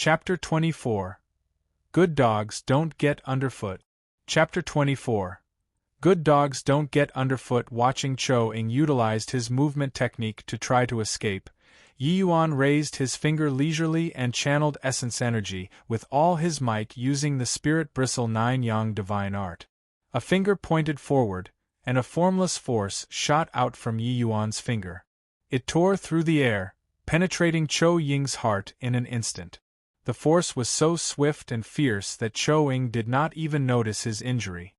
Chapter 24. Good Dogs Don't Get Underfoot. Chapter 24. Good Dogs Don't Get Underfoot. Watching Cho-ing utilized his movement technique to try to escape, Yi Yuan raised his finger leisurely and channeled essence energy with all his might using the Spirit Bristle 9 Yang divine art. A finger pointed forward, and a formless force shot out from Yi Yuan's finger. It tore through the air, penetrating Cho-ying's heart in an instant. The force was so swift and fierce that Cho-ing did not even notice his injury.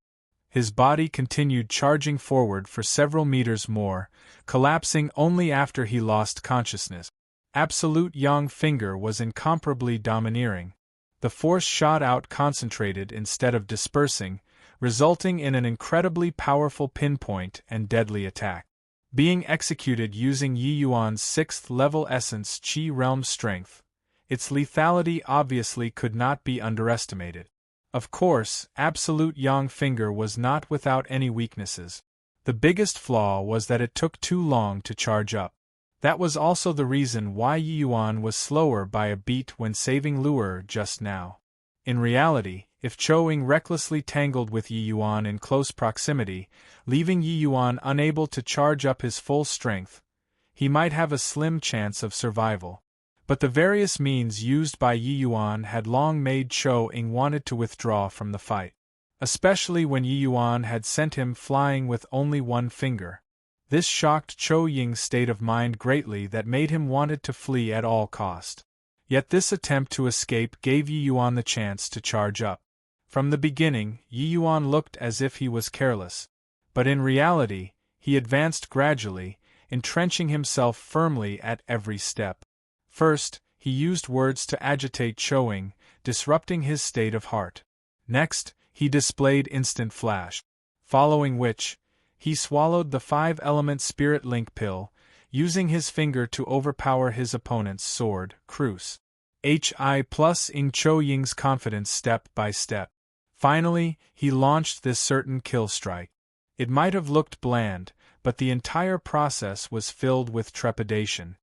His body continued charging forward for several meters more, collapsing only after he lost consciousness. Absolute Yang finger was incomparably domineering. The force shot out concentrated instead of dispersing, resulting in an incredibly powerful pinpoint and deadly attack. Being executed using Yi Yuan's 6th level essence Qi realm strength, its lethality obviously could not be underestimated. Of course, Absolute Yang finger was not without any weaknesses. The biggest flaw was that it took too long to charge up. That was also the reason why Yi Yuan was slower by a beat when saving Luer just now. In reality, if Cho-ing recklessly tangled with Yi Yuan in close proximity, leaving Yi Yuan unable to charge up his full strength, he might have a slim chance of survival. But the various means used by Yi Yuan had long made Cho-ing wanted to withdraw from the fight. Especially when Yi Yuan had sent him flying with only one finger. This shocked Cho-ying's state of mind greatly that made him wanted to flee at all cost. Yet this attempt to escape gave Yi Yuan the chance to charge up. From the beginning, Yi Yuan looked as if he was careless. But in reality, he advanced gradually, entrenching himself firmly at every step. First, he used words to agitate Cho-ing, disrupting his state of heart. Next, he displayed instant flash. Following which, he swallowed the 5-element spirit link pill, using his finger to overpower his opponent's sword, Cruce. Plus-ing Cho-ying's confidence step by step. Finally, he launched this certain kill strike. It might have looked bland, but the entire process was filled with trepidation.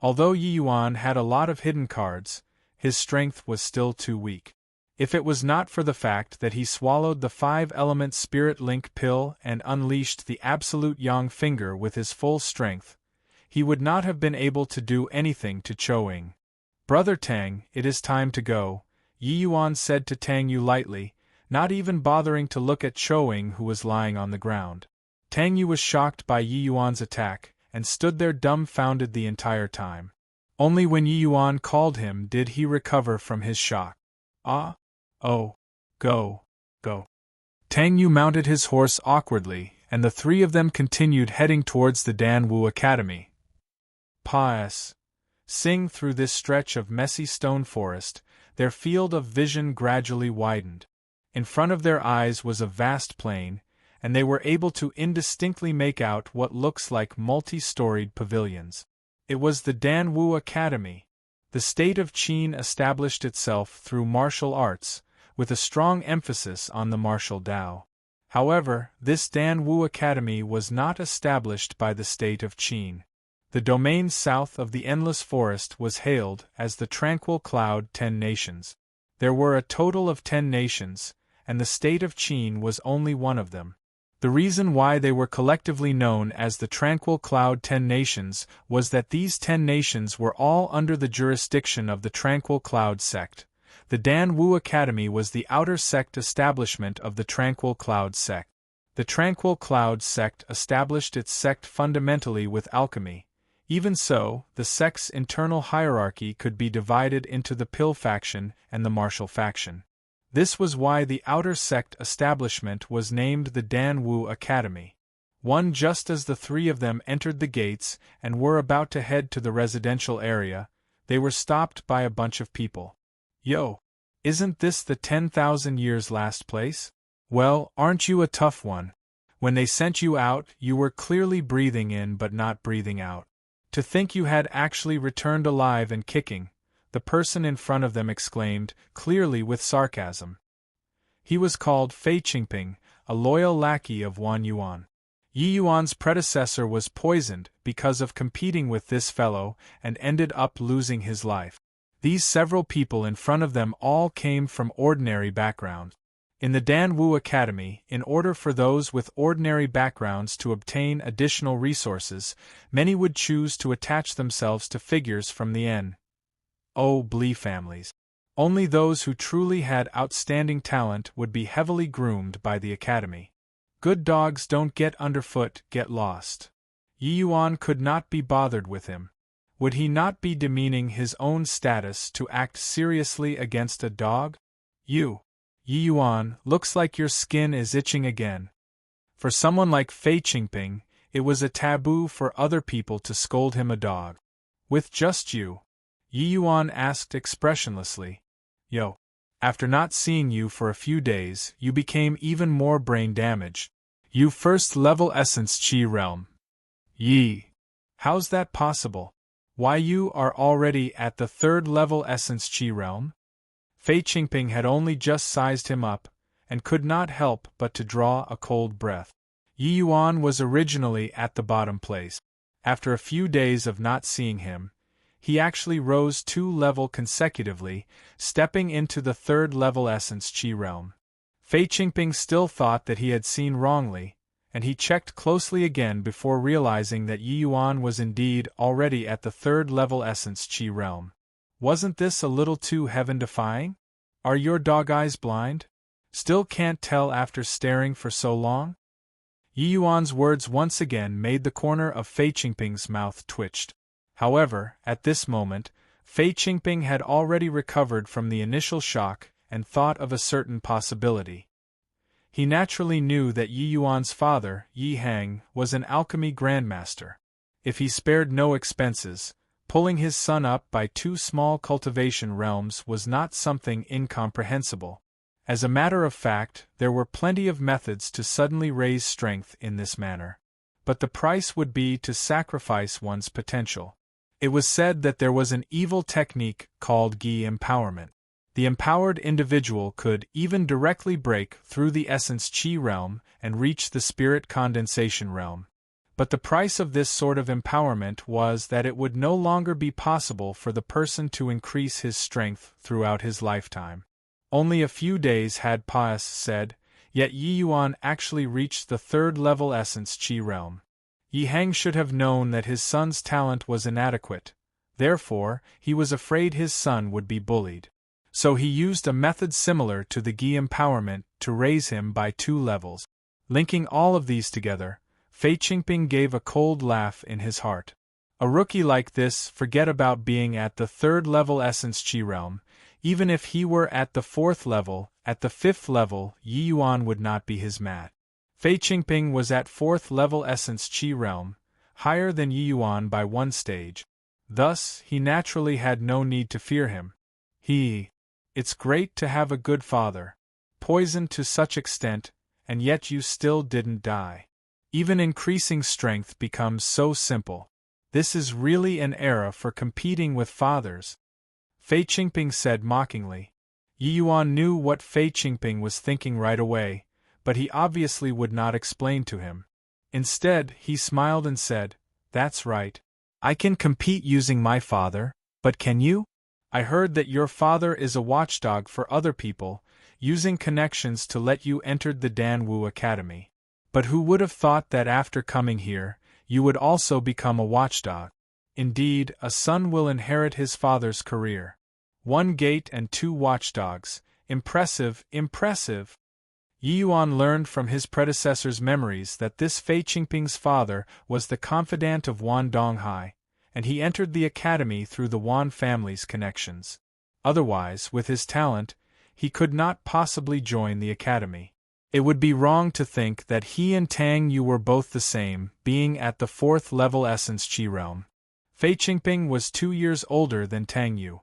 Although Yi Yuan had a lot of hidden cards, his strength was still too weak. If it was not for the fact that he swallowed the 5-element spirit link pill and unleashed the Absolute Yang finger with his full strength, he would not have been able to do anything to Cho-ing. "Brother Tang, it is time to go," Yi Yuan said to Tang Yu lightly, not even bothering to look at Cho-ing who was lying on the ground. Tang Yu was shocked by Yi Yuan's attack, and stood there dumbfounded the entire time. Only when Yi Yuan called him did he recover from his shock. "Ah? Oh. Go. Go." Tang Yu mounted his horse awkwardly, and the three of them continued heading towards the Dan Wu Academy. Sing through this stretch of messy stone forest, their field of vision gradually widened. In front of their eyes was a vast plain, and they were able to indistinctly make out what looks like multi-storied pavilions. It was the Dan Wu Academy. The state of Qin established itself through martial arts, with a strong emphasis on the martial Dao. However, this Dan Wu Academy was not established by the state of Qin. The domain south of the Endless Forest was hailed as the Tranquil Cloud 10 Nations. There were a total of 10 nations, and the state of Qin was only one of them. The reason why they were collectively known as the Tranquil Cloud 10 Nations was that these 10 nations were all under the jurisdiction of the Tranquil Cloud sect. The Dan Wu Academy was the outer sect establishment of the Tranquil Cloud sect. The Tranquil Cloud sect established its sect fundamentally with alchemy. Even so, the sect's internal hierarchy could be divided into the Pill faction and the Martial faction. This was why the outer sect establishment was named the Dan Wu Academy. Just as the three of them entered the gates and were about to head to the residential area, they were stopped by a bunch of people. "Yo! Isn't this the 10,000 years last place? Well, aren't you a tough one? When they sent you out, you were clearly breathing in but not breathing out. To think you had actually returned alive and kicking," the person in front of them exclaimed, clearly with sarcasm. He was called Fei Qingping, a loyal lackey of Wan Yuan. Yi Yuan's predecessor was poisoned because of competing with this fellow and ended up losing his life. These several people in front of them all came from ordinary backgrounds. In the Dan Wu Academy, in order for those with ordinary backgrounds to obtain additional resources, many would choose to attach themselves to figures from the N.O. families. Only those who truly had outstanding talent would be heavily groomed by the academy. Good dogs don't get underfoot, get lost. Yi Yuan could not be bothered with him. Would he not be demeaning his own status to act seriously against a dog? Yi Yuan, looks like your skin is itching again. For someone like Fei Qingping, it was a taboo for other people to scold him a dog. With just you? Yi Yuan asked expressionlessly. Yo. After not seeing you for a few days, you became even more brain damaged. You first-level essence Qi realm. Yi. How's that possible? Why you are already at the third-level essence Qi realm? Fei Qingping had only just sized him up, and could not help but to draw a cold breath. Yi Yuan was originally at the bottom place. After a few days of not seeing him, he actually rose 2 levels consecutively, stepping into the third-level essence Qi realm. Fei Qingping still thought that he had seen wrongly, and he checked closely again before realizing that Yi Yuan was indeed already at the third-level essence Qi realm. Wasn't this a little too heaven-defying? Are your dog eyes blind? Still can't tell after staring for so long? Yi Yuan's words once again made the corner of Fei Qingping's mouth twitched. However, at this moment, Fei Qingping had already recovered from the initial shock and thought of a certain possibility. He naturally knew that Yi Yuan's father, Yi Hang, was an alchemy grandmaster. If he spared no expenses, pulling his son up by 2 small cultivation realms was not something incomprehensible. As a matter of fact, there were plenty of methods to suddenly raise strength in this manner. But the price would be to sacrifice one's potential. It was said that there was an evil technique called Gi empowerment. The empowered individual could even directly break through the essence Qi realm and reach the spirit condensation realm. But the price of this sort of empowerment was that it would no longer be possible for the person to increase his strength throughout his lifetime. Only a few days had passed, yet Yi Yuan actually reached the third-level essence Qi realm. Yi Hang should have known that his son's talent was inadequate, therefore he was afraid his son would be bullied. So he used a method similar to the Gi empowerment to raise him by 2 levels. Linking all of these together, Fei Qingping gave a cold laugh in his heart. A rookie like this forget about being at the third-level essence Qi realm. Even if he were at the 4th level, at the 5th level, Yi Yuan would not be his match. Fei Qingping was at 4th-level essence Qi realm, higher than Yi Yuan by 1 stage. Thus, he naturally had no need to fear him. It's great to have a good father. Poisoned to such extent, and yet you still didn't die. Even increasing strength becomes so simple. This is really an era for competing with fathers. Fei Qingping said mockingly. Yi Yuan knew what Fei Qingping was thinking right away, but he obviously would not explain to him. Instead, he smiled and said, "That's right. I can compete using my father, but can you? I heard that your father is a watchdog for other people, using connections to let you enter the Dan Wu Academy. But who would have thought that after coming here, you would also become a watchdog? Indeed, a son will inherit his father's career. 1 gate and 2 watchdogs. Impressive, impressive." Yi Yuan learned from his predecessor's memories that this Fei Qingping's father was the confidant of Wan Donghai, and he entered the academy through the Wan family's connections. Otherwise, with his talent, he could not possibly join the academy. It would be wrong to think that he and Tang Yu were both the same, being at the 4th-level essence Qi realm. Fei Qingping was 2 years older than Tang Yu.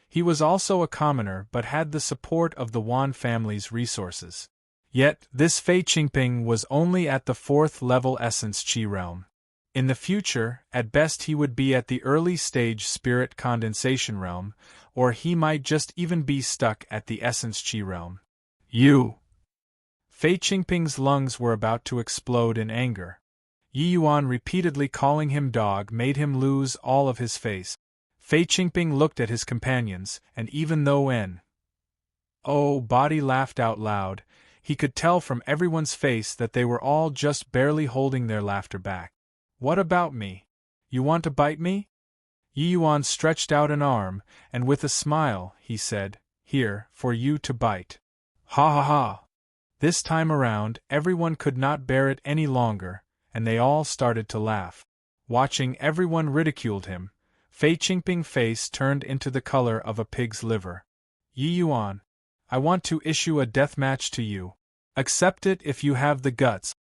He was also a commoner but had the support of the Wan family's resources. Yet, this Fei Qingping was only at the 4th-level essence Qi realm. In the future, at best he would be at the early-stage spirit condensation realm, or he might just even be stuck at the essence Qi realm. Fei Qingping's lungs were about to explode in anger. Yi Yuan repeatedly calling him dog made him lose all of his face. Fei Qingping looked at his companions, and even though Body laughed out loud, he could tell from everyone's face that they were all just barely holding their laughter back. What about me? You want to bite me? Yi Yuan stretched out an arm, and with a smile, he said, Here, for you to bite. Ha ha ha! This time around, everyone could not bear it any longer, and they all started to laugh. Watching everyone ridiculed him, Fei Qingping's face turned into the color of a pig's liver. Yi Yuan, I want to issue a death match to you. Accept it if you have the guts.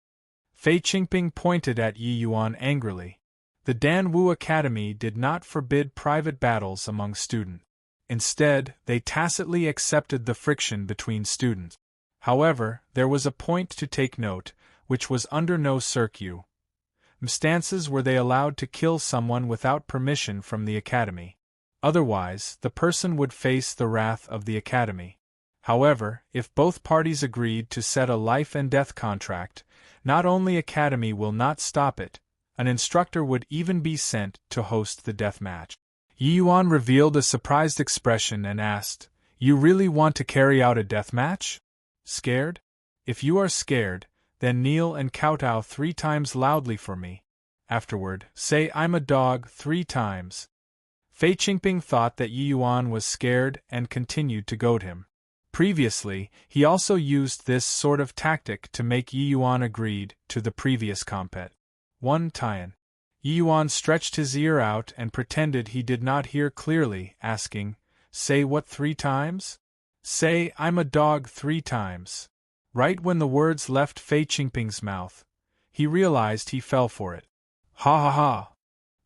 Fei Qingping pointed at Yi Yuan angrily. The Danwu Academy did not forbid private battles among students. Instead, they tacitly accepted the friction between students. However, there was a point to take note, which was under no circumstances were they allowed to kill someone without permission from the Academy. Otherwise, the person would face the wrath of the Academy. However, if both parties agreed to set a life and death contract, not only Academy will not stop it, an instructor would even be sent to host the death match. Yi Yuan revealed a surprised expression and asked, You really want to carry out a death match? Scared? If you are scared, then kneel and kowtow 3 times loudly for me. Afterward, say I'm a dog 3 times. Fei Qingping thought that Yi Yuan was scared and continued to goad him. Previously, he also used this sort of tactic to make Yi Yuan agreed to the previous compet. One time, Yi Yuan stretched his ear out and pretended he did not hear clearly, asking, Say what 3 times? Say I'm a dog 3 times. Right when the words left Fei Qingping's mouth, he realized he fell for it. Ha ha ha!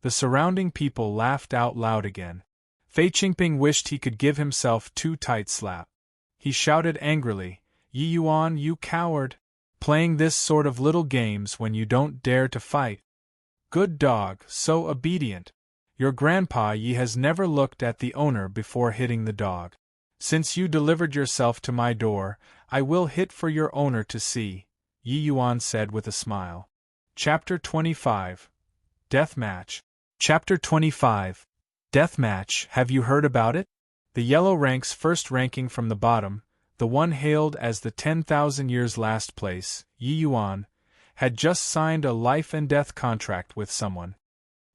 The surrounding people laughed out loud again. Fei Qingping wished he could give himself 2 tight slaps. He shouted angrily, Yi Yuan, you coward! Playing this sort of little games when you don't dare to fight. Good dog, so obedient. Your grandpa Yi has never looked at the owner before hitting the dog. Since you delivered yourself to my door, I will hit for your owner to see, Yi Yuan said with a smile. Chapter 25. Death Match. Chapter 25. Death Match. Have you heard about it? The yellow ranks first ranking from the bottom, the one hailed as the 10,000 years last place, Yi Yuan, had just signed a life and death contract with someone.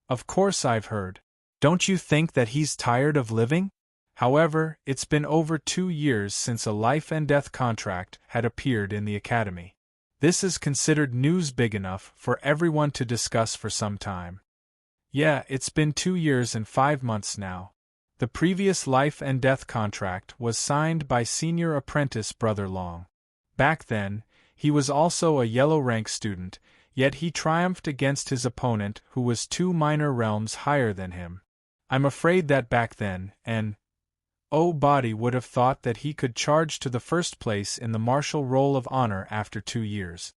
Of course I've heard. Don't you think that he's tired of living? However, it's been over 2 years since a life and death contract had appeared in the Academy. This is considered news big enough for everyone to discuss for some time. Yeah, it's been 2 years and 5 months now. The previous life and death contract was signed by senior apprentice Brother Long. Back then, he was also a yellow rank student, yet he triumphed against his opponent who was 2 minor realms higher than him. I'm afraid that back then, Body would have thought that he could charge to the first place in the martial roll of honor after 2 years.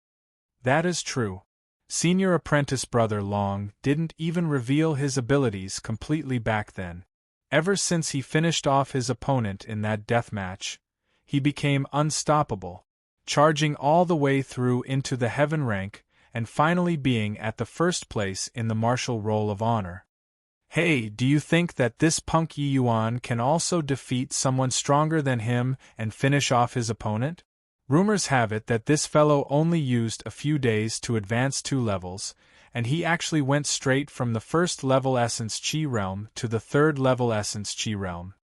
That is true. Senior apprentice Brother Long didn't even reveal his abilities completely back then. Ever since he finished off his opponent in that death match, he became unstoppable, charging all the way through into the heaven rank and finally being at the first place in the martial roll of honor. Hey, do you think that this punk Yi Yuan can also defeat someone stronger than him and finish off his opponent? Rumors have it that this fellow only used a few days to advance 2 levels, and he actually went straight from the 1st level Essence Chi realm to the 3rd level Essence Chi realm.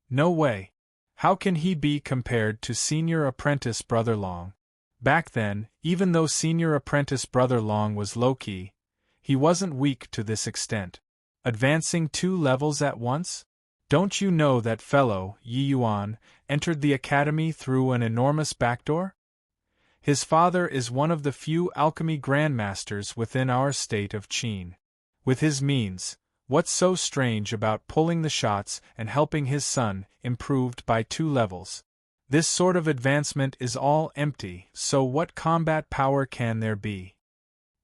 No way. How can he be compared to senior apprentice Brother Long? Back then, even though senior apprentice Brother Long was low-key, he wasn't weak to this extent. Advancing 2 levels at once? Don't you know that fellow, Yi Yuan, entered the academy through an enormous backdoor? His father is one of the few alchemy grandmasters within our state of Qin. With his means, what's so strange about pulling the shots and helping his son, improved by 2 levels? This sort of advancement is all empty, so what combat power can there be?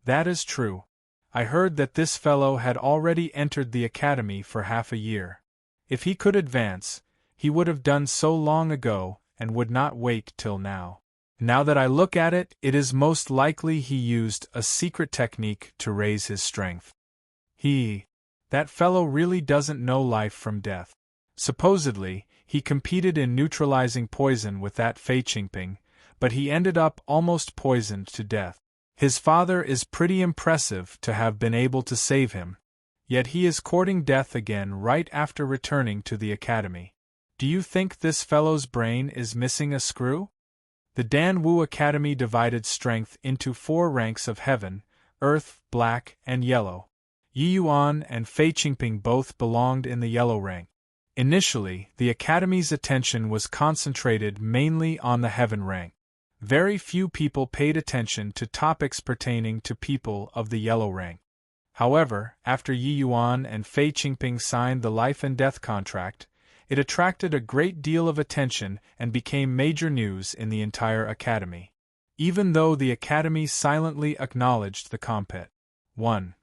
That is true. I heard that this fellow had already entered the academy for half a year. If he could advance, he would have done so long ago and would not wait till now. Now that I look at it, it is most likely he used a secret technique to raise his strength. That fellow really doesn't know life from death. Supposedly, he competed in neutralizing poison with that Fei Qingping, but he ended up almost poisoned to death. His father is pretty impressive to have been able to save him. Yet he is courting death again right after returning to the academy. Do you think this fellow's brain is missing a screw? The Dan Wu Academy divided strength into 4 ranks of heaven, earth, black, and yellow. Yi Yuan and Fei Qingping both belonged in the yellow rank. Initially, the academy's attention was concentrated mainly on the heaven rank. Very few people paid attention to topics pertaining to people of the yellow rank. However, after Yi Yuan and Fei Qingping signed the life and death contract, it attracted a great deal of attention and became major news in the entire academy. Even though the academy silently acknowledged the compet. 1.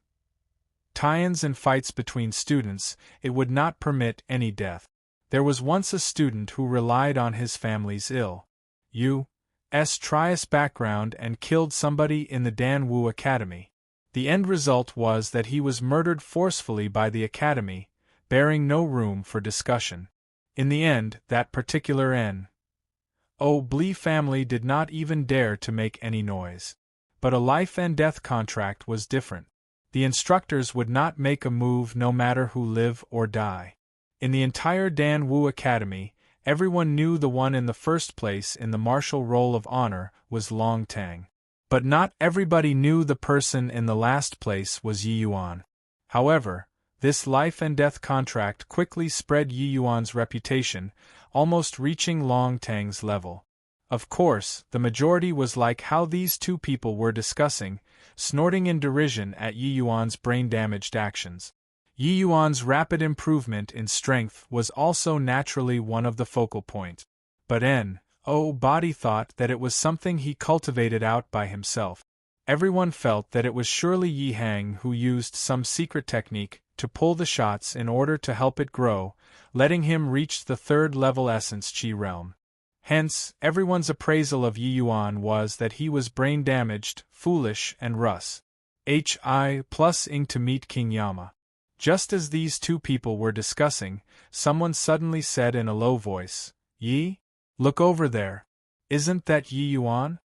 Tie-ins and fights between students, it would not permit any death. There was once a student who relied on his family's U.S. Trias background and killed somebody in the Dan Wu Academy. The end result was that he was murdered forcefully by the academy, bearing no room for discussion. In the end, that particular N.O. Blee family did not even dare to make any noise. But a life and death contract was different. The instructors would not make a move no matter who live or die. In the entire Dan Wu Academy, everyone knew the one in the first place in the martial roll of honor was Long Tang. But not everybody knew the person in the last place was Yi Yuan. However, this life and death contract quickly spread Yi Yuan's reputation, almost reaching Long Tang's level. Of course, the majority was like how these two people were discussing, snorting in derision at Yi Yuan's brain-damaged actions. Yi Yuan's rapid improvement in strength was also naturally one of the focal points. But N.O. Body thought that it was something he cultivated out by himself. Everyone felt that it was surely Yi Hang who used some secret technique to pull the shots in order to help it grow, letting him reach the 3rd level Essence Qi realm. Hence, everyone's appraisal of Yi Yuan was that he was brain-damaged, foolish, and Hi plus ing to meet King Yama. Just as these two people were discussing, someone suddenly said in a low voice, "Yi? Look over there. Isn't that Yi Yuan?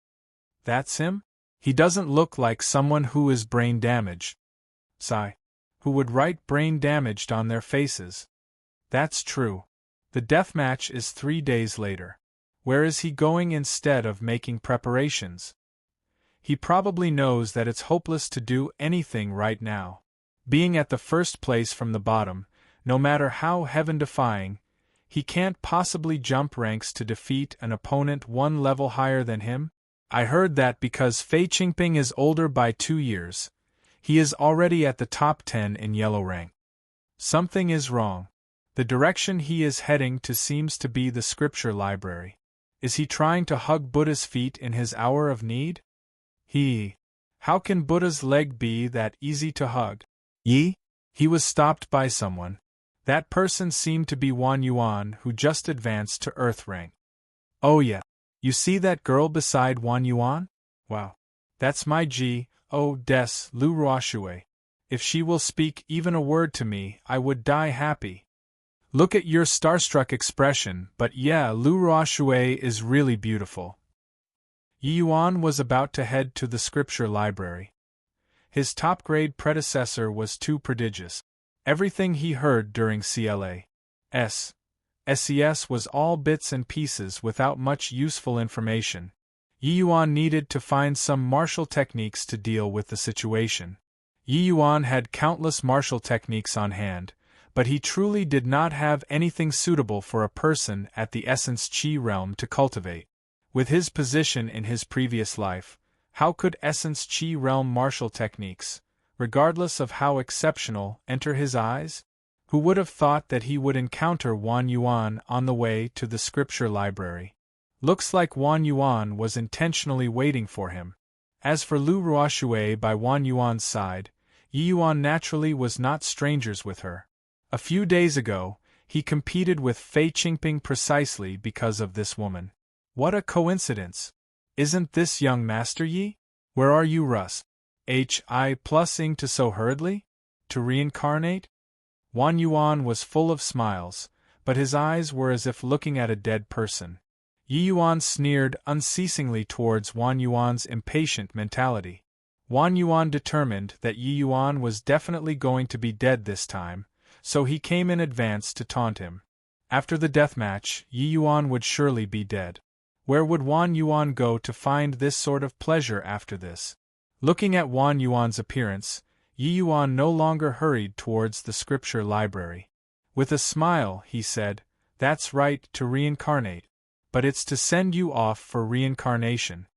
That's him? He doesn't look like someone who is brain-damaged. Sigh. Who would write brain-damaged on their faces?" That's true. The deathmatch is 3 days later. Where is he going instead of making preparations? He probably knows that it's hopeless to do anything right now. Being at the first place from the bottom, no matter how heaven-defying, he can't possibly jump ranks to defeat an opponent 1 level higher than him. I heard that because Fei Qingping is older by 2 years, he is already at the top 10 in yellow rank. Something is wrong. The direction he is heading to seems to be the scripture library. Is he trying to hug Buddha's feet in his hour of need? How can Buddha's leg be that easy to hug? He was stopped by someone. That person seemed to be Wan Yuan, who just advanced to Earth rank. Oh yeah. You see that girl beside Wan Yuan? Wow. That's my Des Lu Ruoshui. If she will speak even a word to me, I would die happy. Look at your starstruck expression, but yeah, Lu Ruoshui is really beautiful. Yi Yuan was about to head to the scripture library. His top-grade predecessor was too prodigious. Everything he heard during CLA's SES was all bits and pieces without much useful information. Yi Yuan needed to find some martial techniques to deal with the situation. Yi Yuan had countless martial techniques on hand, but he truly did not have anything suitable for a person at the Essence Qi realm to cultivate. With his position in his previous life, how could Essence Qi realm martial techniques, regardless of how exceptional, enter his eyes? Who would have thought that he would encounter Wan Yuan on the way to the scripture library? Looks like Wan Yuan was intentionally waiting for him. As for Lu Ruoshui by Wan Yuan's side, Yi Yuan naturally was not strangers with her. A few days ago, he competed with Fei Qingping precisely because of this woman. What a coincidence! Isn't this young Master Yi? Where are you, Russ? Hi plus ing to so hurriedly? To reincarnate? Wang Yuan was full of smiles, but his eyes were as if looking at a dead person. Yi Yuan sneered unceasingly towards Wang Yuan's impatient mentality. Wang Yuan determined that Yi Yuan was definitely going to be dead this time, so he came in advance to taunt him. After the deathmatch, Yi Yuan would surely be dead. Where would Wang Yuan go to find this sort of pleasure after this? Looking at Wang Yuan's appearance, Yi Yuan no longer hurried towards the scripture library. With a smile, he said, "That's right, to reincarnate. But it's to send you off for reincarnation."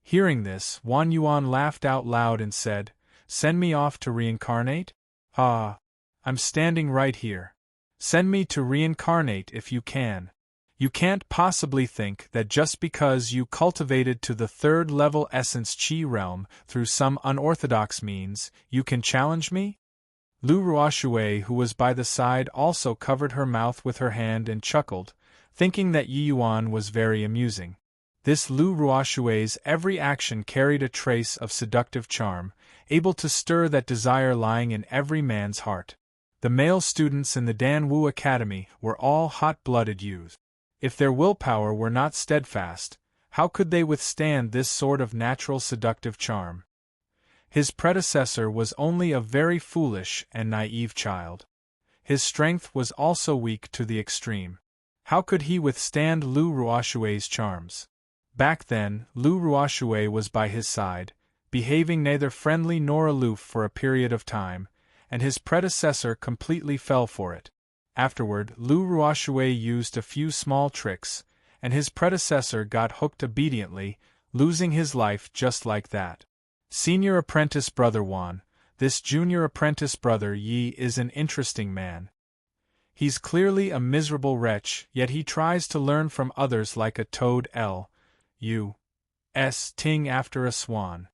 Hearing this, Wang Yuan laughed out loud and said, "Send me off to reincarnate? Ah, I'm standing right here. Send me to reincarnate if you can. You can't possibly think that just because you cultivated to the third-level essence Qi realm through some unorthodox means, you can challenge me?" Lu Ruoshui, who was by the side, also covered her mouth with her hand and chuckled, thinking that Yi Yuan was very amusing. This Lu Ruoshui's every action carried a trace of seductive charm, able to stir that desire lying in every man's heart. The male students in the Danwu Academy were all hot-blooded youths. If their willpower were not steadfast, how could they withstand this sort of natural seductive charm? His predecessor was only a very foolish and naive child. His strength was also weak to the extreme. How could he withstand Lu Ruoshui's charms? Back then, Lu Ruoshui was by his side, behaving neither friendly nor aloof for a period of time, and his predecessor completely fell for it. Afterward, Lu Ruoshui used a few small tricks, and his predecessor got hooked obediently, losing his life just like that. Senior apprentice brother Wan, this junior apprentice brother Yi is an interesting man. He's clearly a miserable wretch, yet he tries to learn from others like a toad ting after a swan.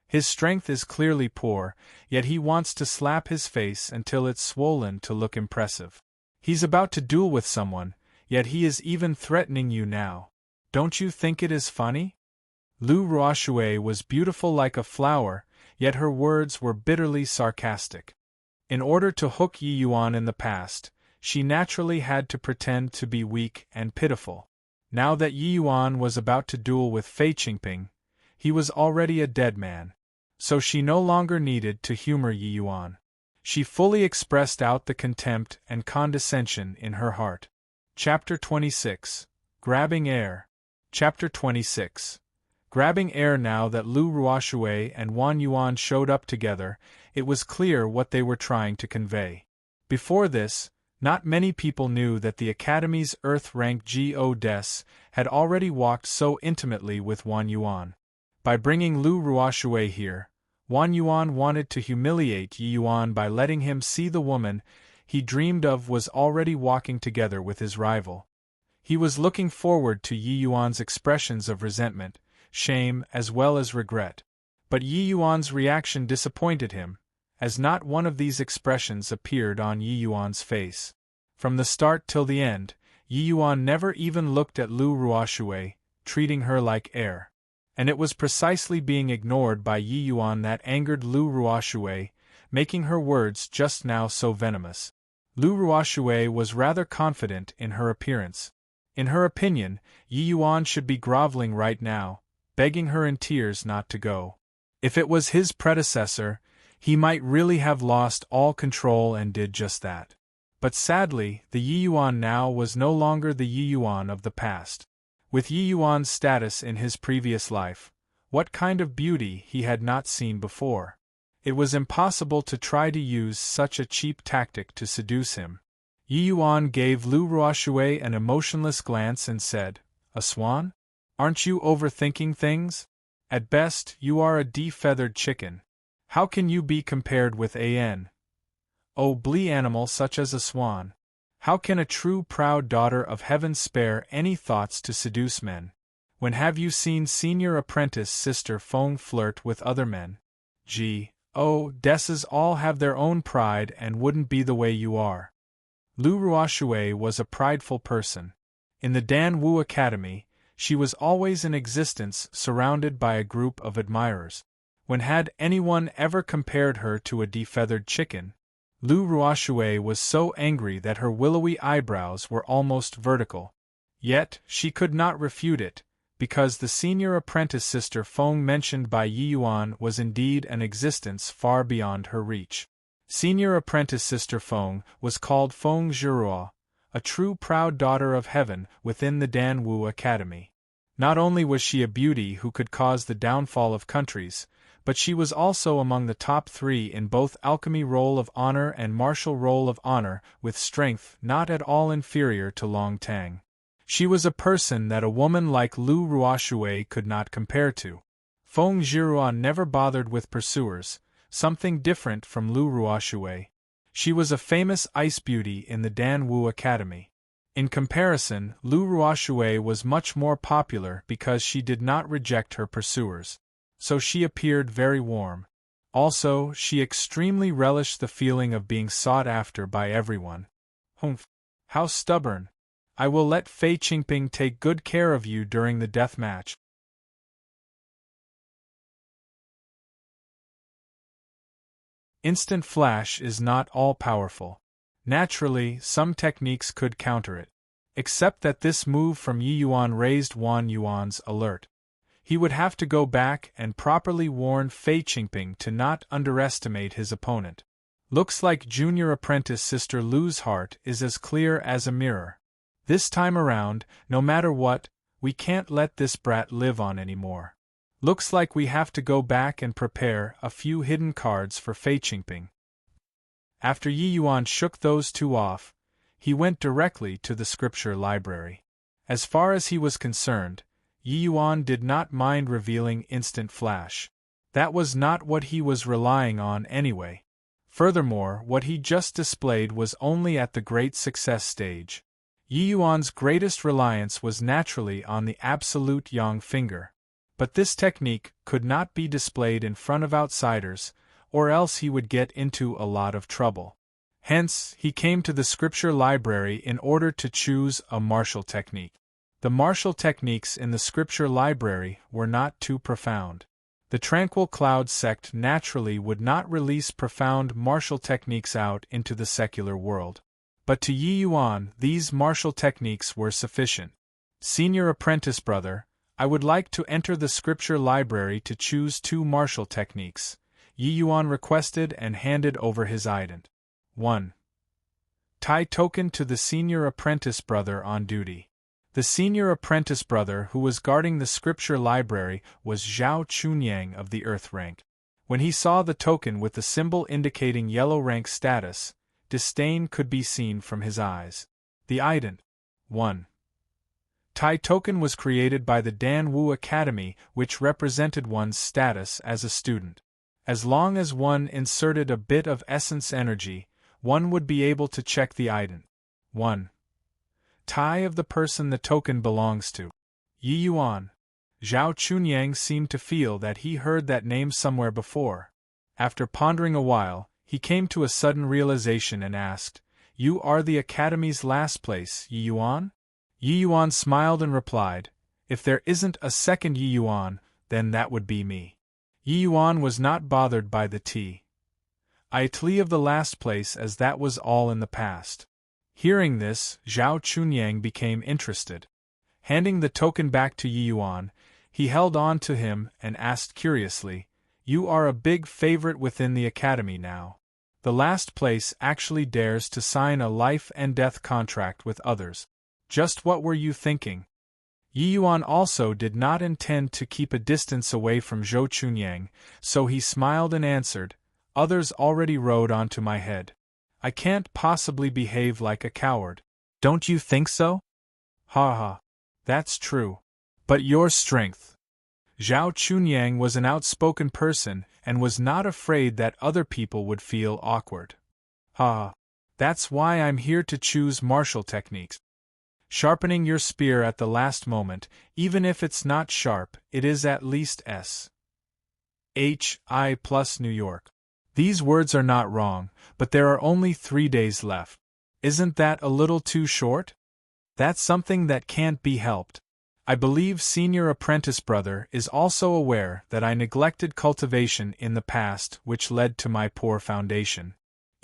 His strength is clearly poor, yet he wants to slap his face until it's swollen to look impressive. He's about to duel with someone, yet he is even threatening you now. Don't you think it is funny? Lu Ruoshui was beautiful like a flower, yet her words were bitterly sarcastic. In order to hook Yi Yuan in the past, she naturally had to pretend to be weak and pitiful. Now that Yi Yuan was about to duel with Fei Qingping, he was already a dead man. So she no longer needed to humor Yi Yuan. She fully expressed out the contempt and condescension in her heart. Chapter 26. Grabbing Air. Chapter 26. Grabbing air. Now that Lu Ruoshui and Wang Yuan showed up together, it was clear what they were trying to convey. Before this, not many people knew that the Academy's Earth-rank Godes had already walked so intimately with Wang Yuan. By bringing Lu Ruoshui here, Wang Yuan wanted to humiliate Yi Yuan by letting him see the woman he dreamed of was already walking together with his rival. He was looking forward to Yi Yuan's expressions of resentment, shame, as well as regret. But Yi Yuan's reaction disappointed him, as not one of these expressions appeared on Yi Yuan's face. From the start till the end, Yi Yuan never even looked at Lu Ruoshui, treating her like air. And it was precisely being ignored by Yi Yuan that angered Lu Ruoshui, making her words just now so venomous. Lu Ruoshui was rather confident in her appearance. In her opinion, Yi Yuan should be groveling right now, begging her in tears not to go. If it was his predecessor, he might really have lost all control and did just that. But sadly, the Yi Yuan now was no longer the Yi Yuan of the past. With Yi Yuan's status in his previous life, what kind of beauty he had not seen before. It was impossible to try to use such a cheap tactic to seduce him. Yi Yuan gave Lu Ruoshui an emotionless glance and said, "A swan? Aren't you overthinking things? At best, you are a de-feathered chicken. How can you be compared with blee animal such as a swan? How can a true proud daughter of heaven spare any thoughts to seduce men? When have you seen senior apprentice sister Feng flirt with other men? Deses all have their own pride and wouldn't be the way you are." Lu Ruoshui was a prideful person. In the Danwu Academy, she was always in existence surrounded by a group of admirers. When had anyone ever compared her to a de-feathered chicken? Lu Ruoxue was so angry that her willowy eyebrows were almost vertical. Yet, she could not refute it, because the senior apprentice Sister Feng mentioned by Yi Yuan was indeed an existence far beyond her reach. Senior apprentice Sister Feng was called Feng Zhiruo, a true proud daughter of heaven within the Danwu Academy. Not only was she a beauty who could cause the downfall of countries, but she was also among the top 3 in both alchemy roll of honor and martial roll of honor, with strength not at all inferior to Long Tang. She was a person that a woman like Lu Ruoxue could not compare to. Feng Zhiruo never bothered with pursuers, something different from Lu Ruoxue. She was a famous ice beauty in the Danwu Academy. In comparison, Lu Ruoxue was much more popular because she did not reject her pursuers. So she appeared very warm. Also, she extremely relished the feeling of being sought after by everyone. Humph! How stubborn! I will let Fei Qingping take good care of you during the death match. Instant Flash is not all-powerful. Naturally, some techniques could counter it. Except that this move from Yi Yuan raised Wan Yuan's alert. He would have to go back and properly warn Fei Qingping to not underestimate his opponent. Looks like junior apprentice Sister Lu's heart is as clear as a mirror. This time around, no matter what, we can't let this brat live on anymore. Looks like we have to go back and prepare a few hidden cards for Fei Qingping. After Yi Yuan shook those two off, he went directly to the scripture library. As far as he was concerned, Yi Yuan did not mind revealing Instant Flash. That was not what he was relying on anyway. Furthermore, what he just displayed was only at the great success stage. Yi Yuan's greatest reliance was naturally on the absolute Yang finger. But this technique could not be displayed in front of outsiders, or else he would get into a lot of trouble. Hence, he came to the scripture library in order to choose a martial technique. The martial techniques in the scripture library were not too profound. The Tranquil Cloud sect naturally would not release profound martial techniques out into the secular world. But to Yi Yuan, these martial techniques were sufficient. Senior apprentice brother, I would like to enter the scripture library to choose 2 martial techniques, Yi Yuan requested and handed over his ident. 1. Tie token to the senior apprentice brother on duty. The senior apprentice brother who was guarding the scripture library was Zhao Chunyang of the Earth rank. When he saw the token with the symbol indicating yellow rank status, disdain could be seen from his eyes. The ident. 1. Tai token was created by the Danwu Academy, which represented one's status as a student. As long as one inserted a bit of essence energy, one would be able to check the ident. 1. Tai of the person the token belongs to. Yi Yuan. Zhao Chunyang seemed to feel that he heard that name somewhere before. After pondering a while, he came to a sudden realization and asked, "You are the Academy's last place, Yi Yuan?" Yi Yuan smiled and replied, "If there isn't a second Yi Yuan, then that would be me." Yi Yuan was not bothered by the title of the last place, as that was all in the past. Hearing this, Zhao Chunyang became interested. Handing the token back to Yi Yuan, he held on to him and asked curiously, "You are a big favorite within the Academy now. The last place actually dares to sign a life and death contract with others. Just what were you thinking?" Yi Yuan also did not intend to keep a distance away from Zhou Chunyang, so he smiled and answered, "Others already rode onto my head. I can't possibly behave like a coward. Don't you think so?" "Ha ha. That's true. But your strength." Zhao Chunyang was an outspoken person and was not afraid that other people would feel awkward. "Ha ha. That's why I'm here to choose martial techniques. Sharpening your spear at the last moment, even if it's not sharp, it is at least S.H.I. plus New York. These words are not wrong, but there are only 3 days left. Isn't that a little too short? That's something that can't be helped. I believe senior apprentice brother is also aware that I neglected cultivation in the past, which led to my poor foundation.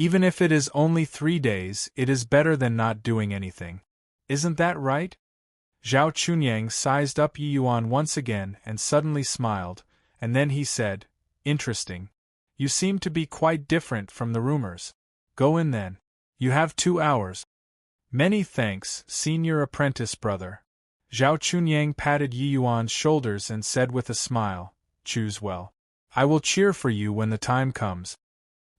Even if it is only 3 days, it is better than not doing anything. Isn't that right? Zhao Chunyang sized up Yi Yuan once again and suddenly smiled, and then he said, "Interesting. You seem to be quite different from the rumors. Go in then. You have 2 hours. Many thanks, senior apprentice brother." Zhao Chunyang patted Yi Yuan's shoulders and said with a smile, "Choose well. I will cheer for you when the time comes."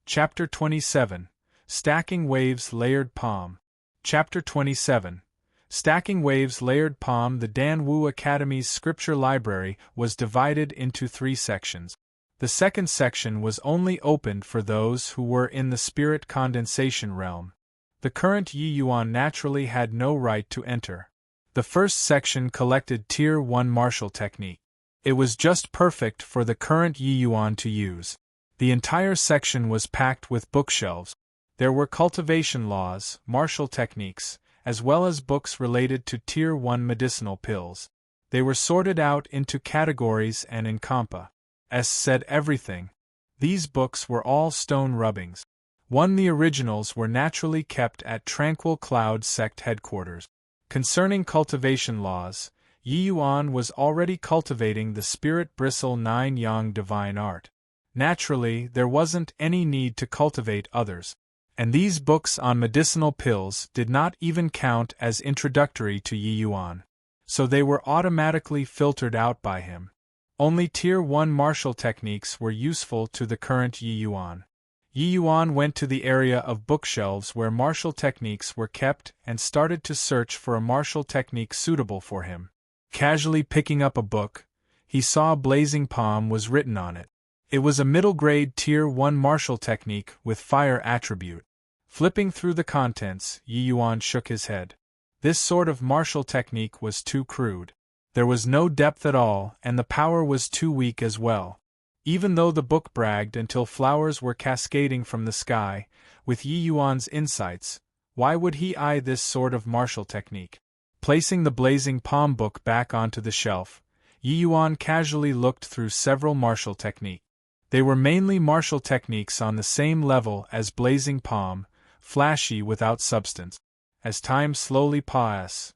Chapter 27. Stacking Waves Layered Palm. Chapter 27. Stacking Waves Layered Palm. The Dan Wu Academy's scripture library was divided into 3 sections. The second section was only opened for those who were in the spirit condensation realm. The current Yi Yuan naturally had no right to enter. The first section collected Tier 1 martial technique. It was just perfect for the current Yi Yuan to use. The entire section was packed with bookshelves. There were cultivation laws, martial techniques, as well as books related to Tier 1 medicinal pills. They were sorted out into categories and in Compa. S said everything. These books were all stone rubbings. The originals were naturally kept at Tranquil Cloud Sect headquarters. Concerning cultivation laws, Yi Yuan was already cultivating the Spirit Bristle 9 Yang divine art. Naturally, there wasn't any need to cultivate others. And these books on medicinal pills did not even count as introductory to Yi Yuan. So they were automatically filtered out by him. Only Tier 1 martial techniques were useful to the current Yi Yuan. Yi Yuan went to the area of bookshelves where martial techniques were kept and started to search for a martial technique suitable for him. Casually picking up a book, he saw Blazing Palm was written on it. It was a middle-grade Tier 1 martial technique with fire attribute. Flipping through the contents, Yi Yuan shook his head. This sort of martial technique was too crude. There was no depth at all, and the power was too weak as well. Even though the book bragged until flowers were cascading from the sky, with Yi Yuan's insights, why would he eye this sort of martial technique? Placing the Blazing Palm book back onto the shelf, Yi Yuan casually looked through several martial techniques. They were mainly martial techniques on the same level as Blazing Palm, flashy without substance. As time slowly passed,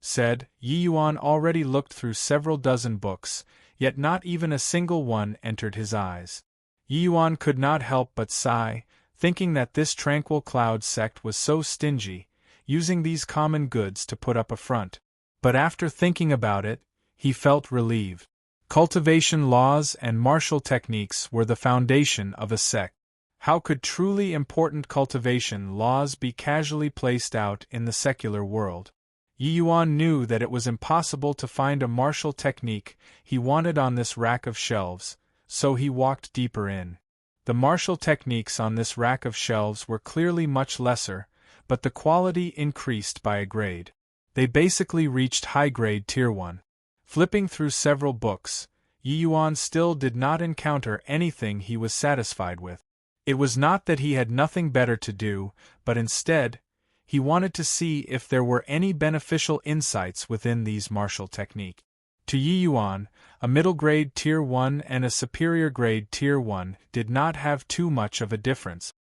Yi Yuan already looked through several dozen books, yet not even a single one entered his eyes. Yi Yuan could not help but sigh, thinking that this Tranquil Cloud sect was so stingy, using these common goods to put up a front. But after thinking about it, he felt relieved. Cultivation laws and martial techniques were the foundation of a sect. How could truly important cultivation laws be casually placed out in the secular world? Yi Yuan knew that it was impossible to find a martial technique he wanted on this rack of shelves, so he walked deeper in. The martial techniques on this rack of shelves were clearly much lesser, but the quality increased by a grade. They basically reached high-grade Tier 1. Flipping through several books, Yi Yuan still did not encounter anything he was satisfied with. It was not that he had nothing better to do, but instead, he wanted to see if there were any beneficial insights within these martial techniques. To Yi Yuan, a middle-grade Tier 1 and a superior-grade Tier 1 did not have too much of a difference.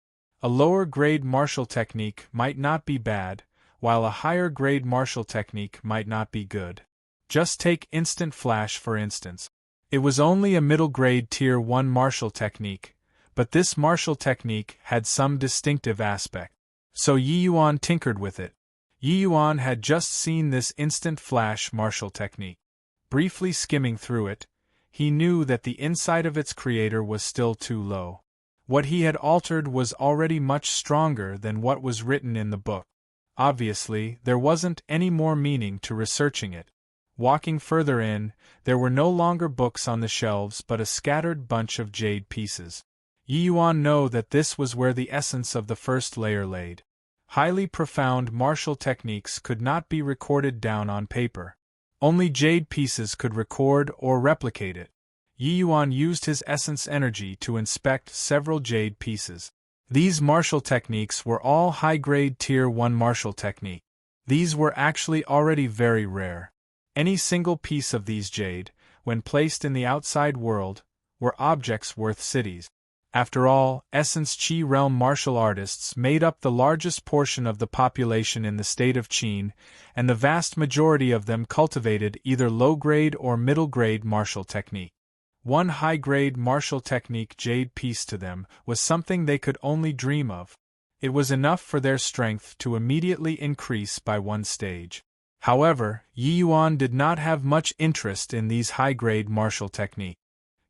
A lower-grade martial technique might not be bad, while a higher-grade martial technique might not be good. Just take Instant Flash for instance. It was only a middle-grade Tier 1 martial technique, but this martial technique had some distinctive aspect. So Yi Yuan tinkered with it. Yi Yuan had just seen this Instant Flash martial technique. Briefly skimming through it, he knew that the insight of its creator was still too low. What he had altered was already much stronger than what was written in the book. Obviously, there wasn't any more meaning to researching it. Walking further in, there were no longer books on the shelves but a scattered bunch of jade pieces. Yi Yuan knew that this was where the essence of the first layer laid. Highly profound martial techniques could not be recorded down on paper. Only jade pieces could record or replicate it. Yi Yuan used his essence energy to inspect several jade pieces. These martial techniques were all high-grade Tier 1 martial technique. These were actually already very rare. Any single piece of these jade, when placed in the outside world, were objects worth cities. After all, Essence Qi realm martial artists made up the largest portion of the population in the state of Qin, and the vast majority of them cultivated either low-grade or middle-grade martial technique. One high-grade martial technique jade piece to them was something they could only dream of. It was enough for their strength to immediately increase by one stage. However, Yi Yuan did not have much interest in these high-grade martial techniques.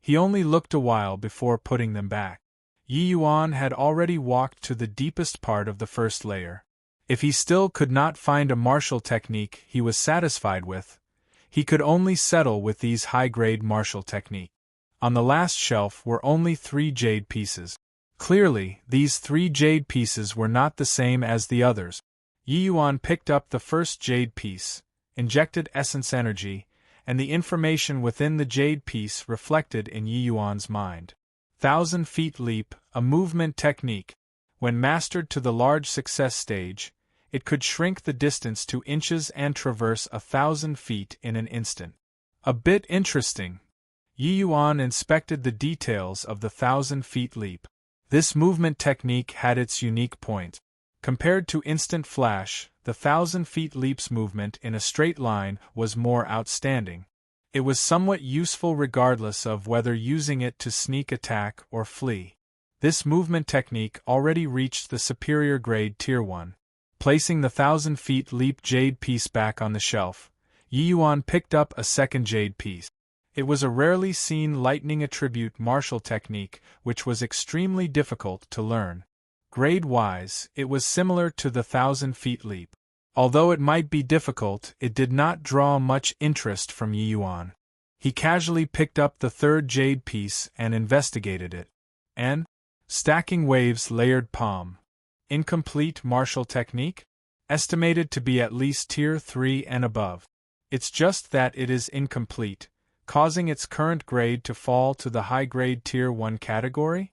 He only looked a while before putting them back. Yi Yuan had already walked to the deepest part of the first layer. If he still could not find a martial technique he was satisfied with, he could only settle with these high-grade martial techniques. On the last shelf were only 3 jade pieces. Clearly, these 3 jade pieces were not the same as the others. Yi Yuan picked up the first jade piece, injected essence energy, and the information within the jade piece reflected in Yi Yuan's mind. 1,000 feet leap, a movement technique. When mastered to the large success stage, it could shrink the distance to inches and traverse 1,000 feet in an instant. A bit interesting. Yi Yuan inspected the details of the 1,000 feet leap. This movement technique had its unique point. Compared to instant flash, the 1,000 feet leap's movement in a straight line was more outstanding. It was somewhat useful regardless of whether using it to sneak attack or flee. This movement technique already reached the superior grade Tier 1. Placing the 1,000 feet leap jade piece back on the shelf, Yi Yuan picked up a second jade piece. It was a rarely seen lightning attribute martial technique which was extremely difficult to learn. Grade-wise, it was similar to the 1,000 feet leap. Although it might be difficult, it did not draw much interest from Yi Yuan. He casually picked up the third jade piece and investigated it. And? Stacking waves layered palm. Incomplete martial technique? Estimated to be at least Tier 3 and above. It's just that it is incomplete, causing its current grade to fall to the high-grade Tier 1 category?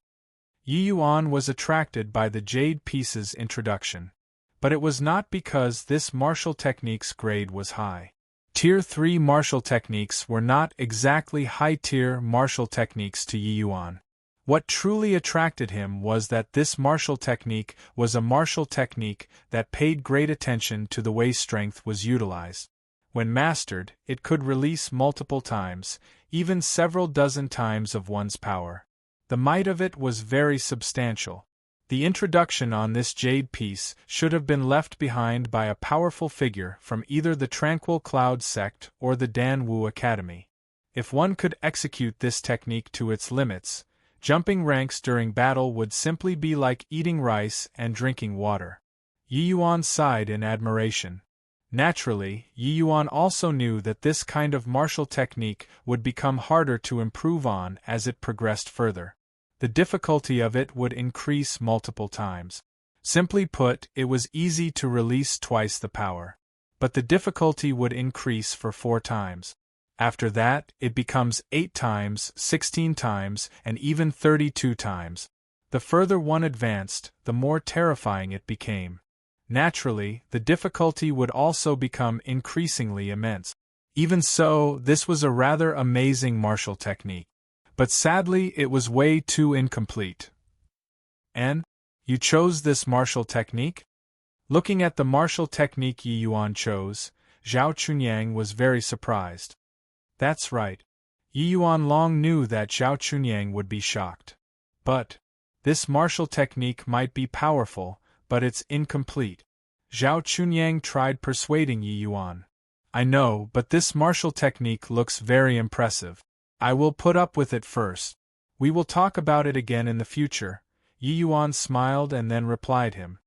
Yi Yuan was attracted by the jade piece's introduction. But it was not because this martial technique's grade was high. Tier 3 martial techniques were not exactly high-tier martial techniques to Yi Yuan. What truly attracted him was that this martial technique was a martial technique that paid great attention to the way strength was utilized. When mastered, it could release multiple times, even several dozen times of one's power. The might of it was very substantial. The introduction on this jade piece should have been left behind by a powerful figure from either the Tranquil Cloud sect or the Dan Wu Academy. If one could execute this technique to its limits, jumping ranks during battle would simply be like eating rice and drinking water. Yi Yuan sighed in admiration. Naturally, Yi Yuan also knew that this kind of martial technique would become harder to improve on as it progressed further. The difficulty of it would increase multiple times. Simply put, it was easy to release twice the power. But the difficulty would increase for 4 times. After that, it becomes 8 times, 16 times, and even 32 times. The further one advanced, the more terrifying it became. Naturally, the difficulty would also become increasingly immense. Even so, this was a rather amazing martial technique. But sadly, it was way too incomplete. And? You chose this martial technique? Looking at the martial technique Yi Yuan chose, Zhao Chunyang was very surprised. That's right. Yi Yuan long knew that Zhao Chunyang would be shocked. But this martial technique might be powerful, but it's incomplete. Zhao Chunyang tried persuading Yi Yuan. I know, but this martial technique looks very impressive. I will put up with it first. We will talk about it again in the future. Yi Yuan smiled and then replied him.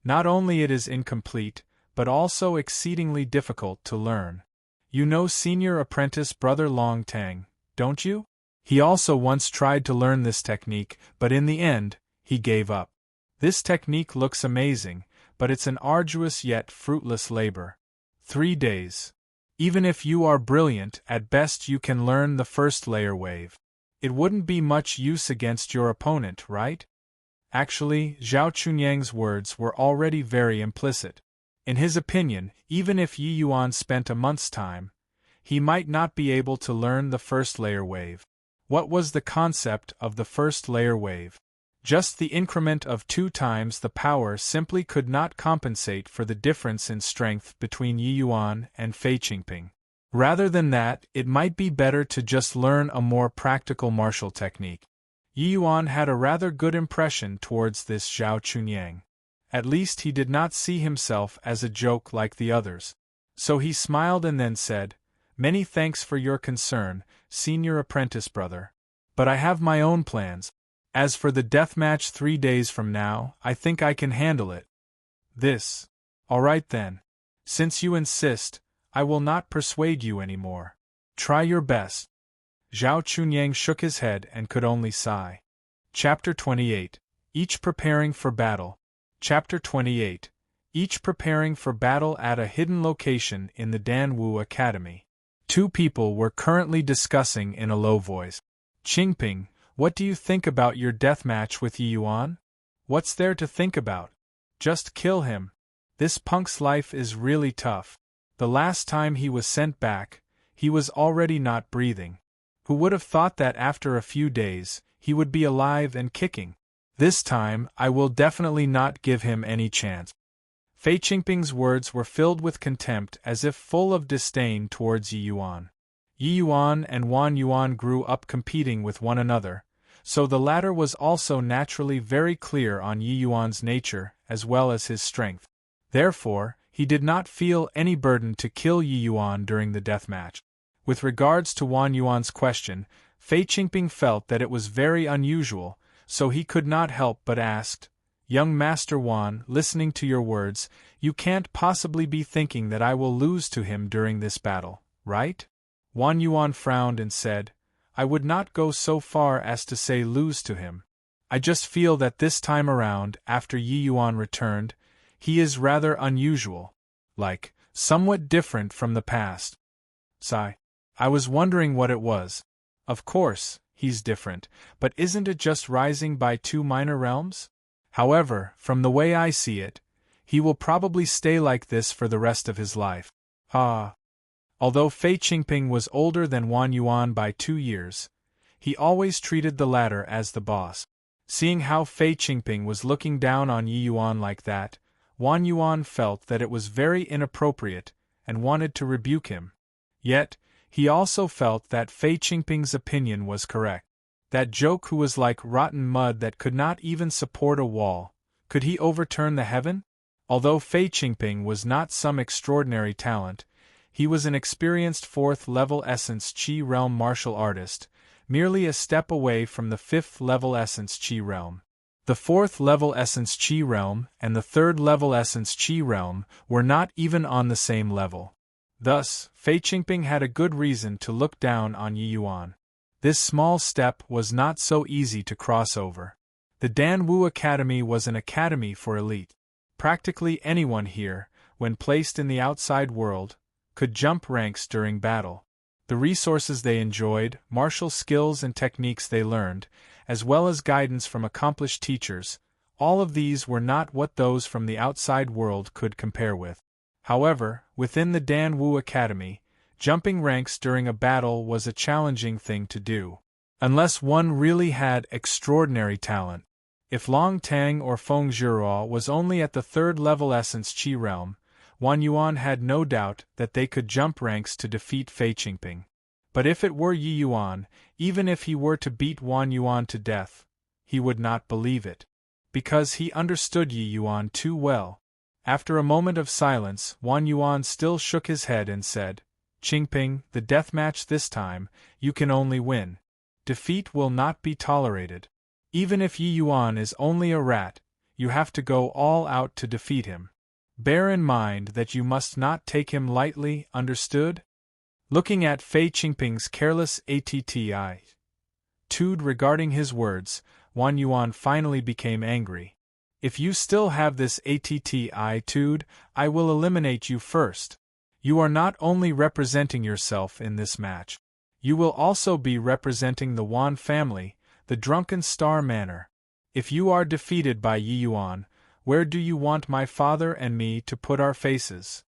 Not only it is incomplete, but also exceedingly difficult to learn. You know senior apprentice brother Long Tang, don't you? He also once tried to learn this technique, but in the end, he gave up. This technique looks amazing, but it's an arduous yet fruitless labor. 3 days. Even if you are brilliant, at best you can learn the first layer wave. It wouldn't be much use against your opponent, right? Actually, Zhao Chunyang's words were already very implicit. In his opinion, even if Yi Yuan spent a month's time, he might not be able to learn the first layer wave. What was the concept of the first layer wave? Just the increment of 2 times the power simply could not compensate for the difference in strength between Yi Yuan and Fei Qingping. Rather than that, it might be better to just learn a more practical martial technique. Yi Yuan had a rather good impression towards this Zhao Chunyang. At least he did not see himself as a joke like the others. So he smiled and then said, "Many thanks for your concern, senior apprentice brother. But I have my own plans. As for the deathmatch 3 days from now, I think I can handle it." This. All right then. Since you insist, I will not persuade you anymore. Try your best. Zhao Chunyang shook his head and could only sigh. Chapter 28. Each preparing for battle. Chapter 28. Each preparing for battle at a hidden location in the Danwu Academy. 2 people were currently discussing in a low voice. "Qingping, what do you think about your deathmatch with Yi Yuan?" "What's there to think about? Just kill him. This punk's life is really tough. The last time he was sent back, he was already not breathing. Who would have thought that after a few days, he would be alive and kicking? This time, I will definitely not give him any chance." Fei Qingping's words were filled with contempt as if full of disdain towards Yi Yuan. Yi Yuan and Wan Yuan grew up competing with one another, so the latter was also naturally very clear on Yi Yuan's nature as well as his strength. Therefore, he did not feel any burden to kill Yi Yuan during the deathmatch. With regards to Wan Yuan's question, Fei Qingping felt that it was very unusual, so he could not help but asked, "Young Master Wan, listening to your words, you can't possibly be thinking that I will lose to him during this battle, right?" Wan Yuan frowned and said, "I would not go so far as to say lose to him. I just feel that this time around, after Yi Yuan returned, he is rather unusual. Like, somewhat different from the past." Sigh. "I was wondering what it was. Of course, he's different, but isn't it just rising by 2 minor realms? However, from the way I see it, he will probably stay like this for the rest of his life." Although Fei Qingping was older than Wan Yuan by 2 years, he always treated the latter as the boss. Seeing how Fei Qingping was looking down on Yi Yuan like that, Wan Yuan felt that it was very inappropriate and wanted to rebuke him. Yet, he also felt that Fei Qingping's opinion was correct. That joke who was like rotten mud that could not even support a wall, could he overturn the heaven? Although Fei Qingping was not some extraordinary talent, he was an experienced 4th-level Essence Qi Realm martial artist, merely a step away from the 5th-level Essence Qi Realm. The 4th-level Essence Qi Realm and the 3rd-level Essence Qi Realm were not even on the same level. Thus, Fei Qingping had a good reason to look down on Yi Yuan. This small step was not so easy to cross over. The Danwu Academy was an academy for elite. Practically anyone here, when placed in the outside world, could jump ranks during battle. The resources they enjoyed, martial skills and techniques they learned, as well as guidance from accomplished teachers, all of these were not what those from the outside world could compare with. However, within the Danwu Academy, jumping ranks during a battle was a challenging thing to do, unless one really had extraordinary talent. If Long Tang or Feng Zhiruo was only at the 3rd-level Essence Qi Realm, Wan Yuan had no doubt that they could jump ranks to defeat Fei Qingping. But if it were Yi Yuan, even if he were to beat Wan Yuan to death, he would not believe it, because he understood Yi Yuan too well. After a moment of silence, Wan Yuan still shook his head and said, "Qingping, the deathmatch this time, you can only win. Defeat will not be tolerated. Even if Yi Yuan is only a rat, you have to go all out to defeat him. Bear in mind that you must not take him lightly, understood?" Looking at Fei Qingping's careless attitude regarding his words, Wan Yuan finally became angry. "If you still have this attitude, I will eliminate you first. You are not only representing yourself in this match. You will also be representing the Wan family, the drunken Star Manor. If you are defeated by Yi Yuan, where do you want my father and me to put our faces?"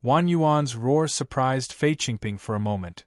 Wan Yuan's roar surprised Fei Qingping for a moment,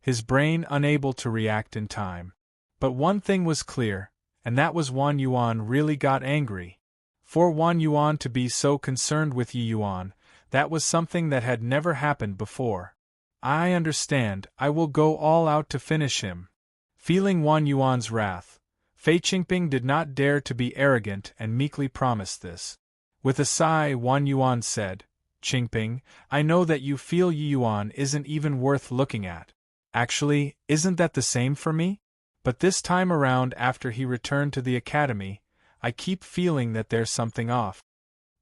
his brain unable to react in time. But one thing was clear, and that was Wan Yuan really got angry. For Wan Yuan to be so concerned with Yi Yuan, that was something that had never happened before. I understand, I will go all out to finish him. Feeling Wan Yuan's wrath, Fei Qingping did not dare to be arrogant and meekly promised this. With a sigh, Wan Yuan said, Qingping, I know that you feel Yi Yuan isn't even worth looking at. Actually, isn't that the same for me? But this time around, after he returned to the academy, I keep feeling that there's something off.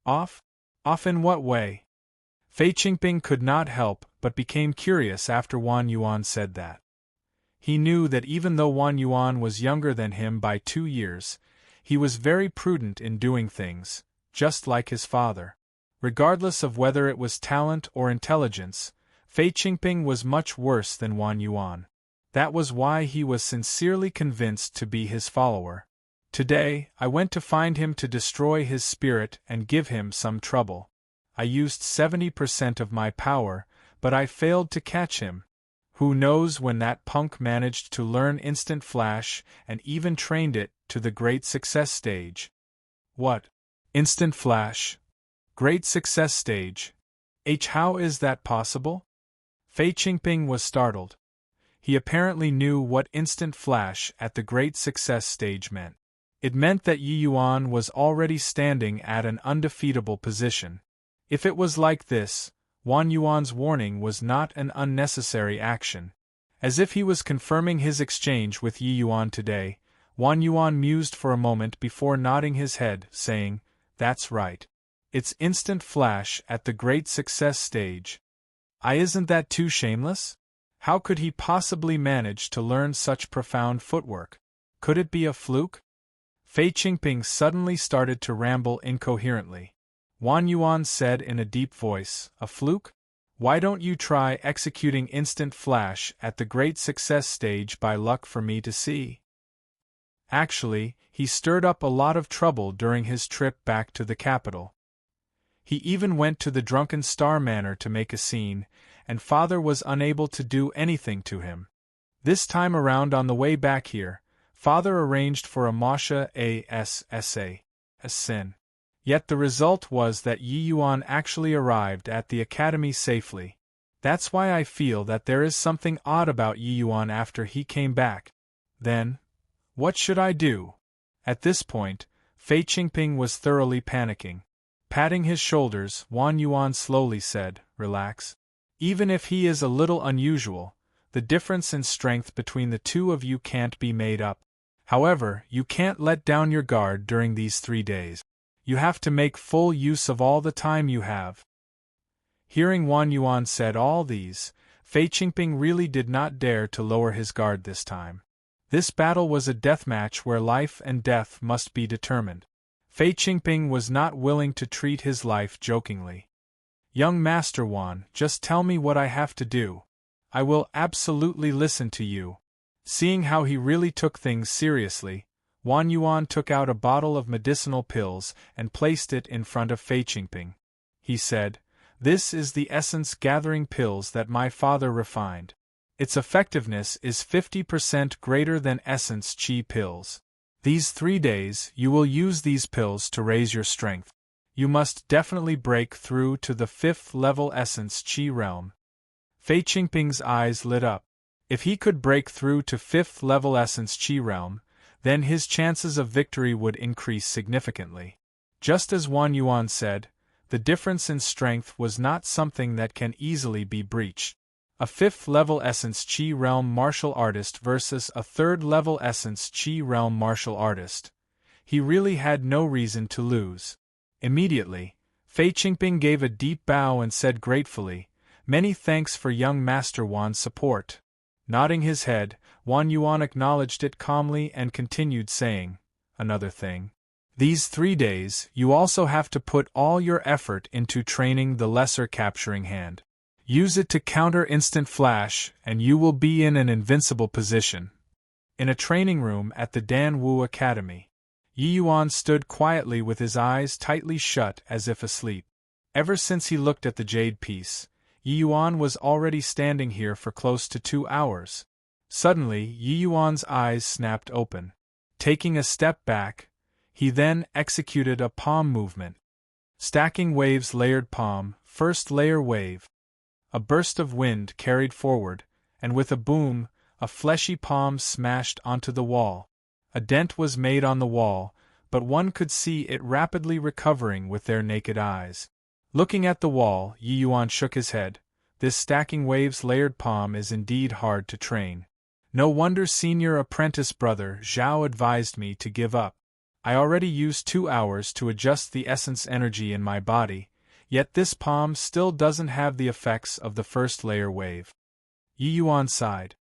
Off? Off in what way? Fei Qingping could not help but became curious after Wan Yuan said that. He knew that even though Wan Yuan was younger than him by 2 years, he was very prudent in doing things, just like his father. Regardless of whether it was talent or intelligence, Fei Qingping was much worse than Wan Yuan. That was why he was sincerely convinced to be his follower. Today, I went to find him to destroy his spirit and give him some trouble. I used 70% of my power, but I failed to catch him. Who knows when that punk managed to learn instant flash and even trained it to the great success stage. What? Instant flash? Great success stage? How is that possible? Fei Qingping was startled. He apparently knew what instant flash at the great success stage meant. It meant that Yi Yuan was already standing at an undefeatable position. If it was like this, Wan Yuan's warning was not an unnecessary action. As if he was confirming his exchange with Yi Yuan today, Wan Yuan mused for a moment before nodding his head, saying, That's right. It's instant flash at the great success stage. Isn't that too shameless? How could he possibly manage to learn such profound footwork? Could it be a fluke? Fei Qingping suddenly started to ramble incoherently. Wan Yuan said in a deep voice, A fluke? Why don't you try executing instant flash at the great success stage by luck for me to see? Actually, he stirred up a lot of trouble during his trip back to the capital. He even went to the Drunken Star Manor to make a scene, and father was unable to do anything to him. This time around on the way back here, father arranged for a Masha a sin. Yet the result was that Yi Yuan actually arrived at the academy safely. That's why I feel that there is something odd about Yi Yuan after he came back. Then, what should I do? At this point, Fei Qingping was thoroughly panicking. Patting his shoulders, Wan Yuan slowly said, Relax. Even if he is a little unusual, the difference in strength between the two of you can't be made up. However, you can't let down your guard during these 3 days. You have to make full use of all the time you have. Hearing Wan Yuan said all these, Fei Qingping really did not dare to lower his guard this time. This battle was a death match where life and death must be determined. Fei Qingping was not willing to treat his life jokingly. Young Master Wan, just tell me what I have to do. I will absolutely listen to you. Seeing how he really took things seriously, Wan Yuan took out a bottle of medicinal pills and placed it in front of Fei Qingping. He said, This is the essence gathering pills that my father refined. Its effectiveness is 50% greater than essence qi pills. These 3 days, you will use these pills to raise your strength. You must definitely break through to the 5th level essence qi realm. Fei Qingping's eyes lit up. If he could break through to 5th level essence qi realm, then his chances of victory would increase significantly. Just as Wan Yuan said, the difference in strength was not something that can easily be breached. A 5th level essence qi realm martial artist versus a 3rd level essence qi realm martial artist. He really had no reason to lose. Immediately, Fei Qingping gave a deep bow and said gratefully, Many thanks for young Master Wan's support. Nodding his head, Wan Yuan acknowledged it calmly and continued saying, Another thing. These 3 days, you also have to put all your effort into training the lesser capturing hand. Use it to counter instant flash, and you will be in an invincible position. In a training room at the Dan Wu Academy, Yi Yuan stood quietly with his eyes tightly shut as if asleep. Ever since he looked at the jade piece, Yi Yuan was already standing here for close to 2 hours. Suddenly, Yi Yuan's eyes snapped open. Taking a step back, he then executed a palm movement. Stacking waves layered palm, first layer wave. A burst of wind carried forward, and with a boom, a fleshy palm smashed onto the wall. A dent was made on the wall, but one could see it rapidly recovering with their naked eyes. Looking at the wall, Yi Yuan shook his head. This stacking waves layered palm is indeed hard to train. No wonder senior apprentice brother Zhao advised me to give up. I already used 2 hours to adjust the essence energy in my body, yet this palm still doesn't have the effects of the first layer wave. Yi Yuan sighed.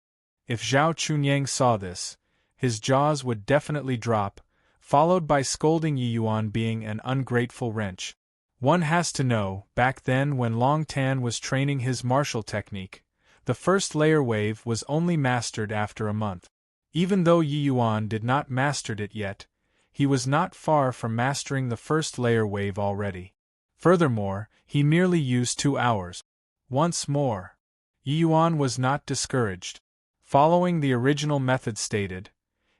If Zhao Chunyang saw this, his jaws would definitely drop, followed by scolding Yi Yuan being an ungrateful wretch. One has to know, back then when Long Tan was training his martial technique, the first layer wave was only mastered after a month. Even though Yi Yuan did not master it yet, he was not far from mastering the first layer wave already. Furthermore, he merely used 2 hours. Once more, Yi Yuan was not discouraged. Following the original method stated,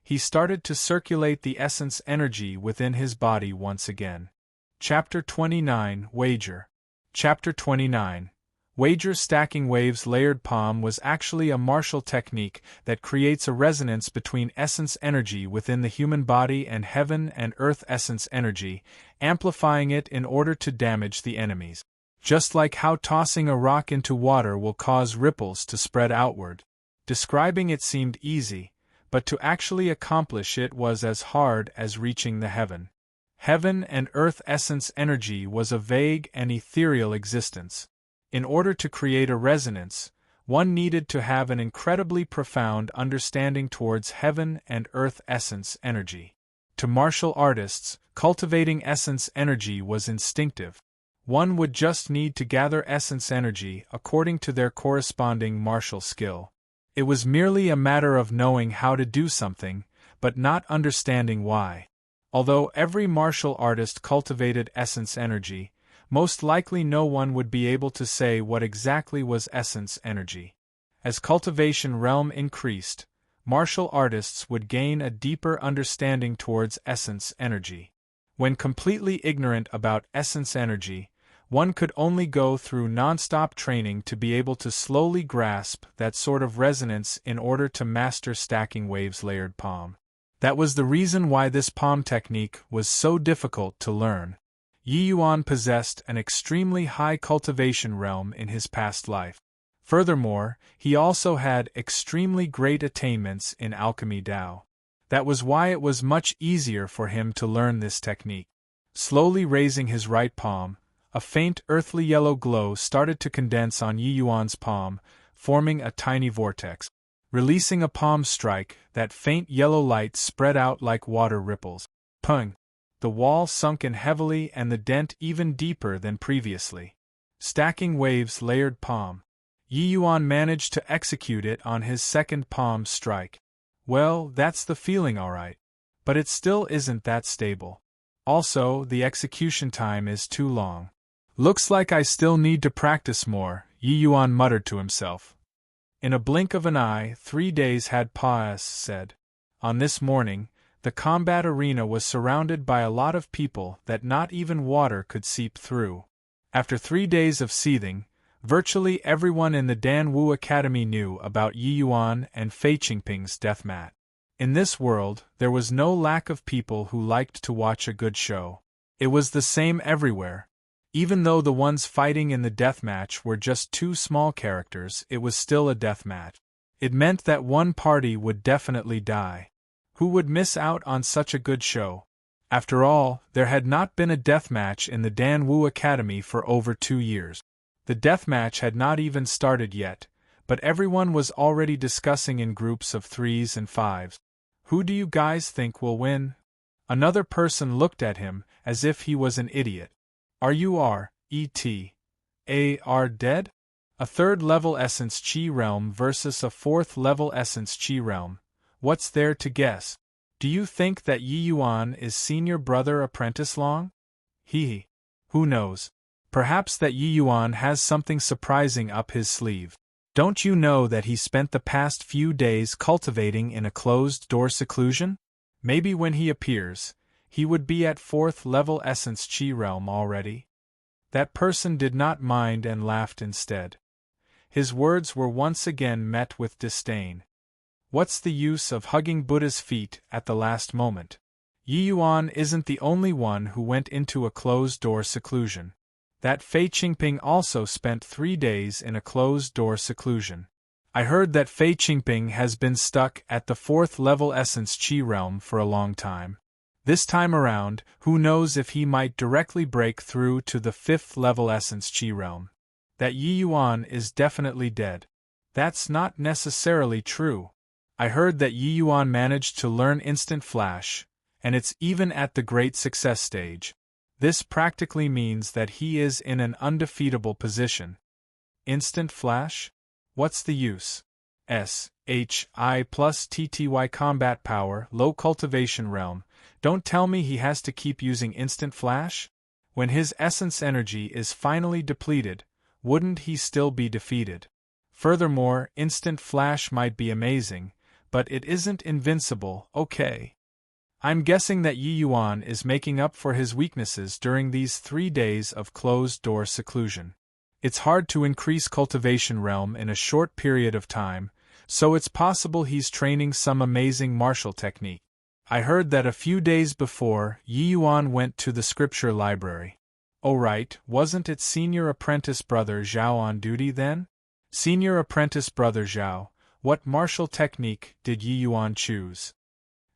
he started to circulate the essence energy within his body once again. Chapter 29 Wager. Chapter 29 Wager. Stacking waves layered palm was actually a martial technique that creates a resonance between essence energy within the human body and heaven and earth essence energy, amplifying it in order to damage the enemies. Just like how tossing a rock into water will cause ripples to spread outward. Describing it seemed easy, but to actually accomplish it was as hard as reaching the heaven. Heaven and earth essence energy was a vague and ethereal existence. In order to create a resonance, one needed to have an incredibly profound understanding towards heaven and earth essence energy. To martial artists, cultivating essence energy was instinctive. One would just need to gather essence energy according to their corresponding martial skill. It was merely a matter of knowing how to do something, but not understanding why. Although every martial artist cultivated essence energy, most likely no one would be able to say what exactly was essence energy. As cultivation realm increased, martial artists would gain a deeper understanding towards essence energy. When completely ignorant about essence energy, one could only go through non-stop training to be able to slowly grasp that sort of resonance in order to master stacking waves layered palm. That was the reason why this palm technique was so difficult to learn. Yi Yuan possessed an extremely high cultivation realm in his past life. Furthermore, he also had extremely great attainments in alchemy Dao. That was why it was much easier for him to learn this technique. Slowly raising his right palm, a faint earthly yellow glow started to condense on Yi Yuan's palm, forming a tiny vortex. Releasing a palm strike, that faint yellow light spread out like water ripples. Pung! The wall sunk in heavily and the dent even deeper than previously. Stacking waves layered palm. Yi Yuan managed to execute it on his second palm strike. Well, that's the feeling alright. But it still isn't that stable. Also, the execution time is too long. Looks like I still need to practice more, Yi Yuan muttered to himself. In a blink of an eye, 3 days had passed. On this morning, the combat arena was surrounded by a lot of people that not even water could seep through. After 3 days of seething, virtually everyone in the Dan Wu Academy knew about Yi Yuan and Fei Qingping's deathmatch. In this world, there was no lack of people who liked to watch a good show. It was the same everywhere. Even though the ones fighting in the deathmatch were just 2 small characters, it was still a deathmatch. It meant that one party would definitely die. Who would miss out on such a good show? After all, there had not been a deathmatch in the Dan Wu Academy for over 2 years. The deathmatch had not even started yet, but everyone was already discussing in groups of 3s and 5s. Who do you guys think will win? Another person looked at him as if he was an idiot. Are you dead? A 3rd level essence chi realm versus a 4th level essence chi realm. What's there to guess? Do you think that Yi Yuan is senior brother apprentice Long? Who knows? Perhaps that Yi Yuan has something surprising up his sleeve. Don't you know that he spent the past few days cultivating in a closed-door seclusion? Maybe when he appears, he would be at 4th level Essence Chi realm already? That person did not mind and laughed instead. His words were once again met with disdain. What's the use of hugging Buddha's feet at the last moment? Yi Yuan isn't the only one who went into a closed-door seclusion. That Fei Qingping also spent 3 days in a closed-door seclusion. I heard that Fei Qingping has been stuck at the 4th level Essence Chi realm for a long time. This time around, who knows if he might directly break through to the 5th level Essence Chi realm. That Yi Yuan is definitely dead. That's not necessarily true. I heard that Yi Yuan managed to learn Instant Flash, and it's even at the great success stage. This practically means that he is in an undefeatable position. Instant Flash? What's the use? SHI plus TTY combat power, low cultivation realm. Don't tell me he has to keep using Instant Flash? When his essence energy is finally depleted, wouldn't he still be defeated? Furthermore, Instant Flash might be amazing, but it isn't invincible, okay? I'm guessing that Yi Yuan is making up for his weaknesses during these 3 days of closed-door seclusion. It's hard to increase cultivation realm in a short period of time, so it's possible he's training some amazing martial technique. I heard that a few days before, Yi Yuan went to the scripture library. Oh right, wasn't it Senior Apprentice Brother Zhao on duty then? Senior Apprentice Brother Zhao, what martial technique did Yi Yuan choose?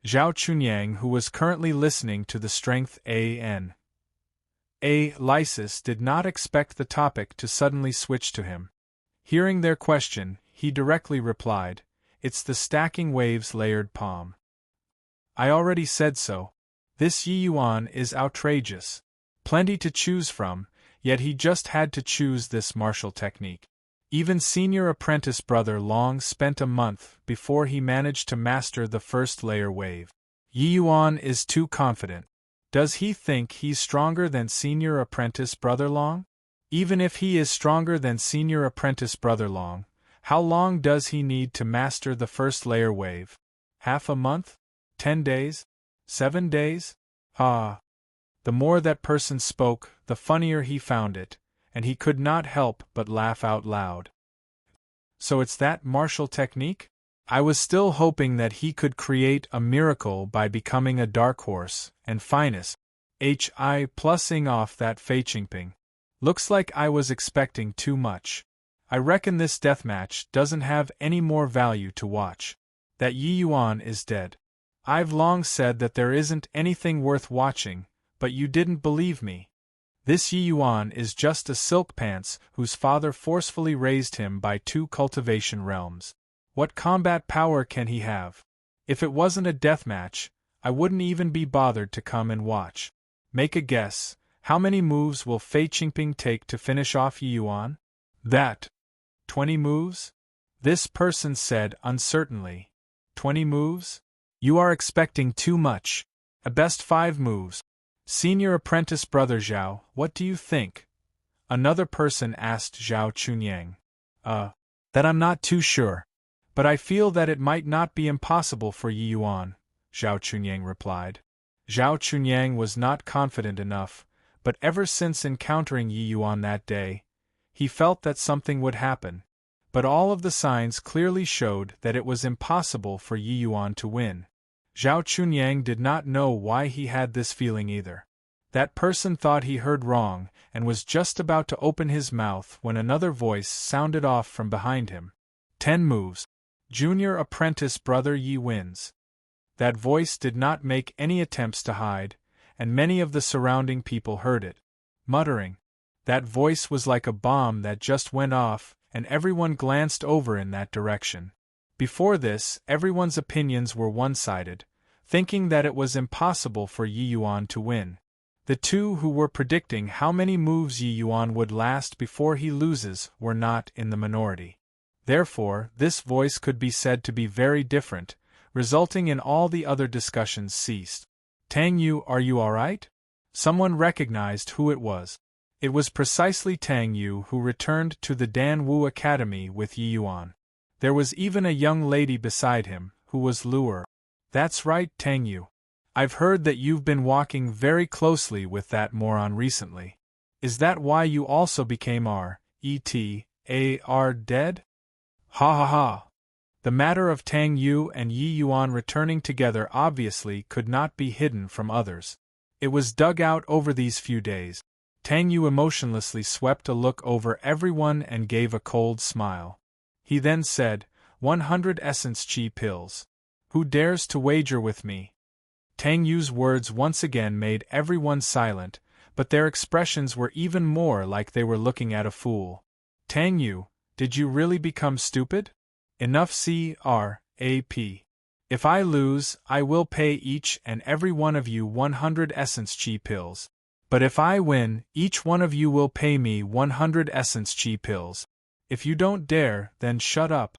Zhao Chunyang, who was currently listening to the Strength A.N. Lysis, did not expect the topic to suddenly switch to him. Hearing their question, he directly replied, "It's the stacking waves layered palm." I already said so. This Yi Yuan is outrageous. Plenty to choose from, yet he just had to choose this martial technique. Even Senior Apprentice Brother Long spent a month before he managed to master the first layer wave. Yi Yuan is too confident. Does he think he's stronger than Senior Apprentice Brother Long? Even if he is stronger than Senior Apprentice Brother Long, how long does he need to master the first layer wave? Half a month? 10 days? 7 days? Ah! The more that person spoke, the funnier he found it, and he could not help but laugh out loud. So it's that martial technique? I was still hoping that he could create a miracle by becoming a dark horse, and finest, HI plussing off that Fei Qingping. Looks like I was expecting too much. I reckon this deathmatch doesn't have any more value to watch. That Yi Yuan is dead. I've long said that there isn't anything worth watching, but you didn't believe me. This Yi Yuan is just a silk pants whose father forcefully raised him by 2 cultivation realms. What combat power can he have? If it wasn't a deathmatch, I wouldn't even be bothered to come and watch. Make a guess, how many moves will Fei Qingping take to finish off Yi Yuan? That. 20 moves? This person said uncertainly. 20 moves? You are expecting too much. At best 5 moves. Senior Apprentice Brother Zhao, what do you think? Another person asked Zhao Chunyang. That I'm not too sure. But I feel that it might not be impossible for Yi Yuan, Zhao Chunyang replied. Zhao Chunyang was not confident enough, but ever since encountering Yi Yuan that day, he felt that something would happen. But all of the signs clearly showed that it was impossible for Yi Yuan to win. Zhao Chunyang did not know why he had this feeling either. That person thought he heard wrong, and was just about to open his mouth when another voice sounded off from behind him. 10 moves. Junior Apprentice Brother Yi wins. That voice did not make any attempts to hide, and many of the surrounding people heard it, muttering. That voice was like a bomb that just went off, and everyone glanced over in that direction. Before this, everyone's opinions were one-sided, thinking that it was impossible for Yi Yuan to win. The two who were predicting how many moves Yi Yuan would last before he loses were not in the minority. Therefore, this voice could be said to be very different, resulting in all the other discussions ceased. Tang Yu, are you alright? Someone recognized who it was. It was precisely Tang Yu who returned to the Dan Wu Academy with Yi Yuan. There was even a young lady beside him, who was Luer. That's right, Tang Yu. I've heard that you've been walking very closely with that moron recently. Is that why you also became dead? Ha ha ha. The matter of Tang Yu and Yi Yuan returning together obviously could not be hidden from others. It was dug out over these few days. Tang Yu emotionlessly swept a look over everyone and gave a cold smile. He then said, 100 essence chi pills. Who dares to wager with me? Tang Yu's words once again made everyone silent, but their expressions were even more like they were looking at a fool. Tang Yu, did you really become stupid? Enough crap. If I lose, I will pay each and every one of you 100 essence chi pills. But if I win, each one of you will pay me 100 essence chi pills. If you don't dare, then shut up.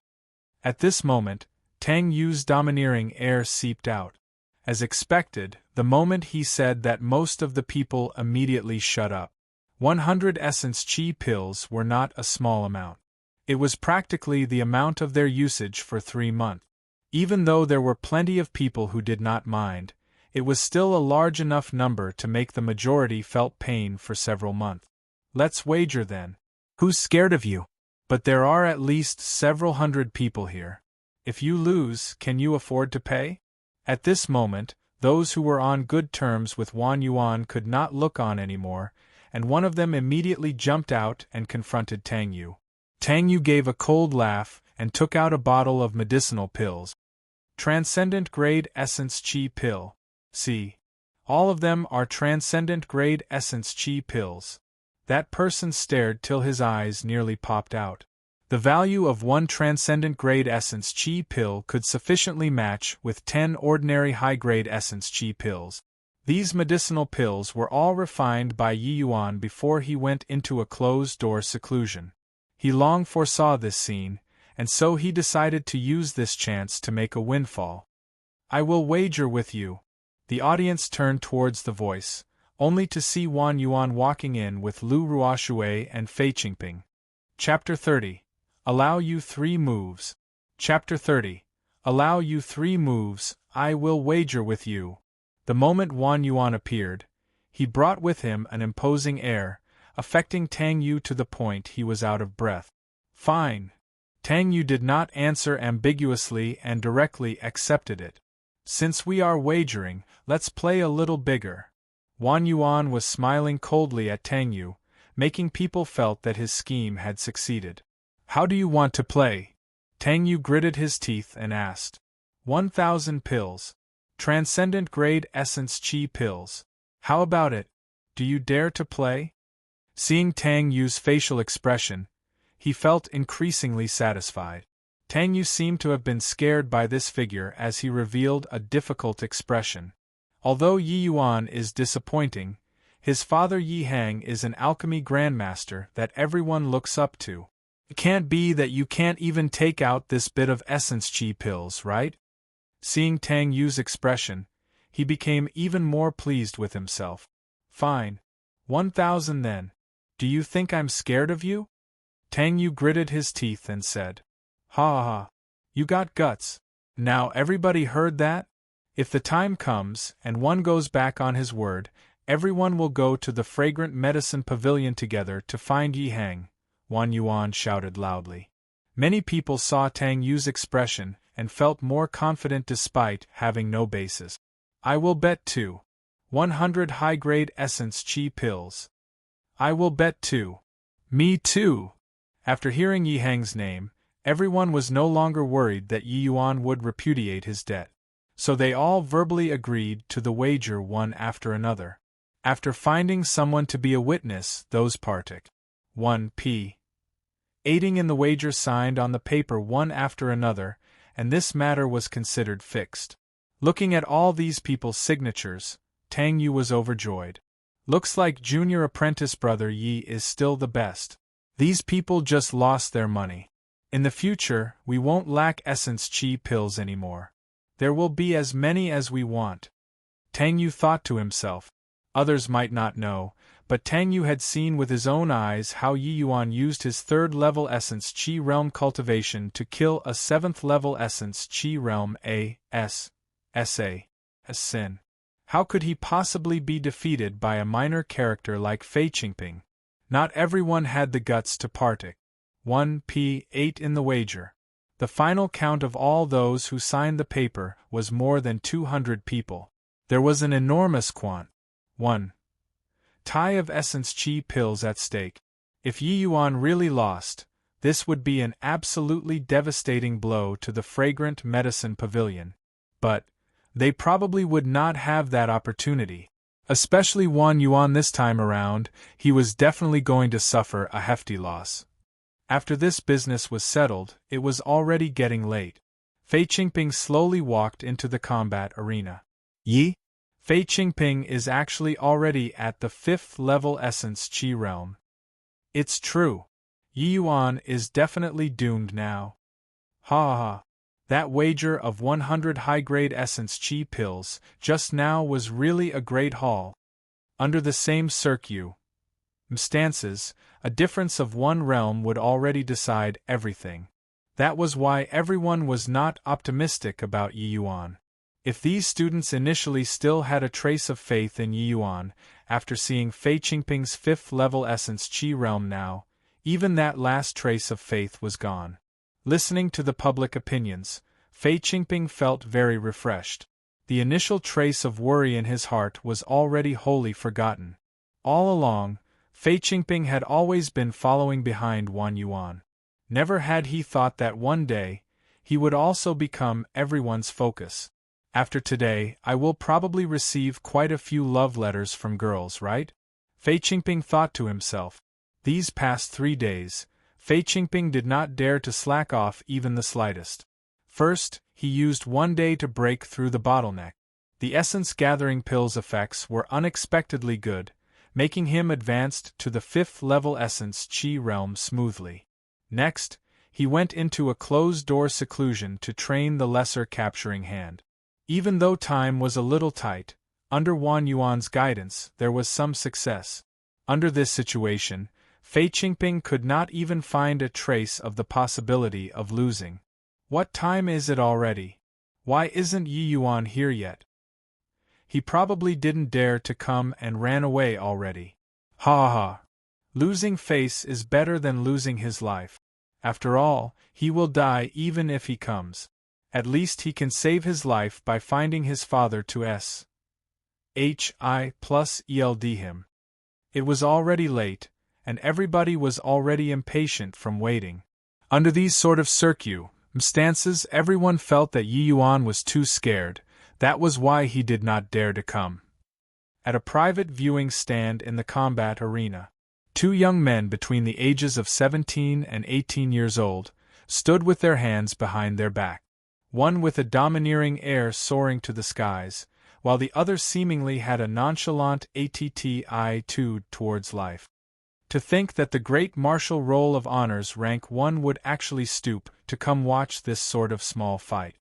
At this moment, Tang Yu's domineering air seeped out. As expected, the moment he said that, most of the people immediately shut up. 100 essence chi pills were not a small amount. It was practically the amount of their usage for 3 months. Even though there were plenty of people who did not mind, it was still a large enough number to make the majority felt pain for several months. Let's wager then. Who's scared of you? But there are at least several hundred people here. If you lose, can you afford to pay? At this moment, those who were on good terms with Wan Yuan could not look on anymore, and one of them immediately jumped out and confronted Tang Yu. Tang Yu gave a cold laugh and took out a bottle of medicinal pills. Transcendent grade essence chi pill. See. All of them are transcendent grade essence chi pills. That person stared till his eyes nearly popped out. The value of one transcendent grade essence chi pill could sufficiently match with 10 ordinary high-grade essence chi pills. These medicinal pills were all refined by Yi Yuan before he went into a closed-door seclusion. He long foresaw this scene, and so he decided to use this chance to make a windfall. I will wager with you. The audience turned towards the voice, only to see Wan Yuan walking in with Lu Ruoshui and Fei Qingping. Chapter 30. Allow you 3 moves. Chapter 30. Allow you 3 moves, I will wager with you. The moment Wan Yuan appeared, he brought with him an imposing air, affecting Tang Yu to the point he was out of breath. Fine. Tang Yu did not answer ambiguously and directly accepted it. Since we are wagering, let's play a little bigger. Wan Yuan was smiling coldly at Tang Yu, making people felt that his scheme had succeeded. How do you want to play? Tang Yu gritted his teeth and asked. 1,000 pills. Transcendent grade essence chi pills. How about it? Do you dare to play? Seeing Tang Yu's facial expression, he felt increasingly satisfied. Tang Yu seemed to have been scared by this figure as he revealed a difficult expression. Although Yi Yuan is disappointing, his father Yi Hang is an alchemy grandmaster that everyone looks up to. It can't be that you can't even take out this bit of essence chi pills, right? Seeing Tang Yu's expression, he became even more pleased with himself. Fine. 1,000 then. Do you think I'm scared of you? Tang Yu gritted his teeth and said. Ha ha ha. You got guts. Now everybody heard that? If the time comes, and one goes back on his word, everyone will go to the fragrant medicine pavilion together to find Yi Hang, Wan Yuan shouted loudly. Many people saw Tang Yu's expression and felt more confident despite having no basis. I will bet 100 high-grade essence chi pills. I will bet 2. Me too. After hearing Yi Hang's name, everyone was no longer worried that Yi Yuan would repudiate his debt. So they all verbally agreed to the wager one after another. After finding someone to be a witness, those partook. 1p. Aiding in the wager signed on the paper one after another, and this matter was considered fixed. Looking at all these people's signatures, Tang Yu was overjoyed. Looks like junior apprentice brother Yi is still the best. These people just lost their money. In the future, we won't lack essence chi pills anymore. There will be as many as we want. Tang Yu thought to himself. Others might not know, but Tang Yu had seen with his own eyes how Yi Yuan used his 3rd-level essence chi realm cultivation to kill a 7th-level essence chi realm sin. How could he possibly be defeated by a minor character like Fei Qingping? Not everyone had the guts to partake. 1p8 in the wager. The final count of all those who signed the paper was more than 200 people. There was an enormous quant. 1. tie of essence chi pills at stake. If Yi Yuan really lost, this would be an absolutely devastating blow to the fragrant medicine pavilion. But they probably would not have that opportunity. Especially Wan Yuan this time around, he was definitely going to suffer a hefty loss. After this business was settled, it was already getting late. Fei Qingping slowly walked into the combat arena. Yi? Fei Qingping is actually already at the 5th level essence chi realm. It's true. Yi Yuan is definitely doomed now. Ha ha ha. That wager of 100 high-grade essence chi pills just now was really a great haul. Under the same circumstances, a difference of one realm would already decide everything. That was why everyone was not optimistic about Yi Yuan. If these students initially still had a trace of faith in Yi Yuan, after seeing Fei Qingping's 5th level essence chi realm now, even that last trace of faith was gone. Listening to the public opinions, Fei Qingping felt very refreshed. The initial trace of worry in his heart was already wholly forgotten. All along, Fei Qingping had always been following behind Wan Yuan. Never had he thought that one day, he would also become everyone's focus. After today, I will probably receive quite a few love letters from girls, right? Fei Qingping thought to himself. These past 3 days, Fei Qingping did not dare to slack off even the slightest. First, he used one day to break through the bottleneck. The essence-gathering pills effects were unexpectedly good, making him advanced to the 5th level essence chi realm smoothly. Next, he went into a closed-door seclusion to train the lesser capturing hand. Even though time was a little tight, under Wan Yuan's guidance there was some success. Under this situation, Fei Qingping could not even find a trace of the possibility of losing. What time is it already? Why isn't Yi Yuan here yet? He probably didn't dare to come and ran away already. Ha ha. Losing face is better than losing his life. After all, he will die even if he comes. At least he can save his life by finding his father to eld him. It was already late, and everybody was already impatient from waiting. Under these sort of circumstances, everyone felt that Yi Yuan was too scared. That was why he did not dare to come. At a private viewing stand in the combat arena, 2 young men between the ages of 17 and 18 years old stood with their hands behind their back. One with a domineering air soaring to the skies, while the other seemingly had a nonchalant attitude towards life. To think that the great martial roll of honors rank 1 would actually stoop to come watch this sort of small fight.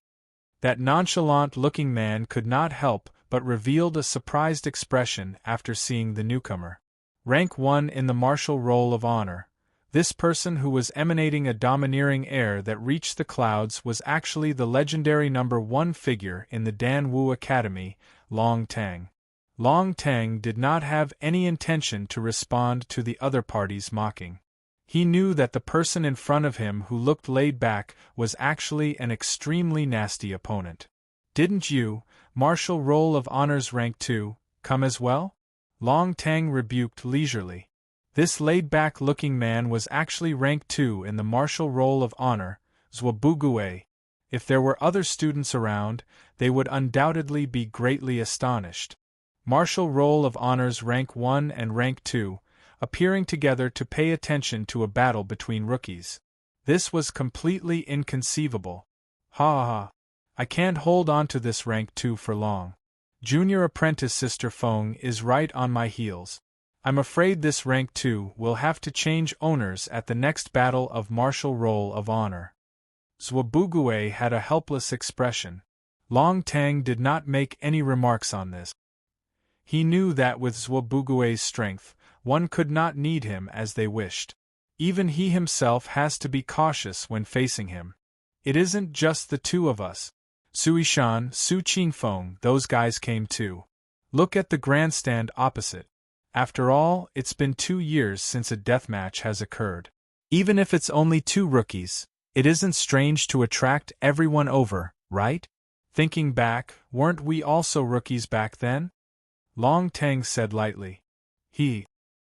That nonchalant-looking man could not help but revealed a surprised expression after seeing the newcomer. Rank 1 in the martial roll of honor. This person who was emanating a domineering air that reached the clouds was actually the legendary number 1 figure in the Dan Wu Academy, Long Tang. Long Tang did not have any intention to respond to the other party's mocking. He knew that the person in front of him who looked laid back was actually an extremely nasty opponent. Didn't you, Martial Roll of Honors Rank 2, come as well? Long Tang rebuked leisurely. This laid-back-looking man was actually Rank 2 in the Martial Roll of Honor, Zhuobugue. If there were other students around, they would undoubtedly be greatly astonished. Martial Roll of Honors Rank 1 and Rank 2, appearing together to pay attention to a battle between rookies. This was completely inconceivable. Ha ha ha. I can't hold on to this Rank 2 for long. Junior apprentice Sister Feng is right on my heels. I'm afraid this Rank 2 will have to change owners at the next battle of Martial Roll of Honor. Zhuobugue had a helpless expression. Long Tang did not make any remarks on this. He knew that with Zhuobugue's strength, one could not need him as they wished. Even he himself has to be cautious when facing him. It isn't just the 2 of us. Suishan, Su Qingfeng, those guys came too. Look at the grandstand opposite. After all, it's been 2 years since a deathmatch has occurred. Even if it's only 2 rookies, it isn't strange to attract everyone over, right? Thinking back, weren't we also rookies back then? Long Teng said lightly.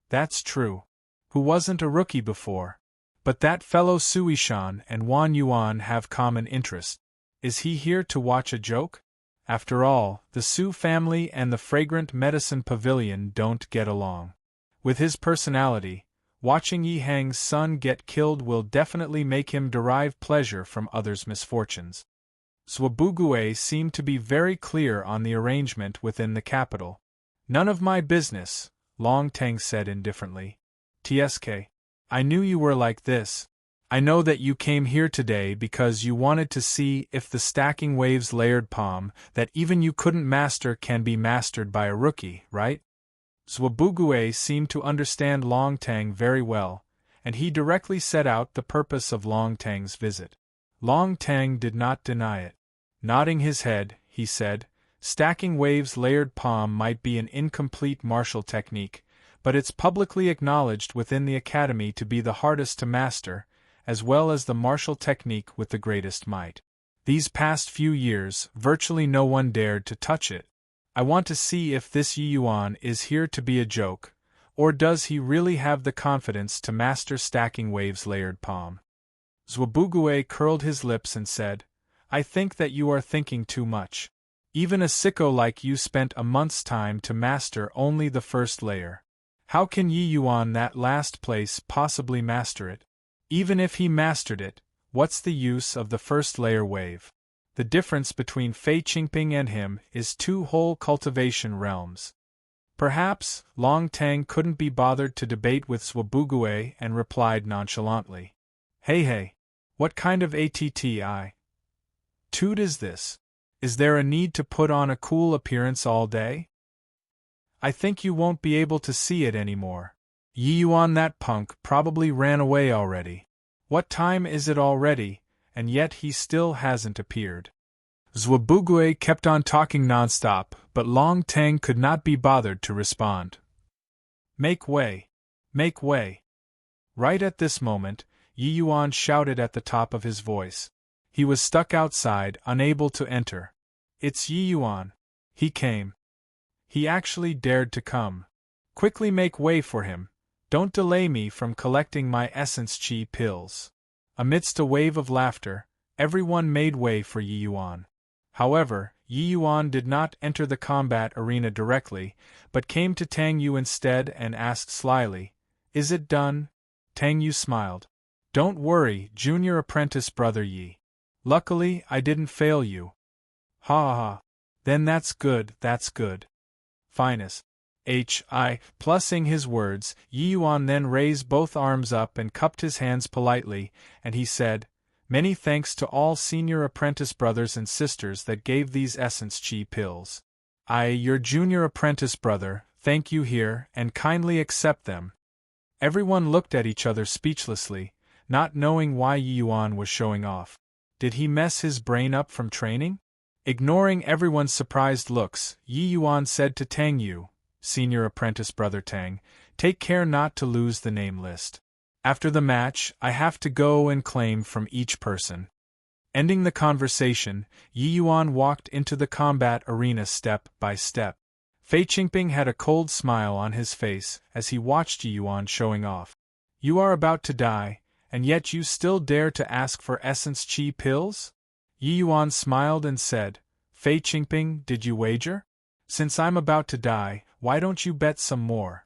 That's true. Who wasn't a rookie before? But that fellow Suishan and Wan Yuan have common interest. Is he here to watch a joke? After all, the Su family and the Fragrant Medicine Pavilion don't get along. With his personality, watching Yi Hang's son get killed will definitely make him derive pleasure from others' misfortunes. Zhuobugue seemed to be very clear on the arrangement within the capital. None of my business, Long Teng said indifferently. TSK. I knew you were like this. I know that you came here today because you wanted to see if the stacking waves layered palm that even you couldn't master can be mastered by a rookie, right? Zhuobugue seemed to understand Long Teng very well, and he directly set out the purpose of Long Teng's visit. Long Teng did not deny it. Nodding his head, he said, stacking waves layered palm might be an incomplete martial technique, but it's publicly acknowledged within the academy to be the hardest to master, as well as the martial technique with the greatest might. These past few years, virtually no one dared to touch it. I want to see if this Yi Yuan is here to be a joke, or does he really have the confidence to master stacking waves layered palm? Zhuobugue curled his lips and said, I think that you are thinking too much. Even a sicko like you spent a month's time to master only the first layer. How can Yi Yuan that last place possibly master it? Even if he mastered it, what's the use of the first layer wave? The difference between Fei Qingping and him is 2 whole cultivation realms. Perhaps, Long Teng couldn't be bothered to debate with Zhuobugue and replied nonchalantly. Hey, what kind of attitude is this? Is there a need to put on a cool appearance all day? I think you won't be able to see it anymore. Yi Yuan, that punk, probably ran away already. What time is it already, and yet he still hasn't appeared? Zhuobugue kept on talking nonstop, but Long Teng could not be bothered to respond. Make way! Make way! Right at this moment, Yi Yuan shouted at the top of his voice. He was stuck outside, unable to enter. It's Yi Yuan. He came. He actually dared to come. Quickly make way for him. Don't delay me from collecting my essence chi pills. Amidst a wave of laughter, everyone made way for Yi Yuan. However, Yi Yuan did not enter the combat arena directly, but came to Tang Yu instead and asked slyly, Is it done? Tang Yu smiled. Don't worry, junior apprentice brother Yi. Luckily, I didn't fail you. Ha ha ha. Then that's good, that's good. Finest. Plussing his words, Yi Yuan then raised both arms up and cupped his hands politely, and he said, Many thanks to all senior apprentice brothers and sisters that gave these essence chi pills. I, your junior apprentice brother, thank you here, and kindly accept them. Everyone looked at each other speechlessly, not knowing why Yi Yuan was showing off. Did he mess his brain up from training? Ignoring everyone's surprised looks, Yi Yuan said to Tang Yu, Senior apprentice brother Tang, take care not to lose the name list. After the match, I have to go and claim from each person. Ending the conversation, Yi Yuan walked into the combat arena step by step. Fei Qingping had a cold smile on his face as he watched Yi Yuan showing off. You are about to die, and yet you still dare to ask for essence chi pills? Yi Yuan smiled and said, Fei Qingping, did you wager? Since I'm about to die, why don't you bet some more?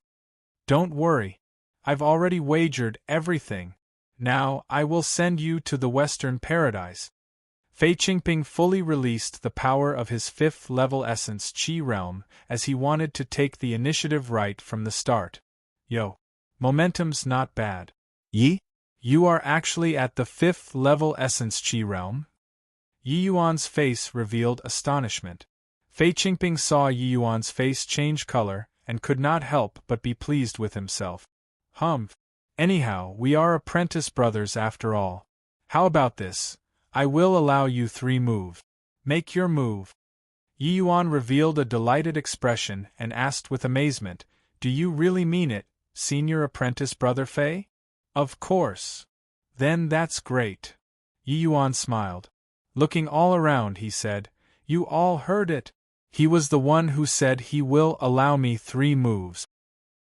Don't worry. I've already wagered everything. Now, I will send you to the Western Paradise. Fei Qingping fully released the power of his 5th level essence chi realm as he wanted to take the initiative right from the start. Yo. Momentum's not bad. Yi? You are actually at the 5th level essence chi realm? Yi Yuan's face revealed astonishment. Fei Qingping saw Yi Yuan's face change color and could not help but be pleased with himself. Anyhow, we are apprentice brothers after all. How about this? I will allow you 3 moves. Make your move. Yi Yuan revealed a delighted expression and asked with amazement, "Do you really mean it, senior apprentice Brother Fei?" "Of course." "Then that's great." Yi Yuan smiled. Looking all around, he said, "You all heard it. He was the one who said he will allow me 3 moves.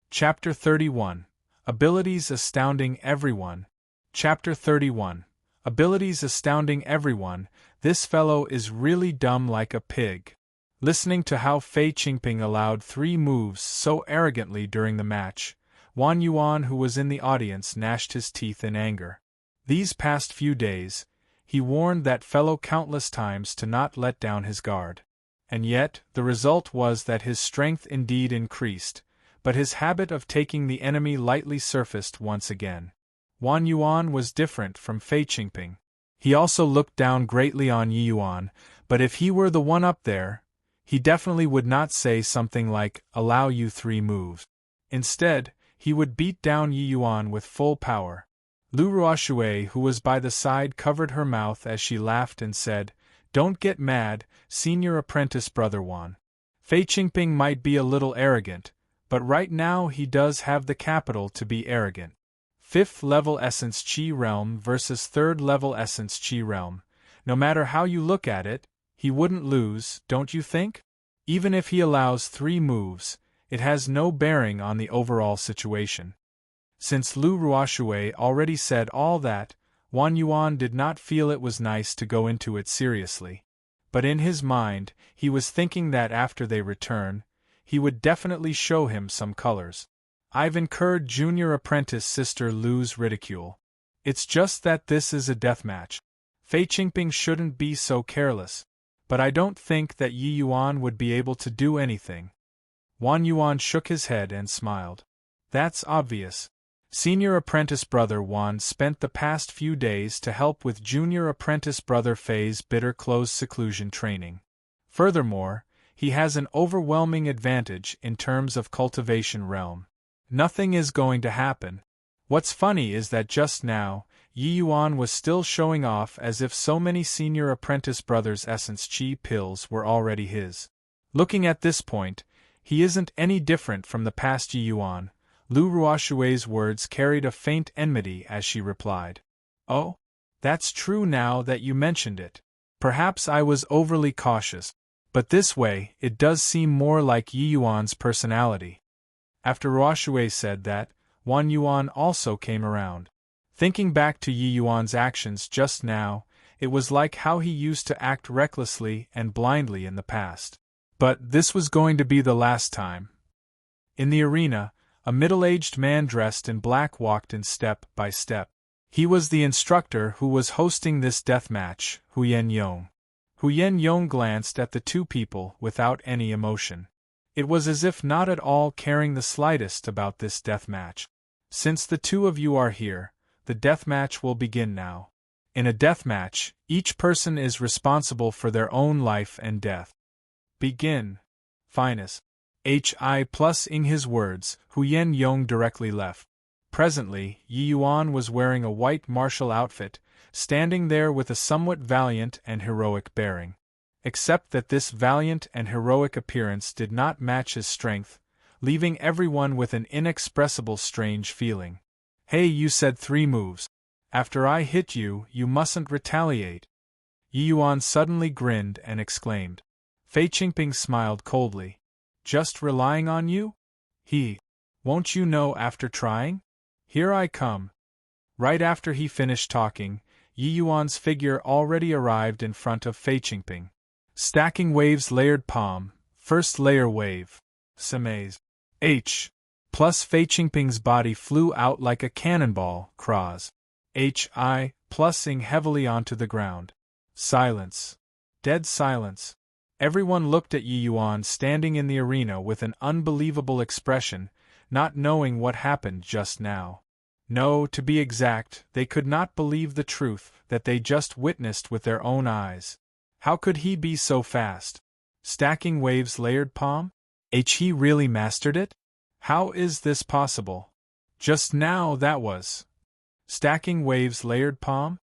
Chapter 31. Abilities Astounding Everyone. Chapter 31. Abilities Astounding Everyone. This fellow is really dumb like a pig. Listening to how Fei Qingping allowed 3 moves so arrogantly during the match, Wan Yuan, who was in the audience, gnashed his teeth in anger. These past few days, he warned that fellow countless times to not let down his guard. And yet, the result was that his strength indeed increased, but his habit of taking the enemy lightly surfaced once again. Wan Yuan was different from Fei Qingping. He also looked down greatly on Yi Yuan, but if he were the one up there, he definitely would not say something like, "Allow you 3 moves." Instead, he would beat down Yi Yuan with full power. Lu Ruoshui, who was by the side, covered her mouth as she laughed and said, "Don't get mad, senior apprentice Brother Wan. Fei Qingping might be a little arrogant, but right now he does have the capital to be arrogant. 5th level Essence Qi Realm versus 3rd level Essence Qi Realm. No matter how you look at it, he wouldn't lose, don't you think? Even if he allows 3 moves, it has no bearing on the overall situation." Since Lu Ruoshui already said all that, Wan Yuan did not feel it was nice to go into it seriously. But in his mind, he was thinking that after they return, he would definitely show him some colors. "I've incurred junior apprentice Sister Lu's ridicule. It's just that this is a deathmatch. Fei Qingping shouldn't be so careless. But I don't think that Yi Yuan would be able to do anything." Wan Yuan shook his head and smiled. "That's obvious. Senior apprentice Brother Wan spent the past few days to help with junior apprentice Brother Fei's bitter closed seclusion training. Furthermore, he has an overwhelming advantage in terms of cultivation realm. Nothing is going to happen. What's funny is that just now, Yi Yuan was still showing off as if so many senior apprentice brothers' essence chi pills were already his. Looking at this point, he isn't any different from the past Yi Yuan." Lu Ruoshui's words carried a faint enmity as she replied, "Oh? That's true now that you mentioned it. Perhaps I was overly cautious. But this way, it does seem more like Yi Yuan's personality." After Ruoshui said that, Wan Yuan also came around. Thinking back to Yi Yuan's actions just now, it was like how he used to act recklessly and blindly in the past. But this was going to be the last time. In the arena, a middle-aged man dressed in black walked in step by step. He was the instructor who was hosting this death match, Huyen Yong. Huyen Yong glanced at the 2 people without any emotion. It was as if not at all caring the slightest about this death match. "Since the 2 of you are here, the death match will begin now. In a death match, each person is responsible for their own life and death. Begin." "Finest." In his words, Huyen Yong directly left. Presently, Yi Yuan was wearing a white martial outfit, standing there with a somewhat valiant and heroic bearing. Except that this valiant and heroic appearance did not match his strength, leaving everyone with an inexpressible strange feeling. "Hey, you said 3 moves. After I hit you, you mustn't retaliate." Yi Yuan suddenly grinned and exclaimed. Fei Qingping smiled coldly. "Just relying on you? Won't you know after trying? Here I come." Right after he finished talking, Yi Yuan's figure already arrived in front of Fei Qingping. Stacking waves layered palm, first layer wave. Semaze. Plus Fei Qingping's body flew out like a cannonball, cross. Plusing heavily onto the ground. Silence. Dead silence. Everyone looked at Yi Yuan standing in the arena with an unbelievable expression, not knowing what happened just now. No, to be exact, they could not believe the truth that they just witnessed with their own eyes. How could he be so fast? Stacking waves layered palm? He really mastered it? How is this possible? Just now that was. Stacking waves layered palm?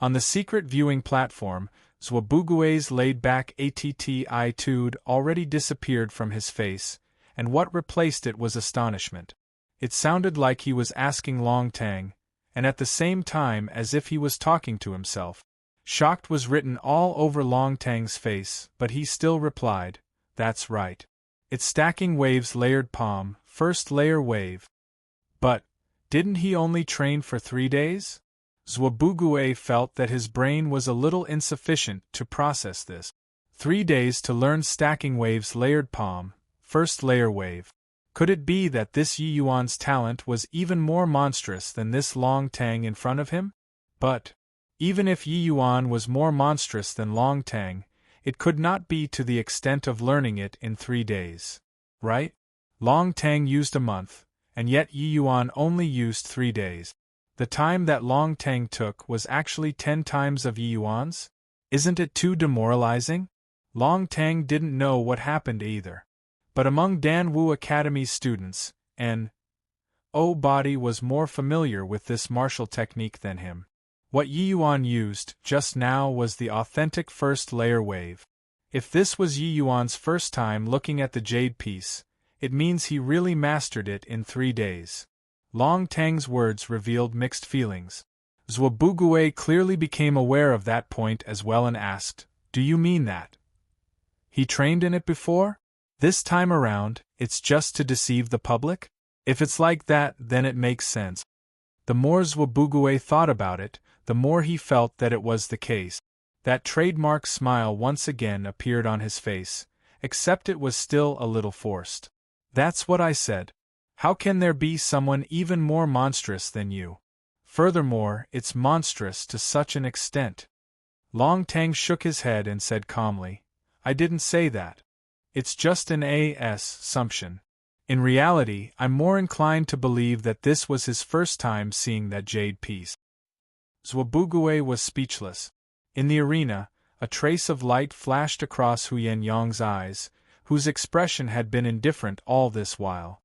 On the secret viewing platform, Zwabugue's laid-back attitude already disappeared from his face, and what replaced it was astonishment. It sounded like he was asking Long Tang, and at the same time as if he was talking to himself. Shocked was written all over Long Tang's face, but he still replied, "That's right. It's stacking waves layered palm, first layer wave." But, didn't he only train for 3 days? Zwabugue felt that his brain was a little insufficient to process this. 3 days to learn stacking waves layered palm, first layer wave. Could it be that this Yi Yuan's talent was even more monstrous than this Long Tang in front of him? But, even if Yi Yuan was more monstrous than Long Tang, it could not be to the extent of learning it in 3 days. Right? Long Tang used a month, and yet Yi Yuan only used 3 days. The time that Long Tang took was actually 10 times of Yi Yuan's? Isn't it too demoralizing? Long Tang didn't know what happened either. But among Dan Wu Academy's students, N.O. Body was more familiar with this martial technique than him. What Yi Yuan used just now was the authentic first layer wave. If this was Yi Yuan's first time looking at the jade piece, it means he really mastered it in 3 days. Long Tang's words revealed mixed feelings. Zwabugue clearly became aware of that point as well and asked, "Do you mean that he trained in it before? This time around, it's just to deceive the public? If it's like that, then it makes sense." The more Zwabugue thought about it, the more he felt that it was the case. That trademark smile once again appeared on his face, except it was still a little forced. "That's what I said. How can there be someone even more monstrous than you? Furthermore, it's monstrous to such an extent." Long Tang shook his head and said calmly, "I didn't say that. It's just an assumption. In reality, I'm more inclined to believe that this was his first time seeing that jade piece." Zwabugue was speechless. In the arena, a trace of light flashed across Huyen Yong's eyes, whose expression had been indifferent all this while.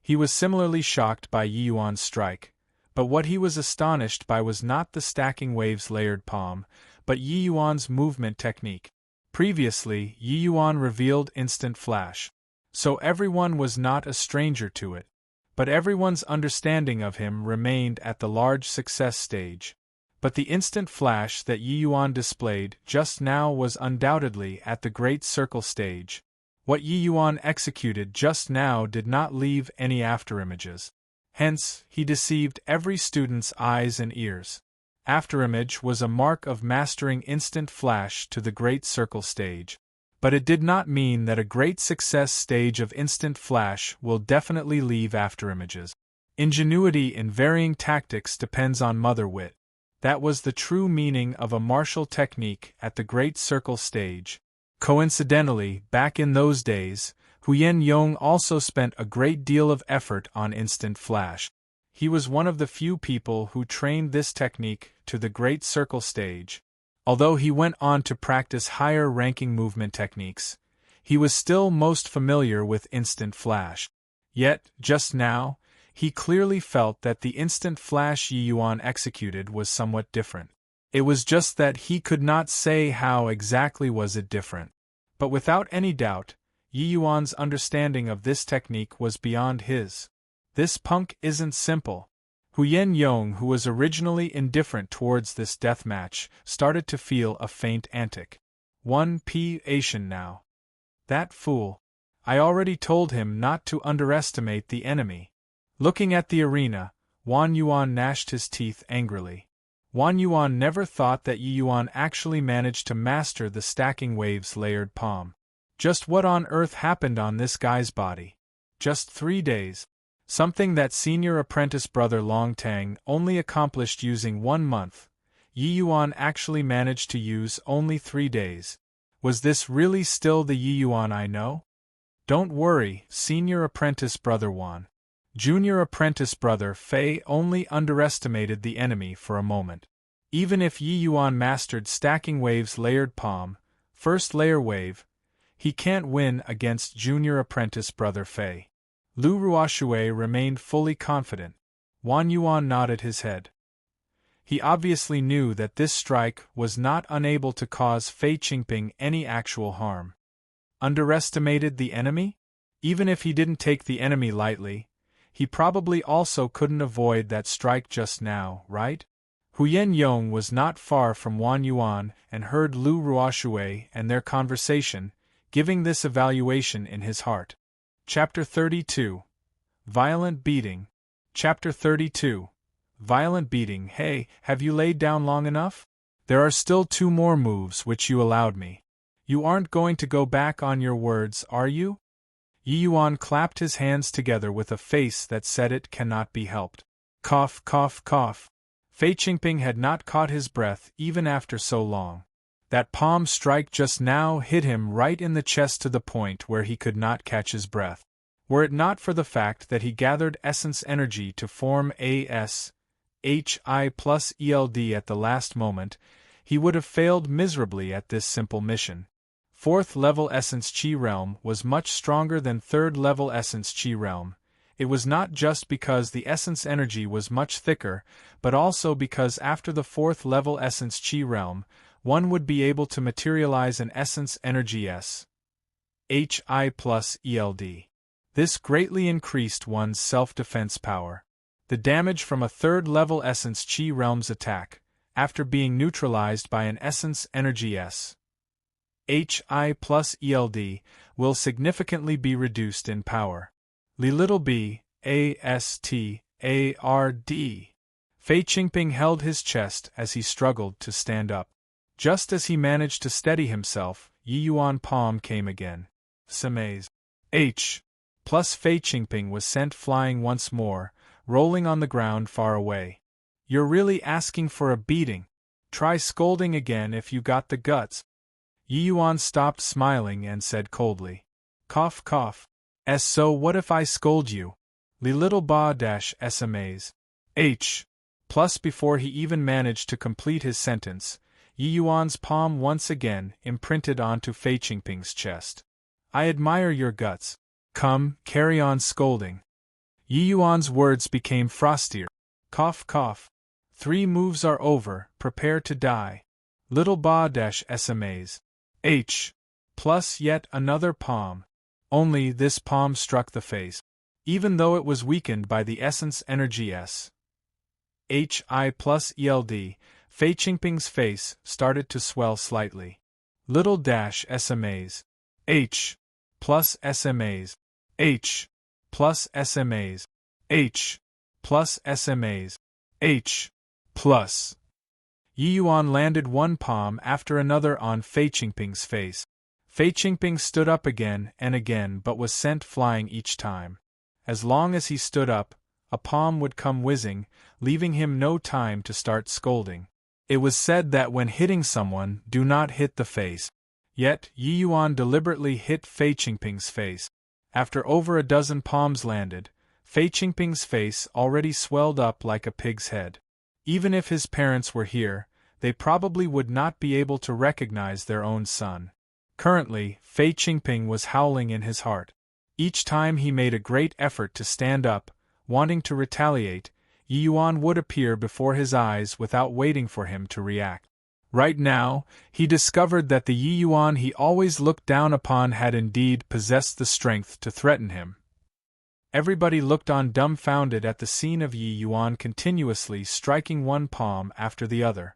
He was similarly shocked by Yi Yuan's strike, but what he was astonished by was not the stacking waves layered palm, but Yi Yuan's movement technique. Previously, Yi Yuan revealed instant flash, so everyone was not a stranger to it, but everyone's understanding of him remained at the large success stage. But the instant flash that Yi Yuan displayed just now was undoubtedly at the great circle stage. What Yi Yuan executed just now did not leave any afterimages. Hence, he deceived every student's eyes and ears. Afterimage was a mark of mastering instant flash to the great circle stage. But it did not mean that a great success stage of instant flash will definitely leave afterimages. Ingenuity in varying tactics depends on mother wit. That was the true meaning of a martial technique at the great circle stage. Coincidentally, back in those days, Huyen Yong also spent a great deal of effort on instant flash. He was one of the few people who trained this technique to the great circle stage. Although he went on to practice higher-ranking movement techniques, he was still most familiar with instant flash. Yet, just now, he clearly felt that the instant flash Yi Yuan executed was somewhat different. It was just that he could not say how exactly was it different. But without any doubt, Yi Yuan's understanding of this technique was beyond his. "This punk isn't simple." Huyen Yong, who was originally indifferent towards this death match, started to feel a faint antic. 1p Asian now. That fool. I already told him not to underestimate the enemy. Looking at the arena, Wan Yuan gnashed his teeth angrily. Wan Yuan never thought that Yi Yuan actually managed to master the stacking waves layered palm. Just what on earth happened on this guy's body? Just 3 days. Something that senior apprentice brother Long Tang only accomplished using 1 month. Yi Yuan actually managed to use only 3 days. Was this really still the Yi Yuan I know? Don't worry, senior apprentice brother Wan. Junior apprentice brother Fei only underestimated the enemy for a moment. Even if Yi Yuan mastered stacking waves layered palm, first layer wave, he can't win against junior apprentice brother Fei. Lu Ruoxue remained fully confident. Wan Yuan nodded his head. He obviously knew that this strike was not unable to cause Fei Qingping any actual harm. Underestimated the enemy? Even if he didn't take the enemy lightly, he probably also couldn't avoid that strike just now, right? Huyen Yong was not far from Wan Yuan and heard Lu Ruoshui and their conversation, giving this evaluation in his heart. Chapter 32. Violent Beating. Chapter 32. Violent Beating. Hey, have you laid down long enough? There are still 2 more moves which you allowed me. You aren't going to go back on your words, are you? Yi Yuan clapped his hands together with a face that said it cannot be helped. Cough, cough, cough. Fei Qingping had not caught his breath even after so long. That palm strike just now hit him right in the chest to the point where he could not catch his breath. Were it not for the fact that he gathered essence energy to form ASHI plus ELD at the last moment, he would have failed miserably at this simple mission. 4th level Essence Qi Realm was much stronger than 3rd level Essence Qi Realm. It was not just because the essence energy was much thicker, but also because after the 4th level Essence Qi Realm, one would be able to materialize an essence energy SHI plus ELD. This greatly increased one's self-defense power. The damage from a 3rd level Essence Qi Realm's attack, after being neutralized by an essence energy SHI plus ELD, will significantly be reduced in power. Little b, ASTARD. Fei Qingping held his chest as he struggled to stand up. Just as he managed to steady himself, Yi Yuan palm came again. Samaze. H. Plus Fei Qingping was sent flying once more, rolling on the ground far away. You're really asking for a beating. Try scolding again if you got the guts. Yi Yuan stopped smiling and said coldly. Cough, cough. So what if I scold you? Little ba dash SMAs. H. Plus before he even managed to complete his sentence, Yi Yuan's palm once again imprinted onto Fei Qingping's chest. I admire your guts. Come, carry on scolding. Yi Yuan's words became frostier. Cough, cough. 3 moves are over, prepare to die. Little ba dash SMAs. H. Plus yet another palm. Only this palm struck the face. Even though it was weakened by the essence energy SHI plus ELD, Fei Qingping's face started to swell slightly. Little dash SMAs. H. Plus SMAs. H. Plus SMAs. H. Plus SMAs. H. Plus. Yi Yuan landed one palm after another on Fei Qingping's face. Fei Qingping stood up again and again but was sent flying each time. As long as he stood up, a palm would come whizzing, leaving him no time to start scolding. It was said that when hitting someone, do not hit the face. Yet, Yi Yuan deliberately hit Fei Qingping's face. After over a dozen palms landed, Fei Qingping's face already swelled up like a pig's head. Even if his parents were here, they probably would not be able to recognize their own son. Currently, Fei Qingping was howling in his heart. Each time he made a great effort to stand up, wanting to retaliate, Yi Yuan would appear before his eyes without waiting for him to react. Right now, he discovered that the Yi Yuan he always looked down upon had indeed possessed the strength to threaten him. Everybody looked on dumbfounded at the scene of Yi Yuan continuously striking one palm after the other.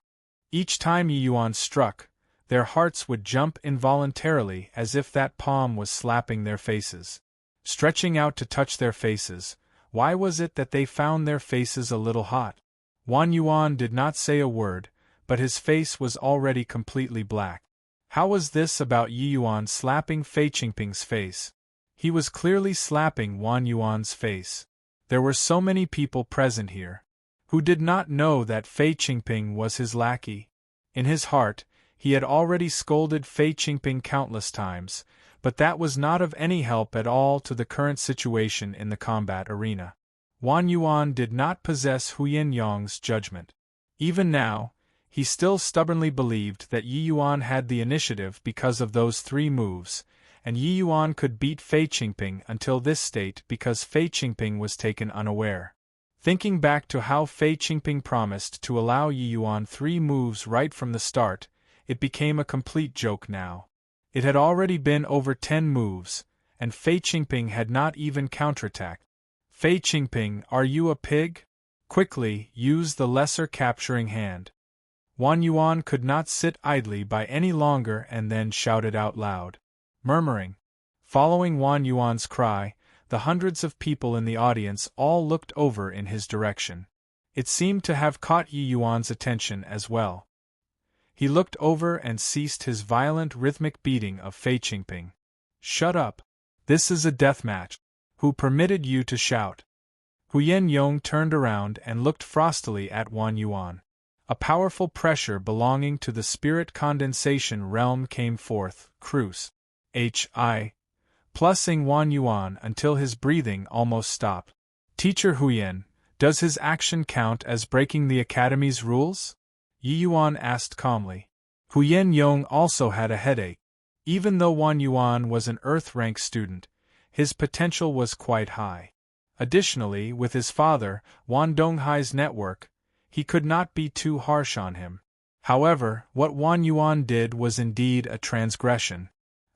Each time Yi Yuan struck, their hearts would jump involuntarily as if that palm was slapping their faces. Stretching out to touch their faces, why was it that they found their faces a little hot? Wan Yuan did not say a word, but his face was already completely black. How was this about Yi Yuan slapping Fei Qingping's face? He was clearly slapping Wan Yuan's face. There were so many people present here who did not know that Fei Qingping was his lackey. In his heart, he had already scolded Fei Qingping countless times, but that was not of any help at all to the current situation in the combat arena. Wan Yuan did not possess Huyen Yong's judgment. Even now, he still stubbornly believed that Yi Yuan had the initiative because of those 3 moves, and Yi Yuan could beat Fei Qingping until this state because Fei Qingping was taken unaware. Thinking back to how Fei Qingping promised to allow Yi Yuan 3 moves right from the start, it became a complete joke now. It had already been over 10 moves, and Fei Qingping had not even counterattacked. Fei Qingping, are you a pig? Quickly, use the lesser capturing hand. Wan Yuan could not sit idly by any longer and then shouted out loud. Murmuring. Following Wan Yuan's cry, the hundreds of people in the audience all looked over in his direction. It seemed to have caught Yi Yuan's attention as well. He looked over and ceased his violent rhythmic beating of Fei Qingping. Shut up. This is a death match. Who permitted you to shout? Huyen Yong turned around and looked frostily at Wan Yuan. A powerful pressure belonging to the spirit condensation realm came forth, cruise. H.I. Plusing Wan Yuan until his breathing almost stopped. Teacher Huyen, does his action count as breaking the academy's rules? Yi Yuan asked calmly. Huyen Yong also had a headache. Even though Wan Yuan was an Earth-rank student, his potential was quite high. Additionally, with his father, Wan Donghai's network, he could not be too harsh on him. However, what Wan Yuan did was indeed a transgression.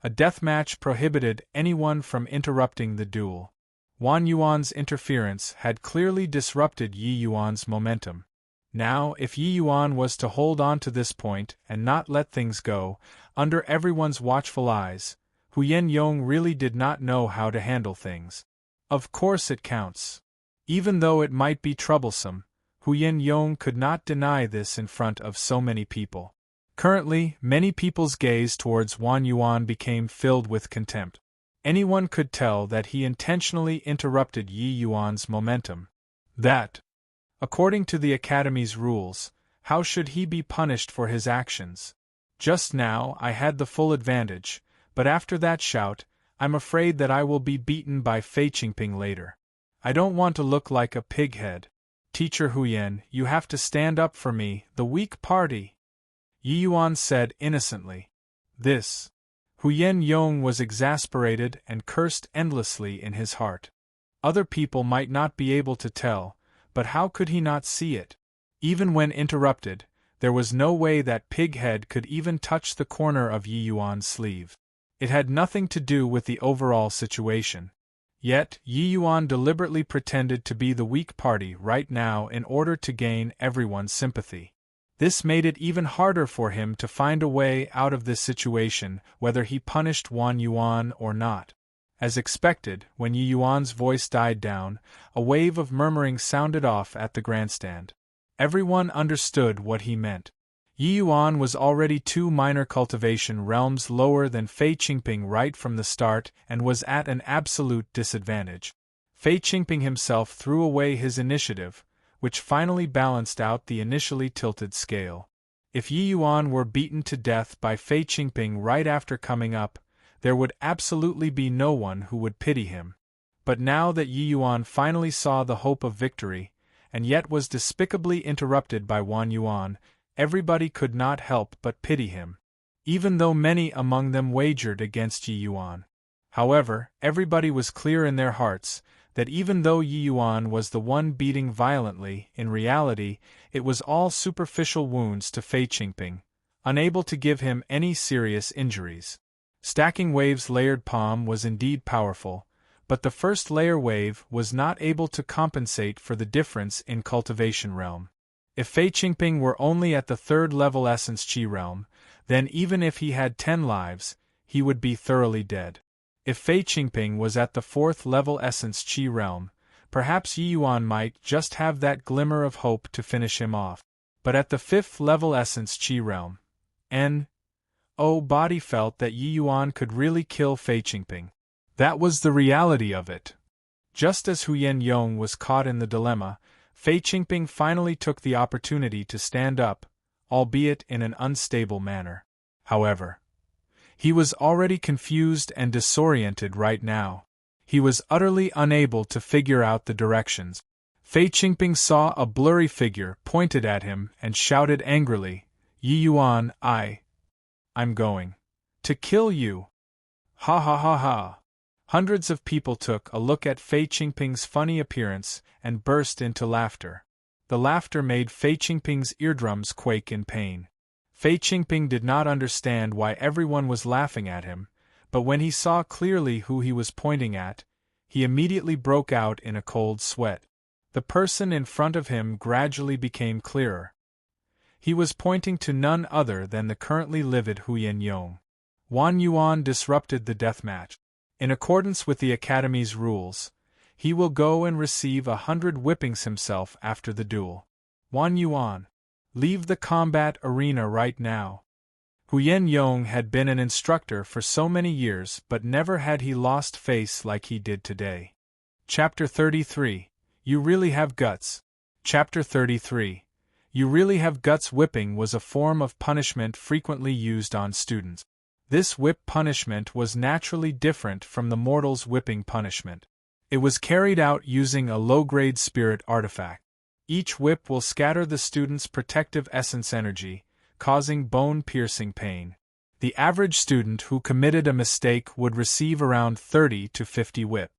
A deathmatch prohibited anyone from interrupting the duel. Wan Yuan's interference had clearly disrupted Yi Yuan's momentum. Now, if Yi Yuan was to hold on to this point and not let things go, under everyone's watchful eyes, Huyen Yong really did not know how to handle things. Of course it counts. Even though it might be troublesome, Huyen Yong could not deny this in front of so many people. Currently, many people's gaze towards Wan Yuan became filled with contempt. Anyone could tell that he intentionally interrupted Yi Yuan's momentum. That, according to the Academy's rules, how should he be punished for his actions? Just now I had the full advantage, but after that shout, I'm afraid that I will be beaten by Fei Qingping later. I don't want to look like a pighead. Teacher Huyen, you have to stand up for me, the weak party. Yi Yuan said innocently. This. Huyen Yong was exasperated and cursed endlessly in his heart. Other people might not be able to tell, but how could he not see it? Even when interrupted, there was no way that pighead could even touch the corner of Yi Yuan's sleeve. It had nothing to do with the overall situation. Yet, Yi Yuan deliberately pretended to be the weak party right now in order to gain everyone's sympathy. This made it even harder for him to find a way out of this situation, whether he punished Wan Yuan or not. As expected, when Yi Yuan's voice died down, a wave of murmuring sounded off at the grandstand. Everyone understood what he meant. Yi Yuan was already 2 minor cultivation realms lower than Fei Qingping right from the start and was at an absolute disadvantage. Fei Qingping himself threw away his initiative, which finally balanced out the initially tilted scale. If Yi Yuan were beaten to death by Fei Qingping right after coming up, there would absolutely be no one who would pity him. But now that Yi Yuan finally saw the hope of victory, and yet was despicably interrupted by Wan Yuan, everybody could not help but pity him, even though many among them wagered against Yi Yuan. However, everybody was clear in their hearts that even though Yi Yuan was the one beating violently, in reality, it was all superficial wounds to Fei Qingping, unable to give him any serious injuries. Stacking Wave's layered palm was indeed powerful, but the first layer wave was not able to compensate for the difference in cultivation realm. If Fei Qingping were only at the 3rd level Essence Qi realm, then even if he had 10 lives, he would be thoroughly dead. If Fei Qingping was at the 4th level Essence Qi realm, perhaps Yi Yuan might just have that glimmer of hope to finish him off. But at the 5th level Essence Qi realm, Body felt that Yi Yuan could really kill Fei Qingping. That was the reality of it. Just as Huyen Yong was caught in the dilemma, Fei Qingping finally took the opportunity to stand up, albeit in an unstable manner. However, he was already confused and disoriented right now. He was utterly unable to figure out the directions. Fei Qingping saw a blurry figure pointed at him and shouted angrily, Yi Yuan, I'm going to kill you. Ha ha ha ha. Hundreds of people took a look at Fei Qingping's funny appearance and burst into laughter. The laughter made Fei Qingping's eardrums quake in pain. Fei Qingping did not understand why everyone was laughing at him, but when he saw clearly who he was pointing at, he immediately broke out in a cold sweat. The person in front of him gradually became clearer. He was pointing to none other than the currently livid Huyen Yong. Wang Yuan disrupted the deathmatch. In accordance with the Academy's rules, he will go and receive 100 whippings himself after the duel. Wang Yuan, leave the combat arena right now. Huyen Yong had been an instructor for so many years, but never had he lost face like he did today. Chapter 33. You really have guts. Chapter 33. You really have guts. Whipping was a form of punishment frequently used on students. This whip punishment was naturally different from the mortal's whipping punishment. It was carried out using a low-grade spirit artifact. Each whip will scatter the student's protective essence energy, causing bone-piercing pain. The average student who committed a mistake would receive around 30 to 50 whip.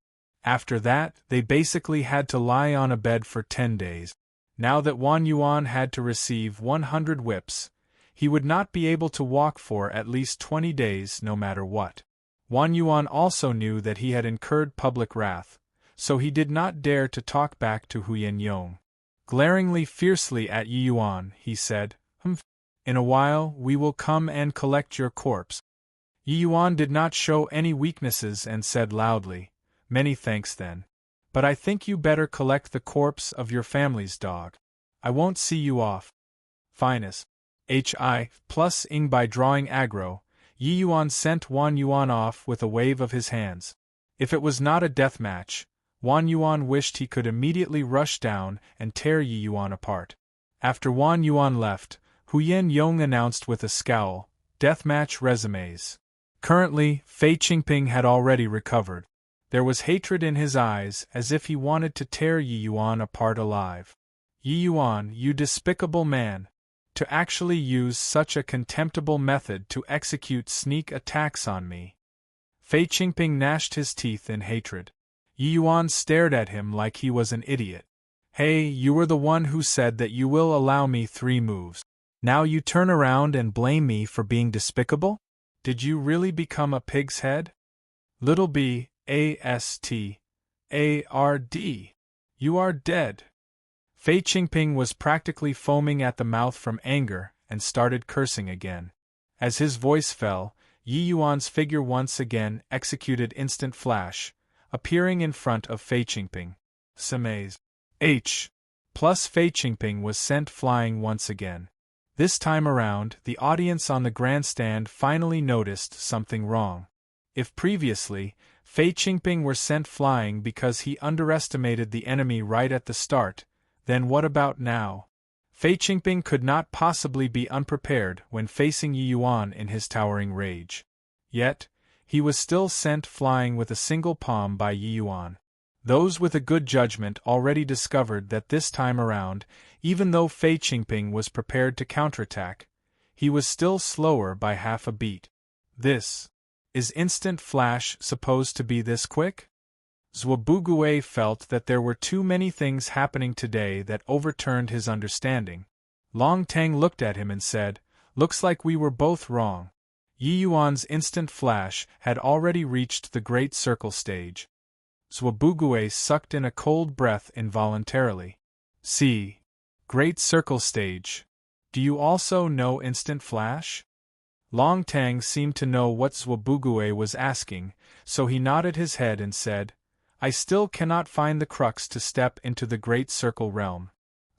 After that, they basically had to lie on a bed for 10 days. Now that Wang Yuan had to receive 100 whips, he would not be able to walk for at least 20 days no matter what. Wang Yuan also knew that he had incurred public wrath, so he did not dare to talk back to Huyen Yong. Glaringly fiercely at Yi Yuan, he said, In a while we will come and collect your corpse. Yi Yuan did not show any weaknesses and said loudly, Many thanks then. But I think you better collect the corpse of your family's dog. I won't see you off. Finest. Hi+ing by drawing aggro, Yi Yuan sent Wang Yuan off with a wave of his hands. If it was not a death match, Wang Yuan wished he could immediately rush down and tear Yi Yuan apart. After Wang Yuan left, Huyen Yong announced with a scowl, Deathmatch resumes. Currently, Fei Qingping had already recovered. There was hatred in his eyes as if he wanted to tear Yi Yuan apart alive. Yi Yuan, you despicable man! To actually use such a contemptible method to execute sneak attacks on me. Fei Qingping gnashed his teeth in hatred. Yi Yuan stared at him like he was an idiot. Hey, you were the one who said that you will allow me 3 moves. Now you turn around and blame me for being despicable? Did you really become a pig's head? Little b, A-S-T, A-R-D. You are dead. Fei Qingping was practically foaming at the mouth from anger and started cursing again. As his voice fell, Yi Yuan's figure once again executed instant flash, appearing in front of Fei Qingping. Samaze. H. Plus Fei Qingping was sent flying once again. This time around, the audience on the grandstand finally noticed something wrong. If previously, Fei Qingping were sent flying because he underestimated the enemy right at the start, then what about now? Fei Qingping could not possibly be unprepared when facing Yi Yuan in his towering rage. Yet, he was still sent flying with a single palm by Yi Yuan. Those with a good judgment already discovered that this time around, even though Fei Qingping was prepared to counterattack, he was still slower by half a beat. Is instant flash supposed to be this quick? Zhuobuguo felt that there were too many things happening today that overturned his understanding. Long Tang looked at him and said, Looks like we were both wrong. Yi Yuan's instant flash had already reached the Great Circle stage. Zhuobuguo sucked in a cold breath involuntarily. See. Great Circle stage. Do you also know instant flash? Long Tang seemed to know what Zhuobuguo was asking, so he nodded his head and said, I still cannot find the crux to step into the Great Circle realm.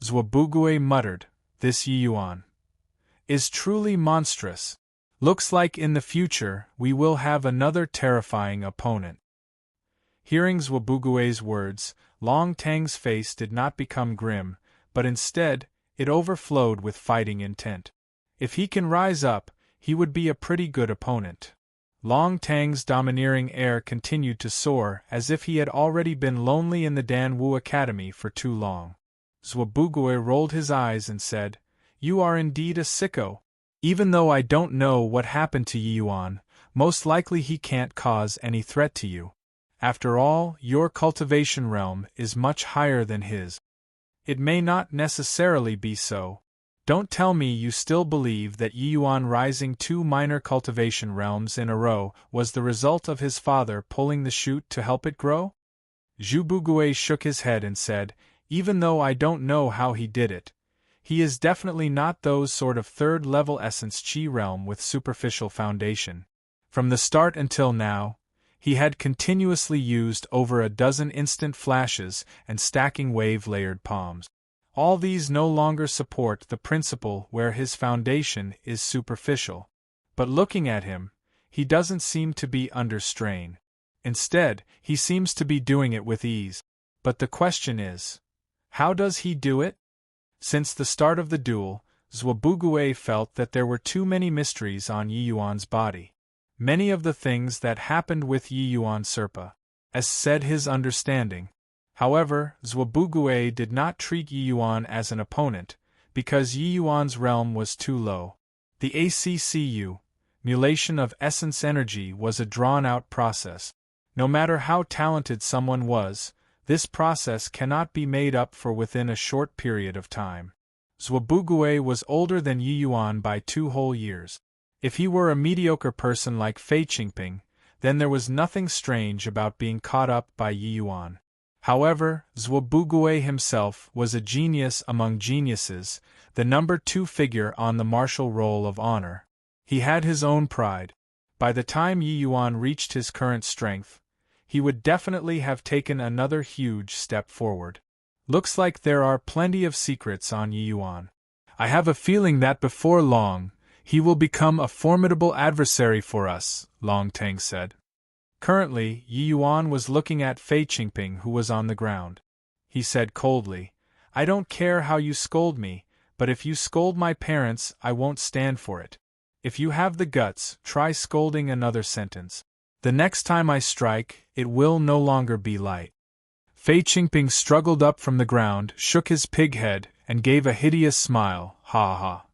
Zhuobuguo muttered, This Yi Yuan is truly monstrous. Looks like in the future we will have another terrifying opponent. Hearing Zhuobuguo's words, Long Tang's face did not become grim, but instead, it overflowed with fighting intent. If he can rise up, he would be a pretty good opponent. Long Tang's domineering air continued to soar as if he had already been lonely in the Dan Wu Academy for too long. Zhuobuguo rolled his eyes and said, You are indeed a sicko. Even though I don't know what happened to Yi Yuan, most likely he can't cause any threat to you. After all, your cultivation realm is much higher than his. It may not necessarily be so. Don't tell me you still believe that Yi Yuan rising 2 minor cultivation realms in a row was the result of his father pulling the shoot to help it grow? Zhu Bugui shook his head and said, even though I don't know how he did it, he is definitely not those sort of third-level essence Qi realm with superficial foundation. From the start until now, he had continuously used over a dozen instant flashes and stacking wave-layered palms. All these no longer support the principle where his foundation is superficial. But looking at him, he doesn't seem to be under strain. Instead, he seems to be doing it with ease. But the question is, how does he do it? Since the start of the duel, Zhuo Bugui felt that there were too many mysteries on Yi Yuan's body. Many of the things that happened with Yi Yuan Serpa, as said his understanding. However, Zhuo Bugui did not treat Yi Yuan as an opponent, because Yi Yuan's realm was too low. The ACCU, mulation of essence energy, was a drawn-out process. No matter how talented someone was, this process cannot be made up for within a short period of time. Zhuo Bugui was older than Yi Yuan by 2 whole years. If he were a mediocre person like Fei Qingping, then there was nothing strange about being caught up by Yi Yuan. However, Zhuo Bugui himself was a genius among geniuses, the number 2 figure on the martial roll of honor. He had his own pride. By the time Yi Yuan reached his current strength, he would definitely have taken another huge step forward. Looks like there are plenty of secrets on Yi Yuan. I have a feeling that before long, he will become a formidable adversary for us, Long Teng said. Currently, Yi Yuan was looking at Fei Qingping, who was on the ground. He said coldly, I don't care how you scold me, but if you scold my parents, I won't stand for it. If you have the guts, try scolding another sentence. The next time I strike, it will no longer be light. Fei Qingping struggled up from the ground, shook his pig head, and gave a hideous smile, ha ha.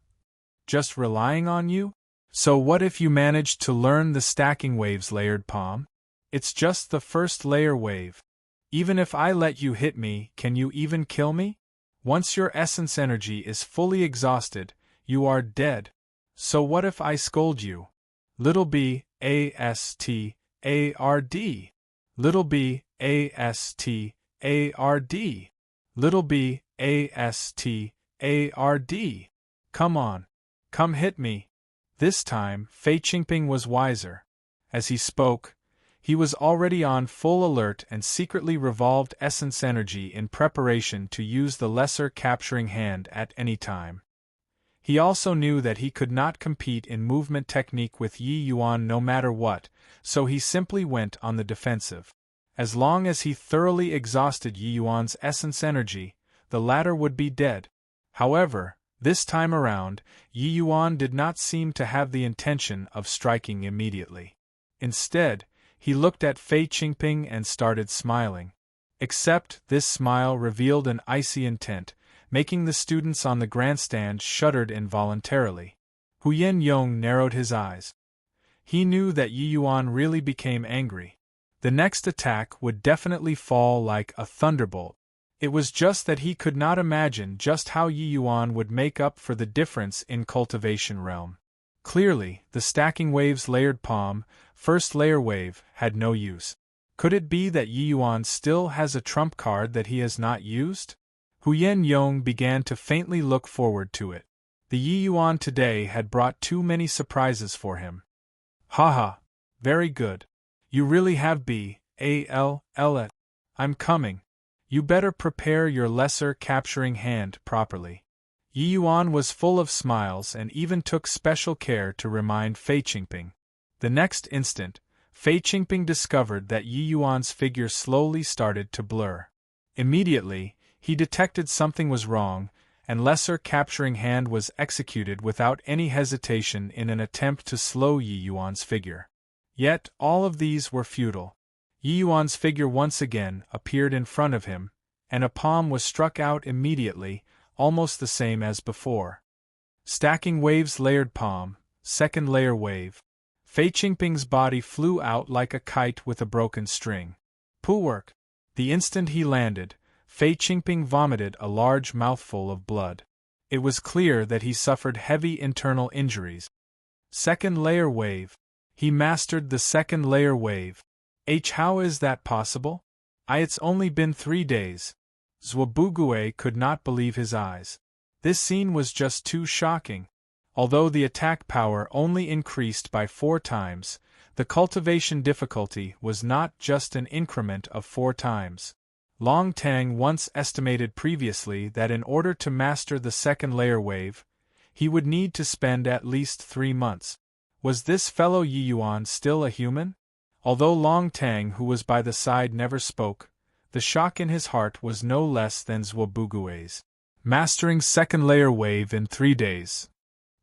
Just relying on you? So what if you managed to learn the stacking waves layered palm? It's just the first layer wave. Even if I let you hit me, can you even kill me? Once your essence energy is fully exhausted, you are dead. So what if I scold you? Little b, A-S-T-A-R-D. Little b, A-S-T-A-R-D. Little b, A-S-T-A-R-D. Come on. Come hit me. This time, Fei Qingping was wiser. As he spoke, he was already on full alert and secretly revolved essence energy in preparation to use the lesser capturing hand at any time. He also knew that he could not compete in movement technique with Yi Yuan no matter what, so he simply went on the defensive. As long as he thoroughly exhausted Yi Yuan's essence energy, the latter would be dead. However, this time around, Yi Yuan did not seem to have the intention of striking immediately. Instead, he looked at Fei Qingping and started smiling. Except this smile revealed an icy intent, making the students on the grandstand shuddered involuntarily. Huyen Yong narrowed his eyes. He knew that Yi Yuan really became angry. The next attack would definitely fall like a thunderbolt. It was just that he could not imagine just how Yi Yuan would make up for the difference in cultivation realm. Clearly, the stacking waves layered palm, first layer wave, had no use. Could it be that Yi Yuan still has a trump card that he has not used? Huyen Yong began to faintly look forward to it. The Yi Yuan today had brought too many surprises for him. Haha, very good. You really have B.A.L.L. I'm coming. You better prepare your lesser capturing hand properly. Yi Yuan was full of smiles and even took special care to remind Fei Qingping. The next instant, Fei Qingping discovered that Yi Yuan's figure slowly started to blur. Immediately, he detected something was wrong, and lesser capturing hand was executed without any hesitation in an attempt to slow Yi Yuan's figure. Yet, all of these were futile. Yi Yuan's figure once again appeared in front of him, and a palm was struck out immediately, almost the same as before. Stacking waves layered palm, second layer wave. Fei Qingping's body flew out like a kite with a broken string. Pool work. The instant he landed, Fei Qingping vomited a large mouthful of blood. It was clear that he suffered heavy internal injuries. Second layer wave. He mastered the second layer wave. How is that possible? It's only been 3 days. Zhuobugue could not believe his eyes. This scene was just too shocking. Although the attack power only increased by 4 times, the cultivation difficulty was not just an increment of 4 times. Long Tang once estimated previously that in order to master the second layer wave, he would need to spend at least 3 months. Was this fellow Yi Yuan still a human? Although Long Tang, who was by the side, never spoke, the shock in his heart was no less than Zhuobugue's. Mastering second layer wave in 3 days.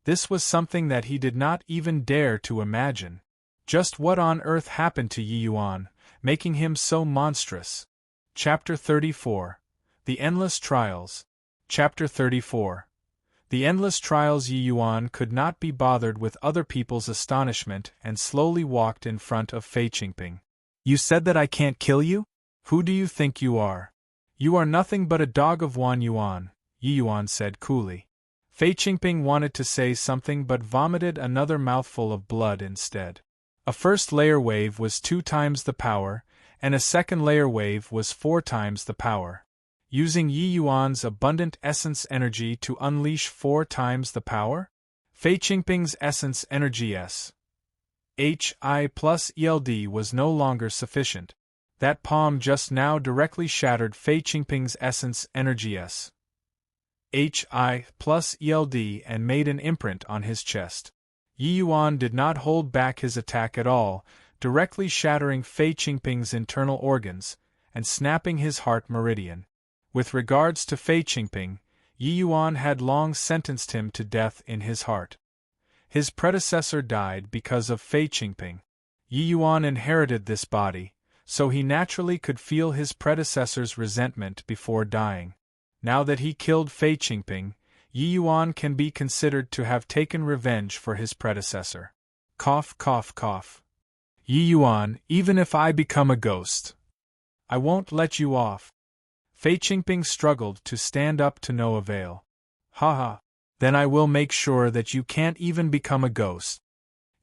This was something that he did not even dare to imagine. Just what on earth happened to Yi Yuan, making him so monstrous? Chapter 34. The Endless Trials. Chapter 34. The endless trials. Yi Yuan could not be bothered with other people's astonishment and slowly walked in front of Fei Qingping. You said that I can't kill you? Who do you think you are? You are nothing but a dog of Wan Yuan, Yi Yuan said coolly. Fei Qingping wanted to say something but vomited another mouthful of blood instead. A first layer wave was 2 times the power, and a second layer wave was 4 times the power. Using Yi Yuan's abundant essence energy to unleash 4 times the power? Fei Qingping's essence energy Hi plus ELD was no longer sufficient. That palm just now directly shattered Fei Qingping's essence energy Hi plus ELD and made an imprint on his chest. Yi Yuan did not hold back his attack at all, directly shattering Fei Qingping's internal organs, and snapping his heart meridian. With regards to Fei Qingping, Yi Yuan had long sentenced him to death in his heart. His predecessor died because of Fei Qingping. Yi Yuan inherited this body, so he naturally could feel his predecessor's resentment before dying. Now that he killed Fei Qingping, Yi Yuan can be considered to have taken revenge for his predecessor. Cough, cough, cough. Yi Yuan, even if I become a ghost, I won't let you off. Fei Qingping struggled to stand up to no avail. Ha. Then I will make sure that you can't even become a ghost.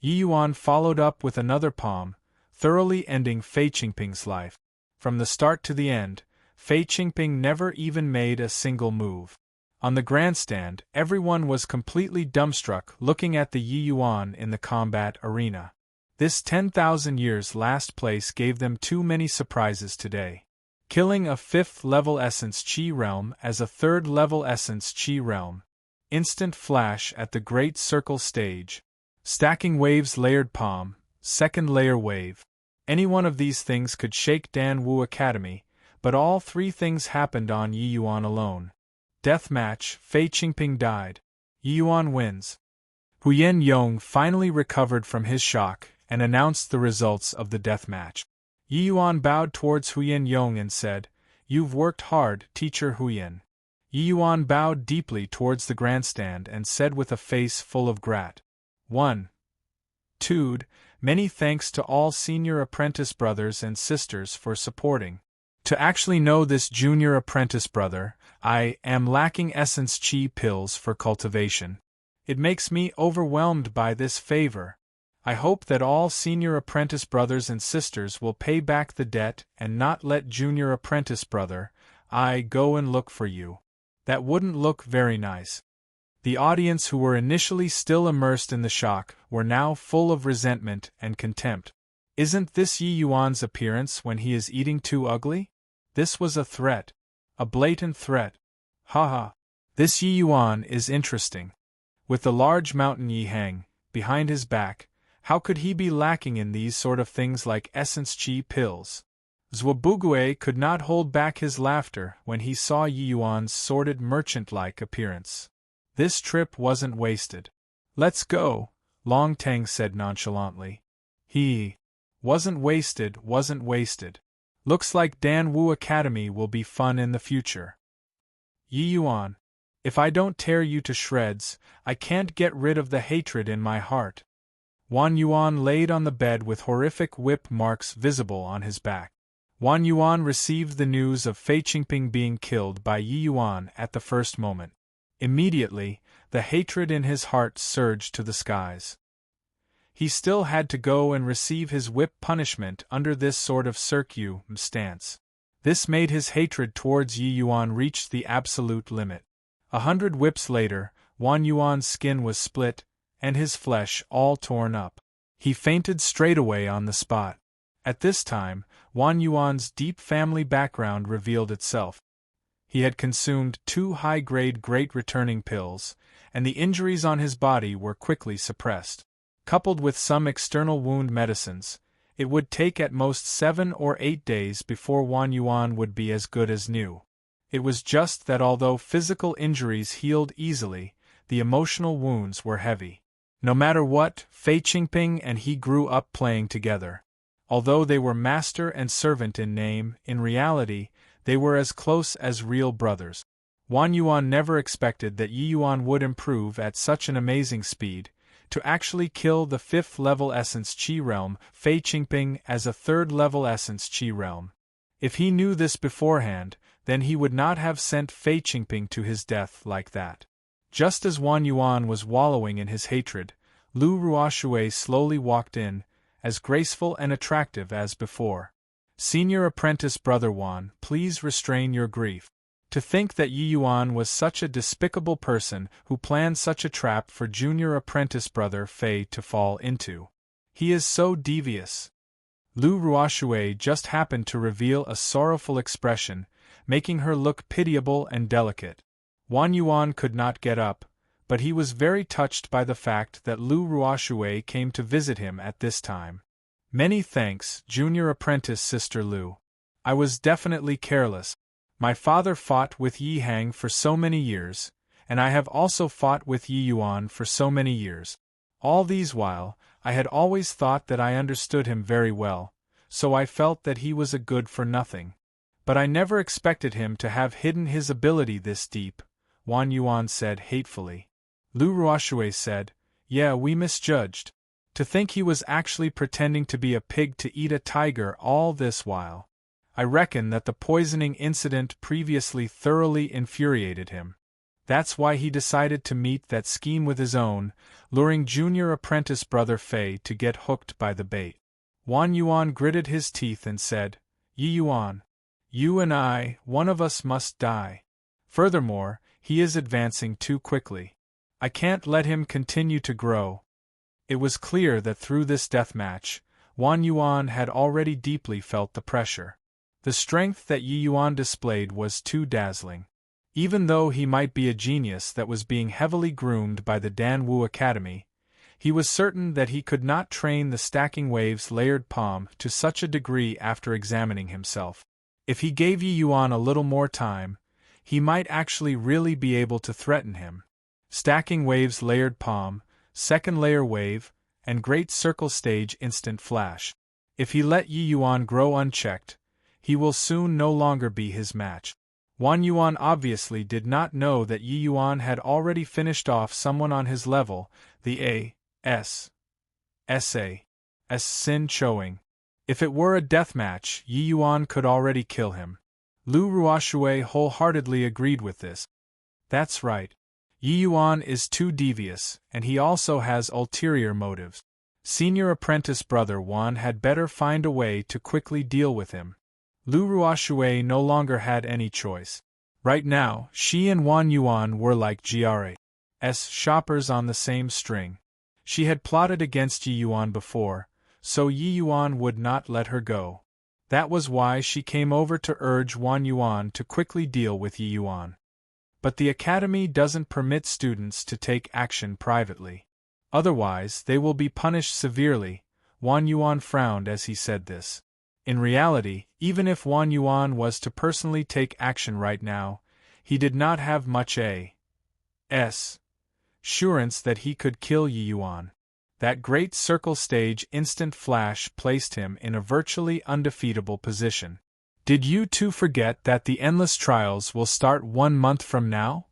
Yi Yuan followed up with another palm, thoroughly ending Fei Qingping's life. From the start to the end, Fei Qingping never even made a single move. On the grandstand, everyone was completely dumbstruck looking at the Yi Yuan in the combat arena. This 10,000 years last place gave them too many surprises today. Killing a 5th level Essence Chi realm as a 3rd level Essence Chi realm. Instant flash at the Great Circle stage. Stacking waves layered palm, 2nd layer wave. Any one of these things could shake Dan Wu Academy, but all 3 things happened on Yi Yuan alone. Deathmatch, Fei Qingping died. Yi Yuan wins. Huyen Yong finally recovered from his shock and announced the results of the deathmatch. Yi Yuan bowed towards Huyen Yong and said, "You've worked hard, teacher Huyen." Yi Yuan bowed deeply towards the grandstand and said with a face full of gratitude, "Many thanks to all senior apprentice brothers and sisters for supporting. To actually know this junior apprentice brother, I am lacking Essence Chi pills for cultivation. It makes me overwhelmed by this favor. I hope that all senior apprentice brothers and sisters will pay back the debt and not let junior apprentice brother, I go and look for you. That wouldn't look very nice." The audience, who were initially still immersed in the shock, were now full of resentment and contempt. Isn't this Yi Yuan's appearance when he is eating too ugly? This was a threat. A blatant threat. Ha. This Yi Yuan is interesting. With the large mountain Yi Hang behind his back, how could he be lacking in these sort of things like Essence Chi pills? Zhuobugue could not hold back his laughter when he saw Yi Yuan's sordid merchant-like appearance. This trip wasn't wasted. "Let's go," Long Tang said nonchalantly. He wasn't wasted. Looks like Dan Wu Academy will be fun in the future. Yi Yuan, if I don't tear you to shreds, I can't get rid of the hatred in my heart. Wan Yuan laid on the bed with horrific whip marks visible on his back. Wan Yuan received the news of Fei Qingping being killed by Yi Yuan at the first moment. Immediately, the hatred in his heart surged to the skies. He still had to go and receive his whip punishment under this sort of circumstance. This made his hatred towards Yi Yuan reach the absolute limit. 100 whips later, Wan Yuan's skin was split, and his flesh all torn up. He fainted straightaway on the spot. At this time, Wan Yuan's deep family background revealed itself. He had consumed 2 high-grade great returning pills, and the injuries on his body were quickly suppressed. Coupled with some external wound medicines, it would take at most 7 or 8 days before Wan Yuan would be as good as new. It was just that although physical injuries healed easily, the emotional wounds were heavy. No matter what, Fei Qingping and he grew up playing together. Although they were master and servant in name, in reality, they were as close as real brothers. Wan Yuan never expected that Yi Yuan would improve at such an amazing speed, to actually kill the 5th-level Essence Qi realm Fei Qingping as a 3rd-level Essence Qi realm. If he knew this beforehand, then he would not have sent Fei Qingping to his death like that. Just as Wan Yuan was wallowing in his hatred, Lu Ruoshui slowly walked in, as graceful and attractive as before. "Senior apprentice brother Wan, please restrain your grief. To think that Yi Yuan was such a despicable person who planned such a trap for junior apprentice brother Fei to fall into. He is so devious." Lu Ruoshui just happened to reveal a sorrowful expression, making her look pitiable and delicate. Wan Yuan could not get up, but he was very touched by the fact that Lu Ruoshui came to visit him at this time. "Many thanks, junior apprentice Sister Lu. I was definitely careless. My father fought with Yi Hang for so many years, and I have also fought with Yi Yuan for so many years. All these while, I had always thought that I understood him very well, so I felt that he was a good-for-nothing. But I never expected him to have hidden his ability this deep," Wan Yuan said hatefully. Lu Ruoshui said, "Yeah, we misjudged. To think he was actually pretending to be a pig to eat a tiger all this while. I reckon that the poisoning incident previously thoroughly infuriated him. That's why he decided to meet that scheme with his own, luring junior apprentice brother Fei to get hooked by the bait." Wan Yuan gritted his teeth and said, "Yi Yuan, you and I, one of us must die. Furthermore, he is advancing too quickly. I can't let him continue to grow." It was clear that through this deathmatch, Wan Yuan had already deeply felt the pressure. The strength that Yi Yuan displayed was too dazzling. Even though he might be a genius that was being heavily groomed by the Danwu Academy, he was certain that he could not train the stacking waves layered palm to such a degree after examining himself. If he gave Yi Yuan a little more time, he might actually really be able to threaten him. Stacking waves layered palm, second layer wave, and great circle stage instant flash. If he let Yi Yuan grow unchecked, he will soon no longer be his match. Wan Yuan obviously did not know that Yi Yuan had already finished off someone on his level, the A.S. Sin Choing. If it were a deathmatch, Yi Yuan could already kill him. Lu Ruoshui wholeheartedly agreed with this. That's right. Yi Yuan is too devious, and he also has ulterior motives. Senior apprentice brother Wan had better find a way to quickly deal with him. Lu Ruoshui no longer had any choice. Right now, she and Wan Yuan were like GRA's shoppers on the same string. She had plotted against Yi Yuan before, so Yi Yuan would not let her go. That was why she came over to urge Wan Yuan to quickly deal with Yi Yuan. But the academy doesn't permit students to take action privately. Otherwise, they will be punished severely. Wan Yuan frowned as he said this. In reality, even if Wan Yuan was to personally take action right now, he did not have much assurance that he could kill Yi Yuan. That great circle stage instant flash placed him in a virtually undefeatable position. "Did you two forget that the endless trials will start 1 month from now?"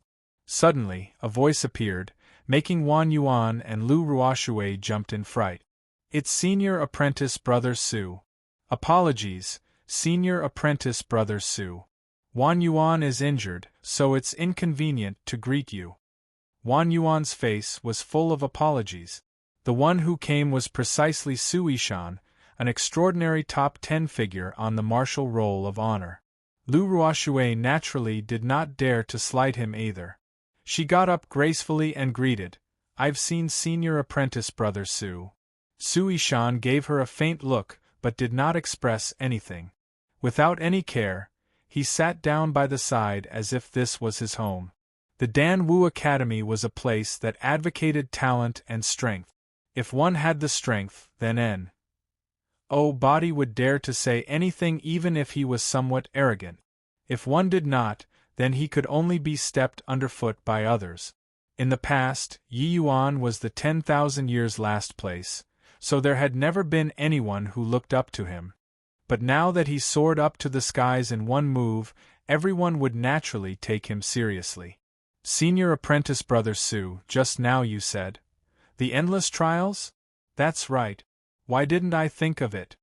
Suddenly, a voice appeared, making Wan Yuan and Lu Ruoshui jumped in fright. "It's senior apprentice brother Su. Apologies, Senior Apprentice Brother Su. Wan Yuan is injured, so it's inconvenient to greet you. Wan Yuan's face was full of apologies. The one who came was precisely Su Yishan, an extraordinary top 10 figure on the martial roll of honor. Lu Ruoxue naturally did not dare to slight him either. She got up gracefully and greeted, "I've seen Senior Apprentice Brother Su." Su Yishan gave her a faint look but did not express anything. Without any care, he sat down by the side as if this was his home. The Dan Wu Academy was a place that advocated talent and strength. If one had the strength, then N.O. body would dare to say anything even if he was somewhat arrogant. If one did not, then he could only be stepped underfoot by others. In the past, Yi Yuan was the 10,000 years last place, so there had never been anyone who looked up to him. But now that he soared up to the skies in one move, everyone would naturally take him seriously. Senior Apprentice Brother Su, just now you said. The endless trials? That's right. Why didn't I think of it?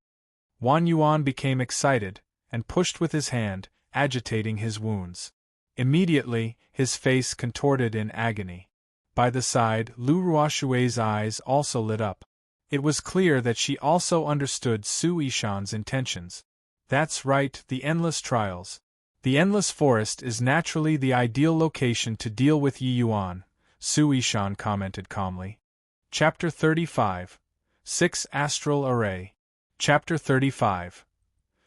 Wan Yuan became excited, and pushed with his hand, agitating his wounds. Immediately, his face contorted in agony. By the side, Lu Ruoxue's eyes also lit up. It was clear that she also understood Su Yishan's intentions. That's right, the endless trials. The endless forest is naturally the ideal location to deal with Yi Yuan, Su Yishan commented calmly. Chapter 35. 6 Astral Array. Chapter 35.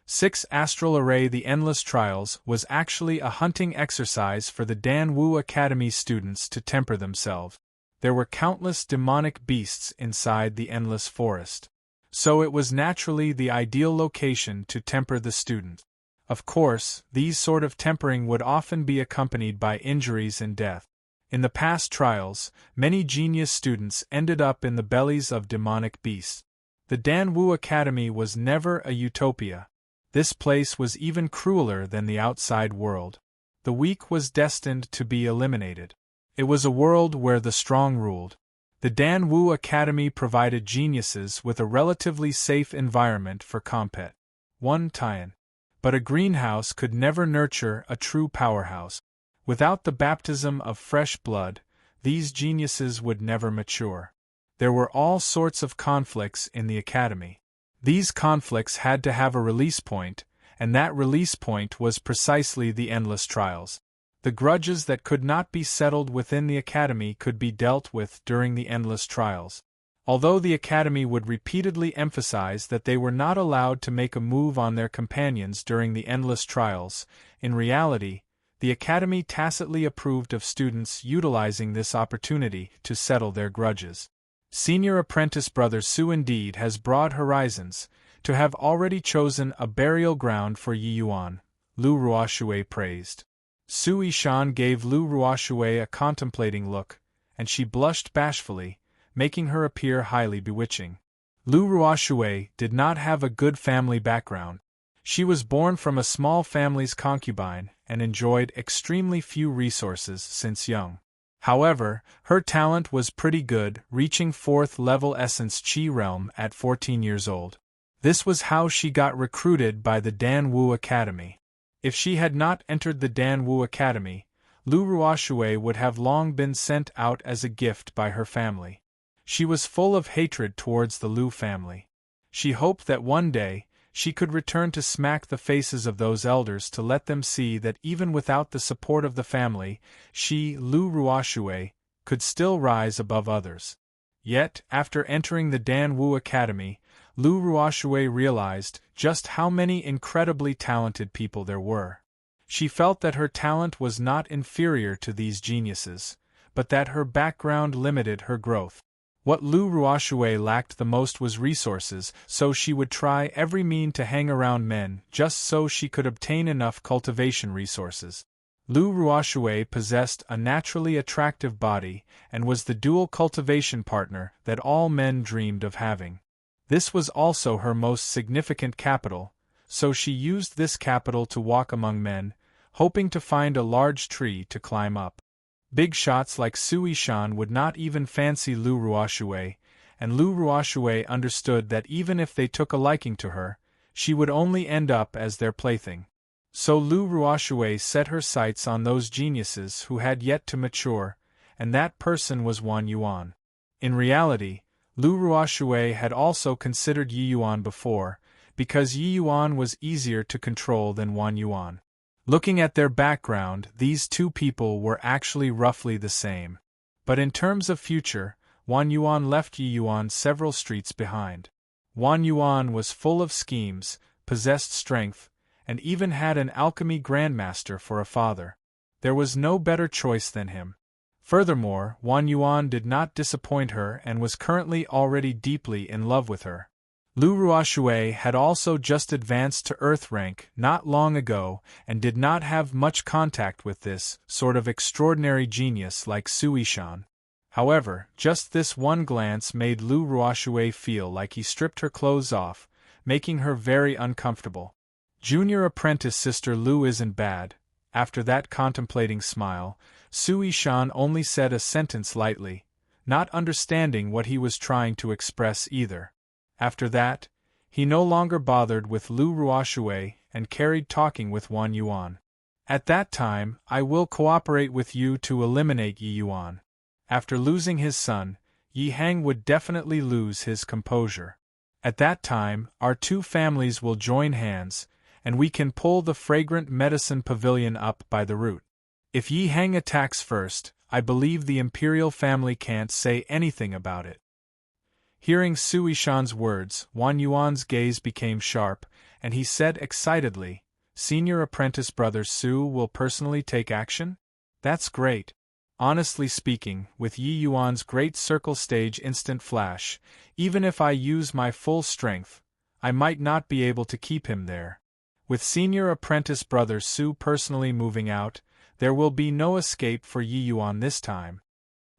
6 Astral Array. The Endless Trials was actually a hunting exercise for the Dan Wu Academy students to temper themselves. There were countless demonic beasts inside the endless forest. So it was naturally the ideal location to temper the student. Of course, these sort of tempering would often be accompanied by injuries and death. In the past trials, many genius students ended up in the bellies of demonic beasts. The Dan Wu Academy was never a utopia. This place was even crueler than the outside world. The weak was destined to be eliminated. It was a world where the strong ruled. The Dan Wu Academy provided geniuses with a relatively safe environment for compet. 1 Tian. But a greenhouse could never nurture a true powerhouse. Without the baptism of fresh blood, these geniuses would never mature. There were all sorts of conflicts in the academy. These conflicts had to have a release point, and that release point was precisely the endless trials. The grudges that could not be settled within the academy could be dealt with during the endless trials. Although the academy would repeatedly emphasize that they were not allowed to make a move on their companions during the endless trials, in reality, the academy tacitly approved of students utilizing this opportunity to settle their grudges. Senior Apprentice Brother Su indeed has broad horizons, to have already chosen a burial ground for Yi Yuan, Lu Ruoxue praised. Su Yishan gave Lu Ruoxue a contemplating look, and she blushed bashfully, making her appear highly bewitching. Lu Ruoxue did not have a good family background. She was born from a small family's concubine and enjoyed extremely few resources since young. However, her talent was pretty good, reaching 4th level Essence Chi realm at 14 years old. This was how she got recruited by the Dan Wu Academy. If she had not entered the Dan Wu Academy, Lu Ruoxue would have long been sent out as a gift by her family. She was full of hatred towards the Lu family. She hoped that one day, she could return to smack the faces of those elders to let them see that even without the support of the family, she, Lu Ruoxue, could still rise above others. Yet, after entering the Dan Wu Academy, Lu Ruoxue realized just how many incredibly talented people there were. She felt that her talent was not inferior to these geniuses, but that her background limited her growth. What Lu Ruoxue lacked the most was resources, so she would try every means to hang around men just so she could obtain enough cultivation resources. Lu Ruoxue possessed a naturally attractive body and was the dual cultivation partner that all men dreamed of having. This was also her most significant capital, so she used this capital to walk among men, hoping to find a large tree to climb up. Big shots like Su Yishan would not even fancy Lu Ruoxue, and Lu Ruoxue understood that even if they took a liking to her, she would only end up as their plaything. So Lu Ruoshui set her sights on those geniuses who had yet to mature, and that person was Wan Yuan. In reality, Lu Ruoshui had also considered Yi Yuan before, because Yi Yuan was easier to control than Wan Yuan. Looking at their background, these two people were actually roughly the same. But in terms of future, Wan Yuan left Yi Yuan several streets behind. Wan Yuan was full of schemes, possessed strength, and even had an alchemy grandmaster for a father. There was no better choice than him. Furthermore, Wan Yuan did not disappoint her and was currently already deeply in love with her. Lu Ruoshui had also just advanced to Earth rank not long ago and did not have much contact with this sort of extraordinary genius like Sui Shan. However, just this one glance made Lu Ruoshui feel like he stripped her clothes off, making her very uncomfortable. Junior apprentice Sister Lu isn't bad. After that contemplating smile, Sui Shan only said a sentence lightly, not understanding what he was trying to express either. After that, he no longer bothered with Lu Ruoshui and carried talking with Wan Yuan. At that time, I will cooperate with you to eliminate Yi Yuan. After losing his son, Yi Hang would definitely lose his composure. At that time, our two families will join hands, and we can pull the fragrant medicine pavilion up by the root. If Yi Hang attacks first, I believe the imperial family can't say anything about it. Hearing Sui Shan's words, Wan Yuan's gaze became sharp, and he said excitedly, "Senior apprentice brother Su will personally take action? That's great." Honestly speaking, with Yi Yuan's great circle stage instant flash, even if I use my full strength, I might not be able to keep him there. With senior apprentice brother Su personally moving out, there will be no escape for Yi Yuan this time.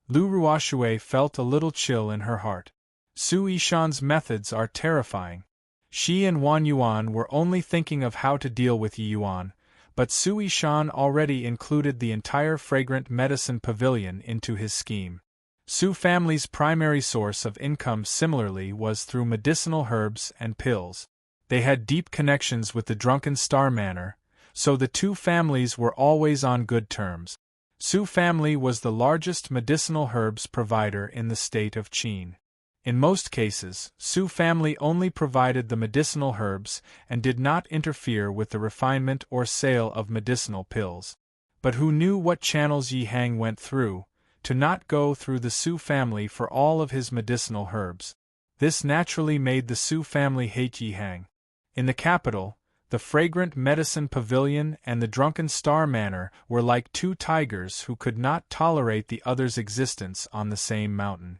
Lu Ruoshui felt a little chill in her heart. Sui Shan's methods are terrifying. She and Wan Yuan were only thinking of how to deal with Yi Yuan, but Sui Shan already included the entire fragrant medicine pavilion into his scheme. Su family's primary source of income similarly was through medicinal herbs and pills. They had deep connections with the Drunken Star Manor, so the two families were always on good terms. Su family was the largest medicinal herbs provider in the state of Qin. In most cases, Su family only provided the medicinal herbs and did not interfere with the refinement or sale of medicinal pills. But who knew what channels Yi Hang went through, to not go through the Su family for all of his medicinal herbs? This naturally made the Su family hate Yi Hang. In the capital, the fragrant medicine pavilion and the Drunken Star Manor were like two tigers who could not tolerate the other's existence on the same mountain.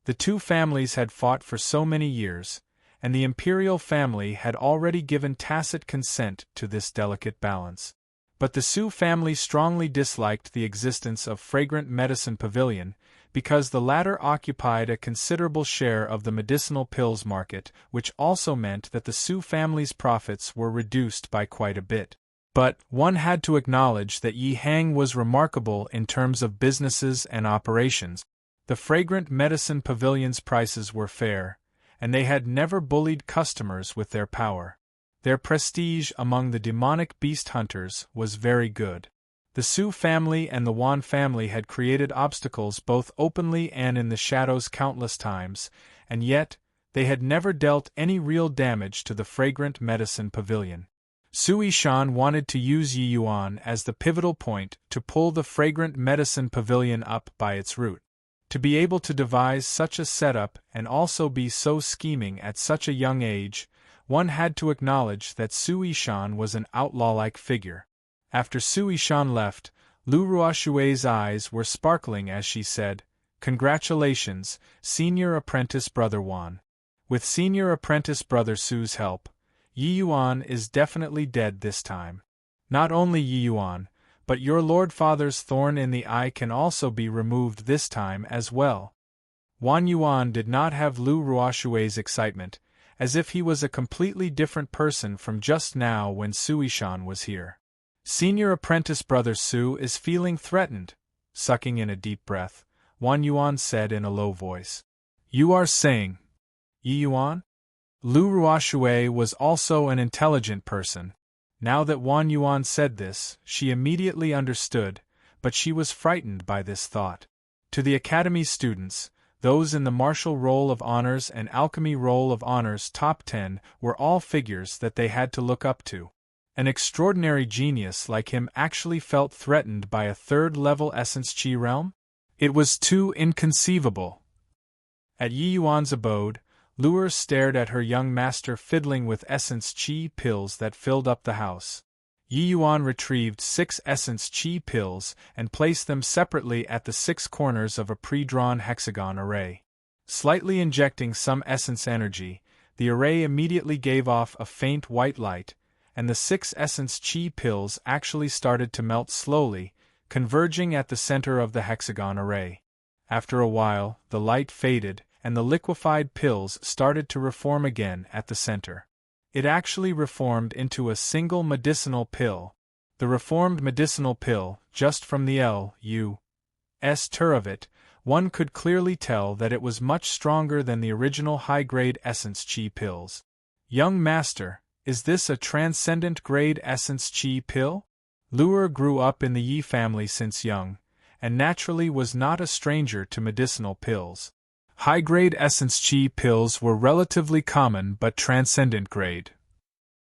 The two families had fought for so many years, and the imperial family had already given tacit consent to this delicate balance. But the Su family strongly disliked the existence of Fragrant Medicine Pavilion, because the latter occupied a considerable share of the medicinal pills market, which also meant that the Su family's profits were reduced by quite a bit. But one had to acknowledge that Yi Hang was remarkable in terms of businesses and operations. The Fragrant Medicine Pavilion's prices were fair, and they had never bullied customers with their power. Their prestige among the demonic beast hunters was very good. The Su family and the Wan family had created obstacles both openly and in the shadows countless times, and yet, they had never dealt any real damage to the Fragrant Medicine Pavilion. Sui Shan wanted to use Yi Yuan as the pivotal point to pull the Fragrant Medicine Pavilion up by its root. To be able to devise such a setup and also be so scheming at such a young age, one had to acknowledge that Sui Shan was an outlaw-like figure. After Sui Shan left, Lu Ruoshui's eyes were sparkling as she said, "Congratulations, Senior Apprentice Brother Wan. With Senior Apprentice Brother Su's help, Yi Yuan is definitely dead this time. Not only Yi Yuan, but your Lord Father's thorn in the eye can also be removed this time as well." Wan Yuan did not have Lu Ruoshui's excitement, as if he was a completely different person from just now when Sui Shan was here. Senior Apprentice Brother Su is feeling threatened. Sucking in a deep breath, Wan Yuan said in a low voice. "You are saying, Yi Yuan?" Lu Ruoxue was also an intelligent person. Now that Wang Yuan said this, she immediately understood, but she was frightened by this thought. To the Academy's students, those in the martial roll of honors and alchemy roll of honors top 10 were all figures that they had to look up to. An extraordinary genius like him actually felt threatened by a third-level essence chi realm? It was too inconceivable. At Yi Yuan's abode, Luer stared at her young master fiddling with essence chi pills that filled up the house. Yi Yuan retrieved 6 essence chi pills and placed them separately at the 6 corners of a pre-drawn hexagon array. Slightly injecting some essence energy, the array immediately gave off a faint white light, and the 6 essence chi pills actually started to melt slowly, converging at the center of the hexagon array. After a while, the light faded, and the liquefied pills started to reform again at the center. It actually reformed into a single medicinal pill. The reformed medicinal pill, just from the L.U.S. tur of it, one could clearly tell that it was much stronger than the original high-grade essence chi pills. Young master, is this a transcendent-grade essence chi pill? Luer grew up in the Yi family since young, and naturally was not a stranger to medicinal pills. High-grade essence chi pills were relatively common but transcendent-grade.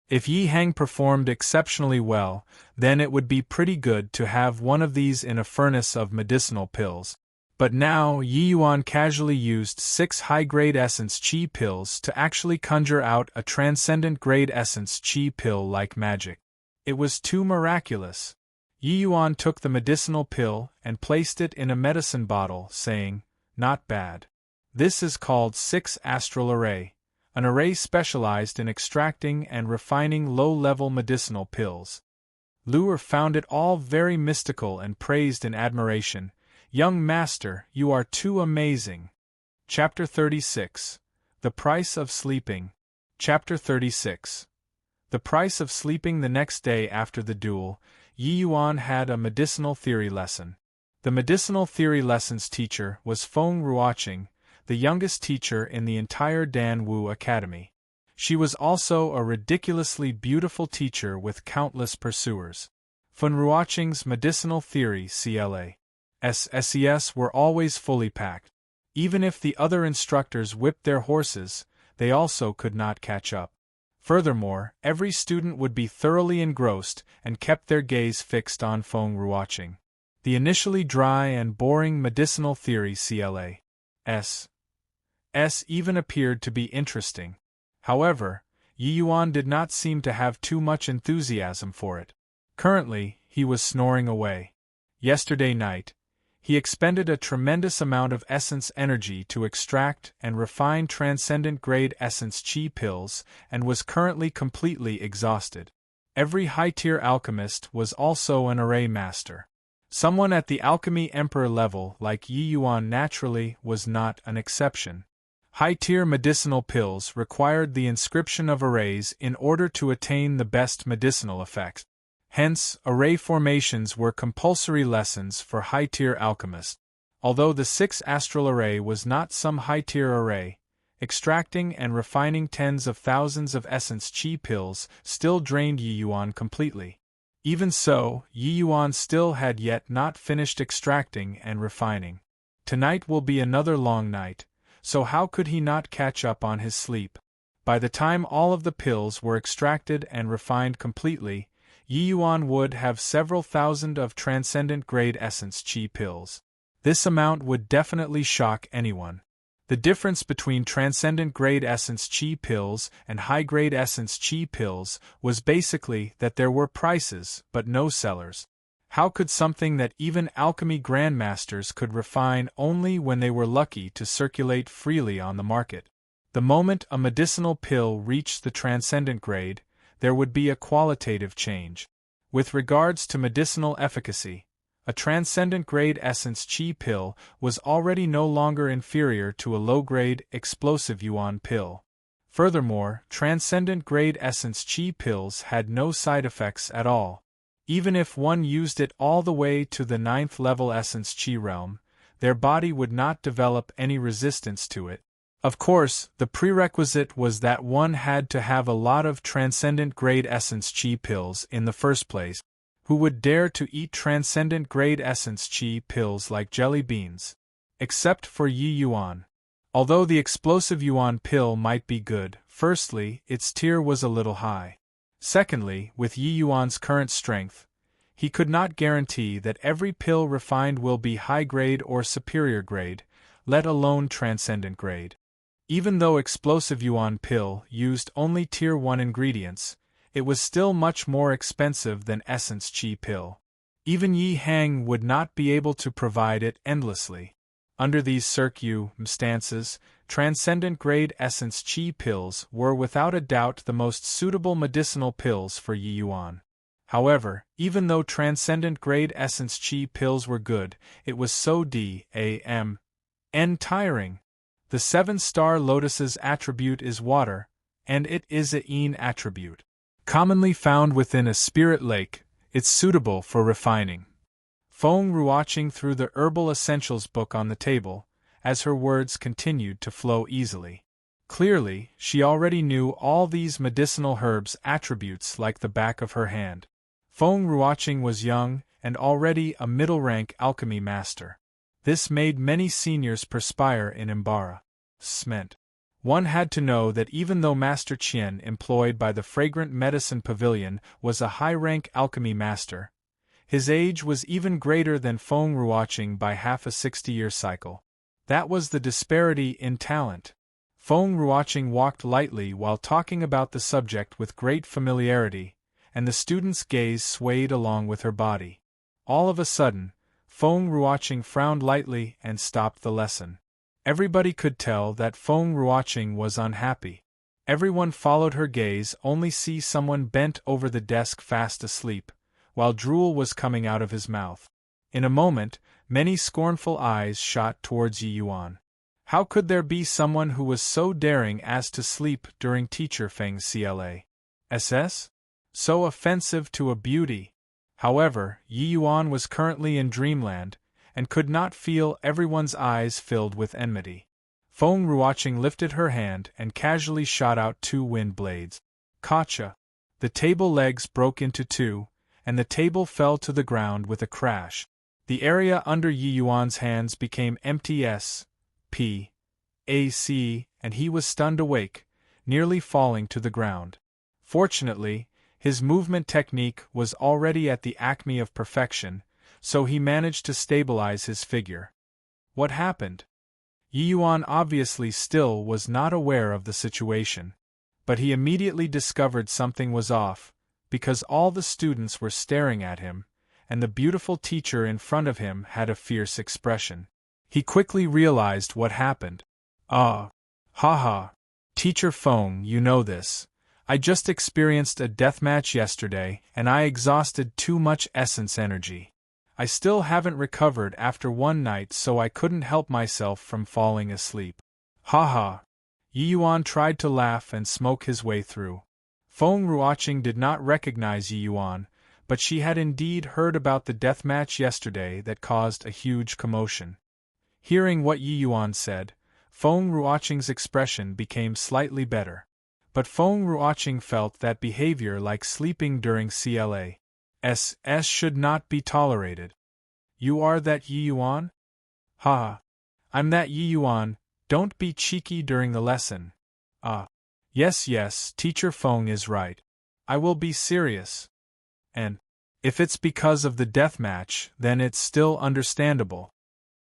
If Yi Heng performed exceptionally well, then it would be pretty good to have one of these in a furnace of medicinal pills. But now Yi Yuan casually used 6 high-grade essence chi pills to actually conjure out a transcendent-grade essence chi pill like magic. It was too miraculous. Yi Yuan took the medicinal pill and placed it in a medicine bottle, saying, "Not bad. This is called 6 astral array, an array specialized in extracting and refining low-level medicinal pills." Luer found it all very mystical and praised in admiration, "Young master, you are too amazing." Chapter 36. The Price of Sleeping. Chapter 36. The price of sleeping. The next day after the duel, Yi Yuan had a medicinal theory lesson. The medicinal theory lesson's teacher was Feng Ruoqing, the youngest teacher in the entire Dan Wu Academy. She was also a ridiculously beautiful teacher with countless pursuers. Feng Ruoqing's medicinal theory SES were always fully packed. Even if the other instructors whipped their horses, they also could not catch up. Furthermore, every student would be thoroughly engrossed and kept their gaze fixed on Feng Ruoqing. The initially dry and boring medicinal theory S even appeared to be interesting. However, Yi Yuan did not seem to have too much enthusiasm for it. Currently, he was snoring away. Yesterday night, he expended a tremendous amount of essence energy to extract and refine transcendent-grade essence chi pills and was currently completely exhausted. Every high-tier alchemist was also an array master. Someone at the alchemy emperor level like Yi Yuan naturally was not an exception. High-tier medicinal pills required the inscription of arrays in order to attain the best medicinal effects. Hence, array formations were compulsory lessons for high-tier alchemists. Although the 6 astral array was not some high-tier array, extracting and refining tens of thousands of essence chi pills still drained Yi Yuan completely. Even so, Yi Yuan still had yet not finished extracting and refining. Tonight will be another long night, so how could he not catch up on his sleep? By the time all of the pills were extracted and refined completely, Yi Yuan would have several thousand of transcendent-grade essence chi pills. This amount would definitely shock anyone. The difference between transcendent-grade essence chi pills and high-grade essence chi pills was basically that there were prices but no sellers. How could something that even alchemy grandmasters could refine only when they were lucky to circulate freely on the market? The moment a medicinal pill reached the transcendent grade, there would be a qualitative change. With regards to medicinal efficacy, a transcendent-grade essence chi pill was already no longer inferior to a low-grade explosive yuan pill. Furthermore, transcendent-grade essence chi pills had no side effects at all. Even if one used it all the way to the 9th level essence chi realm, their body would not develop any resistance to it. Of course, the prerequisite was that one had to have a lot of transcendent-grade essence chi pills in the first place. Who would dare to eat transcendent-grade essence chi pills like jelly beans? Except for Yi Yuan. Although the explosive Yuan pill might be good, firstly, its tier was a little high. Secondly, with Yi Yuan's current strength, he could not guarantee that every pill refined will be high grade or superior grade, let alone transcendent grade. Even though explosive Yuan pill used only tier 1 ingredients, it was still much more expensive than essence chi pill. Even Yi Hang would not be able to provide it endlessly. Under these circumstances, transcendent-grade essence chi pills were without a doubt the most suitable medicinal pills for Yi Yuan. However, even though transcendent-grade essence chi pills were good, it was so tiring. The 7-star lotus's attribute is water, and it is a yin attribute. Commonly found within a spirit lake, it's suitable for refining. Feng Ruoqing threw the Herbal Essentials book on the table, as her words continued to flow easily. Clearly, she already knew all these medicinal herbs' attributes like the back of her hand. Feng Ruoqing was young, and already a middle-rank alchemy master. This made many seniors perspire in Embark. Meant. One had to know that even though Master Qian employed by the Fragrant Medicine Pavilion was a high-rank alchemy master, his age was even greater than Feng Ruoqing by half a 60-year cycle. That was the disparity in talent. Feng Ruoqing walked lightly while talking about the subject with great familiarity, and the student's gaze swayed along with her body. All of a sudden, Feng Ruoqing frowned lightly and stopped the lesson. Everybody could tell that Feng Ruoqing was unhappy. Everyone followed her gaze, only see someone bent over the desk fast asleep, while drool was coming out of his mouth. In a moment, many scornful eyes shot towards Yi Yuan. How could there be someone who was so daring as to sleep during Teacher Feng's CLA? So offensive to a beauty. However, Yi Yuan was currently in dreamland, and could not feel everyone's eyes filled with enmity. Feng Ruoqing lifted her hand and casually shot out 2 wind blades. Kacha! The table legs broke into 2, and the table fell to the ground with a crash. The area under Yi Yuan's hands became empty space, and he was stunned awake, nearly falling to the ground. Fortunately, his movement technique was already at the acme of perfection, so he managed to stabilize his figure. What happened? Yi Yuan obviously still was not aware of the situation, but he immediately discovered something was off, because all the students were staring at him, and the beautiful teacher in front of him had a fierce expression. He quickly realized what happened. Haha. Teacher Feng, you know this. I just experienced a deathmatch yesterday, and I exhausted too much essence energy. I still haven't recovered after one night, so I couldn't help myself from falling asleep. Haha. Yi Yuan tried to laugh and smoke his way through. Feng Ruoqing did not recognize Yi Yuan, but she had indeed heard about the deathmatch yesterday that caused a huge commotion. Hearing what Yi Yuan said, Feng Ruoqing's expression became slightly better. But Feng Ruoqing felt that behavior like sleeping during CLAs should not be tolerated. You are that Yi Yuan? Ha! I'm that Yi Yuan, don't be cheeky during the lesson. Yes, Teacher Feng is right. I will be serious. And if it's because of the deathmatch, then it's still understandable.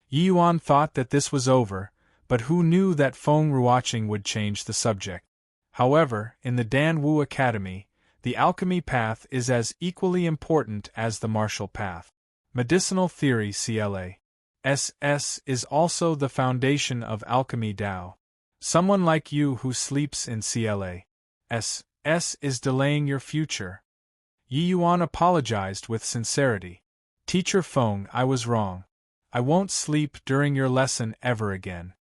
Yi Yuan thought that this was over, but who knew that Feng Ruoqing would change the subject? However, in the Dan Wu Academy, the alchemy path is as equally important as the martial path. Medicinal theory CLAs is also the foundation of alchemy Dao. Someone like you who sleeps in CLAs is delaying your future. Yi Yuan apologized with sincerity. Teacher Feng, I was wrong. I won't sleep during your lesson ever again.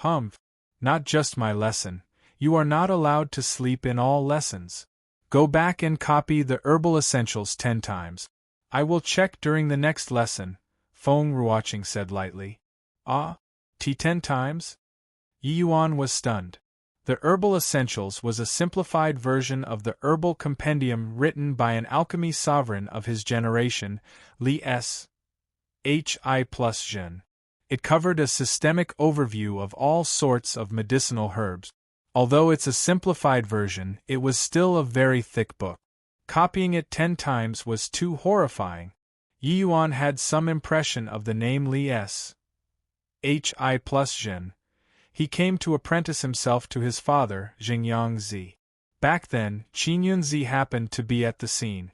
Not just my lesson. You are not allowed to sleep in all lessons. Go back and copy the Herbal Essentials 10 times. I will check during the next lesson, Feng Ruoqing said lightly. 10 times? Yi Yuan was stunned. The Herbal Essentials was a simplified version of the Herbal Compendium written by an alchemy sovereign of his generation, Li S. Hi plus Zhen. It covered a systemic overview of all sorts of medicinal herbs. Although it's a simplified version, it was still a very thick book. Copying it 10 times was too horrifying. Yi Yuan had some impression of the name Li S. Hi plus Zhen. He came to apprentice himself to his father, Xingyang Zi. Back then, Qingyun Zi happened to be at the scene.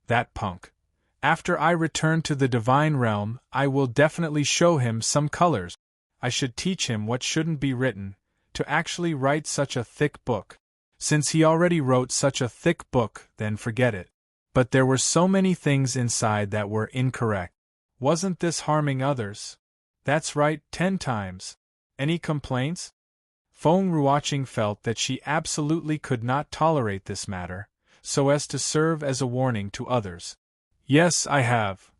That punk. After I return to the divine realm, I will definitely show him some colors. I should teach him what shouldn't be written, to actually write such a thick book. Since he already wrote such a thick book, then forget it. But there were so many things inside that were incorrect. Wasn't this harming others? That's right, 10 times. Any complaints? Feng Ruoqing felt that she absolutely could not tolerate this matter, so as to serve as a warning to others. Yes, I have.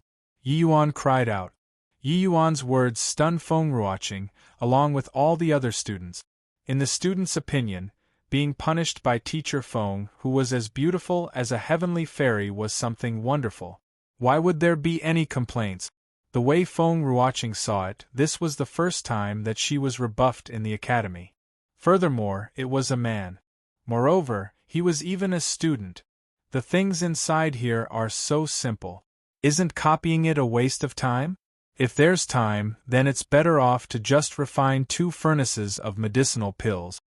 Yi Yuan cried out. Yi Yuan's words stunned Feng Ruoqing, along with all the other students. In the students' opinion, being punished by teacher Feng, who was as beautiful as a heavenly fairy, was something wonderful. Why would there be any complaints? The way Feng Ruoqing saw it, this was the first time that she was rebuffed in the academy. Furthermore, it was a man. Moreover, he was even a student. The things inside here are so simple. Isn't copying it a waste of time? If there's time, then it's better off to just refine 2 furnaces of medicinal pills.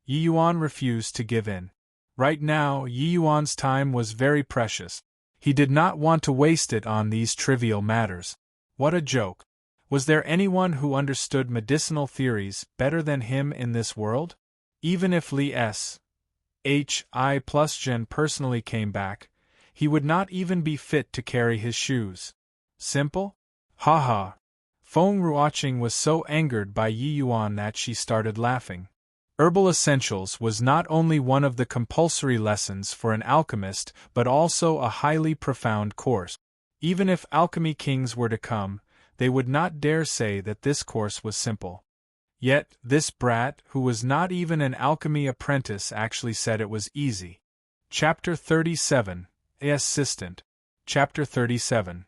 Yi Yuan refused to give in. Right now, Yi Yuan's time was very precious. He did not want to waste it on these trivial matters. What a joke. Was there anyone who understood medicinal theories better than him in this world? Even if Li S. Hi plus Zhen personally came back, he would not even be fit to carry his shoes. Simple? Ha ha. Feng Ruoqing was so angered by Yi Yuan that she started laughing. Herbal Essentials was not only one of the compulsory lessons for an alchemist but also a highly profound course. Even if alchemy kings were to come, they would not dare say that this course was simple. Yet, this brat, who was not even an alchemy apprentice, actually said it was easy. Chapter 37. Assistant. Chapter 37.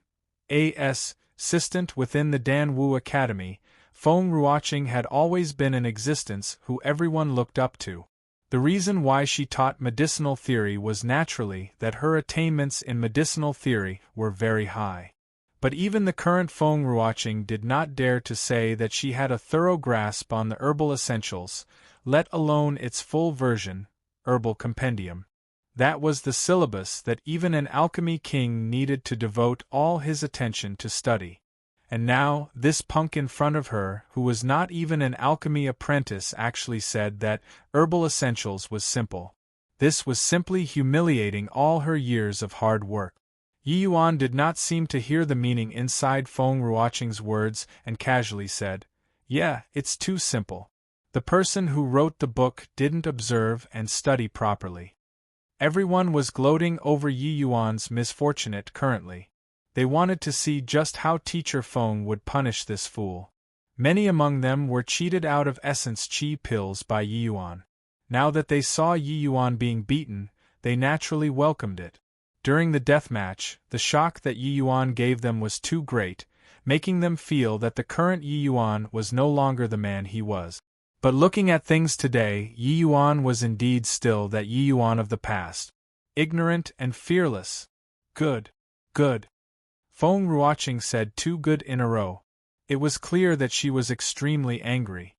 Assistant. Within the Dan Wu Academy, Feng Ruoqing had always been in existence who everyone looked up to. The reason why she taught medicinal theory was naturally that her attainments in medicinal theory were very high. But even the current Feng Ruoqing did not dare to say that she had a thorough grasp on the Herbal Essentials, let alone its full version, Herbal Compendium. That was the syllabus that even an alchemy king needed to devote all his attention to study. And now, this punk in front of her, who was not even an alchemy apprentice, actually said that Herbal Essentials was simple. This was simply humiliating all her years of hard work. Yi Yuan did not seem to hear the meaning inside Feng Ruoqing's words and casually said, "Yeah, it's too simple. The person who wrote the book didn't observe and study properly." Everyone was gloating over Yi Yuan's misfortunate currently. They wanted to see just how teacher Feng would punish this fool. Many among them were cheated out of essence chi pills by Yi Yuan. Now that they saw Yi Yuan being beaten, they naturally welcomed it. During the deathmatch, the shock that Yi Yuan gave them was too great, making them feel that the current Yi Yuan was no longer the man he was. But looking at things today, Yi Yuan was indeed still that Yi Yuan of the past. Ignorant and fearless. Good. Good. Feng Ruoqing said 2 good in a row. It was clear that she was extremely angry.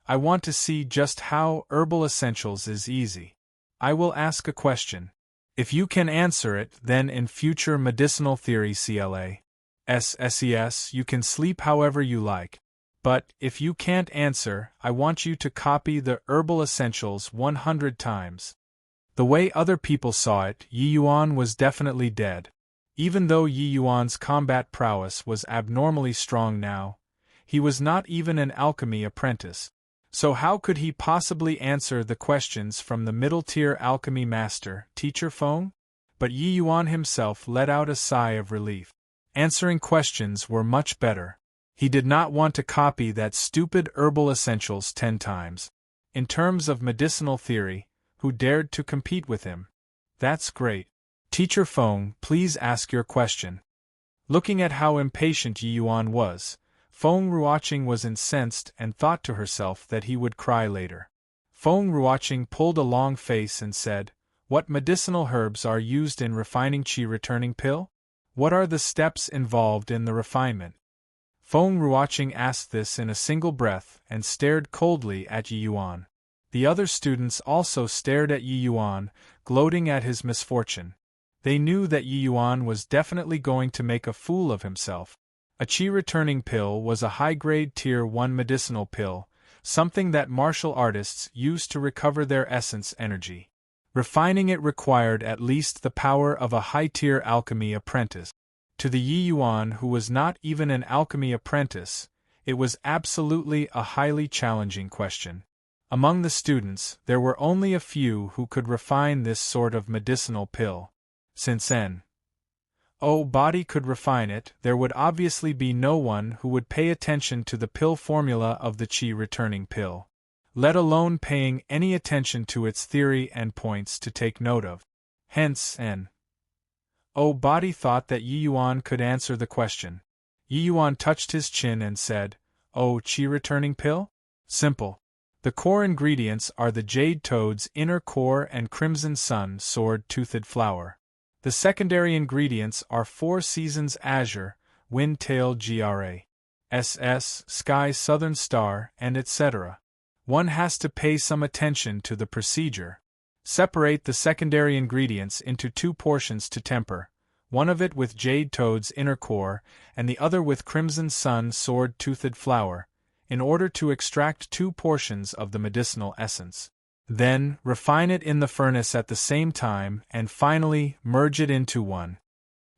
I want to see just how Herbal Essentials is easy. I will ask a question. If you can answer it, then in future medicinal theory SES you can sleep however you like. But, if you can't answer, I want you to copy the Herbal Essentials 100 times. The way other people saw it, Yi Yuan was definitely dead. Even though Yi Yuan's combat prowess was abnormally strong now, he was not even an alchemy apprentice. So how could he possibly answer the questions from the middle-tier alchemy master, Teacher Feng? But Yi Yuan himself let out a sigh of relief. Answering questions were much better. He did not want to copy that stupid Herbal Essentials 10 times. In terms of medicinal theory, who dared to compete with him? That's great. Teacher Feng, please ask your question. Looking at how impatient Yi Yuan was, Feng Ruoqing was incensed and thought to herself that he would cry later. Feng Ruoqing pulled a long face and said, "What medicinal herbs are used in refining qi returning pill? What are the steps involved in the refinement?" Feng Ruoqing asked this in a single breath and stared coldly at Yi Yuan. The other students also stared at Yi Yuan, gloating at his misfortune. They knew that Yi Yuan was definitely going to make a fool of himself. A qi-returning pill was a high-grade Tier 1 medicinal pill, something that martial artists used to recover their essence energy. Refining it required at least the power of a high-tier alchemy apprentice. To the Yi Yuan, who was not even an alchemy apprentice, it was absolutely a highly challenging question. Among the students, there were only a few who could refine this sort of medicinal pill. Since N.O. body could refine it, there would obviously be no one who would pay attention to the pill formula of the qi-returning pill, let alone paying any attention to its theory and points to take note of. Hence, N.O. body thought that Yi Yuan could answer the question. Yi Yuan touched his chin and said, "Oh, qi-returning pill? Simple. The core ingredients are the jade toad's inner core and crimson sun sword-toothed flower. The secondary ingredients are 4 seasons azure, wind-tail GRA, sky southern star, and etc. One has to pay some attention to the procedure. Separate the secondary ingredients into 2 portions to temper, one of it with jade toad's inner core and the other with crimson sun sword-toothed flower, in order to extract 2 portions of the medicinal essence. Then, refine it in the furnace at the same time and finally, merge it into one."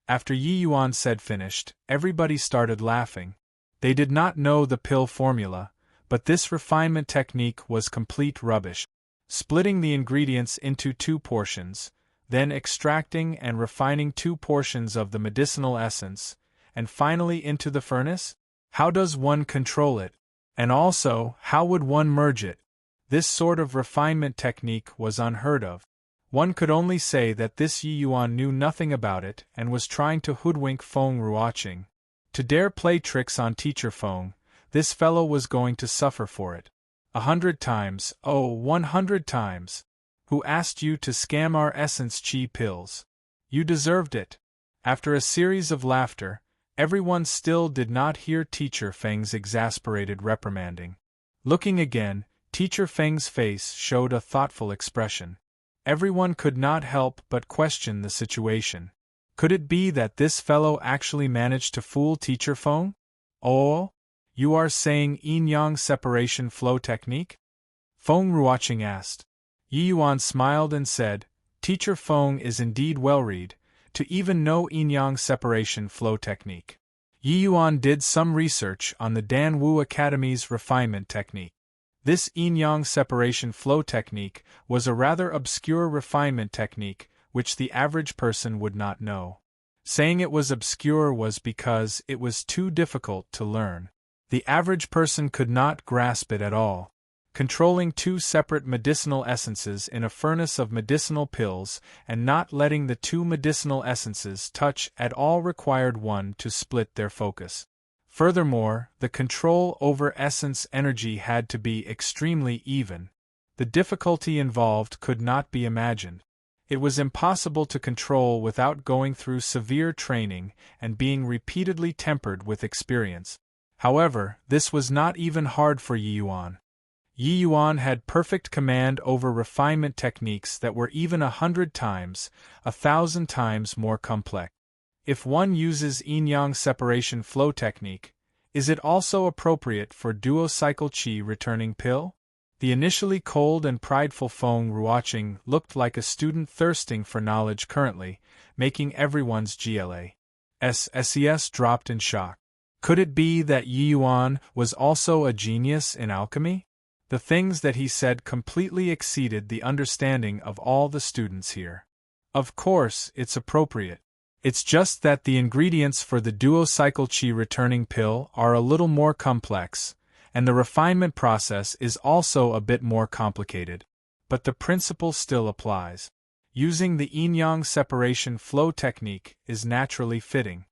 After Yi Yuan said finished, everybody started laughing. They did not know the pill formula, but this refinement technique was complete rubbish. Splitting the ingredients into 2 portions, then extracting and refining 2 portions of the medicinal essence, and finally into the furnace? How does one control it? And also, how would one merge it? This sort of refinement technique was unheard of. One could only say that this Yi Yuan knew nothing about it and was trying to hoodwink Feng Ruoqing. To dare play tricks on Teacher Feng, this fellow was going to suffer for it. 100 times, oh, 100 times. Who asked you to scam our essence qi pills? You deserved it. After a series of laughter, everyone still did not hear Teacher Feng's exasperated reprimanding. Looking again, Teacher Feng's face showed a thoughtful expression. Everyone could not help but question the situation. Could it be that this fellow actually managed to fool Teacher Feng? Oh? You are saying yin-yang separation flow technique? Feng Ruoqing asked. Yi Yuan smiled and said, "Teacher Feng is indeed well-read, to even know yin-yang separation flow technique." Yi Yuan did some research on the Dan Wu Academy's refinement technique. This yin-yang separation flow technique was a rather obscure refinement technique which the average person would not know. Saying it was obscure was because it was too difficult to learn. The average person could not grasp it at all. Controlling 2 separate medicinal essences in a furnace of medicinal pills and not letting the 2 medicinal essences touch at all required one to split their focus. Furthermore, the control over essence energy had to be extremely even. The difficulty involved could not be imagined. It was impossible to control without going through severe training and being repeatedly tempered with experience. However, this was not even hard for Yi Yuan. Yi Yuan had perfect command over refinement techniques that were even 100 times, 1,000 times more complex. If one uses yin-yang separation flow technique, is it also appropriate for duo-cycle qi returning pill? The initially cold and prideful Feng Ruoqing looked like a student thirsting for knowledge currently, making everyone's GLAS dropped in shock. Could it be that Yi Yuan was also a genius in alchemy? The things that he said completely exceeded the understanding of all the students here. Of course, it's appropriate. It's just that the ingredients for the duo-cycle qi returning pill are a little more complex, and the refinement process is also a bit more complicated. But the principle still applies. Using the yin-yang separation flow technique is naturally fitting.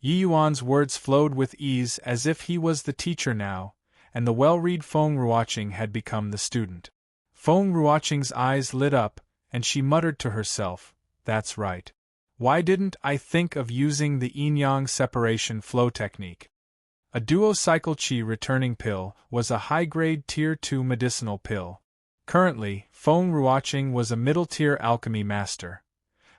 Yi Yuan's words flowed with ease as if he was the teacher now, and the well-read Feng Ruoqing had become the student. Feng Ruoqing's eyes lit up, and she muttered to herself, "That's right. Why didn't I think of using the yin-yang separation flow technique?" A duocycle qi returning pill was a high-grade Tier 2 medicinal pill. Currently, Feng Ruoqing was a middle-tier alchemy master.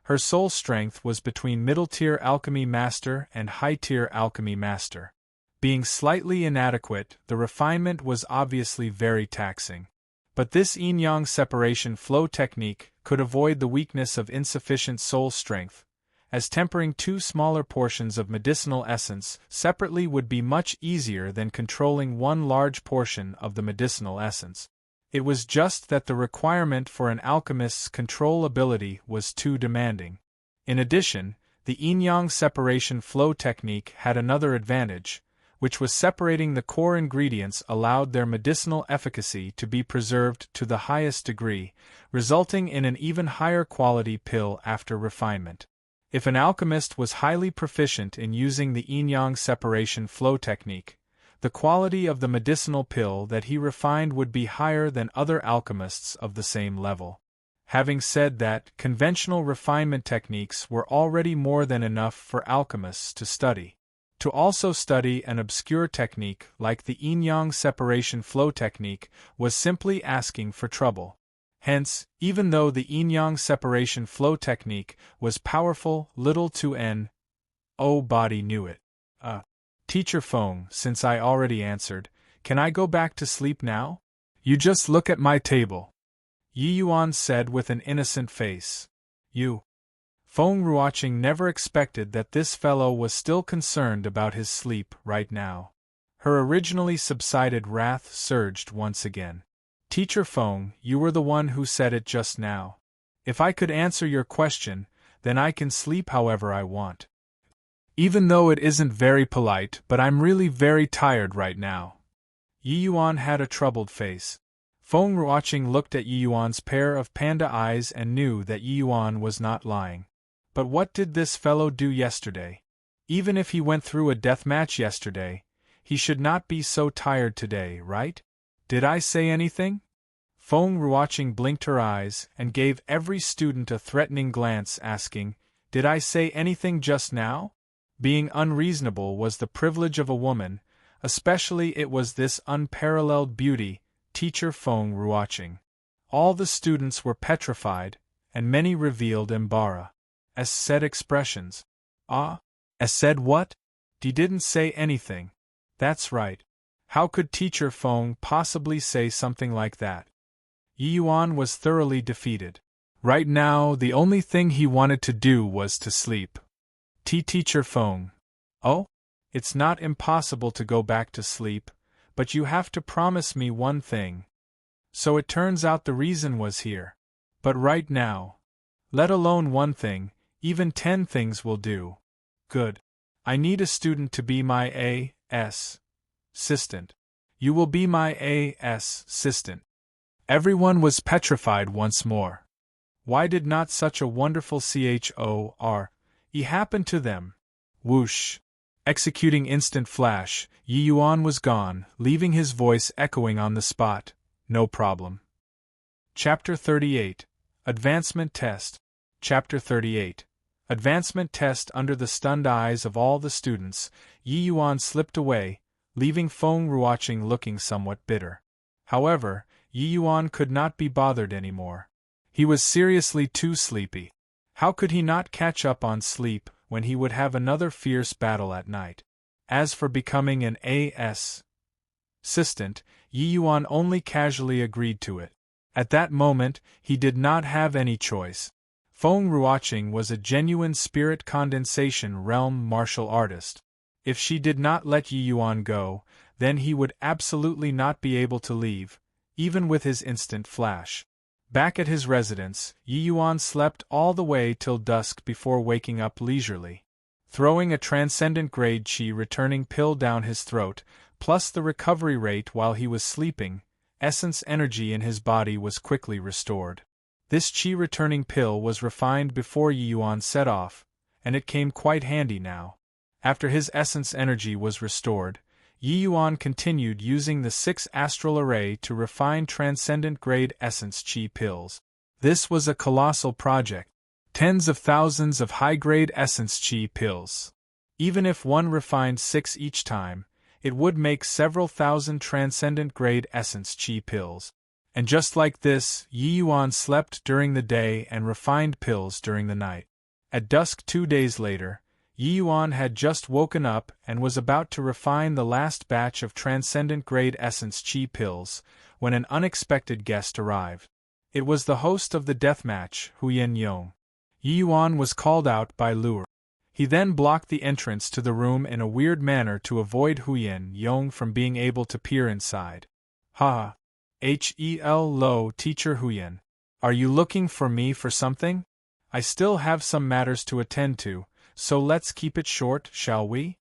Her soul strength was between middle-tier alchemy master and high-tier alchemy master. Being slightly inadequate, the refinement was obviously very taxing. But this yin-yang separation flow technique could avoid the weakness of insufficient soul strength, as tempering two smaller portions of medicinal essence separately would be much easier than controlling one large portion of the medicinal essence. It was just that the requirement for an alchemist's control ability was too demanding. In addition, the yin-yang separation flow technique had another advantage, which was separating the core ingredients allowed their medicinal efficacy to be preserved to the highest degree, resulting in an even higher quality pill after refinement. If an alchemist was highly proficient in using the yin-yang separation flow technique, the quality of the medicinal pill that he refined would be higher than other alchemists of the same level. Having said that, conventional refinement techniques were already more than enough for alchemists to study. To also study an obscure technique like the yin-yang separation flow technique was simply asking for trouble. Hence, even though the yin-yang separation flow technique was powerful, little to n.o. body knew it. Teacher Feng, since I already answered, can I go back to sleep now? You just look at my table, Yi Yuan said with an innocent face. You. Feng Ruoqing never expected that this fellow was still concerned about his sleep right now. Her originally subsided wrath surged once again. Teacher Feng, you were the one who said it just now. If I could answer your question, then I can sleep however I want. Even though it isn't very polite, but I'm really very tired right now. Yi Yuan had a troubled face. Feng Ruoqing looked at Yi Yuan's pair of panda eyes and knew that Yi Yuan was not lying. But what did this fellow do yesterday? Even if he went through a death match yesterday, he should not be so tired today, right? Did I say anything? Feng Ruoqing blinked her eyes and gave every student a threatening glance asking, "Did I say anything just now?" Being unreasonable was the privilege of a woman, especially it was this unparalleled beauty, Teacher Feng Ruoqing. All the students were petrified, and many revealed said expressions. Said what? He didn't say anything. That's right. How could Teacher Feng possibly say something like that? Yi Yuan was thoroughly defeated. Right now, the only thing he wanted to do was to sleep. Teacher Feng. Oh? It's not impossible to go back to sleep, but you have to promise me one thing. So it turns out the reason was here. But right now. Let alone one thing, even 10 things will do. Good. I need a student to be my assistant. You will be my assistant. Everyone was petrified once more. Why did not such a wonderful chore happen to them? Whoosh! Executing instant flash, Yi Yuan was gone, leaving his voice echoing on the spot. No problem. Chapter 38. Advancement Test. Chapter 38. Advancement Test. Under the stunned eyes of all the students, Yi Yuan slipped away, leaving Feng Ruoqing looking somewhat bitter. However, Yi Yuan could not be bothered anymore. He was seriously too sleepy. How could he not catch up on sleep when he would have another fierce battle at night? As for becoming an assistant, Yi Yuan only casually agreed to it. At that moment, he did not have any choice. Feng Ruoqing was a genuine spirit condensation realm martial artist. If she did not let Yi Yuan go, then he would absolutely not be able to leave, even with his instant flash. Back at his residence, Yi Yuan slept all the way till dusk before waking up leisurely. Throwing a transcendent grade qi returning pill down his throat, plus the recovery rate while he was sleeping, essence energy in his body was quickly restored. This chi returning pill was refined before Yi Yuan set off, and it came quite handy now. After his essence energy was restored, Yi Yuan continued using the 6 astral array to refine transcendent grade essence chi pills. This was a colossal project. Tens of thousands of high-grade essence chi pills. Even if one refined 6 each time, it would make several thousand transcendent grade essence chi pills. And just like this, Yi Yuan slept during the day and refined pills during the night. At dusk 2 days later, Yi Yuan had just woken up and was about to refine the last batch of transcendent grade essence chi pills when an unexpected guest arrived. It was the host of the deathmatch, Huyen Yong. Yi Yuan was called out by Luer. He then blocked the entrance to the room in a weird manner to avoid Huyen Yong from being able to peer inside. Ha! Hello, Teacher Huyen. Are you looking for me for something? I still have some matters to attend to, so let's keep it short, shall we?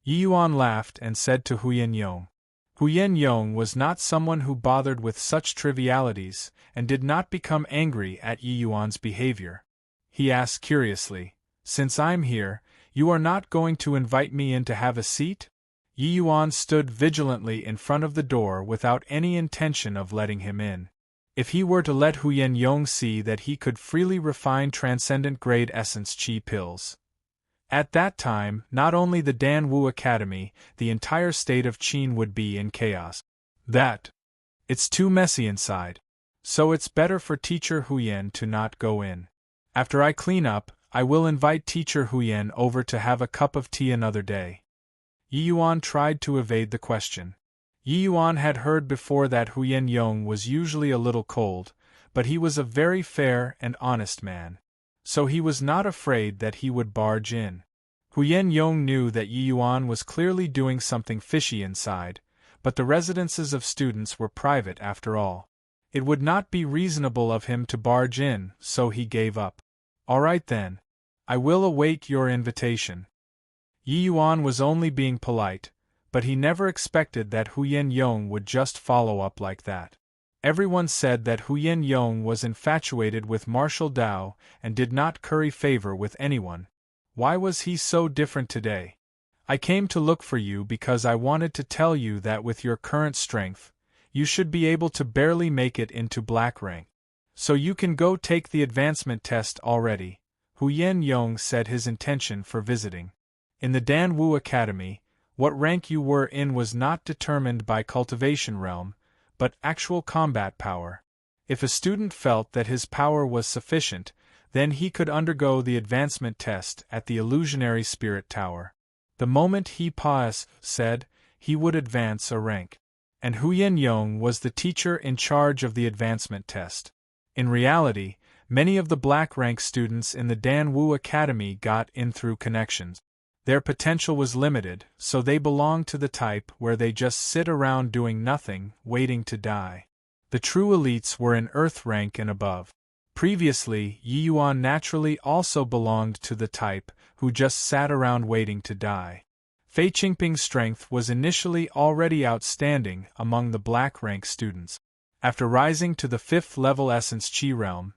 Yi Yuan laughed and said to Huyen Yong. Huyen Yong was not someone who bothered with such trivialities, and did not become angry at Yi Yuan's behavior. He asked curiously, "Since I'm here, you are not going to invite me in to have a seat?" Yi Yuan stood vigilantly in front of the door without any intention of letting him in. If he were to let Huyen Yong see that he could freely refine transcendent grade essence chi pills. At that time, not only the Dan Wu Academy, the entire state of Qin would be in chaos. It's too messy inside. So it's better for Teacher Huyen to not go in. After I clean up, I will invite Teacher Huyen over to have a cup of tea another day. Yi Yuan tried to evade the question. Yi Yuan had heard before that Huyen Yong was usually a little cold, but he was a very fair and honest man. So he was not afraid that he would barge in. Huyen Yong knew that Yi Yuan was clearly doing something fishy inside, but the residences of students were private after all. It would not be reasonable of him to barge in, so he gave up. All right then. I will await your invitation. Yi Yuan was only being polite, but he never expected that Huyen Yong would just follow up like that. Everyone said that Huyen Yong was infatuated with Marshal Dao and did not curry favor with anyone. Why was he so different today? I came to look for you because I wanted to tell you that with your current strength, you should be able to barely make it into black rank. So you can go take the advancement test already. Huyen Yong said his intention for visiting. In the Dan Wu Academy, what rank you were in was not determined by cultivation realm, but actual combat power. If a student felt that his power was sufficient, then he could undergo the advancement test at the illusionary spirit tower. The moment he said, he would advance a rank. And Huyen Yong was the teacher in charge of the advancement test. In reality, many of the black rank students in the Dan Wu Academy got in through connections. Their potential was limited, so they belonged to the type where they just sit around doing nothing, waiting to die. The true elites were in Earth rank and above. Previously, Yi Yuan naturally also belonged to the type who just sat around waiting to die. Fei Qingping's strength was initially already outstanding among the black rank students. After rising to the 5th level Essence Chi realm,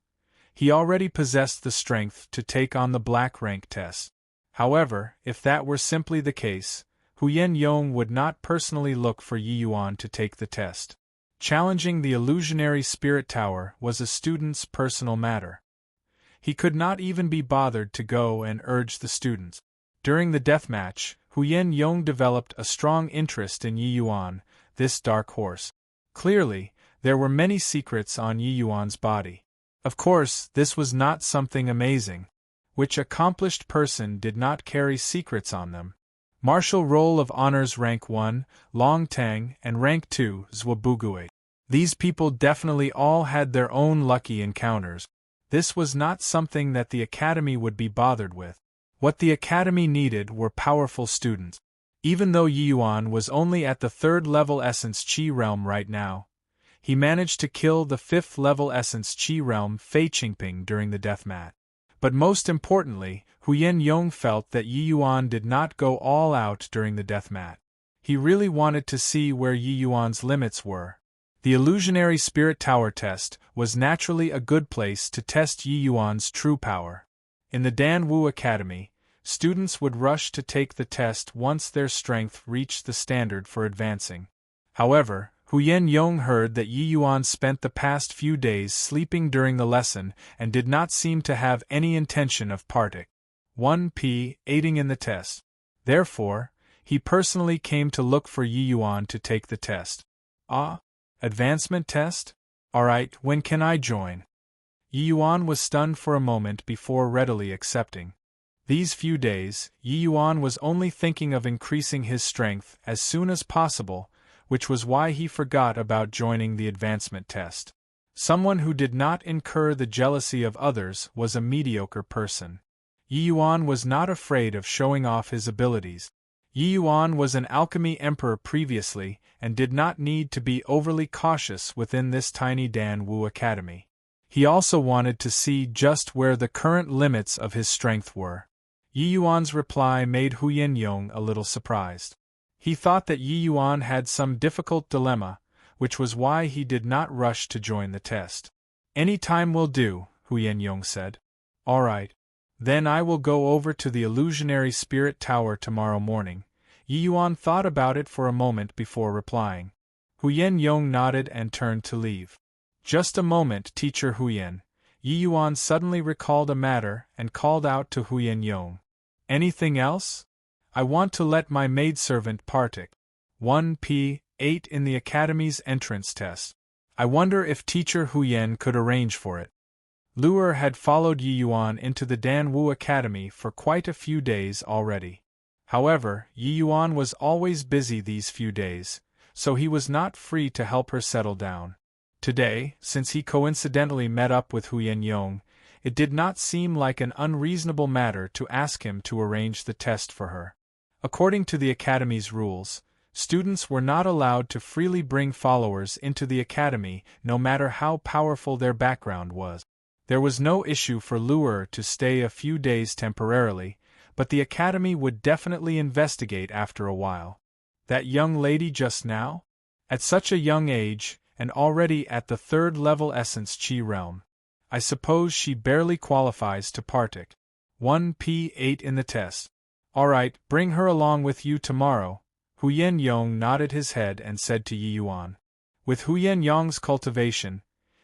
he already possessed the strength to take on the black rank test. However, if that were simply the case, Huyen Yong would not personally look for Yi Yuan to take the test. Challenging the illusionary spirit tower was a student's personal matter. He could not even be bothered to go and urge the students. During the deathmatch, Huyen Yong developed a strong interest in Yi Yuan, this dark horse. Clearly, there were many secrets on Yi Yuan's body. Of course, this was not something amazing. Which accomplished person did not carry secrets on them? Martial Roll of Honors Rank 1, Long Tang, and Rank 2, Zwabuguate. These people definitely all had their own lucky encounters. This was not something that the Academy would be bothered with. What the Academy needed were powerful students. Even though Yi Yuan was only at the 3rd level Essence Chi realm right now, he managed to kill the 5th level Essence Chi realm Fei Qingping during the deathmatch. But most importantly, Huyen Yong felt that Yi Yuan did not go all out during the deathmatch. He really wanted to see where Yi Yuan's limits were. The illusionary spirit tower test was naturally a good place to test Yi Yuan's true power. In the Dan Wu Academy, students would rush to take the test once their strength reached the standard for advancing. However, Huyen Yong heard that Yi Yuan spent the past few days sleeping during the lesson and did not seem to have any intention of aiding in the test. Therefore, he personally came to look for Yi Yuan to take the test. Advancement test? Alright, when can I join? Yi Yuan was stunned for a moment before readily accepting. These few days, Yi Yuan was only thinking of increasing his strength as soon as possible, which was why he forgot about joining the advancement test. Someone who did not incur the jealousy of others was a mediocre person. Yi Yuan was not afraid of showing off his abilities. Yi Yuan was an alchemy emperor previously and did not need to be overly cautious within this tiny Dan Wu Academy. He also wanted to see just where the current limits of his strength were. Yi Yuan's reply made Huyen Yong a little surprised. He thought that Yi Yuan had some difficult dilemma, which was why he did not rush to join the test. Any time will do, Huyen Yong said. Alright. Then I will go over to the illusionary spirit tower tomorrow morning. Yi Yuan thought about it for a moment before replying. Huyen Yong nodded and turned to leave. Just a moment, Teacher Huyen. Yi Yuan suddenly recalled a matter and called out to Huyen Yong. Anything else? I want to let my maidservant partake 1P8 in the Academy's entrance test. I wonder if Teacher Huyen could arrange for it. Luer had followed Yi Yuan into the Dan Wu Academy for quite a few days already. However, Yi Yuan was always busy these few days, so he was not free to help her settle down. Today, since he coincidentally met up with Huyen Yong, it did not seem like an unreasonable matter to ask him to arrange the test for her. According to the Academy's rules, students were not allowed to freely bring followers into the Academy no matter how powerful their background was. There was no issue for Luer to stay a few days temporarily, but the Academy would definitely investigate after a while. That young lady just now? At such a young age, and already at the 3rd level Essence Chi realm. I suppose she barely qualifies to partake 1P8 in the test. Alright, bring her along with you tomorrow. Huyen Yong nodded his head and said to Yi Yuan. With Huyen Yong's cultivation,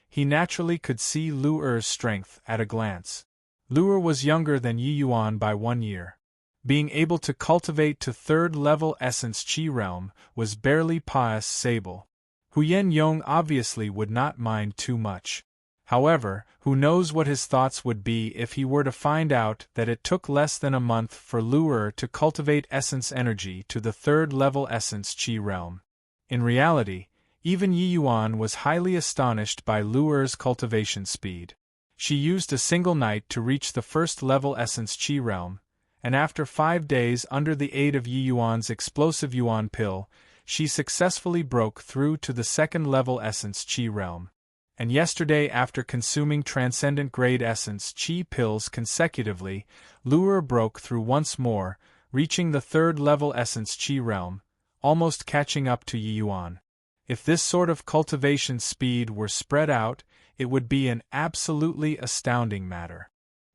he naturally could see Luer's strength at a glance. Luer was younger than Yi Yuan by 1 year. Being able to cultivate to 3rd level Essence Chi realm was barely passable. Huyen Yong obviously would not mind too much. However, who knows what his thoughts would be if he were to find out that it took less than a month for Luer to cultivate essence energy to the 3rd level Essence Chi realm. In reality, even Yi Yuan was highly astonished by Luer's cultivation speed. She used a single night to reach the 1st level Essence Chi realm, and after 5 days under the aid of Yi Yuan's explosive Yuan pill, she successfully broke through to the 2nd level Essence Chi realm. And yesterday, after consuming transcendent grade Essence Chi pills consecutively, Luer broke through once more, reaching the 3rd level Essence Chi realm, almost catching up to Yi Yuan. If this sort of cultivation speed were spread out, it would be an absolutely astounding matter.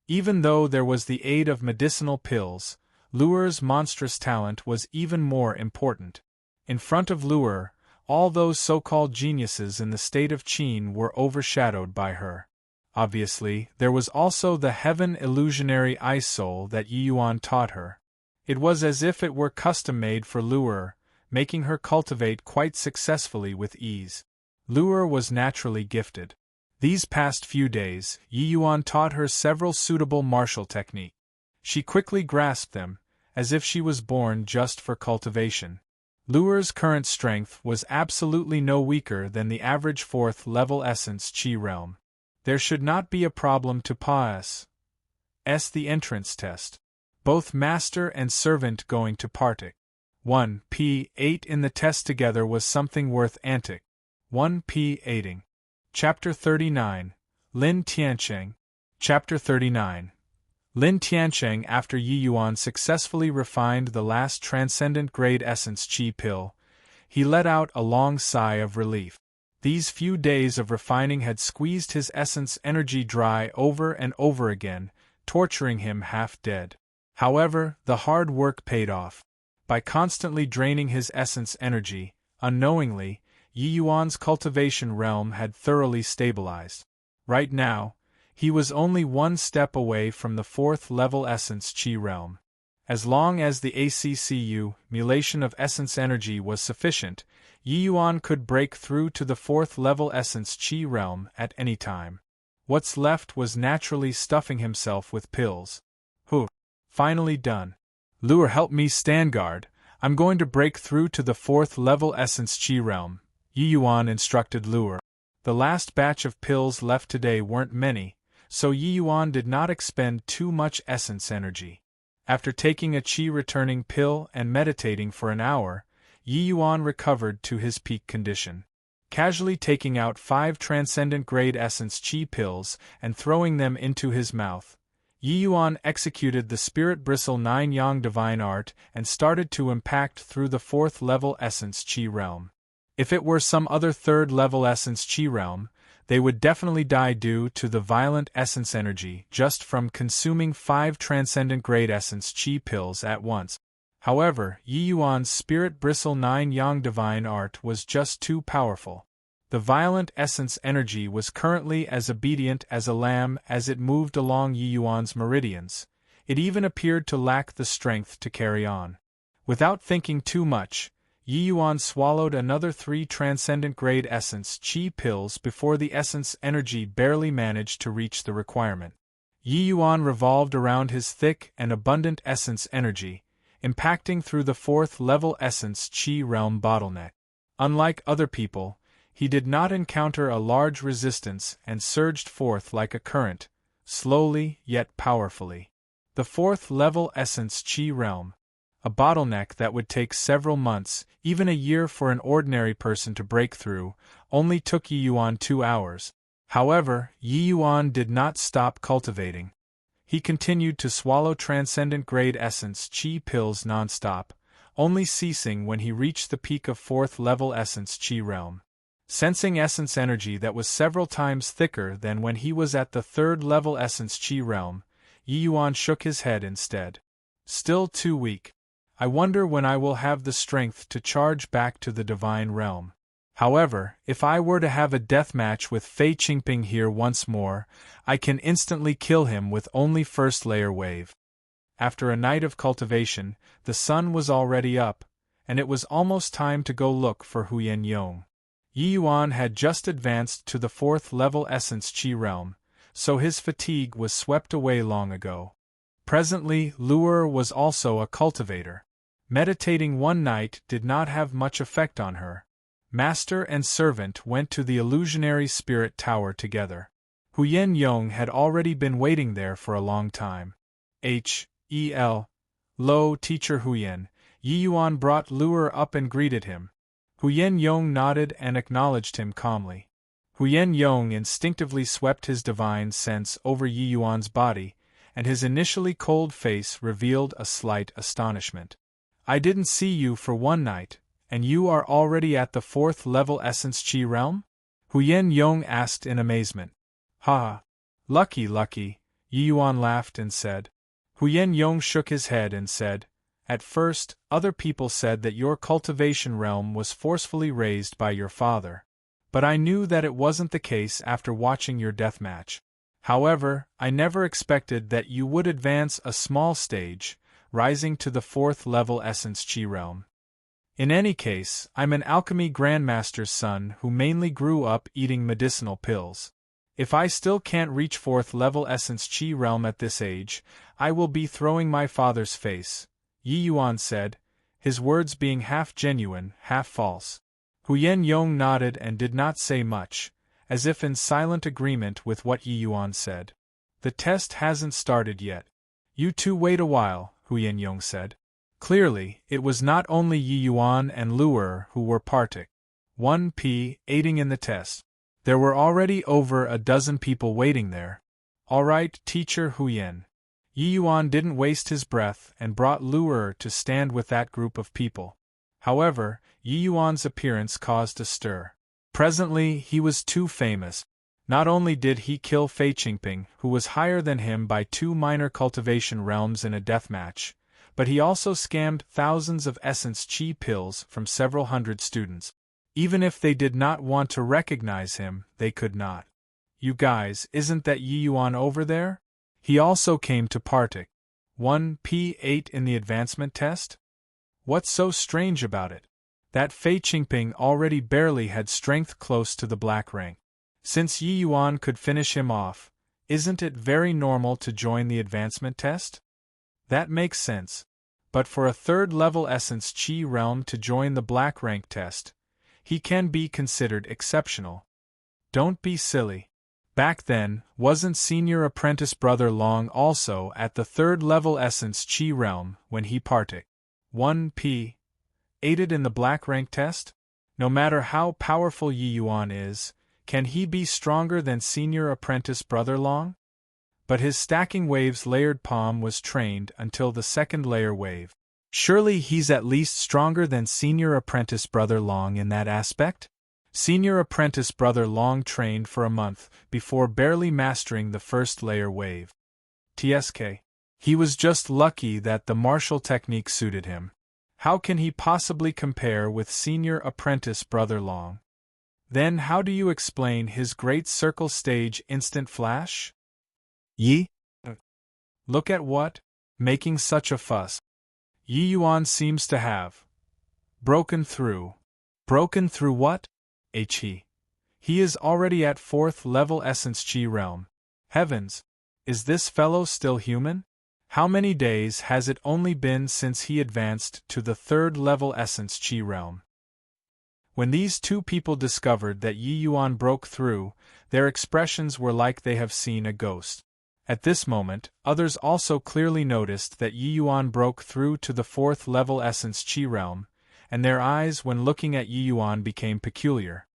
Even though there was the aid of medicinal pills, Luer's monstrous talent was even more important. In front of Luer, all those so-called geniuses in the state of Qin were overshadowed by her. Obviously, there was also the heaven illusionary ice soul that Yi Yuan taught her. It was as if it were custom-made for Luer, making her cultivate quite successfully with ease. Luer was naturally gifted. These past few days, Yi Yuan taught her several suitable martial techniques. She quickly grasped them, as if she was born just for cultivation. Luer's current strength was absolutely no weaker than the average 4th level Essence Chi realm. There should not be a problem to pass the entrance test. Both master and servant going to partake 1P8 in the test together was something worth antic 1P8ing. Chapter 39, Lin Tiancheng. Chapter 39. Lin Tiancheng. After Yi Yuan successfully refined the last transcendent grade essence chi pill, he let out a long sigh of relief. These few days of refining had squeezed his essence energy dry over and over again, torturing him half dead. However, the hard work paid off. By constantly draining his essence energy, unknowingly, Yi Yuan's cultivation realm had thoroughly stabilized. Right now, he was only one step away from the 4th level essence chi realm. As long as the ACCU mulation of essence energy was sufficient, Yi Yuan could break through to the 4th level essence chi realm at any time. What's left was naturally stuffing himself with pills. Finally done. Lure, help me stand guard. I'm going to break through to the 4th level essence chi realm, Yi Yuan instructed Lure. The last batch of pills left today weren't many, so Yi Yuan did not expend too much essence energy. After taking a chi-returning pill and meditating for an hour, Yi Yuan recovered to his peak condition. Casually taking out 5 transcendent grade essence chi pills and throwing them into his mouth, Yi Yuan executed the Spirit Bristle 9 Yang Divine Art and started to impact through the 4th level essence chi realm. If it were some other 3rd level essence chi realm, they would definitely die due to the violent essence energy just from consuming 5 transcendent grade essence chi pills at once. However, Yi Yuan's Spirit Bristle 9 Yang Divine Art was just too powerful. The violent essence energy was currently as obedient as a lamb as it moved along Yi Yuan's meridians. It even appeared to lack the strength to carry on. Without thinking too much, Yi Yuan swallowed another 3 transcendent grade essence chi pills before the essence energy barely managed to reach the requirement. Yi Yuan revolved around his thick and abundant essence energy, impacting through the 4th level essence chi realm bottleneck. Unlike other people, he did not encounter a large resistance and surged forth like a current, slowly yet powerfully. The 4th level essence chi realm, a bottleneck that would take several months, even a year for an ordinary person to break through, only took Yi Yuan 2 hours. However, Yi Yuan did not stop cultivating. He continued to swallow transcendent grade essence chi pills non-stop, only ceasing when he reached the peak of 4th level essence chi realm. Sensing essence energy that was several times thicker than when he was at the 3rd level essence chi realm, Yi Yuan shook his head instead. Still too weak. I wonder when I will have the strength to charge back to the divine realm. However, if I were to have a deathmatch with Fei Qingping here once more, I can instantly kill him with only first layer wave. After a night of cultivation, the sun was already up, and it was almost time to go look for Huyen Yong. Yi Yuan had just advanced to the 4th level essence chi realm, so his fatigue was swept away long ago. Presently, Lure was also a cultivator. Meditating one night did not have much effect on her. Master and servant went to the illusionary spirit tower together. Huyen Yong had already been waiting there for a long time. Lo, teacher Huyen. Yi Yuan brought Lure up and greeted him. Huyen Yong nodded and acknowledged him calmly. Huyen Yong instinctively swept his divine sense over Yi Yuan's body, and his initially cold face revealed a slight astonishment. I didn't see you for one night, and you are already at the 4th level essence chi realm? Huyen Yong asked in amazement. Ha! Lucky, Yi Yuan laughed and said. Huyen Yong shook his head and said, at first, other people said that your cultivation realm was forcefully raised by your father. But I knew that it wasn't the case after watching your deathmatch. However, I never expected that you would advance a small stage, rising to the 4th level essence chi realm. In any case, I'm an alchemy grandmaster's son who mainly grew up eating medicinal pills. If I still can't reach 4th level essence chi realm at this age, I will be throwing my father's face, Yi Yuan said, his words being half genuine, half false. Huyen Yong nodded and did not say much, as if in silent agreement with what Yi Yuan said. The test hasn't started yet. You two wait a while, Huyen Yong said. Clearly, it was not only Yi Yuan and Lure who were partic. 1p aiding in the test. There were already over a dozen people waiting there. All right, teacher Huyen. Yi Yuan didn't waste his breath and brought Luer to stand with that group of people. However, Yi Yuan's appearance caused a stir. Presently, he was too famous. Not only did he kill Fei Qingping, who was higher than him by 2 minor cultivation realms in a deathmatch, but he also scammed thousands of essence qi pills from several hundred students. Even if they did not want to recognize him, they could not. You guys, isn't that Yi Yuan over there? He also came to Partic 1P8 in the advancement test? What's so strange about it? That Fei Qingping already barely had strength close to the black rank. Since Yi Yuan could finish him off, isn't it very normal to join the advancement test? That makes sense. But for a third-level essence qi realm to join the black rank test, he can be considered exceptional. Don't be silly. Back then, wasn't senior apprentice brother Long also at the third-level essence qi realm when he Partic 1P aided in the black rank test? No matter how powerful Yi Yuan is, can he be stronger than senior apprentice brother Long? But his stacking waves layered palm was trained until the second layer wave. Surely he's at least stronger than senior apprentice brother Long in that aspect? Senior apprentice brother Long trained for a month before barely mastering the first layer wave. TSK. He was just lucky that the martial technique suited him. How can he possibly compare with senior apprentice brother Long? Then how do you explain his great circle stage instant flash? Yi? Look at what? Making such a fuss. Yi Yuan seems to have broken through. Broken through what? He is already at 4th level essence qi realm. Heavens! Is this fellow still human? How many days has it only been since he advanced to the 3rd level essence qi realm? When these two people discovered that Yi Yuan broke through, their expressions were like they have seen a ghost. At this moment, others also clearly noticed that Yi Yuan broke through to the 4th level essence qi realm, and their eyes when looking at Yi Yuan became peculiar.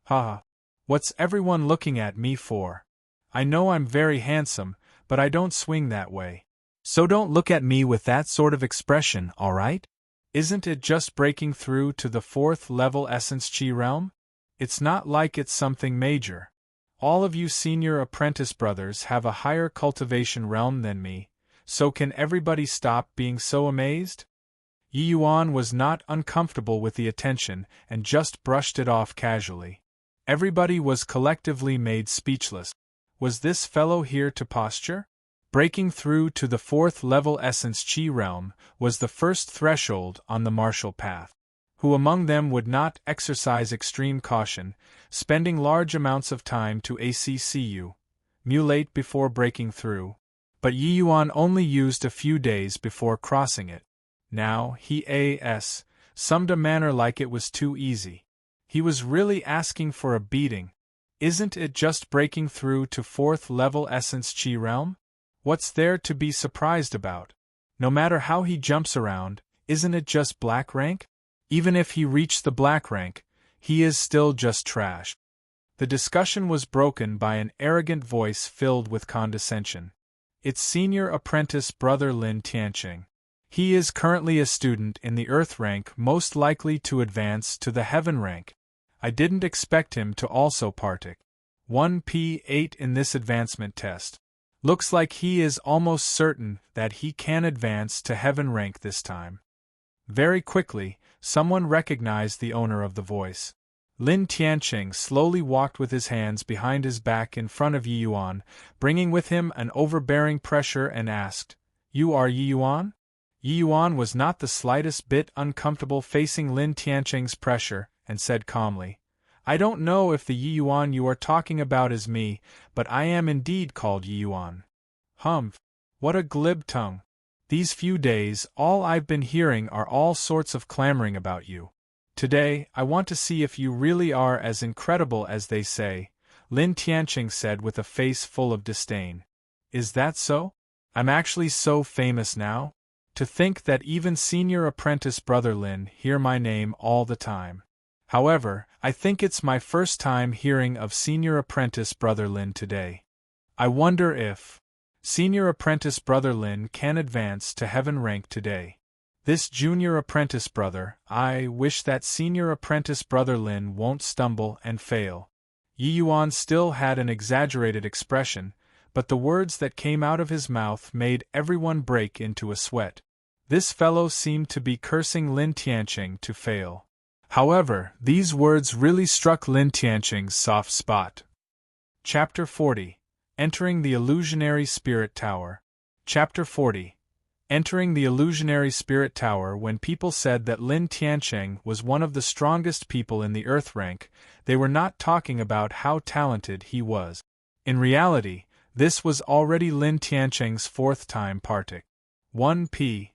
Haha. What's everyone looking at me for? I know I'm very handsome, but I don't swing that way. So don't look at me with that sort of expression, alright? Isn't it just breaking through to the 4th level essence qi realm? It's not like it's something major. All of you senior apprentice brothers have a higher cultivation realm than me, so can everybody stop being so amazed? Yi Yuan was not uncomfortable with the attention and just brushed it off casually. Everybody was collectively made speechless. Was this fellow here to posture? Breaking through to the 4th level essence qi realm was the first threshold on the martial path. Who among them would not exercise extreme caution, spending large amounts of time to mutilate before breaking through? But Yi Yuan only used a few days before crossing it. Now, he summed a manner like it was too easy. He was really asking for a beating. Isn't it just breaking through to 4th level essence qi realm? What's there to be surprised about? No matter how he jumps around, isn't it just black rank? Even if he reached the black rank, he is still just trash. The discussion was broken by an arrogant voice filled with condescension. It's senior apprentice brother Lin Tianqing. He is currently a student in the Earth rank, most likely to advance to the Heaven rank. I didn't expect him to also Partic 1P8 in this advancement test. Looks like he is almost certain that he can advance to Heaven rank this time. Very quickly, someone recognized the owner of the voice. Lin Tianqing slowly walked with his hands behind his back in front of Yi Yuan, bringing with him an overbearing pressure and asked, "You are Yi Yuan?" Yi Yuan was not the slightest bit uncomfortable facing Lin Tianqing's pressure, and said calmly, "I don't know if the Yi Yuan you are talking about is me, but I am indeed called Yi Yuan." Humph! What a glib tongue! These few days, all I've been hearing are all sorts of clamoring about you. Today, I want to see if you really are as incredible as they say, Lin Tianqing said with a face full of disdain. Is that so? I'm actually so famous now? To think that even senior apprentice brother Lin hear my name all the time. However, I think it's my first time hearing of senior apprentice brother Lin today. I wonder if... Senior apprentice brother Lin can advance to heaven rank today. This junior apprentice brother, I wish that senior apprentice brother Lin won't stumble and fail. Yi Yuan still had an exaggerated expression, but the words that came out of his mouth made everyone break into a sweat. This fellow seemed to be cursing Lin Tianqing to fail. However, these words really struck Lin Tianqing's soft spot. Chapter 40. Entering the Illusionary Spirit Tower. Chapter 40. Entering the Illusionary Spirit Tower. When people said that Lin Tianqing was one of the strongest people in the Earth rank, they were not talking about how talented he was. In reality, this was already Lin Tianqing's fourth time parting. 1p.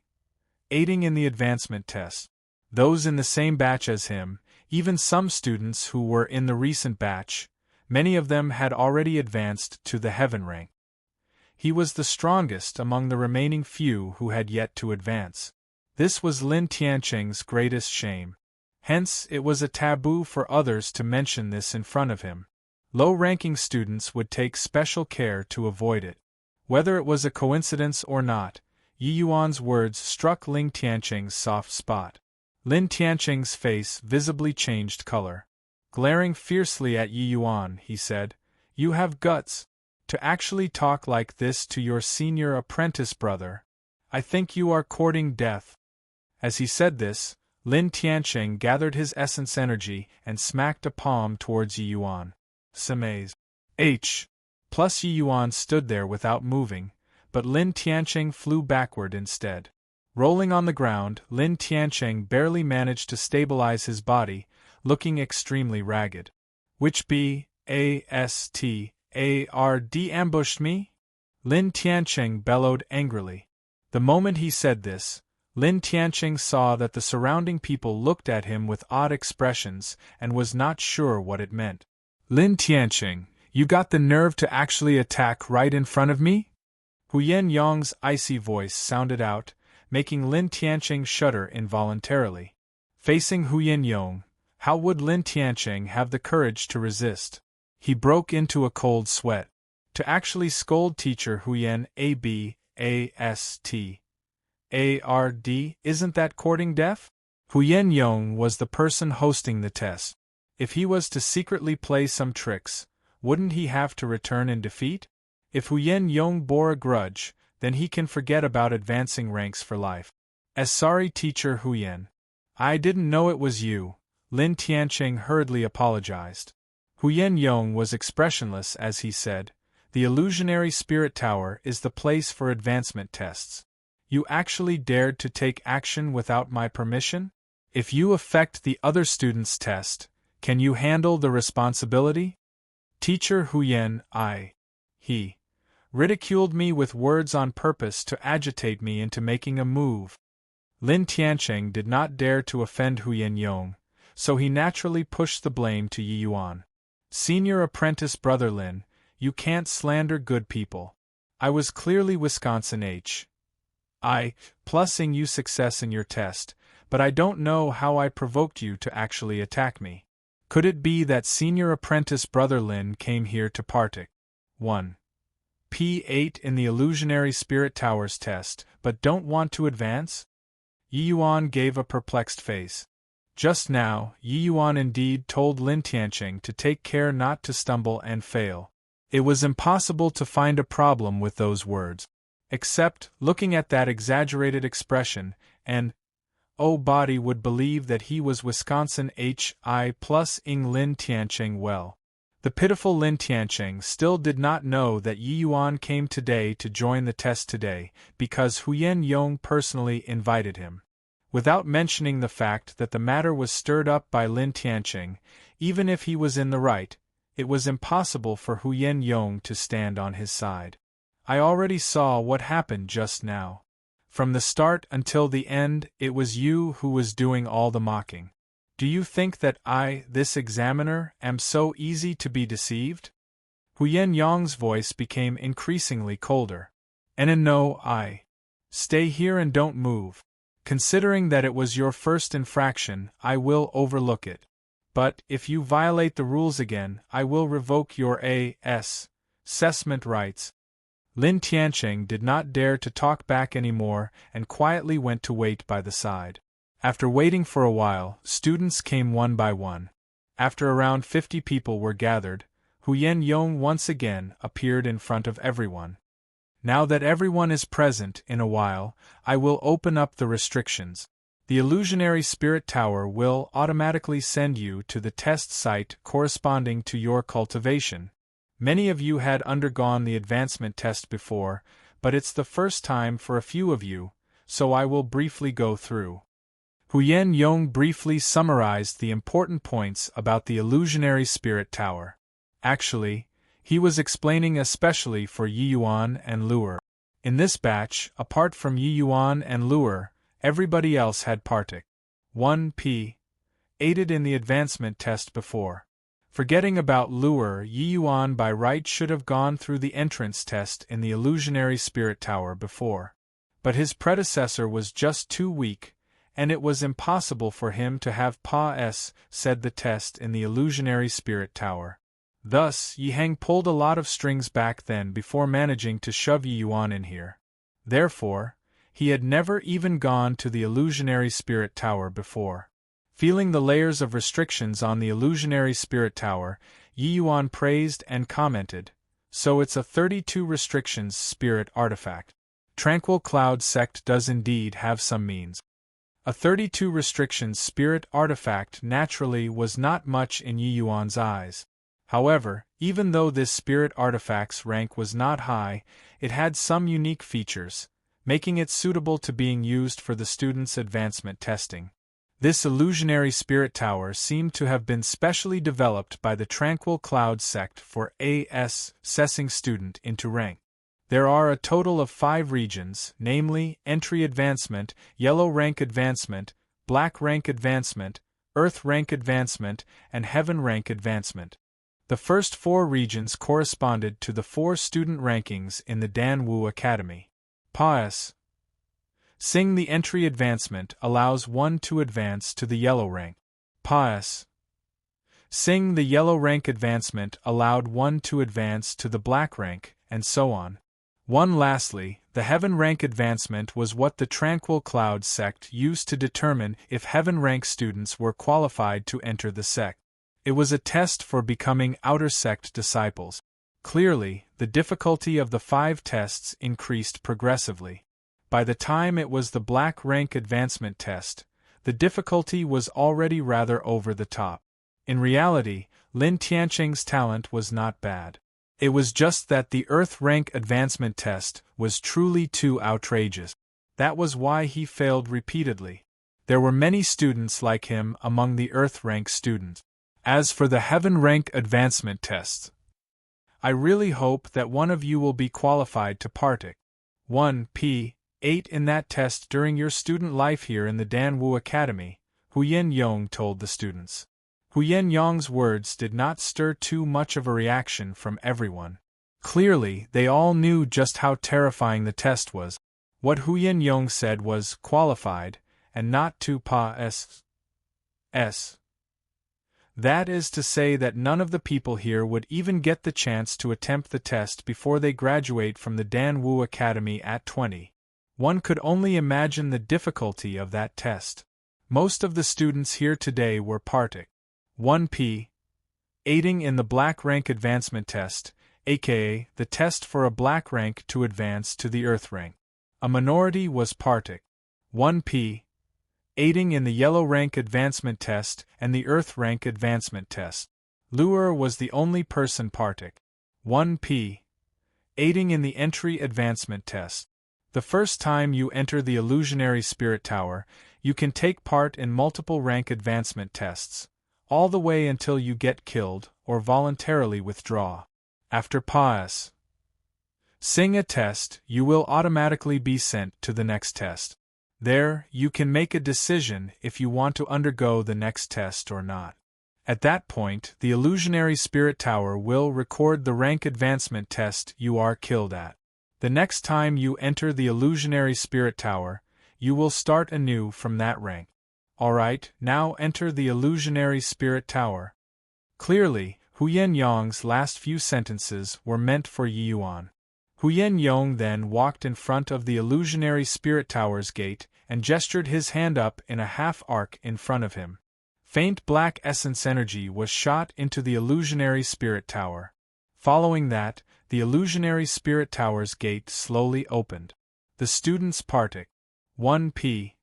Aiding in the advancement test. Those in the same batch as him, even some students who were in the recent batch, many of them had already advanced to the heaven rank. He was the strongest among the remaining few who had yet to advance. This was Lin Tianqing's greatest shame. Hence, it was a taboo for others to mention this in front of him. Low-ranking students would take special care to avoid it. Whether it was a coincidence or not, Yi Yuan's words struck Lin Tianqing's soft spot. Lin Tianqing's face visibly changed color. Glaring fiercely at Yi Yuan, he said, "You have guts to actually talk like this to your senior apprentice brother. I think you are courting death." As he said this, Lin Tianqing gathered his essence energy and smacked a palm towards Yi Yuan. Samaze. Plus Yi Yuan stood there without moving, but Lin Tianqing flew backward instead. Rolling on the ground, Lin Tianqing barely managed to stabilize his body, looking extremely ragged. "Which bastard ambushed me?" Lin Tianqing bellowed angrily. The moment he said this, Lin Tianqing saw that the surrounding people looked at him with odd expressions and was not sure what it meant. "Lin Tianqing, you got the nerve to actually attack right in front of me?" Huyen Yong's icy voice sounded out, making Lin Tianqing shudder involuntarily. Facing Huyen Yong, how would Lin Tianqing have the courage to resist? He broke into a cold sweat. To actually scold teacher Huyen Abastard, isn't that courting death? Huyen Yong was the person hosting the test. If he was to secretly play some tricks, wouldn't he have to return in defeat? If Huyen Yong bore a grudge, then he can forget about advancing ranks for life. As sorry teacher Huyen. I didn't know it was you, Lin Tianqing hurriedly apologized. Huyen Yong was expressionless as he said, "The Illusionary Spirit Tower is the place for advancement tests. You actually dared to take action without my permission? If you affect the other students' test, can you handle the responsibility?" Teacher Huyen, he ridiculed me with words on purpose to agitate me into making a move. Lin Tianqing did not dare to offend Huyen Yong, so he naturally pushed the blame to Yi Yuan. "Senior apprentice brother Lin, you can't slander good people. I was clearly Wisconsin plusing you success in your test, but I don't know how I provoked you to actually attack me. Could it be that senior apprentice brother Lin came here to partic 1p8 in the Illusionary Spirit Towers test, but don't want to advance?" Yi Yuan gave a perplexed face. Just now, Yi Yuan indeed told Lin Tianqing to take care not to stumble and fail. It was impossible to find a problem with those words. Except, looking at that exaggerated expression, and body would believe that he was Wisconsin plus-ing Lin Tianqing well. The pitiful Lin Tianqing still did not know that Yi Yuan came today to join the test today, because Huyen Yong personally invited him. Without mentioning the fact that the matter was stirred up by Lin Tianqing, even if he was in the right, it was impossible for Huyen Yong to stand on his side. I already saw what happened just now. From the start until the end, it was you who was doing all the mocking. Do you think that I, this examiner, am so easy to be deceived? Huyen Yong's voice became increasingly colder. No, stay here and don't move. Considering that it was your first infraction, I will overlook it. But, if you violate the rules again, I will revoke your assessment rights. Lin Tiancheng did not dare to talk back anymore and quietly went to wait by the side. After waiting for a while, students came one by one. After around 50 people were gathered, Huyen Yong once again appeared in front of everyone. Now that everyone is present, in a while, I will open up the restrictions. The illusionary spirit tower will automatically send you to the test site corresponding to your cultivation. Many of you had undergone the advancement test before, but it's the first time for a few of you, so I will briefly go through. Huyen Yong briefly summarized the important points about the illusionary spirit tower. Actually, he was explaining especially for Yi Yuan and Luer. In this batch, apart from Yi Yuan and Luer, everybody else had partic. 1p. Aided in the advancement test before. Forgetting about Luer, Yi Yuan by right should have gone through the entrance test in the illusionary spirit tower before. But his predecessor was just too weak, and it was impossible for him to have Pa-S said the test in the illusionary spirit tower. Thus, Yi Heng pulled a lot of strings back then before managing to shove Yi Yuan in here. Therefore, he had never even gone to the illusionary spirit tower before. Feeling the layers of restrictions on the illusionary spirit tower, Yi Yuan praised and commented, "So it's a 32 restrictions spirit artifact. Tranquil Cloud sect does indeed have some means." A 32 restrictions spirit artifact naturally was not much in Yi Yuan's eyes. However, even though this spirit artifact's rank was not high, it had some unique features, making it suitable to being used for the students' advancement testing. This illusionary spirit tower seemed to have been specially developed by the Tranquil Cloud sect for assessing student into rank. There are a total of 5 regions, namely, Entry Advancement, Yellow Rank Advancement, Black Rank Advancement, Earth Rank Advancement, and Heaven Rank Advancement. The first 4 regions corresponded to the 4 student rankings in the Danwu Academy. Pa-S. Sing the entry advancement allows one to advance to the yellow rank. Pa-S. Sing the yellow rank advancement allowed one to advance to the black rank, and so on. Lastly, the heaven rank advancement was what the Tranquil Cloud sect used to determine if heaven rank students were qualified to enter the sect. It was a test for becoming outer sect disciples. Clearly, the difficulty of the 5 tests increased progressively. By the time it was the black rank advancement test, the difficulty was already rather over the top. In reality, Lin Tiancheng's talent was not bad. It was just that the Earth rank advancement test was truly too outrageous. That was why he failed repeatedly. There were many students like him among the Earth rank students. As for the Heaven rank advancement tests, I really hope that one of you will be qualified to partic. 1p8 in that test during your student life here in the Danwu Academy, Huyen Yong told the students. Huyen Yong's words did not stir too much of a reaction from everyone. Clearly, they all knew just how terrifying the test was. What Huyen Yong said was qualified, and not to Pa-S. That is to say that none of the people here would even get the chance to attempt the test before they graduate from the Danwu Academy at 20. One could only imagine the difficulty of that test. Most of the students here today were partic. 1p. Aiding in the black rank advancement test, aka the test for a black rank to advance to the earth rank. A minority was partic. 1p. Aiding in the yellow rank advancement test and the earth rank advancement test. Luer was the only person partic. 1p. Aiding in the entry advancement test. The first time you enter the illusionary spirit tower, you can take part in multiple rank advancement tests, all the way until you get killed or voluntarily withdraw. After Pa-S. Sing a test, you will automatically be sent to the next test. There, you can make a decision if you want to undergo the next test or not. At that point, the illusionary spirit tower will record the rank advancement test you are killed at. The next time you enter the illusionary spirit tower, you will start anew from that rank. Alright, now enter the illusionary spirit tower. Clearly, Huyen Yong's last few sentences were meant for Yi Yuan. Huyen Yong then walked in front of the illusionary spirit tower's gate and gestured his hand up in a half-arc in front of him. Faint black essence energy was shot into the illusionary spirit tower. Following that, the illusionary spirit tower's gate slowly opened. The students parted. 1p.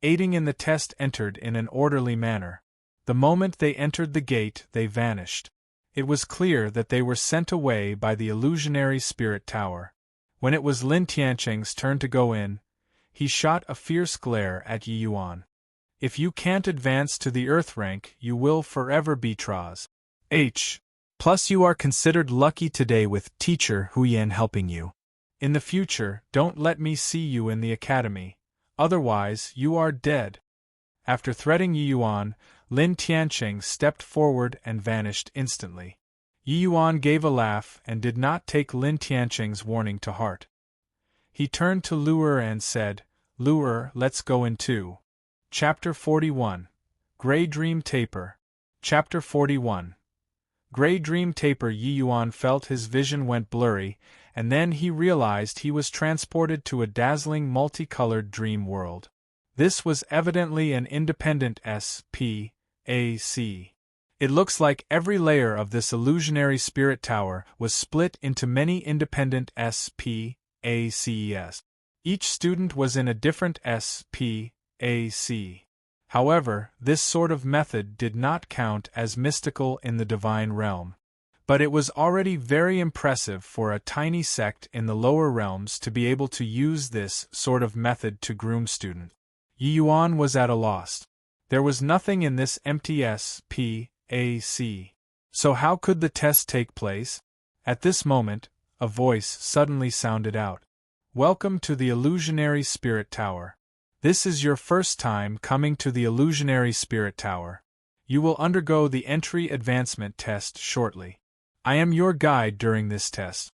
Aiding in the test entered in an orderly manner. The moment they entered the gate, they vanished. It was clear that they were sent away by the illusionary spirit tower. When it was Lin Tiancheng's turn to go in, he shot a fierce glare at Yi Yuan. If you can't advance to the Earth rank, you will forever be Traz. H. Plus you are considered lucky today with teacher Huyen helping you. In the future, don't let me see you in the academy, otherwise you are dead. After threatening Yi Yuan, Lin Tiancheng stepped forward and vanished instantly. Yi Yuan gave a laugh and did not take Lin Tiancheng's warning to heart. He turned to Luer and said, Luer, let's go in too. Chapter 41. Grey Dream Taper. Chapter 41. Grey Dream Taper. Yi Yuan felt his vision went blurry, and then he realized he was transported to a dazzling multicolored dream world. This was evidently an independent SPAC. It looks like every layer of this illusionary spirit tower was split into many independent SPACs. Each student was in a different SPAC. However, this sort of method did not count as mystical in the divine realm. But it was already very impressive for a tiny sect in the lower realms to be able to use this sort of method to groom students. Yi Yuan was at a loss. There was nothing in this empty SPAC. So how could the test take place? At this moment, a voice suddenly sounded out. Welcome to the illusionary spirit tower. This is your first time coming to the illusionary spirit tower. You will undergo the entry advancement test shortly. I am your guide during this test.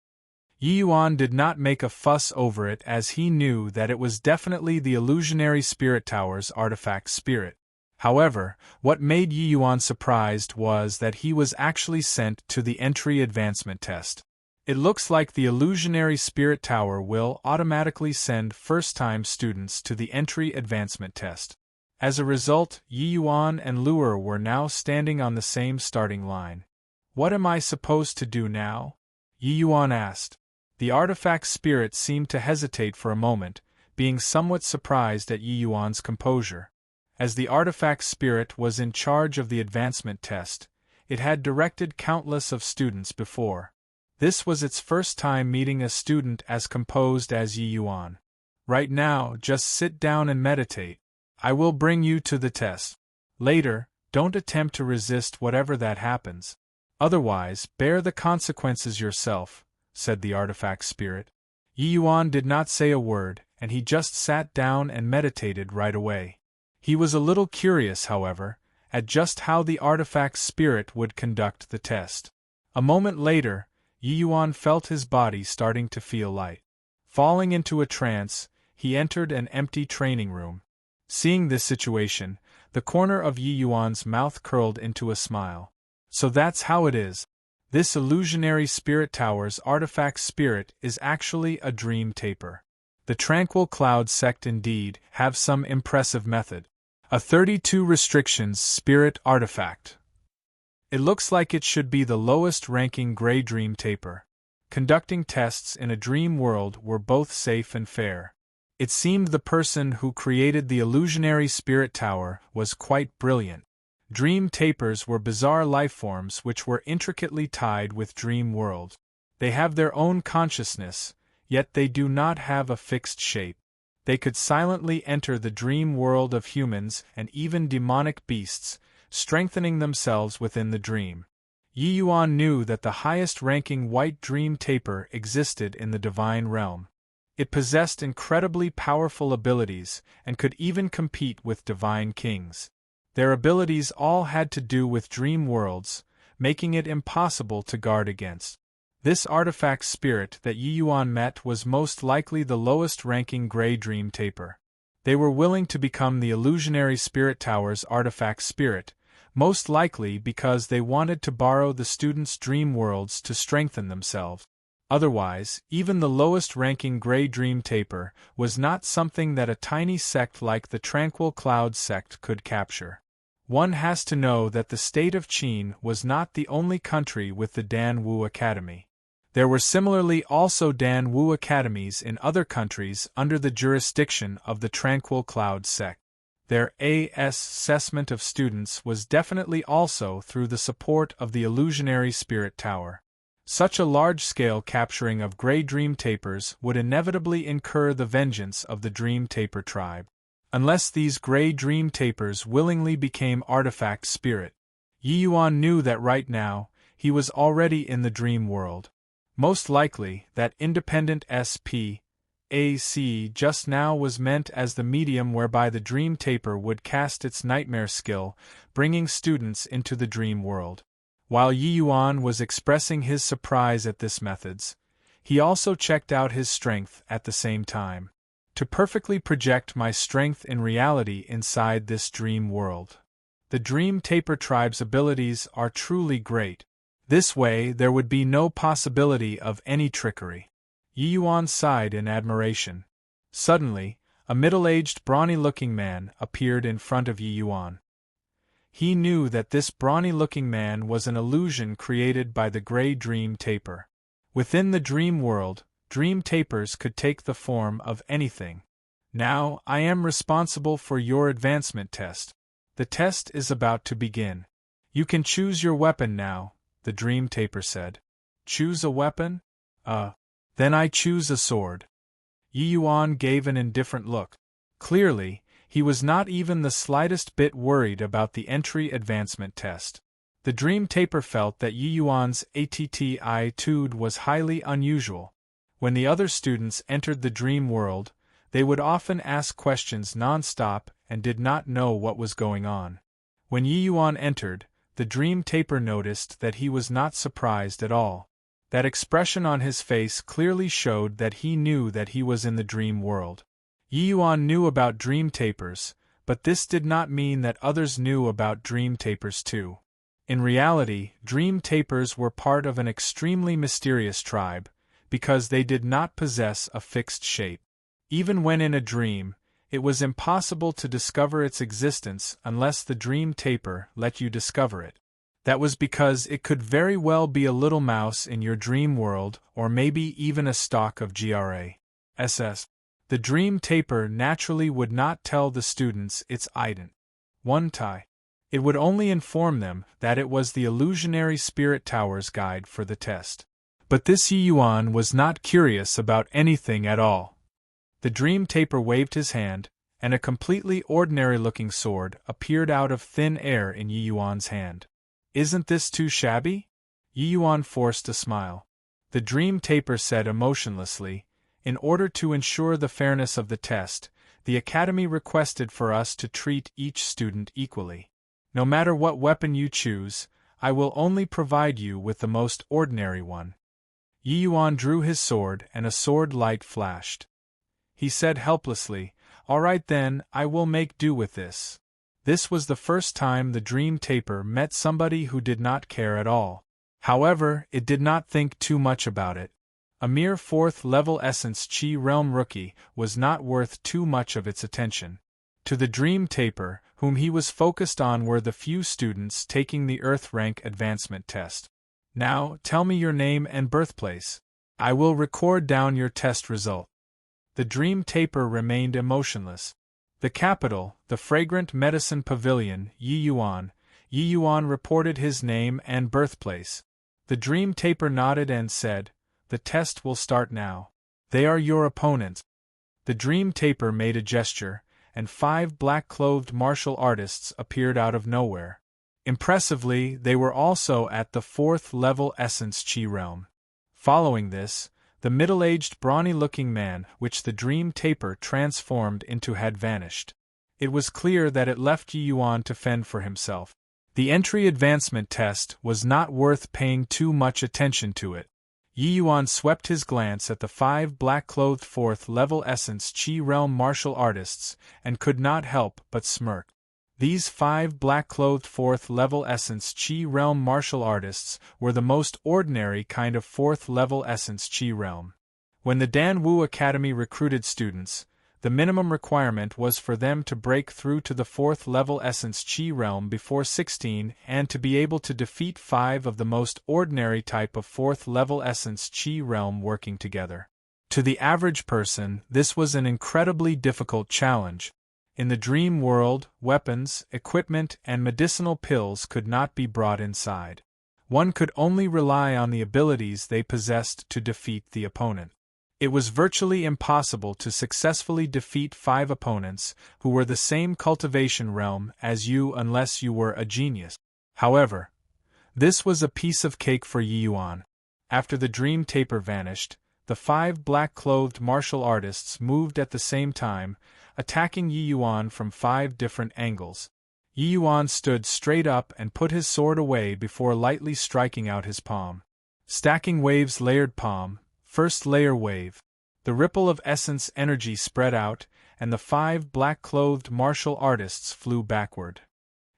Yi Yuan did not make a fuss over it as he knew that it was definitely the illusionary spirit tower's artifact spirit. However, what made Yi Yuan surprised was that he was actually sent to the entry advancement test. It looks like the illusionary spirit tower will automatically send first-time students to the entry advancement test. As a result, Yi Yuan and Luer were now standing on the same starting line. What am I supposed to do now? Yi Yuan asked. The artifact spirit seemed to hesitate for a moment, being somewhat surprised at Yi Yuan's composure. As the artifact spirit was in charge of the advancement test, it had directed countless of students before. This was its first time meeting a student as composed as Yi Yuan. Right now, just sit down and meditate. I will bring you to the test. Later, don't attempt to resist whatever that happens. Otherwise, bear the consequences yourself, said the artifact spirit. Yi Yuan did not say a word, and he just sat down and meditated right away. He was a little curious, however, at just how the artifact spirit would conduct the test. A moment later, Yi Yuan felt his body starting to feel light. Falling into a trance, he entered an empty training room. Seeing this situation, the corner of Yi Yuan's mouth curled into a smile. So that's how it is. This illusionary spirit tower's artifact spirit is actually a dream taper. The Tranquil Cloud sect indeed have some impressive method. A 32 restrictions spirit artifact. It looks like it should be the lowest ranking Grey Dream taper. Conducting tests in a dream world were both safe and fair. It seemed the person who created the illusionary spirit tower was quite brilliant. Dream tapers were bizarre lifeforms which were intricately tied with dream world. They have their own consciousness, yet they do not have a fixed shape. They could silently enter the dream world of humans and even demonic beasts, strengthening themselves within the dream. Yi Yuan knew that the highest-ranking white dream taper existed in the divine realm. It possessed incredibly powerful abilities and could even compete with divine kings. Their abilities all had to do with dream worlds, making it impossible to guard against. This artifact spirit that Yi Yuan met was most likely the lowest-ranking Grey Dream taper. They were willing to become the illusionary spirit tower's artifact spirit, most likely because they wanted to borrow the students' dream worlds to strengthen themselves. Otherwise, even the lowest-ranking Grey Dream Taper was not something that a tiny sect like the Tranquil Cloud sect could capture. One has to know that the state of Qin was not the only country with the Dan Wu Academy. There were similarly also Dan Wu academies in other countries under the jurisdiction of the Tranquil Cloud sect. Their assessment of students was definitely also through the support of the illusionary Spirit Tower. Such a large-scale capturing of Grey Dream Tapers would inevitably incur the vengeance of the Dream Taper tribe. Unless these Grey Dream Tapers willingly became artifact spirit. Yi Yuan knew that right now, he was already in the dream world. Most likely, that independent SPAC just now was meant as the medium whereby the Dream Taper would cast its nightmare skill, bringing students into the dream world. While Yi Yuan was expressing his surprise at this methods, he also checked out his strength at the same time. To perfectly project my strength in reality inside this dream world. The Dream Taper tribe's abilities are truly great. This way there would be no possibility of any trickery. Yi Yuan sighed in admiration. Suddenly, a middle-aged brawny-looking man appeared in front of Yi Yuan. He knew that this brawny-looking man was an illusion created by the Grey Dream Taper. Within the dream world, Dream Tapers could take the form of anything. Now, I am responsible for your advancement test. The test is about to begin. You can choose your weapon now, the Dream Taper said. Choose a weapon? Then I choose a sword. Yi Yuan gave an indifferent look. Clearly, he was not even the slightest bit worried about the entry advancement test. The Dream Taper felt that Yi Yuan's attitude was highly unusual. When the other students entered the dream world, they would often ask questions non-stop and did not know what was going on. When Yi Yuan entered, the Dream Taper noticed that he was not surprised at all. That expression on his face clearly showed that he knew that he was in the dream world. Yi Yuan knew about Dream Tapers, but this did not mean that others knew about Dream Tapers too. In reality, Dream Tapers were part of an extremely mysterious tribe, because they did not possess a fixed shape. Even when in a dream, it was impossible to discover its existence unless the Dream Taper let you discover it. That was because it could very well be a little mouse in your dream world or maybe even a stalk of grass. The Dream Taper naturally would not tell the students its identity. It would only inform them that it was the illusionary Spirit Tower's guide for the test. But this Yi Yuan was not curious about anything at all. The Dream Taper waved his hand, and a completely ordinary-looking sword appeared out of thin air in Yi Yuan's hand. Isn't this too shabby? Yi Yuan forced a smile. The Dream Taper said emotionlessly, in order to ensure the fairness of the test, the Academy requested for us to treat each student equally. No matter what weapon you choose, I will only provide you with the most ordinary one. Yi Yuan drew his sword and a sword light flashed. He said helplessly, "All right then, I will make do with this." This was the first time the Dream Taper met somebody who did not care at all. However, it did not think too much about it. A mere 4th-level Essence Chi Realm rookie was not worth too much of its attention. To the Dream Taper, whom he was focused on were the few students taking the Earth Rank Advancement Test. Now, tell me your name and birthplace. I will record down your test result. The Dream Taper remained emotionless. The capital, the Fragrant Medicine Pavilion, Yi Yuan. Yi Yuan reported his name and birthplace. The Dream Taper nodded and said, "The test will start now. They are your opponents." The Dream Taper made a gesture, and 5 black-clothed martial artists appeared out of nowhere. Impressively, they were also at the 4th-level Essence Chi realm. Following this, the middle-aged brawny-looking man which the Dream Taper transformed into had vanished. It was clear that it left Yi Yuan to fend for himself. The entry advancement test was not worth paying too much attention to it. Yi Yuan swept his glance at the 5 black-clothed 4th-level Essence Chi realm martial artists and could not help but smirk. These 5 black-clothed 4th-level Essence Chi Realm martial artists were the most ordinary kind of 4th-level Essence Chi Realm. When the Dan Wu Academy recruited students, the minimum requirement was for them to break through to the 4th-level Essence Chi Realm before 16 and to be able to defeat 5 of the most ordinary type of 4th-level Essence Chi Realm working together. To the average person, this was an incredibly difficult challenge. In the dream world, weapons, equipment, and medicinal pills could not be brought inside. One could only rely on the abilities they possessed to defeat the opponent. It was virtually impossible to successfully defeat 5 opponents who were the same cultivation realm as you unless you were a genius. However, this was a piece of cake for Yi Yuan. After the dream taper vanished, the 5 black-clothed martial artists moved at the same time, attacking Yi Yuan from 5 different angles. Yi Yuan stood straight up and put his sword away before lightly striking out his palm. Stacking waves layered palm, first layer wave. The ripple of essence energy spread out, and the 5 black-clothed martial artists flew backward.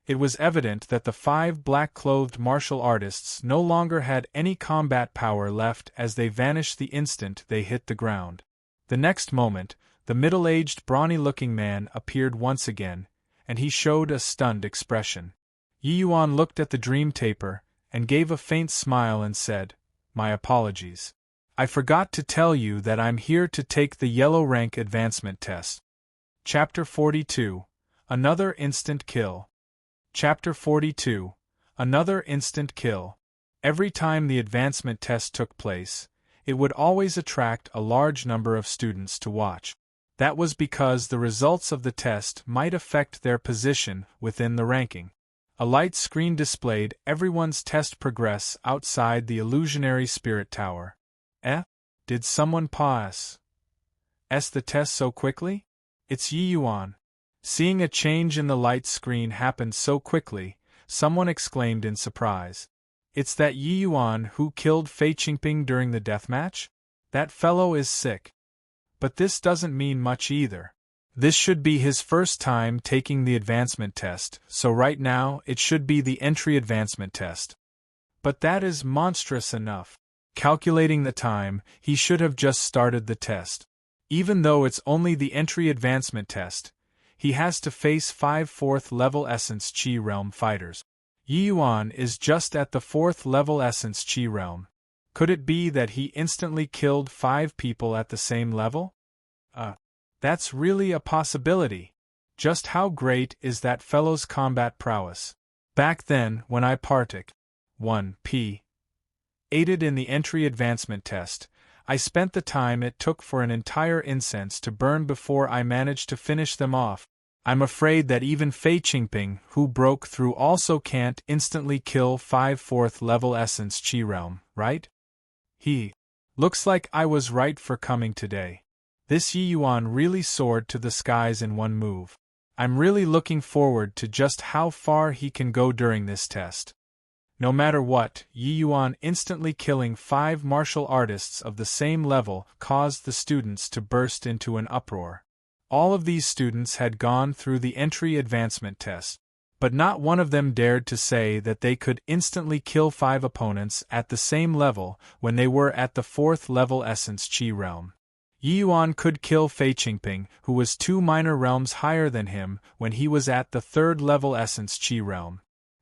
It was evident that the 5 black-clothed martial artists no longer had any combat power left as they vanished the instant they hit the ground. The next moment, the middle-aged brawny-looking man appeared once again, and he showed a stunned expression. Yi Yuan looked at the dream taper, and gave a faint smile and said, "My apologies. I forgot to tell you that I'm here to take the yellow rank advancement test." Chapter 42. Another Instant Kill. Chapter 42. Another Instant Kill. Every time the advancement test took place, it would always attract a large number of students to watch. That was because the results of the test might affect their position within the ranking. A light screen displayed everyone's test progress outside the illusionary spirit tower. Did someone pass the test so quickly? It's Yi Yuan. Seeing a change in the light screen happen so quickly, someone exclaimed in surprise. It's that Yi Yuan who killed Fei Qingping during the deathmatch? That fellow is sick. But this doesn't mean much either. This should be his first time taking the advancement test, so right now it should be the entry advancement test. But that is monstrous enough. Calculating the time, he should have just started the test. Even though it's only the entry advancement test, he has to face 5 4th-level Essence Chi Realm fighters. Yi Yuan is just at the 4th-level Essence Chi Realm. Could it be that he instantly killed 5 people at the same level? That's really a possibility. Just how great is that fellow's combat prowess? Back then, when I partook 1p. aided in the entry advancement test, I spent the time it took for an entire incense to burn before I managed to finish them off. I'm afraid that even Fei Qingping, who broke through, also can't instantly kill 5 4th-level Essence Chi Realm, right? Looks like I was right for coming today. This Yi Yuan really soared to the skies in one move. I'm really looking forward to just how far he can go during this test. No matter what, Yi Yuan instantly killing 5 martial artists of the same level caused the students to burst into an uproar. All of these students had gone through the entry advancement test, but not one of them dared to say that they could instantly kill 5 opponents at the same level when they were at the 4th-level Essence Chi Realm. Yi Yuan could kill Fei Qingping, who was 2 minor realms higher than him when he was at the 3rd-level Essence Chi Realm.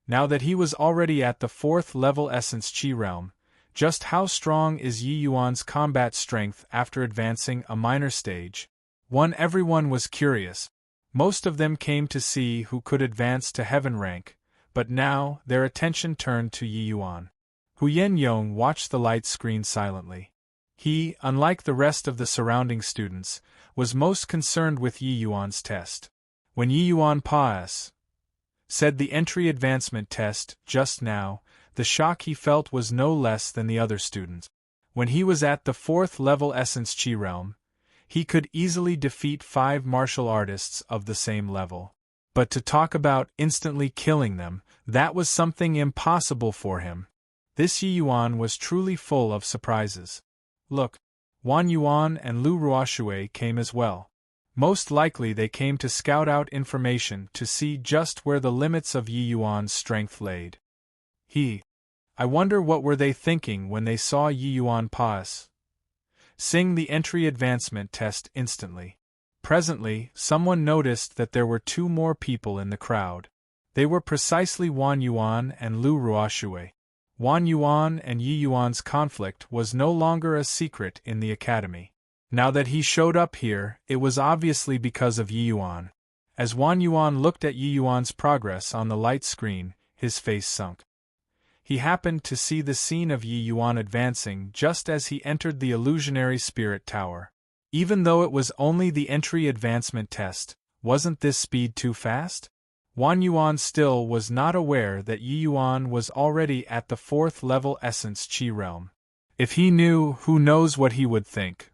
Now that he was already at the 4th-level Essence Chi Realm, just how strong is Yi Yuan's combat strength after advancing a minor stage? Everyone was curious. Most of them came to see who could advance to heaven rank, but now their attention turned to Yi Yuan. Hu Yong watched the light screen silently. He, unlike the rest of the surrounding students, was most concerned with Yi Yuan's test. When Yi Yuan said the entry advancement test just now, the shock he felt was no less than the other students. When he was at the 4th-level Essence Chi Realm, he could easily defeat 5 martial artists of the same level. But to talk about instantly killing them, that was something impossible for him. This Yi Yuan was truly full of surprises. Look, Wang Yuan and Lu Ruoxue came as well. Most likely they came to scout out information to see just where the limits of Yi Yuan's strength laid. I wonder what were they thinking when they saw Yi Yuan pause. Sing the entry advancement test instantly. Presently, someone noticed that there were two more people in the crowd. They were precisely Wan Yuan and Lu Ruoshui. Wan Yuan and Yi Yuan's conflict was no longer a secret in the academy. Now that he showed up here, it was obviously because of Yi Yuan. As Wan Yuan looked at Yi Yuan's progress on the light screen, his face sunk. He happened to see the scene of Yi Yuan advancing just as he entered the illusionary spirit tower. Even though it was only the entry advancement test, wasn't this speed too fast? Wan Yuan still was not aware that Yi Yuan was already at the 4th level Essence Qi realm. If he knew, who knows what he would think.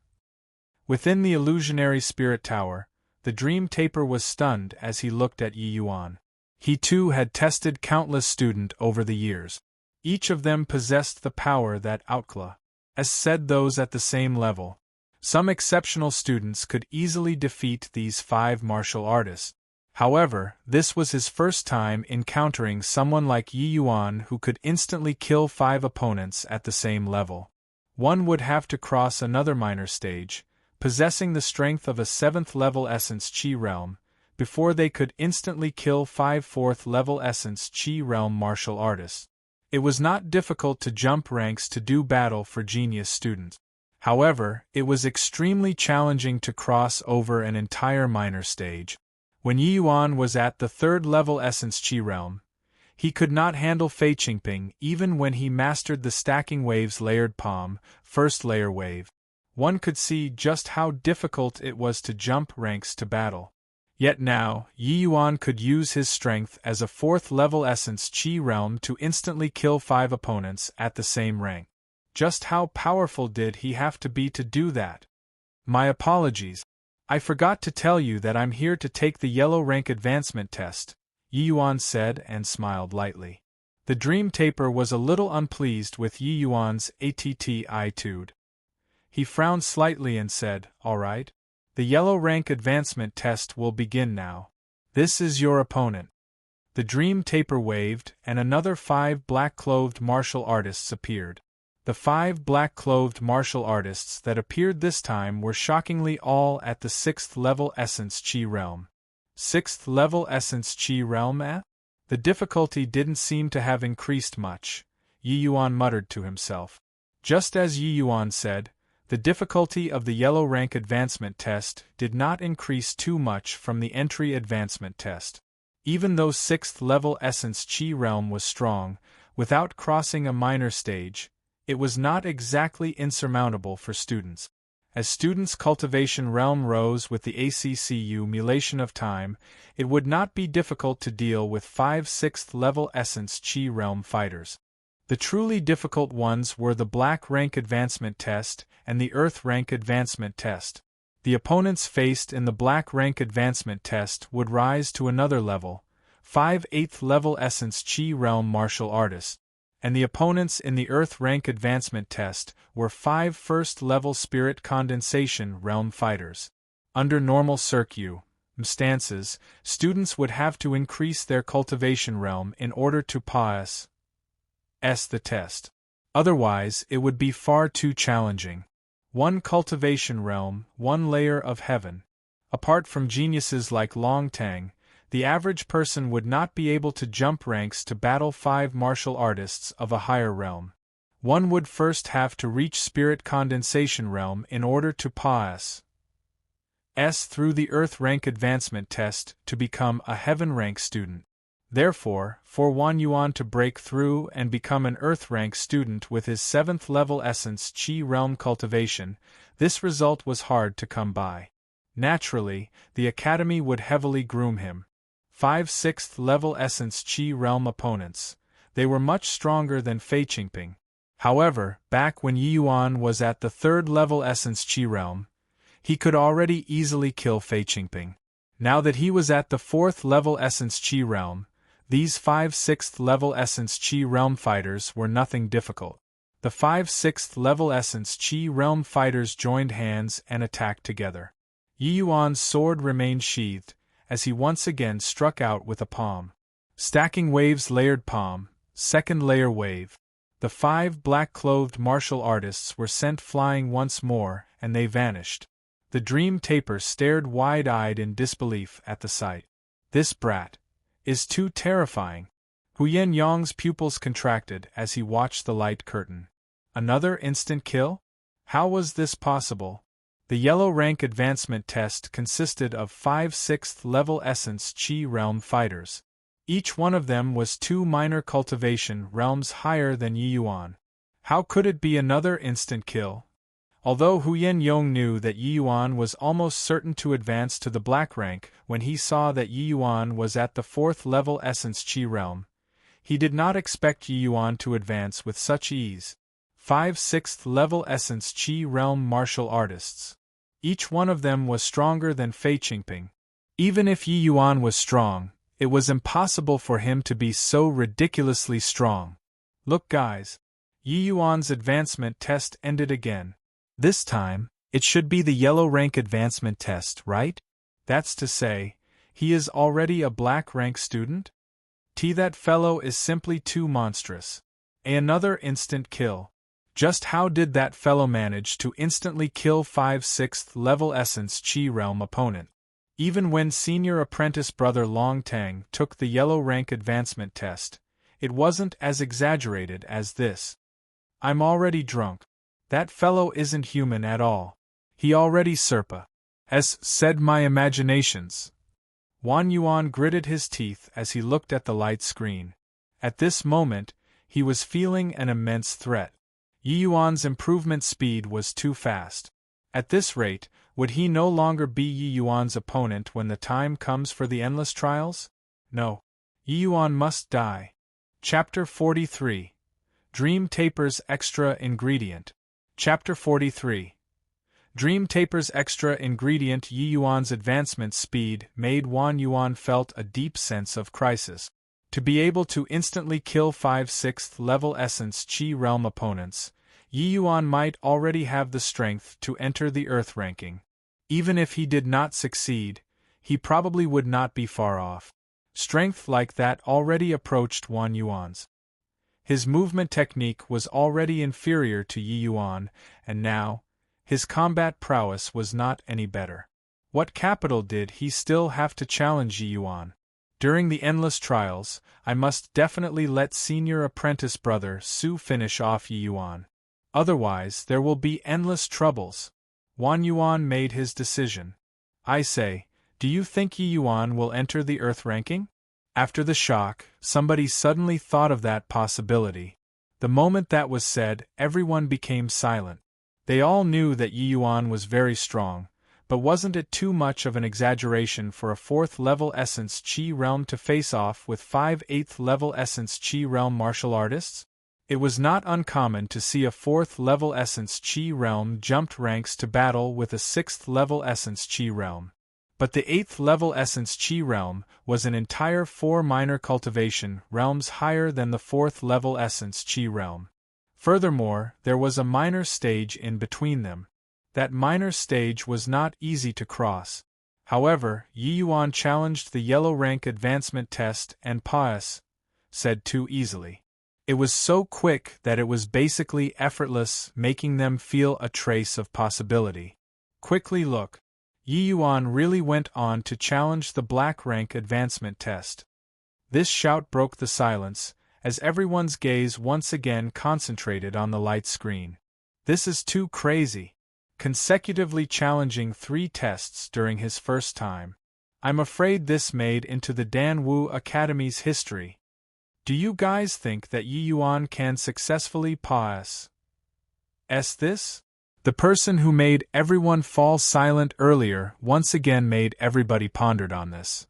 Within the illusionary spirit tower, the dream taper was stunned as he looked at Yi Yuan. He too had tested countless students over the years. Each of them possessed the power that outclaw, as said those at the same level. Some exceptional students could easily defeat these 5 martial artists. However, this was his first time encountering someone like Yi Yuan who could instantly kill 5 opponents at the same level. One would have to cross another minor stage, possessing the strength of a 7th level Essence Qi realm, before they could instantly kill 5 4th level Essence Qi realm martial artists. It was not difficult to jump ranks to do battle for genius students. However, it was extremely challenging to cross over an entire minor stage. When Yi Yuan was at the 3rd level Essence Qi realm, he could not handle Fei Qingping even when he mastered the stacking waves layered palm, first layer wave. One could see just how difficult it was to jump ranks to battle. Yet now, Yi Yuan could use his strength as a 4th level Essence Qi realm to instantly kill 5 opponents at the same rank. Just how powerful did he have to be to do that? My apologies. I forgot to tell you that I'm here to take the yellow rank advancement test, Yi Yuan said and smiled lightly. The dream taper was a little unpleased with Yi Yuan's attitude. He frowned slightly and said, "All right. The yellow rank advancement test will begin now. This is your opponent." The dream taper waved, and another 5 black-clothed martial artists appeared. The 5 black-clothed martial artists that appeared this time were shockingly all at the 6th level Essence Qi realm. 6th level Essence Qi realm, eh? The difficulty didn't seem to have increased much, Yi Yuan muttered to himself. Just as Yi Yuan said, the difficulty of the yellow rank advancement test did not increase too much from the entry advancement test. Even though 6th level Essence Qi realm was strong, without crossing a minor stage, it was not exactly insurmountable for students. As students' cultivation realm rose with the accumulation of time, it would not be difficult to deal with 5 6th level Essence Qi realm fighters. The truly difficult ones were the Black Rank Advancement Test and the Earth Rank Advancement Test. The opponents faced in the Black Rank Advancement Test would rise to another level, 5 8th level Essence Qi realm martial artists, and the opponents in the Earth Rank Advancement Test were 5 1st level Spirit Condensation realm fighters. Under normal circumstances, students would have to increase their cultivation realm in order to pass the test. Otherwise, it would be far too challenging. 1 cultivation realm, 1 layer of heaven. Apart from geniuses like Long Tang, the average person would not be able to jump ranks to battle 5 martial artists of a higher realm. One would first have to reach Spirit Condensation realm in order to pass through the Earth Rank Advancement Test to become a Heaven Rank student. Therefore, for Wan Yuan to break through and become an Earth Rank student with his 7th level Essence Qi realm cultivation, this result was hard to come by. Naturally, the Academy would heavily groom him. 5 6th level Essence Qi realm opponents. They were much stronger than Fei Qingping. However, back when Yi Yuan was at the 3rd level Essence Qi realm, he could already easily kill Fei Qingping. Now that he was at the 4th level Essence Qi realm, these 5 6th level Essence Qi realm fighters were nothing difficult. The 5 6th level Essence Qi realm fighters joined hands and attacked together. Yi Yuan's sword remained sheathed, as he once again struck out with a palm. Stacking waves, layered palm, second layer wave. The 5 black-clothed martial artists were sent flying once more, and they vanished. The dream taper stared wide-eyed in disbelief at the sight. This brat is too terrifying. Huyen Yong's pupils contracted as he watched the light curtain. Another instant kill? How was this possible? The yellow rank advancement test consisted of 5 6th level Essence Chi realm fighters. Each one of them was 2 minor cultivation realms higher than Yi Yuan. How could it be another instant kill? Although Huyen Yong knew that Yi Yuan was almost certain to advance to the black rank when he saw that Yi Yuan was at the 4th level Essence Chi realm, he did not expect Yi Yuan to advance with such ease. 5 6th level Essence Chi realm martial artists. Each one of them was stronger than Fei Qingping. Even if Yi Yuan was strong, it was impossible for him to be so ridiculously strong. Look guys. Yi Yuan's advancement test ended again. This time, it should be the yellow rank advancement test, right? That's to say, he is already a black rank student? That fellow is simply too monstrous. Another instant kill. Just how did that fellow manage to instantly kill 5 6th level Essence Chi realm opponent? Even when senior apprentice brother Long Tang took the yellow rank advancement test, it wasn't as exaggerated as this. I'm already drunk. That fellow isn't human at all. He already said my imaginations. Wan Yuan gritted his teeth as he looked at the light screen. At this moment, he was feeling an immense threat. Yi Yuan's improvement speed was too fast. At this rate, would he no longer be Yi Yuan's opponent when the time comes for the endless trials? No. Yi Yuan must die. Chapter 43. Dream Taper's Extra Ingredient. Chapter 43. Dream Taper's extra ingredient. Yi Yuan's advancement speed made Wan Yuan felt a deep sense of crisis. To be able to instantly kill 5 6th level Essence Chi realm opponents, Yi Yuan might already have the strength to enter the Earth ranking. Even if he did not succeed, he probably would not be far off. Strength like that already approached Wan Yuan's. His movement technique was already inferior to Yi Yuan, and now, his combat prowess was not any better. What capital did he still have to challenge Yi Yuan? During the endless trials, I must definitely let senior apprentice brother Su finish off Yi Yuan. Otherwise, there will be endless troubles. Wan Yuan made his decision. I say, do you think Yi Yuan will enter the Earth ranking? After the shock, somebody suddenly thought of that possibility. The moment that was said, everyone became silent. They all knew that Yi Yuan was very strong, but wasn't it too much of an exaggeration for a 4th level Essence Chi realm to face off with 5 8th level Essence Chi realm martial artists? It was not uncommon to see a 4th level Essence Chi realm jumped ranks to battle with a 6th level Essence Chi realm. But the 8th level Essence Chi realm was an entire 4 minor cultivation realms higher than the 4th level Essence Chi realm. Furthermore, there was a minor stage in between them. That minor stage was not easy to cross. However, Yi Yuan challenged the yellow rank advancement test and said too easily. It was so quick that it was basically effortless, making them feel a trace of possibility. Quickly look. Yi Yuan really went on to challenge the black rank advancement test. This shout broke the silence, as everyone's gaze once again concentrated on the light screen. This is too crazy. Consecutively challenging 3 tests during his first time. I'm afraid this made into the Dan Wu Academy's history. Do you guys think that Yi Yuan can successfully pass this? The person who made everyone fall silent earlier once again made everybody pondered on this.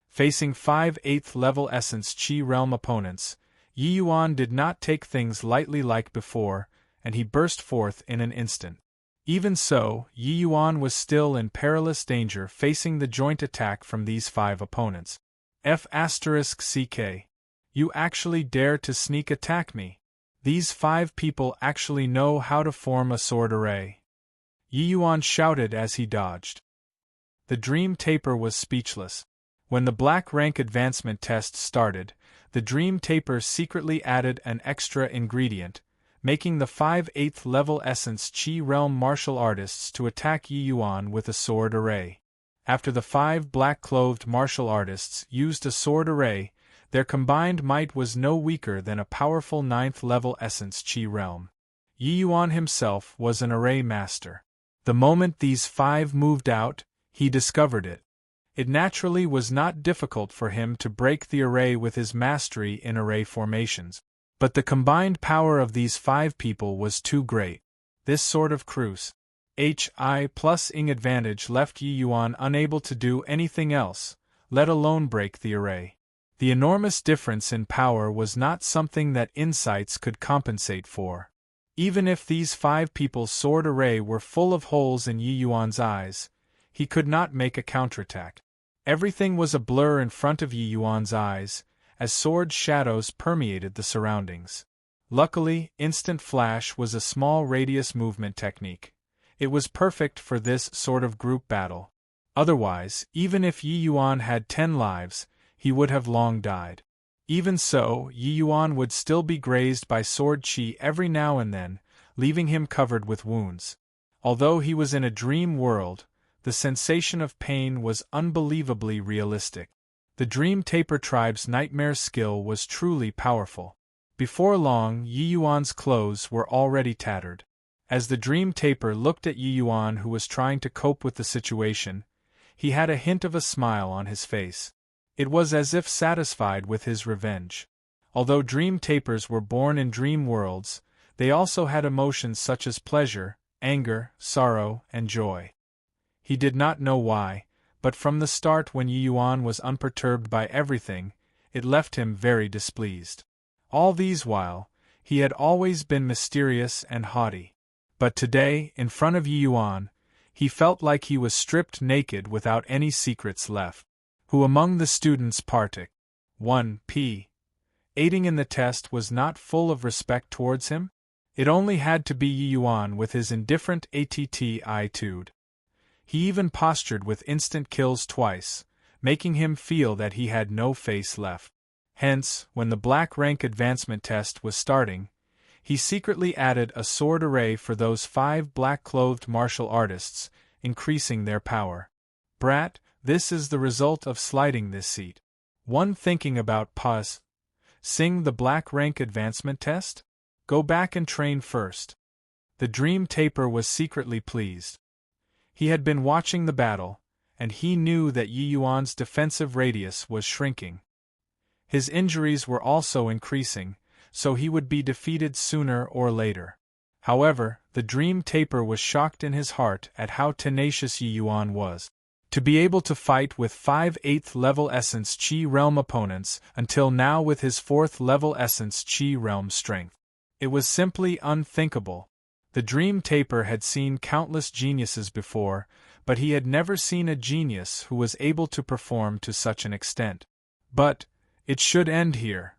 Facing 5 8th level Essence Chi realm opponents, Yi Yuan did not take things lightly like before, and he burst forth in an instant. Even so, Yi Yuan was still in perilous danger facing the joint attack from these 5 opponents. F***CK. You actually dare to sneak attack me? These 5 people actually know how to form a sword array. Yi Yuan shouted as he dodged. The Dream Taper was speechless. When the black rank advancement test started, the Dream Taper secretly added an extra ingredient, making the 5/8 level Essence Chi Realm martial artists to attack Yi Yuan with a sword array. After the 5 black-clothed martial artists used a sword array, their combined might was no weaker than a powerful 9th level Essence Chi Realm. Yi Yuan himself was an array master. The moment these 5 moved out, he discovered it. It naturally was not difficult for him to break the array with his mastery in array formations. But the combined power of these 5 people was too great. This sort of cruise HI plus ing advantage left Yi Yuan unable to do anything else, let alone break the array. The enormous difference in power was not something that insights could compensate for. Even if these 5 people's sword array were full of holes in Yi Yuan's eyes, he could not make a counterattack. Everything was a blur in front of Yi Yuan's eyes, as sword shadows permeated the surroundings. Luckily, Instant Flash was a small radius movement technique. It was perfect for this sort of group battle. Otherwise, even if Yi Yuan had 10 lives, he would have long died. Even so, Yi Yuan would still be grazed by sword chi every now and then, leaving him covered with wounds. Although he was in a dream world, the sensation of pain was unbelievably realistic. The Dream Taper tribe's nightmare skill was truly powerful. Before long, Yi Yuan's clothes were already tattered. As the Dream Taper looked at Yi Yuan, who was trying to cope with the situation, he had a hint of a smile on his face. It was as if satisfied with his revenge. Although Dream Tapers were born in dream worlds, they also had emotions such as pleasure, anger, sorrow, and joy. He did not know why, but from the start, when Yi Yuan was unperturbed by everything, it left him very displeased. All these while, he had always been mysterious and haughty. But today, in front of Yi Yuan, he felt like he was stripped naked without any secrets left. Who among the students partook 1p. Aiding in the test was not full of respect towards him? It only had to be Yi Yuan with his indifferent attitude. He even postured with instant kills twice, making him feel that he had no face left. Hence, when the black rank advancement test was starting, he secretly added a sword array for those 5 black-clothed martial artists, increasing their power. Brat, this is the result of sliding this seat. One thinking about sing the black rank advancement test? Go back and train first. The Dream Taper was secretly pleased. He had been watching the battle, and he knew that Yi Yuan's defensive radius was shrinking. His injuries were also increasing, so he would be defeated sooner or later. However, the Dream Taper was shocked in his heart at how tenacious Yi Yuan was. To be able to fight with 5/8 level Essence Chi Realm opponents until now with his 4th level Essence Chi Realm strength. It was simply unthinkable. The Dream Taper had seen countless geniuses before, but he had never seen a genius who was able to perform to such an extent. But it should end here.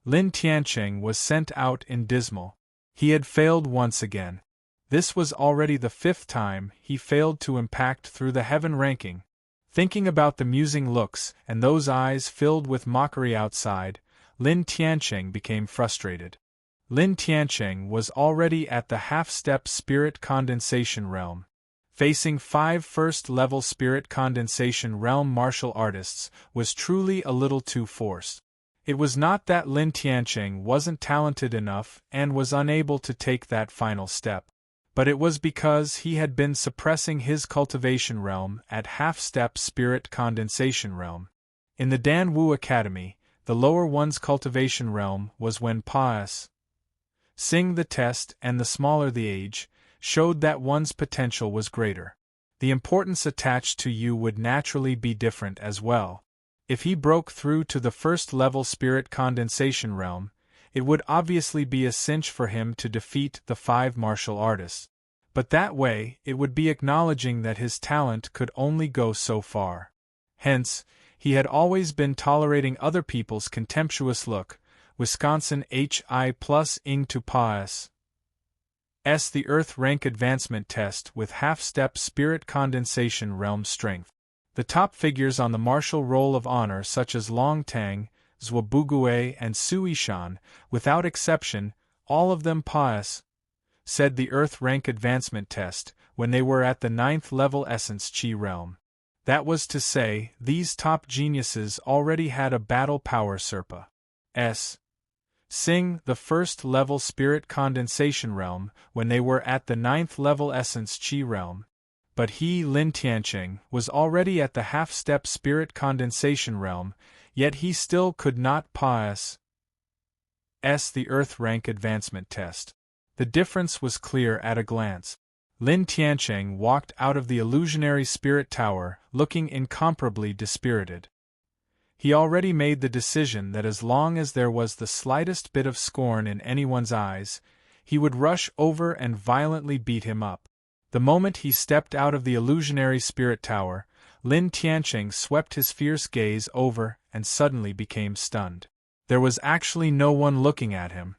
Lin Tiancheng was sent out in dismal. He had failed once again. This was already the 5th time he failed to impact through the heaven ranking. Thinking about the musing looks and those eyes filled with mockery outside, Lin Tiancheng became frustrated. Lin Tiancheng was already at the half-step Spirit Condensation Realm. Facing 5 first-level Spirit Condensation Realm martial artists was truly a little too forced. It was not that Lin Tiancheng wasn't talented enough and was unable to take that final step, but it was because he had been suppressing his cultivation realm at half-step Spirit Condensation Realm. In the Dan Wu Academy, the lower one's cultivation realm was when sing the test, and the smaller the age, showed that one's potential was greater. The importance attached to you would naturally be different as well. If he broke through to the 1st level Spirit Condensation Realm, it would obviously be a cinch for him to defeat the 5 martial artists. But that way, it would be acknowledging that his talent could only go so far. Hence, he had always been tolerating other people's contemptuous look, Wisconsin HI plus ing to the Earth rank advancement test with half-step spirit condensation realm strength. The top figures on the martial roll of honor such as Long Tang, Zwabugue and Suishan, without exception, all of them pass, said the Earth rank advancement test, when they were at the 9th level Essence Chi realm. That was to say, these top geniuses already had a battle power Serpa. Sing the 1st level Spirit Condensation realm when they were at the 9th level Essence Chi realm. But he, Lin Tianqing, was already at the half-step Spirit Condensation realm, yet he still could not pass the Earth rank advancement test. The difference was clear at a glance. Lin Tianqing walked out of the illusionary spirit tower, looking incomparably dispirited. He already made the decision that as long as there was the slightest bit of scorn in anyone's eyes, he would rush over and violently beat him up. The moment he stepped out of the illusionary spirit tower, Lin Tianqing swept his fierce gaze over and suddenly became stunned. There was actually no one looking at him.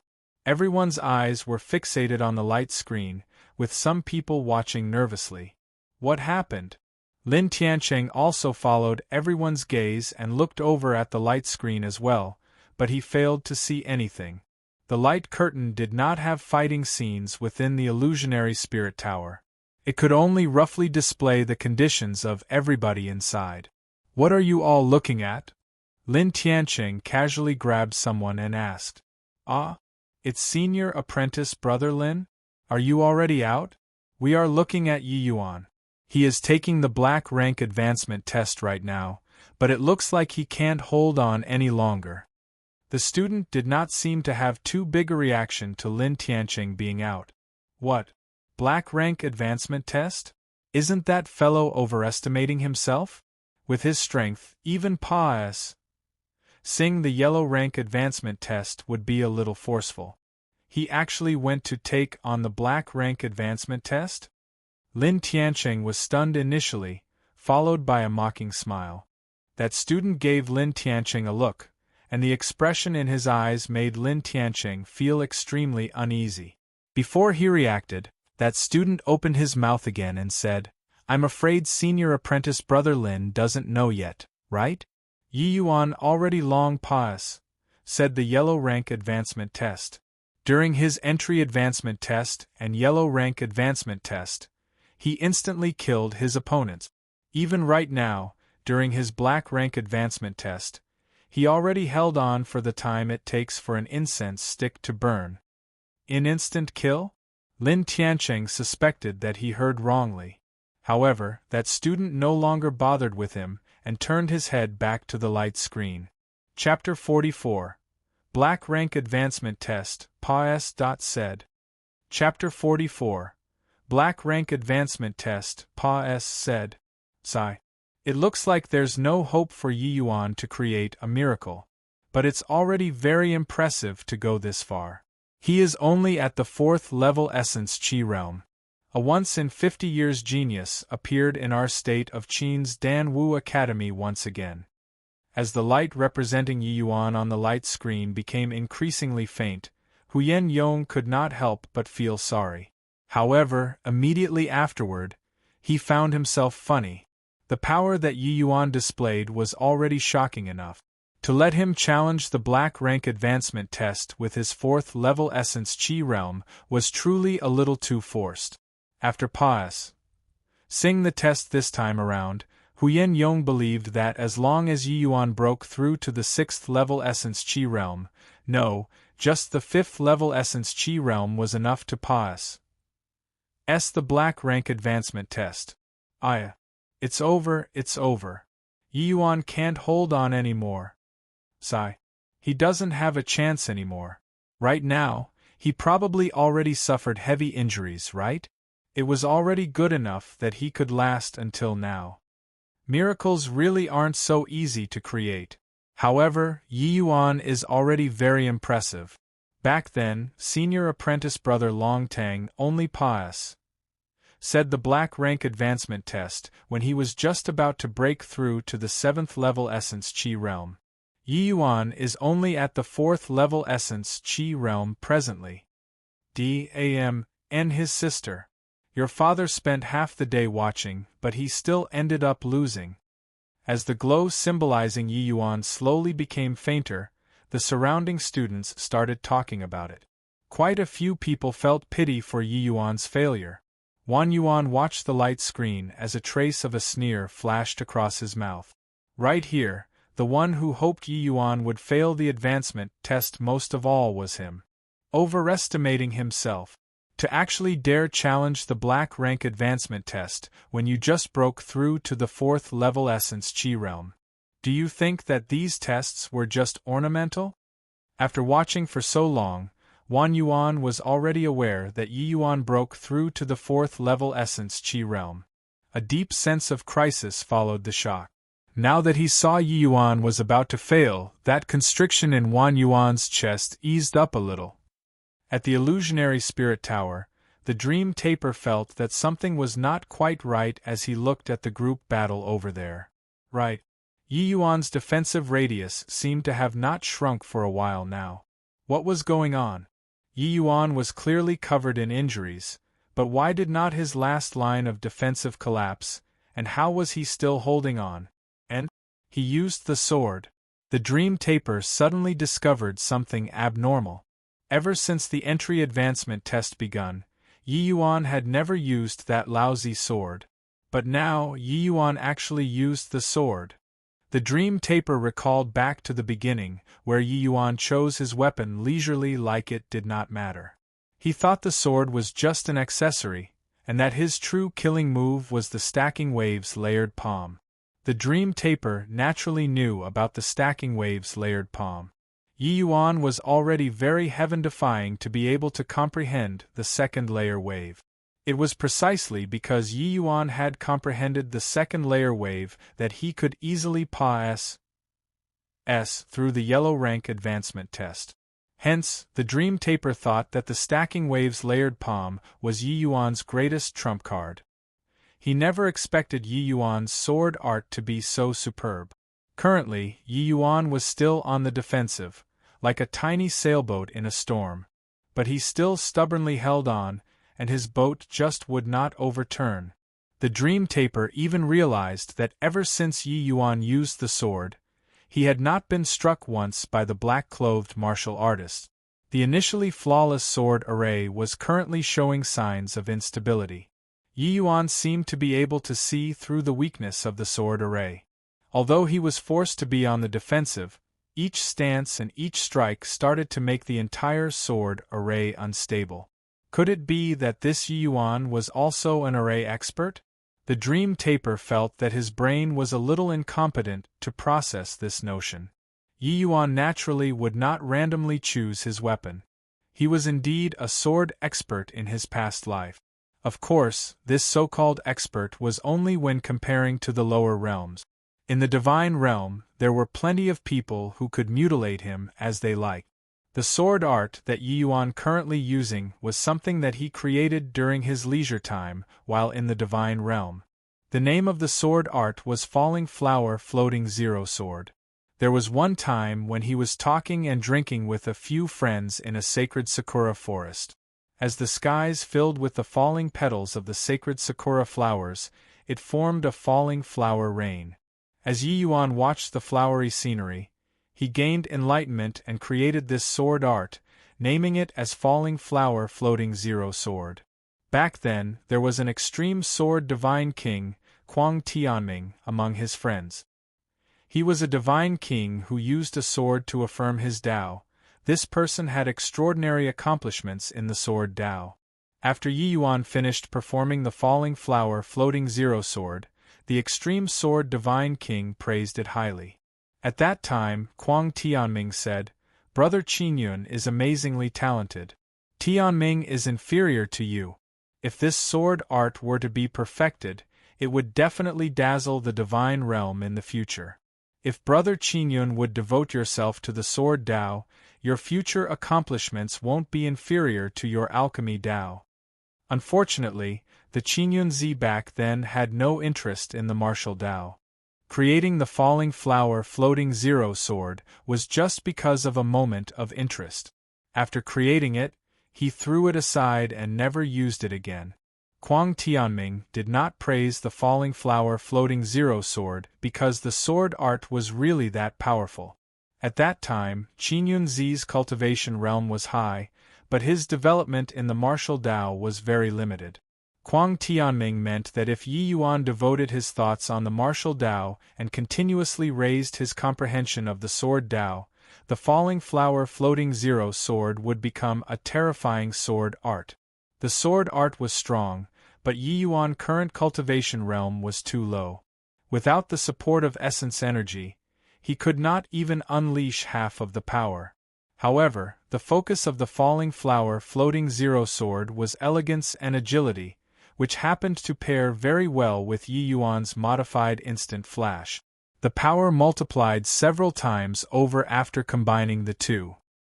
Everyone's eyes were fixated on the light screen, with some people watching nervously. What happened? Lin Tianqing also followed everyone's gaze and looked over at the light screen as well, but he failed to see anything. The light curtain did not have fighting scenes within the illusionary spirit tower. It could only roughly display the conditions of everybody inside. What are you all looking at? Lin Tianqing casually grabbed someone and asked. It's senior apprentice brother Lin? Are you already out? We are looking at Yi Yuan. He is taking the black rank advancement test right now, but it looks like he can't hold on any longer. The student did not seem to have too big a reaction to Lin Tianqing being out. What? Black rank advancement test? Isn't that fellow overestimating himself? With his strength, even Sing the yellow rank advancement test would be a little forceful. He actually went to take on the black rank advancement test? Lin Tianqing was stunned initially, followed by a mocking smile. That student gave Lin Tianqing a look, and the expression in his eyes made Lin Tianqing feel extremely uneasy. Before he reacted, that student opened his mouth again and said, I'm afraid senior apprentice brother Lin doesn't know yet, right? Yi Yuan already long said the yellow rank advancement test. During his entry advancement test and yellow rank advancement test, he instantly killed his opponents. Even right now, during his black rank advancement test, he already held on for the time it takes for an incense stick to burn. In instant kill? Lin Tianqing suspected that he heard wrongly. However, that student no longer bothered with him and turned his head back to the light screen. Chapter 44. Black Rank Advancement Test, said. Chapter 44. Black Rank Advancement Test, said. Sigh. It looks like there's no hope for Yi Yuan to create a miracle. But it's already very impressive to go this far. He is only at the 4th level Essence Chi realm. A once-in-50 years genius appeared in our state of Qin's Dan Wu Academy once again. As the light representing Yi Yuan on the light screen became increasingly faint, Huyen Yong could not help but feel sorry. However, immediately afterward, he found himself funny. The power that Yi Yuan displayed was already shocking enough. To let him challenge the black rank advancement test with his 4th level Essence Chi realm was truly a little too forced. After sing the test this time around, Huyen Yong believed that as long as Yi Yuan broke through to the 6th level Essence Chi realm, no, just the 5th level Essence Chi realm was enough to pass the black rank advancement test. It's over, it's over. Yi Yuan can't hold on anymore. Sigh. He doesn't have a chance anymore. Right now, he probably already suffered heavy injuries, right? It was already good enough that he could last until now. Miracles really aren't so easy to create. However, Yi Yuan is already very impressive. Back then, senior apprentice brother Long Tang only said the black rank advancement test when he was just about to break through to the 7th level Essence Chi realm. Yi Yuan is only at the 4th level Essence Chi realm presently. and his sister. Your father spent half the day watching, but he still ended up losing. As the glow symbolizing Yi Yuan slowly became fainter, the surrounding students started talking about it. Quite a few people felt pity for Yi Yuan's failure. Wang Yuan watched the light screen as a trace of a sneer flashed across his mouth. Right here, the one who hoped Yi Yuan would fail the advancement test most of all was him. Overestimating himself. To actually dare challenge the black rank advancement test when you just broke through to the 4th level Essence Chi realm. Do you think that these tests were just ornamental? After watching for so long, Wang Yuan was already aware that Yi Yuan broke through to the 4th level Essence Chi realm. A deep sense of crisis followed the shock. Now that he saw Yi Yuan was about to fail, that constriction in Wang Yuan's chest eased up a little. At the illusionary spirit tower, the dream taper felt that something was not quite right as he looked at the group battle over there. Right. Yi Yuan's defensive radius seemed to have not shrunk for a while now. What was going on? Yi Yuan was clearly covered in injuries, but why did not his last line of defensive collapse, and how was he still holding on? And he used the sword. The dream taper suddenly discovered something abnormal. Ever since the entry advancement test begun, Yi Yuan had never used that lousy sword. But now Yi Yuan actually used the sword. The dream taper recalled back to the beginning, where Yi Yuan chose his weapon leisurely like it did not matter. He thought the sword was just an accessory, and that his true killing move was the stacking waves layered palm. The dream taper naturally knew about the stacking waves layered palm. Yi Yuan was already very heaven-defying to be able to comprehend the second layer wave. It was precisely because Yi Yuan had comprehended the second layer wave that he could easily pass through the yellow rank advancement test. Hence, the dream taper thought that the stacking waves layered palm was Yi Yuan's greatest trump card. He never expected Yi Yuan's sword art to be so superb. Currently, Yi Yuan was still on the defensive, like a tiny sailboat in a storm. But he still stubbornly held on, and his boat just would not overturn. The dream taper even realized that ever since Yi Yuan used the sword, he had not been struck once by the black-clothed martial artist. The initially flawless sword array was currently showing signs of instability. Yi Yuan seemed to be able to see through the weakness of the sword array. Although he was forced to be on the defensive, each stance and each strike started to make the entire sword array unstable. Could it be that this Yi Yuan was also an array expert? The dream taper felt that his brain was a little incompetent to process this notion. Yi Yuan naturally would not randomly choose his weapon. He was indeed a sword expert in his past life. Of course, this so-called expert was only when comparing to the lower realms. In the divine realm, there were plenty of people who could mutilate him as they liked. The sword art that Yi Yuan currently using was something that he created during his leisure time while in the divine realm. The name of the sword art was Falling Flower Floating Zero Sword. There was one time when he was talking and drinking with a few friends in a sacred sakura forest. As the skies filled with the falling petals of the sacred sakura flowers, it formed a falling flower rain. As Yi Yuan watched the flowery scenery, he gained enlightenment and created this sword art, naming it as Falling Flower Floating Zero Sword. Back then, there was an extreme sword divine king, Quang Tianming, among his friends. He was a divine king who used a sword to affirm his Tao. This person had extraordinary accomplishments in the sword Tao. After Yi Yuan finished performing the Falling Flower Floating Zero Sword, the extreme sword divine king praised it highly. At that time, Quang Tianming said, "Brother Qingyun is amazingly talented. Tianming is inferior to you. If this sword art were to be perfected, it would definitely dazzle the divine realm in the future. If Brother Qingyun would devote yourself to the sword Tao, your future accomplishments won't be inferior to your alchemy Tao." Unfortunately, the Qingyunzi back then had no interest in the martial Tao. Creating the Falling Flower Floating Zero Sword was just because of a moment of interest. After creating it, he threw it aside and never used it again. Quang Tianming did not praise the falling flower floating zero sword because the sword art was really that powerful. At that time, Qin Yunzi's cultivation realm was high, but his development in the martial Dao was very limited. Quang Tianming meant that if Yi Yuan devoted his thoughts on the martial Dao and continuously raised his comprehension of the sword Dao, the falling flower floating zero sword would become a terrifying sword art. The sword art was strong, but Yi Yuan's current cultivation realm was too low. Without the support of essence energy, he could not even unleash half of the power. However, the focus of the falling flower floating zero sword was elegance and agility, which happened to pair very well with Yi Yuan's modified instant flash. The power multiplied several times over after combining the two.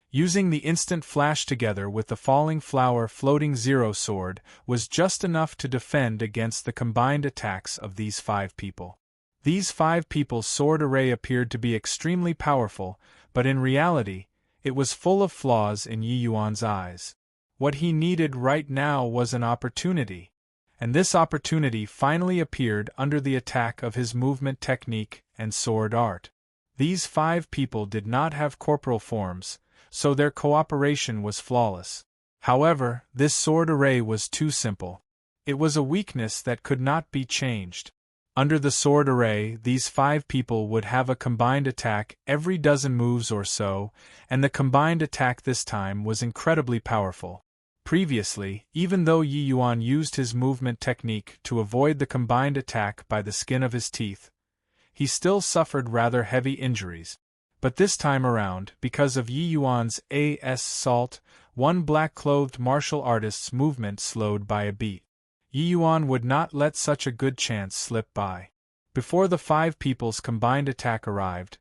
Using the instant flash together with the falling flower floating zero sword was just enough to defend against the combined attacks of these 5 people. These 5 people's sword array appeared to be extremely powerful, but in reality, it was full of flaws in Yi Yuan's eyes. What he needed right now was an opportunity. And this opportunity finally appeared under the attack of his movement technique and sword art. These 5 people did not have corporal forms, so their cooperation was flawless. However, this sword array was too simple. It was a weakness that could not be changed. Under the sword array, these 5 people would have a combined attack every dozen moves or so, and the combined attack this time was incredibly powerful. Previously, even though Yi Yuan used his movement technique to avoid the combined attack by the skin of his teeth, he still suffered rather heavy injuries. But this time around, because of Yi Yuan's assault, one black-clothed martial artist's movement slowed by a beat. Yi Yuan would not let such a good chance slip by. Before the 5 people's combined attack arrived,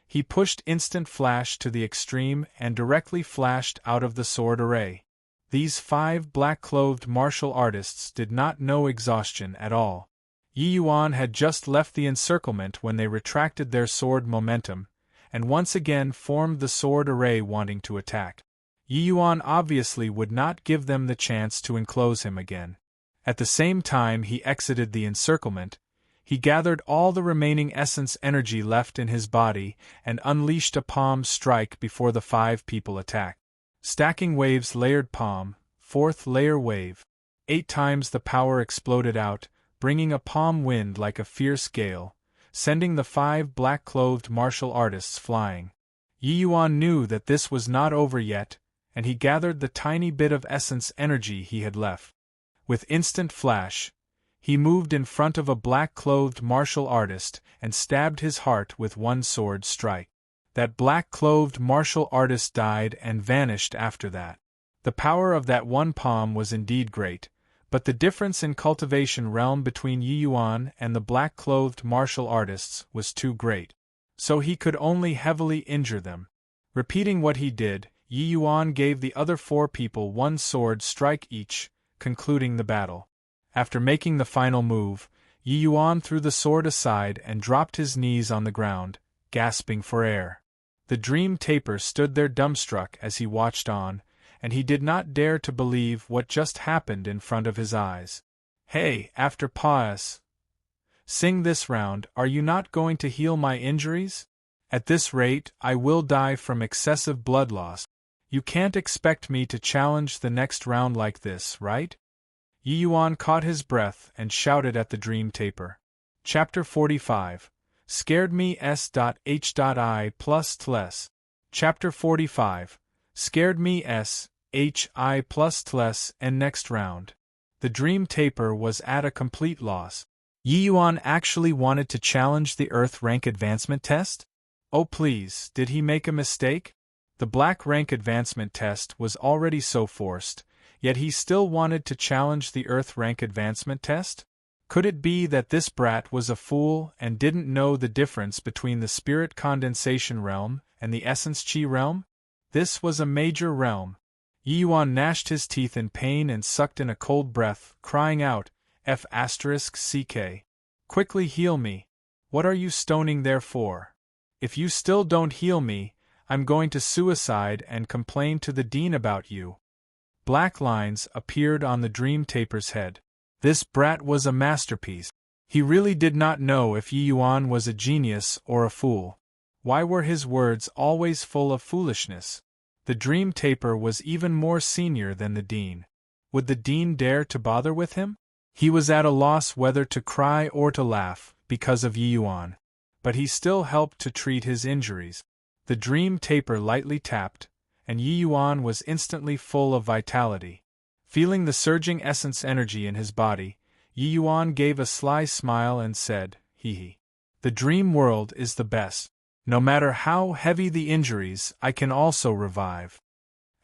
he pushed instant flash to the extreme and directly flashed out of the sword array. These 5 black-clothed martial artists did not know exhaustion at all. Yi Yuan had just left the encirclement when they retracted their sword momentum, and once again formed the sword array wanting to attack. Yi Yuan obviously would not give them the chance to enclose him again. At the same time he exited the encirclement, he gathered all the remaining essence energy left in his body and unleashed a palm strike before the 5 people attacked. Stacking waves layered palm, 4th layer wave. 8 times the power exploded out, bringing a palm wind like a fierce gale, sending the 5 black-clothed martial artists flying. Yi Yuan knew that this was not over yet, and he gathered the tiny bit of essence energy he had left. With instant flash, he moved in front of a black-clothed martial artist and stabbed his heart with one sword strike. That black-clothed martial artist died and vanished after that. The power of that one palm was indeed great, but the difference in cultivation realm between Yi Yuan and the black-clothed martial artists was too great, so he could only heavily injure them. Repeating what he did, Yi Yuan gave the other 4 people one sword strike each, concluding the battle. After making the final move, Yi Yuan threw the sword aside and dropped his knees on the ground, gasping for air. The dream taper stood there dumbstruck as he watched on, and he did not dare to believe what just happened in front of his eyes. Hey, after pause. Sing this round, are you not going to heal my injuries? At this rate, I will die from excessive blood loss. You can't expect me to challenge the next round like this, right? Yi Yuan caught his breath and shouted at the dream taper. Chapter 45. Scared me s.h.i plus tless. Chapter 45. Scared me s.h.i plus tless and next round. The dream taper was at a complete loss. Yi Yuan actually wanted to challenge the Earth rank advancement test? Oh please, did he make a mistake? The black rank advancement test was already so forced, yet he still wanted to challenge the Earth rank advancement test? Could it be that this brat was a fool and didn't know the difference between the spirit condensation realm and the essence chi realm? This was a major realm. Yi Yuan gnashed his teeth in pain and sucked in a cold breath, crying out, F***ck. Quickly heal me. What are you stoning there for? If you still don't heal me, I'm going to suicide and complain to the dean about you. Black lines appeared on the dream taper's head. This brat was a masterpiece. He really did not know if Yi Yuan was a genius or a fool. Why were his words always full of foolishness? The dream taper was even more senior than the dean. Would the dean dare to bother with him? He was at a loss whether to cry or to laugh, because of Yi Yuan. But he still helped to treat his injuries. The dream taper lightly tapped, and Yi Yuan was instantly full of vitality. Feeling the surging essence energy in his body, Yi Yuan gave a sly smile and said, "Hee hee. The dream world is the best. No matter how heavy the injuries, I can also revive."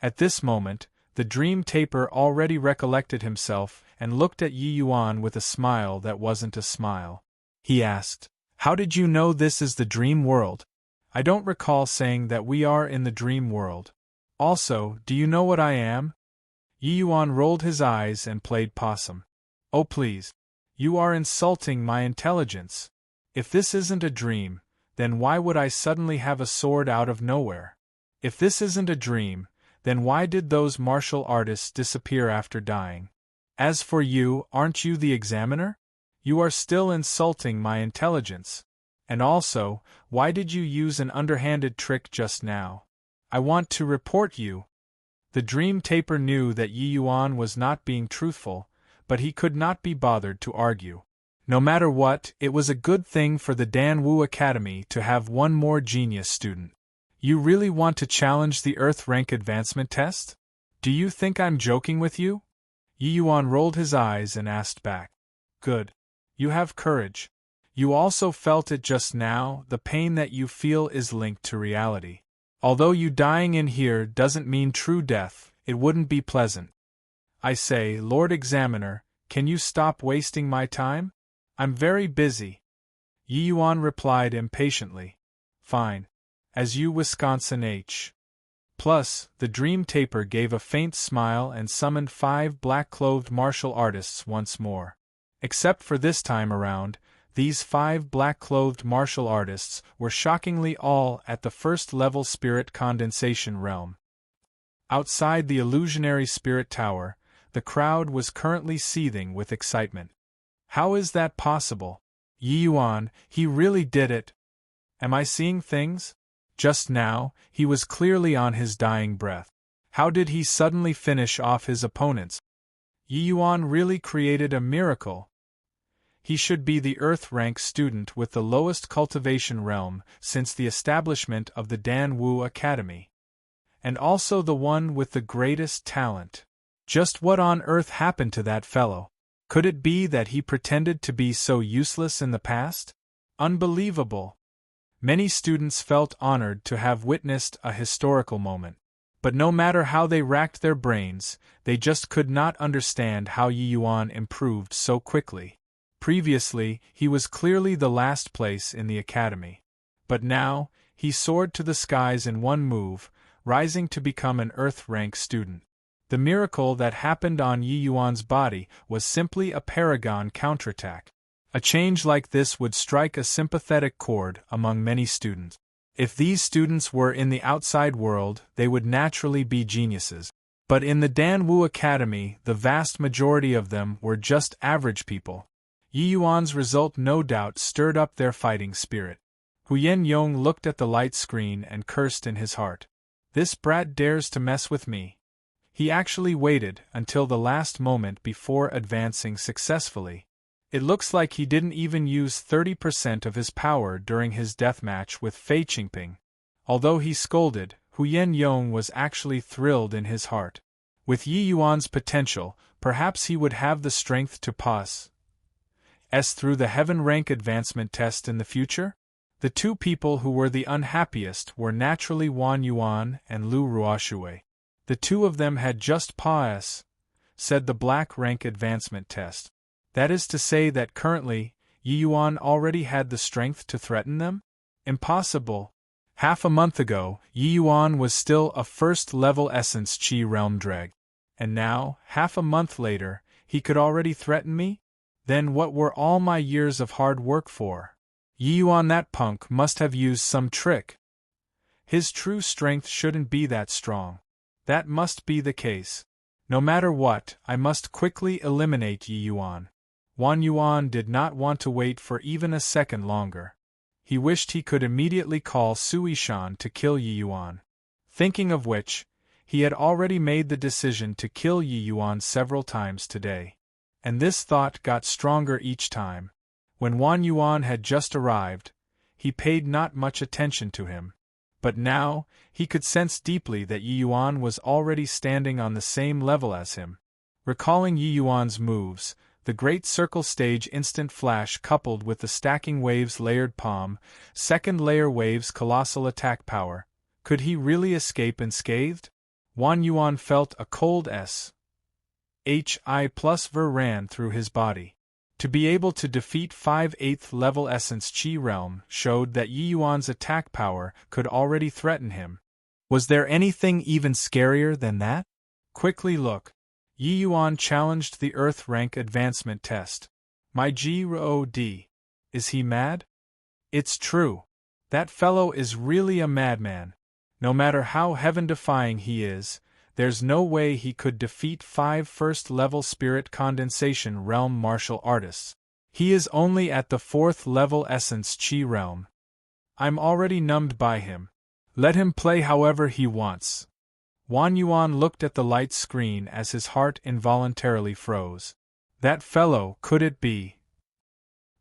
At this moment, the dream taper already recollected himself and looked at Yi Yuan with a smile that wasn't a smile. He asked, "How did you know this is the dream world? I don't recall saying that we are in the dream world. Also, do you know what I am?" Yi Yuan rolled his eyes and played possum. "Oh please. You are insulting my intelligence. If this isn't a dream, then why would I suddenly have a sword out of nowhere? If this isn't a dream, then why did those martial artists disappear after dying? As for you, aren't you the examiner? You are still insulting my intelligence. And also, why did you use an underhanded trick just now? I want to report you." The dream taper knew that Yi Yuan was not being truthful, but he could not be bothered to argue. No matter what, it was a good thing for the Danwu Academy to have one more genius student. "You really want to challenge the Earth rank advancement test? Do you think I'm joking with you?" Yi Yuan rolled his eyes and asked back. "Good. You have courage. You also felt it just now. The pain that you feel is linked to reality. Although you dying in here doesn't mean true death, it wouldn't be pleasant. I say, Lord Examiner, can you stop wasting my time? I'm very busy." Yi Yuan replied impatiently. "Fine. As you Wisconsin H. Plus, the dream taper gave a faint smile and summoned 5 black-clothed martial artists once more. Except for this time around, these 5 black-clothed martial artists were shockingly all at the first-level spirit condensation realm. Outside the illusionary spirit tower, the crowd was currently seething with excitement. How is that possible? Yi Yuan, he really did it. Am I seeing things? Just now, he was clearly on his dying breath. How did he suddenly finish off his opponents? Yi Yuan really created a miracle. He should be the Earth rank student with the lowest cultivation realm since the establishment of the Danwu Academy. And also the one with the greatest talent. Just what on earth happened to that fellow? Could it be that he pretended to be so useless in the past? Unbelievable! Many students felt honored to have witnessed a historical moment. But no matter how they racked their brains, they just could not understand how Yi Yuan improved so quickly. Previously, he was clearly the last place in the academy. But now, he soared to the skies in one move, rising to become an Earth-rank student. The miracle that happened on Yi Yuan's body was simply a paragon counterattack. A change like this would strike a sympathetic chord among many students. If these students were in the outside world, they would naturally be geniuses. But in the Danwu Academy, the vast majority of them were just average people. Yi Yuan's result no doubt stirred up their fighting spirit. Huyen Yong looked at the light screen and cursed in his heart. This brat dares to mess with me. He actually waited until the last moment before advancing successfully. It looks like he didn't even use 30% of his power during his deathmatch with Fei Qingping. Although he scolded, Huyen Yong was actually thrilled in his heart. With Yi Yuan's potential, perhaps he would have the strength to pass through the heaven rank advancement test in the future? The two people who were the unhappiest were naturally Wan Yuan and Lu Ruoshui. The two of them had just said the black rank advancement test. That is to say that currently, Yi Yuan already had the strength to threaten them? Impossible. Half a month ago, Yi Yuan was still a first-level Essence Chi Realm Dreg. And now, half a month later, he could already threaten me? Then what were all my years of hard work for? Yi Yuan, that punk, must have used some trick. His true strength shouldn't be that strong. That must be the case. No matter what, I must quickly eliminate Yi Yuan. Wang Yuan did not want to wait for even a second longer. He wished he could immediately call Sui Shan to kill Yi Yuan. Thinking of which, he had already made the decision to kill Yi Yuan several times today. And this thought got stronger each time. When Wang Yuan had just arrived, he paid not much attention to him. But now, he could sense deeply that Yi Yuan was already standing on the same level as him. Recalling Yi Yuan's moves, the Great Circle Stage Instant Flash coupled with the Stacking Waves Layered Palm, Second Layer Waves Colossal Attack Power, could he really escape unscathed? Wang Yuan felt a cold SHI+ ran through his body. To be able to defeat 5/8 level Essence Chi Realm showed that Yi Yuan's attack power could already threaten him. Was there anything even scarier than that? Quickly look. Yi Yuan challenged the Earth rank advancement test. My God. Is he mad? It's true. That fellow is really a madman. No matter how heaven-defying he is, there's no way he could defeat 5 first-level Spirit Condensation Realm martial artists. He is only at the 4th level Essence Chi Realm. I'm already numbed by him. Let him play however he wants. Wang Yuan looked at the light screen as his heart involuntarily froze. That fellow, could it be?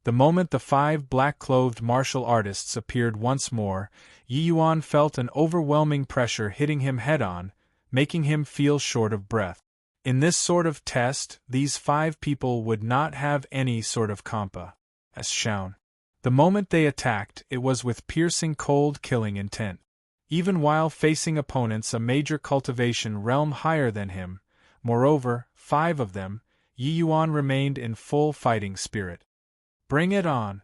The moment the 5 black-clothed martial artists appeared once more, Yi Yuan felt an overwhelming pressure hitting him head-on, making him feel short of breath. In this sort of test, these 5 people would not have any sort of compa. As shown. The moment they attacked, it was with piercing cold killing intent. Even while facing opponents a major cultivation realm higher than him, moreover, 5 of them, Yi Yuan remained in full fighting spirit. Bring it on!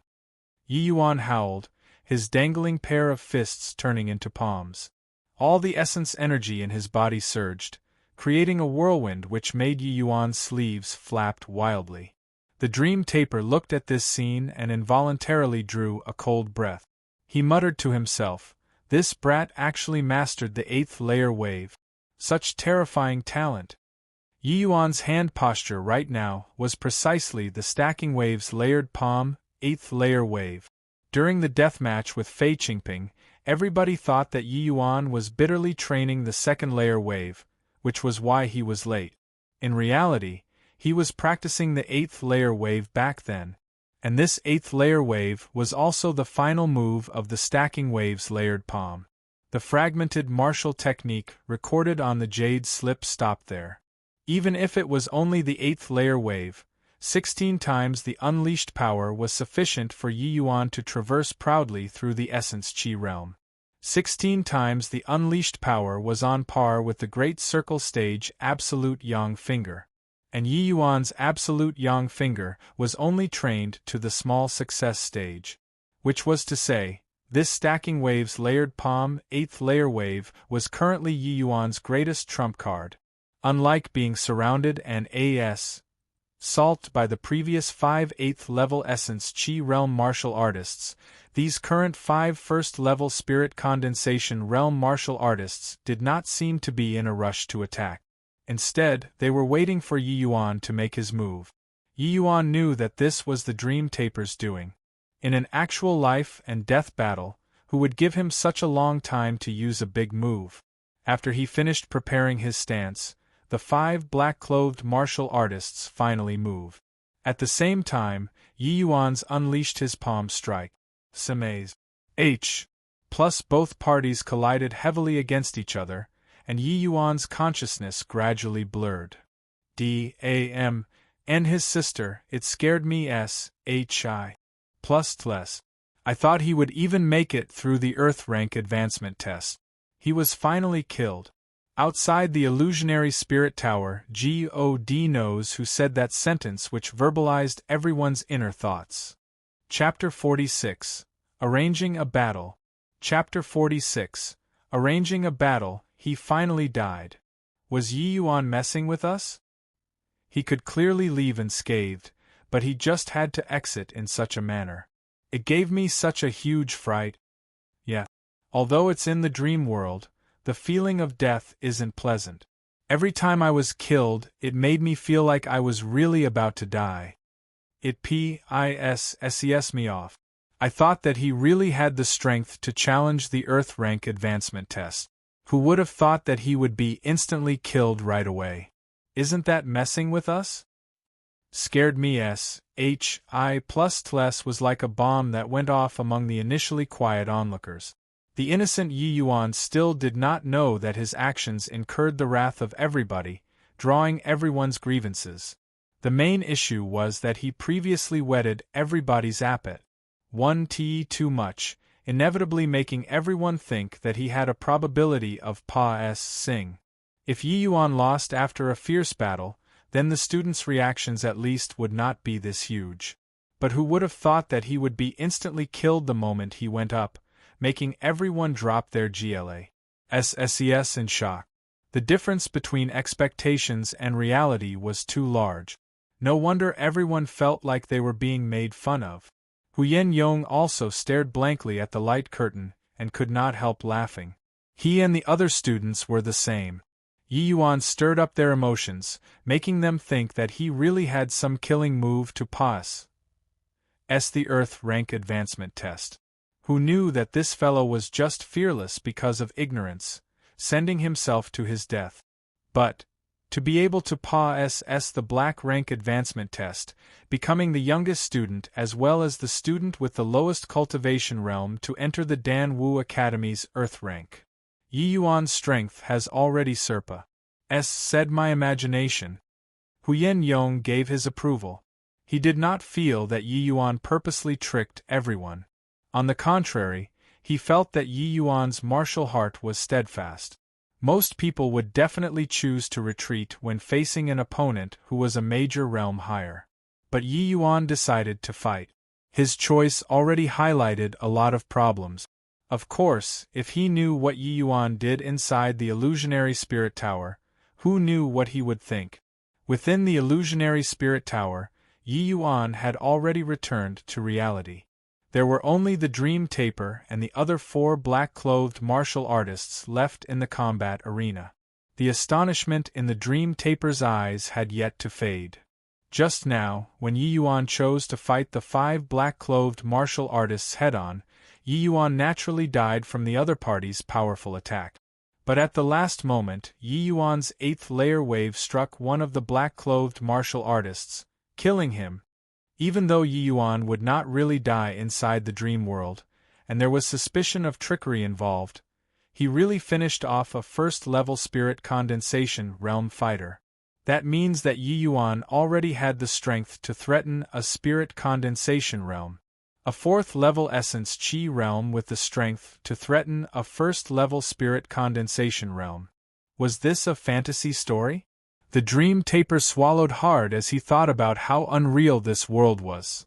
Yi Yuan howled, his dangling pair of fists turning into palms. All the essence energy in his body surged, creating a whirlwind which made Yi Yuan's sleeves flapped wildly. The Dream Taper looked at this scene and involuntarily drew a cold breath. He muttered to himself, this brat actually mastered the 8th layer wave. Such terrifying talent. Yi Yuan's hand posture right now was precisely the Stacking Waves Layered Palm, 8th layer wave. During the deathmatch with Fei Qingping, everybody thought that Yi Yuan was bitterly training the 2nd layer wave, which was why he was late. In reality, he was practicing the 8th layer wave back then, and this 8th layer wave was also the final move of the Stacking Waves Layered Palm. The fragmented martial technique recorded on the Jade Slip stopped there. Even if it was only the 8th layer wave, 16 times the unleashed power was sufficient for Yi Yuan to traverse proudly through the Essence Chi realm. 16 times the unleashed power was on par with the Great Circle Stage Absolute Yang Finger. And Yi Yuan's Absolute Yang Finger was only trained to the Small Success Stage. Which was to say, this Stacking Waves Layered Palm 8th layer wave was currently Yi Yuan's greatest trump card. Unlike being surrounded and assaulted by the previous 5 8th level Essence Chi Realm martial artists, these current 5 first level Spirit Condensation Realm martial artists did not seem to be in a rush to attack. Instead, they were waiting for Yi Yuan to make his move. Yi Yuan knew that this was the Dream Taper's doing. In an actual life and death battle, who would give him such a long time to use a big move? After he finished preparing his stance, the 5 black-clothed martial artists finally moved. At the same time, Yi Yuan's unleashed his palm strike. Samaze. Plus both parties collided heavily against each other, and Yi Yuan's consciousness gradually blurred. And his sister, it scared me SHI. Plus. I thought he would even make it through the Earth rank advancement test. He was finally killed. Outside the illusionary spirit tower, God knows who said that sentence which verbalized everyone's inner thoughts. Chapter 46. Arranging a Battle. Chapter 46. Arranging a Battle. He finally died. Was Yi Yuan messing with us? He could clearly leave unscathed, but he just had to exit in such a manner. It gave me such a huge fright. Yeah. Although it's in the dream world, the feeling of death isn't pleasant. Every time I was killed, it made me feel like I was really about to die. It pisses me off. I thought that he really had the strength to challenge the Earth rank advancement test. Who would have thought that he would be instantly killed right away? Isn't that messing with us? Scared me +Tless was like a bomb that went off among the initially quiet onlookers. The innocent Yi Yuan still did not know that his actions incurred the wrath of everybody, drawing everyone's grievances. The main issue was that he previously whetted everybody's appetite. 1t too much, inevitably making everyone think that he had a probability of passing. If Yi Yuan lost after a fierce battle, then the students' reactions at least would not be this huge. But who would have thought that he would be instantly killed the moment he went up, making everyone drop their GLAs in shock. The difference between expectations and reality was too large. No wonder everyone felt like they were being made fun of. Huyen Yong also stared blankly at the light curtain and could not help laughing. He and the other students were the same. Yi Yuan stirred up their emotions, making them think that he really had some killing move to pass the Earth rank advancement test. Who knew that this fellow was just fearless because of ignorance, sending himself to his death. But to be able to pass the black rank advancement test, becoming the youngest student as well as the student with the lowest cultivation realm to enter the Dan Wu Academy's Earth rank. Yi Yuan's strength has already surpassed, said my imagination. Huyen Yong gave his approval. He did not feel that Yi Yuan purposely tricked everyone. On the contrary, he felt that Yi Yuan's martial heart was steadfast. Most people would definitely choose to retreat when facing an opponent who was a major realm higher. But Yi Yuan decided to fight. His choice already highlighted a lot of problems. Of course, if he knew what Yi Yuan did inside the illusionary spirit tower, who knew what he would think? Within the illusionary spirit tower, Yi Yuan had already returned to reality. There were only the Dream Taper and the other 4 black-clothed martial artists left in the combat arena. The astonishment in the Dream Taper's eyes had yet to fade. Just now, when Yi Yuan chose to fight the 5 black-clothed martial artists head-on, Yi Yuan naturally died from the other party's powerful attack. But at the last moment, Yi Yuan's 8th layer wave struck one of the black-clothed martial artists, killing him. Even though Yi Yuan would not really die inside the dream world, and there was suspicion of trickery involved, he really finished off a first-level spirit condensation realm fighter. That means that Yi Yuan already had the strength to threaten a spirit condensation realm. A 4th-level essence chi realm with the strength to threaten a first-level spirit condensation realm. Was this a fantasy story? The Dream Taper swallowed hard as he thought about how unreal this world was.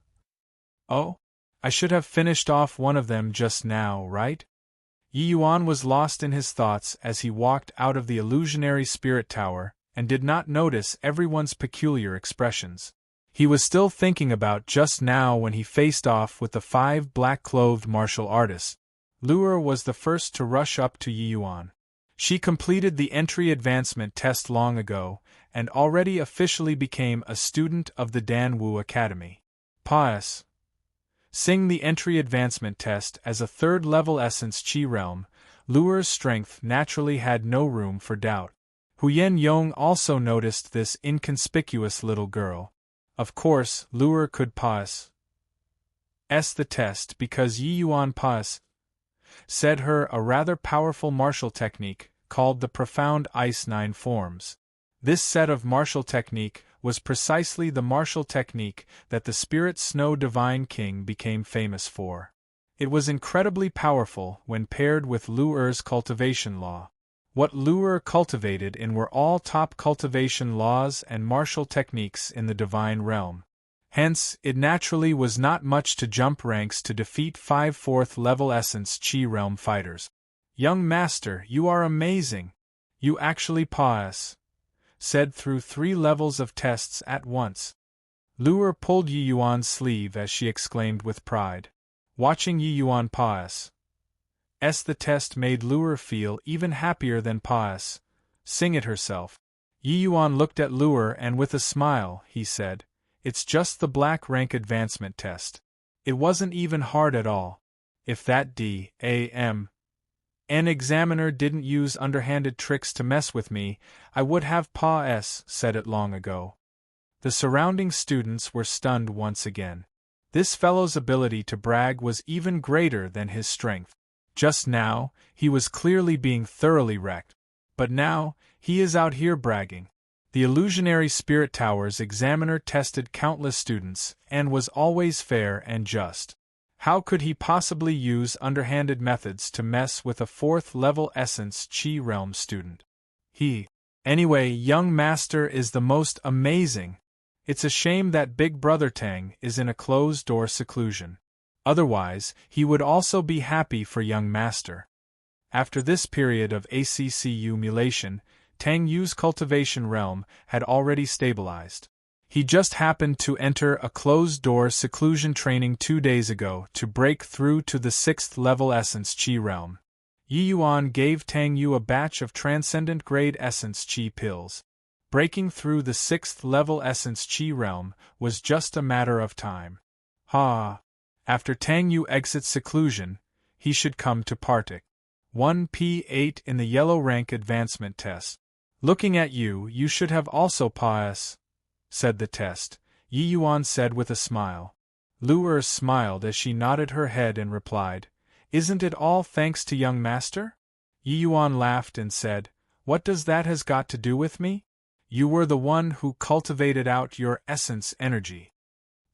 Oh, I should have finished off one of them just now, right? Yi Yuan was lost in his thoughts as he walked out of the illusionary spirit tower and did not notice everyone's peculiar expressions. He was still thinking about just now when he faced off with the 5 black-clothed martial artists. Luer was the first to rush up to Yi Yuan. She completed the entry advancement test long ago, and already officially became a student of the Dan Wu Academy. Sing the entry advancement test as a 3rd-level essence chi realm, Luer's strength naturally had no room for doubt. Huyen Yong also noticed this inconspicuous little girl. Of course, Luer could pass the test because Yi Yuan said her a rather powerful martial technique, called the Profound Ice 9 Forms. This set of martial technique was precisely the martial technique that the Spirit Snow Divine King became famous for. It was incredibly powerful when paired with Luer's cultivation law. What Luer cultivated in were all top cultivation laws and martial techniques in the divine realm. Hence, it naturally was not much to jump ranks to defeat 5 4th-level essence chi realm fighters. Young master, you are amazing. You actually said through 3 levels of tests at once. Luer pulled Yi Yuan's sleeve as she exclaimed with pride. Watching Yi Yuan the test made Luer feel even happier than sing it herself. Yi Yuan looked at Luer and with a smile, he said, "It's just the black rank advancement test. It wasn't even hard at all. If that D.A.M. An examiner didn't use underhanded tricks to mess with me, I would have said it long ago." The surrounding students were stunned once again. This fellow's ability to brag was even greater than his strength. Just now, he was clearly being thoroughly wrecked. But now, he is out here bragging. The illusionary spirit tower's examiner tested countless students, and was always fair and just. How could he possibly use underhanded methods to mess with a 4th-level Essence Chi Realm student? Anyway, young master is the most amazing. It's a shame that Big Brother Tang is in a closed-door seclusion. Otherwise, he would also be happy for young master. After this period of ACCU mulation, Tang Yu's cultivation realm had already stabilized. He just happened to enter a closed-door seclusion training 2 days ago to break through to the 6th-level Essence Chi realm. Yi Yuan gave Tang Yu a batch of transcendent-grade Essence Chi pills. Breaking through the 6th-level Essence Chi realm was just a matter of time. After Tang Yu exits seclusion, he should come to Partik. 1P8 in the yellow rank advancement test. Looking at you, you should have also said the test, Yi Yuan said with a smile. Luer smiled as she nodded her head and replied, "Isn't it all thanks to young master?" Yi Yuan laughed and said, "What does that has got to do with me? You were the one who cultivated out your essence energy."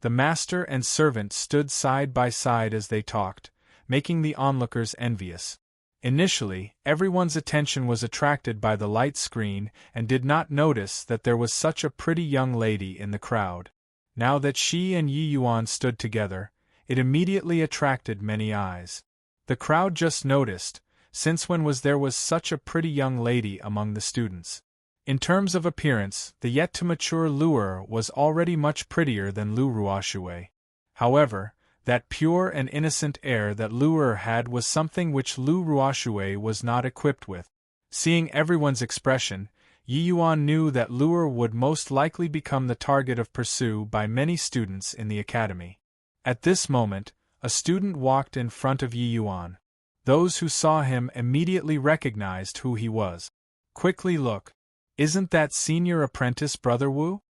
The master and servant stood side by side as they talked, making the onlookers envious. Initially, everyone's attention was attracted by the light screen and did not notice that there was such a pretty young lady in the crowd. Now that she and Yi Yuan stood together, it immediately attracted many eyes. The crowd just noticed, since when there was such a pretty young lady among the students. In terms of appearance, the yet-to-mature Luer was already much prettier than Lu Ruoshui. However, that pure and innocent air that Luer had was something which Lu Ruoshui was not equipped with. Seeing everyone's expression, Yi Yuan knew that Luer would most likely become the target of pursuit by many students in the academy. At this moment, a student walked in front of Yi Yuan. Those who saw him immediately recognized who he was. "Quickly look. Isn't that senior apprentice Brother Wu?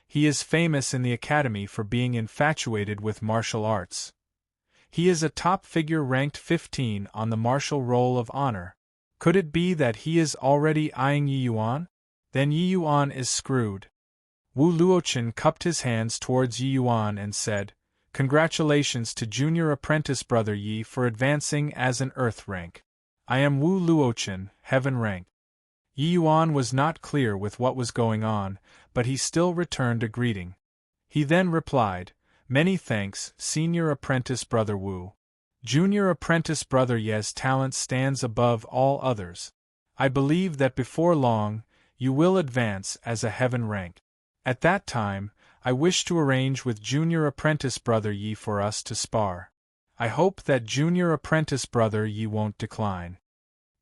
He is famous in the academy for being infatuated with martial arts. He is a top figure ranked 15 on the martial roll of honor. Could it be that he is already eyeing Yi Yuan? Then Yi Yuan is screwed." Wu Luochen cupped his hands towards Yi Yuan and said, "Congratulations to junior apprentice Brother Yi for advancing as an earth rank. I am Wu Luochen, heaven rank." Yi Yuan was not clear with what was going on, but he still returned a greeting. He then replied, "Many thanks, senior apprentice Brother Wu. Junior apprentice Brother Ye's talent stands above all others. I believe that before long, you will advance as a heaven rank. At that time, I wish to arrange with junior apprentice Brother Yi for us to spar. I hope that junior apprentice Brother Yi won't decline."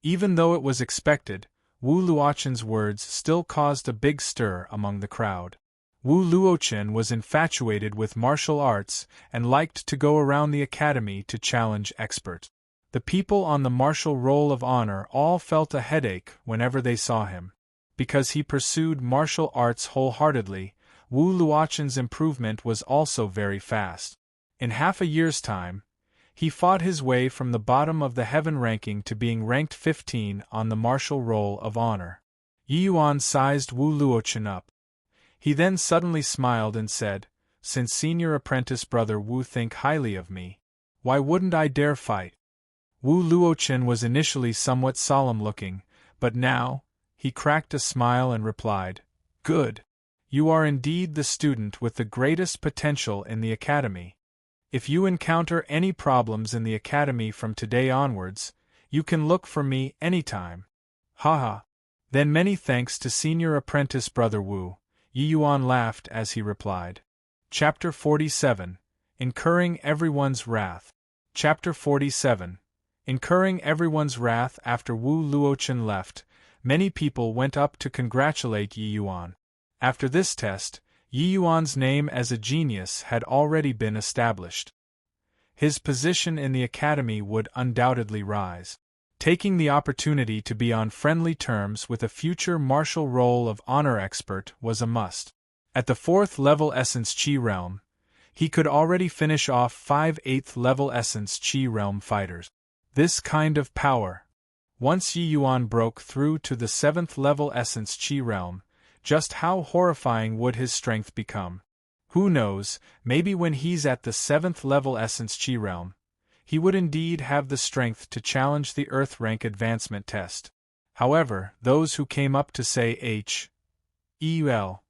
Even though it was expected, Wu Luochen's words still caused a big stir among the crowd. Wu Luochen was infatuated with martial arts and liked to go around the academy to challenge experts. The people on the martial roll of honor all felt a headache whenever they saw him. Because he pursued martial arts wholeheartedly, Wu Luochen's improvement was also very fast. In half a year's time, he fought his way from the bottom of the heaven ranking to being ranked 15 on the martial roll of honor. Yi Yuan sized Wu Luochen up. He then suddenly smiled and said, "Since senior apprentice Brother Wu think highly of me, why wouldn't I dare fight?" Wu Luochen was initially somewhat solemn-looking, but now, he cracked a smile and replied, "Good. You are indeed the student with the greatest potential in the academy. If you encounter any problems in the academy from today onwards, you can look for me anytime." "Haha. Then many thanks to senior apprentice Brother Wu," Yi Yuan laughed as he replied. Chapter 47. Incurring Everyone's Wrath. Chapter 47. Incurring everyone's wrath after Wu Luochen left, many people went up to congratulate Yi Yuan. After this test, Yi Yuan's name as a genius had already been established. His position in the academy would undoubtedly rise. Taking the opportunity to be on friendly terms with a future martial role of honor expert was a must. At the 4th level Essence Chi realm, he could already finish off 5 8th level Essence Chi realm fighters. This kind of power. Once Yi Yuan broke through to the 7th level Essence Chi realm, just how horrifying would his strength become? Who knows, maybe when he's at the 7th level Essence Chi realm, he would indeed have the strength to challenge the Earth rank advancement test. However, those who came up to say H.E.L.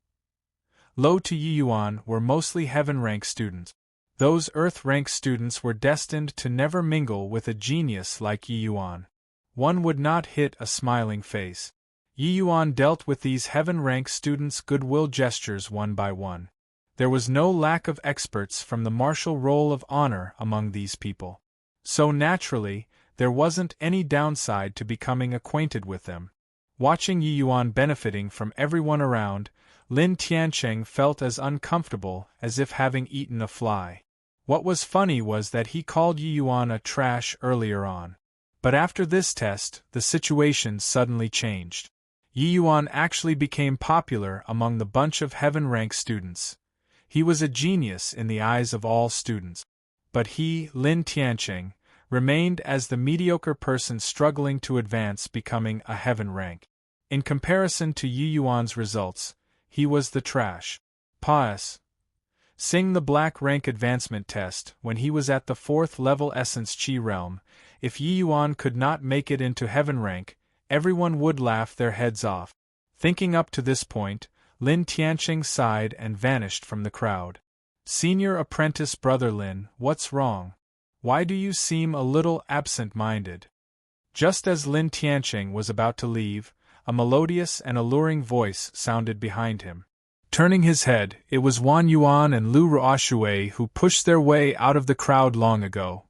low to Yi Yuan were mostly heaven rank students. Those Earth rank students were destined to never mingle with a genius like Yi Yuan. One would not hit a smiling face. Yi Yuan dealt with these heaven rank students' goodwill gestures one by one. There was no lack of experts from the martial roll of honor among these people. So naturally, there wasn't any downside to becoming acquainted with them. Watching Yi Yuan benefiting from everyone around, Lin Tiancheng felt as uncomfortable as if having eaten a fly. What was funny was that he called Yi Yuan a trash earlier on. But after this test, the situation suddenly changed. Yi Yuan actually became popular among the bunch of heaven-rank students. He was a genius in the eyes of all students. But he, Lin Tiancheng, remained as the mediocre person struggling to advance, becoming a heaven rank. In comparison to Yi Yuan's results, he was the trash. Pas. Sing the black rank advancement test when he was at the 4th level Essence Chi realm. If Yi Yuan could not make it into heaven rank, everyone would laugh their heads off. Thinking up to this point, Lin Tiancheng sighed and vanished from the crowd. Senior apprentice brother Lin, what's wrong? Why do you seem a little absent-minded? Just as Lin Tiancheng was about to leave, a melodious and alluring voice sounded behind him. Turning his head, it was Wan Yuan and Lu Ruoxue who pushed their way out of the crowd long ago.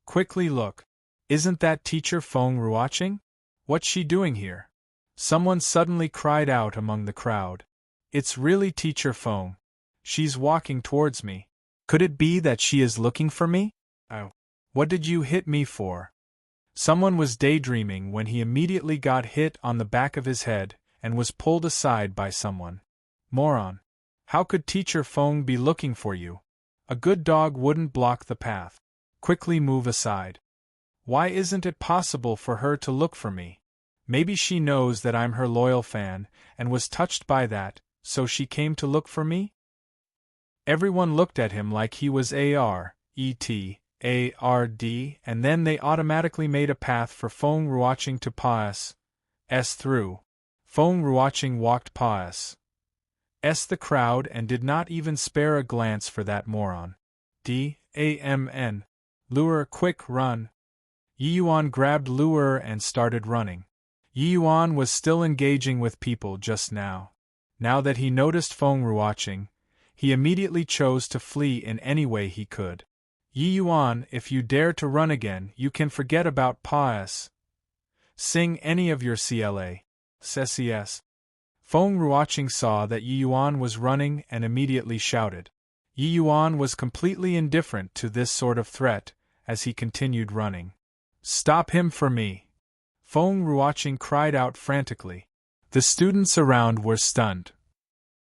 Quickly look. Isn't that teacher Feng Ruoqing? What's she doing here? Someone suddenly cried out among the crowd. It's really teacher Feng. She's walking towards me. Could it be that she is looking for me? Oh. What did you hit me for? Someone was daydreaming when he immediately got hit on the back of his head and was pulled aside by someone. Moron. How could teacher Feng be looking for you? A good dog wouldn't block the path. Quickly move aside. Why isn't it possible for her to look for me? Maybe she knows that I'm her loyal fan and was touched by that, so she came to look for me? Everyone looked at him like he was A-R-E-T-A-R-D, and then they automatically made a path for Feng Ruoqing to pass through. Feng Ruoqing walked pass the crowd and did not even spare a glance for that moron. D-A-M-N. Lure, quick, run. Yi Yuan grabbed Lure and started running. Yi Yuan was still engaging with people just now. Now that he noticed Feng Ruoqing, he immediately chose to flee in any way he could. Yi Yuan, if you dare to run again, you can forget about PAS. Sing any of your CLA. SES. Feng Ruoqing saw that Yi Yuan was running and immediately shouted. Yi Yuan was completely indifferent to this sort of threat as he continued running. Stop him for me! Feng Ruoqing cried out frantically. The students around were stunned.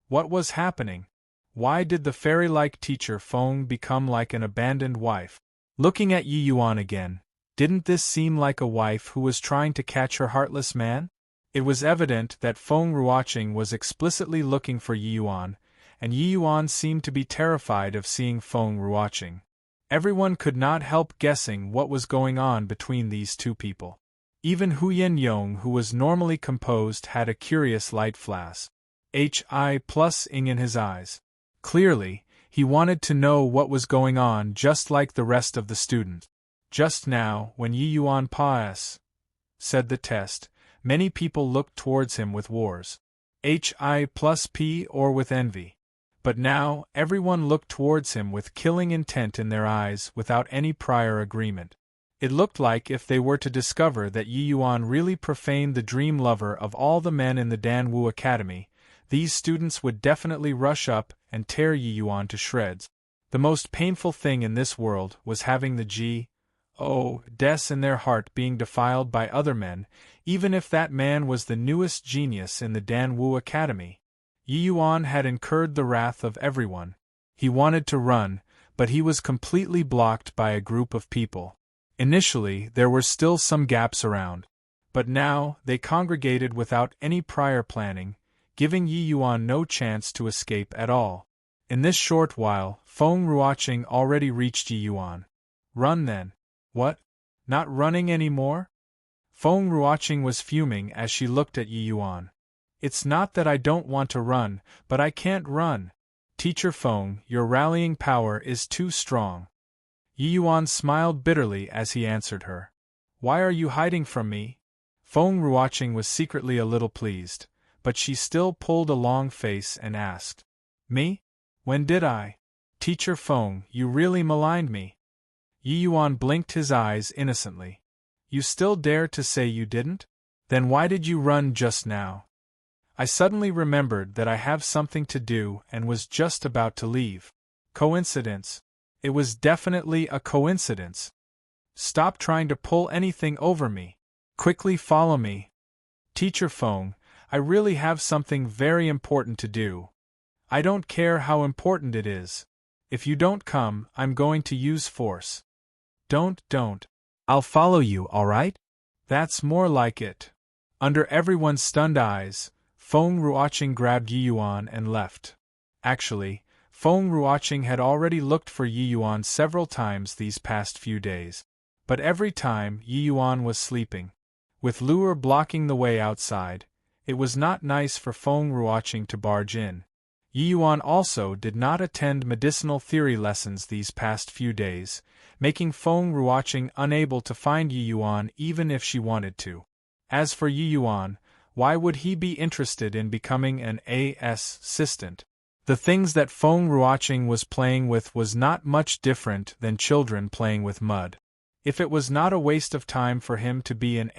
What was happening? Why did the fairy-like teacher Feng become like an abandoned wife? Looking at Yi Yuan again, didn't this seem like a wife who was trying to catch her heartless man? It was evident that Feng Ruoqing was explicitly looking for Yi Yuan, and Yi Yuan seemed to be terrified of seeing Feng Ruoqing. Everyone could not help guessing what was going on between these two people. Even Huyen Yong, who was normally composed, had a curious light flash. Hi+ing in his eyes. Clearly, he wanted to know what was going on just like the rest of the students. Just now, when Yi Yuan Pas said the test, many people looked towards him with wars. Hi+P or with envy. But now, everyone looked towards him with killing intent in their eyes without any prior agreement. It looked like if they were to discover that Yi Yuan really profaned the dream lover of all the men in the Danwu Academy, these students would definitely rush up and tear Yi Yuan to shreds. The most painful thing in this world was having the G.O.des in their heart being defiled by other men, even if that man was the newest genius in the Danwu Academy. Yi Yuan had incurred the wrath of everyone. He wanted to run, but he was completely blocked by a group of people. Initially, there were still some gaps around, but now they congregated without any prior planning, giving Yi Yuan no chance to escape at all. In this short while, Feng Ruoqing already reached Yi Yuan. Run then. What? Not running anymore? Feng Ruoqing was fuming as she looked at Yi Yuan. It's not that I don't want to run, but I can't run. Teacher Feng, your rallying power is too strong. Yi Yuan smiled bitterly as he answered her. Why are you hiding from me? Feng Ruoqing was secretly a little pleased, but she still pulled a long face and asked. Me? When did I? Teacher Feng, you really maligned me. Yi Yuan blinked his eyes innocently. You still dare to say you didn't? Then why did you run just now? I suddenly remembered that I have something to do and was just about to leave. Coincidence. It was definitely a coincidence. Stop trying to pull anything over me. Quickly follow me. Teacher Feng, I really have something very important to do. I don't care how important it is. If you don't come, I'm going to use force. Don't. I'll follow you, all right? That's more like it. Under everyone's stunned eyes, Feng Ruoqing grabbed Yi Yuan and left. Actually, Feng Ruoqing had already looked for Yi Yuan several times these past few days. But every time, Yi Yuan was sleeping. With Luer blocking the way outside, it was not nice for Feng Ruoqing to barge in. Yi Yuan also did not attend medicinal theory lessons these past few days, making Feng Ruoqing unable to find Yi Yuan even if she wanted to. As for Yi Yuan, why would he be interested in becoming an assistant? The things that Feng Ruoqing was playing with was not much different than children playing with mud. If it was not a waste of time for him to be an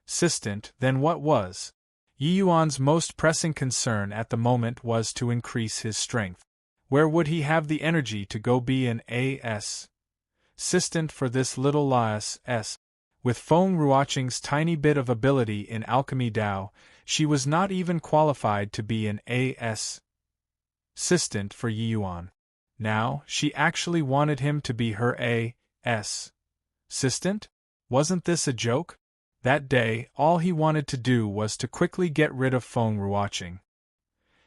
assistant, then what was? Yi Yuan's most pressing concern at the moment was to increase his strength. Where would he have the energy to go be an assistant for this little lass? With Feng Ruoqing's tiny bit of ability in alchemy Dao, she was not even qualified to be an assistant for Yi Yuan. Now, she actually wanted him to be her assistant? Wasn't this a joke? That day, all he wanted to do was to quickly get rid of Feng Ruoqing.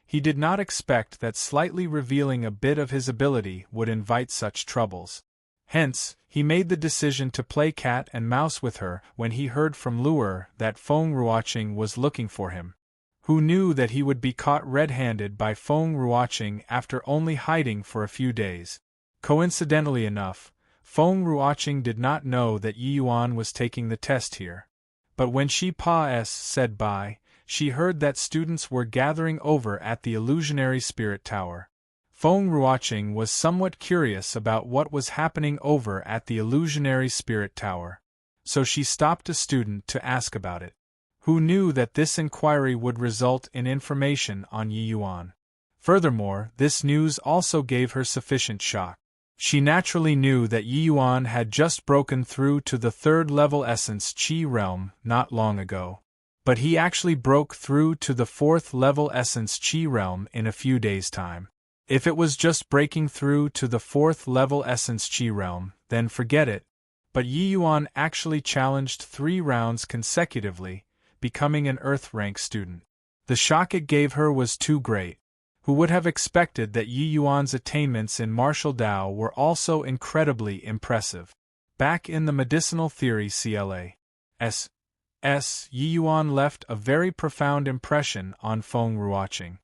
He did not expect that slightly revealing a bit of his ability would invite such troubles. Hence, he made the decision to play cat and mouse with her when he heard from Luer that Feng Ruoqing was looking for him. Who knew that he would be caught red-handed by Feng Ruoqing after only hiding for a few days? Coincidentally enough, Feng Ruoqing did not know that Yi Yuan was taking the test here. But when she said bye, she heard that students were gathering over at the illusionary spirit tower. Feng Ruoqing was somewhat curious about what was happening over at the illusionary spirit tower. So she stopped a student to ask about it. Who knew that this inquiry would result in information on Yi Yuan? Furthermore, this news also gave her sufficient shock. She naturally knew that Yi Yuan had just broken through to the third-level Essence Qi realm not long ago. But he actually broke through to the fourth-level Essence Qi realm in a few days' time. If it was just breaking through to the fourth-level Essence Qi realm, then forget it. But Yi Yuan actually challenged 3 rounds consecutively, becoming an Earth-rank student. The shock it gave her was too great. Who would have expected that Yi Yuan's attainments in martial Dao were also incredibly impressive? Back in the medicinal theory CLA's, Yi Yuan left a very profound impression on Feng Ruoqing.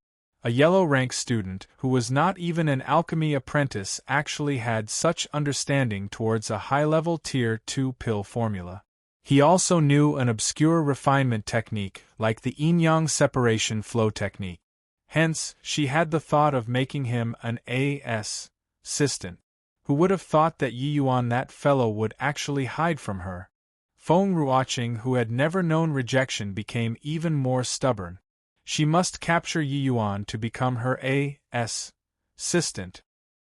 A yellow-rank student who was not even an alchemy apprentice actually had such understanding towards a high-level Tier 2 pill formula. He also knew an obscure refinement technique like the yin-yang separation flow technique. Hence, she had the thought of making him an assistant. Who would have thought that Yi Yuan, that fellow, would actually hide from her? Feng Ruoqing, who had never known rejection, became even more stubborn. She must capture Yi Yuan to become her assistant,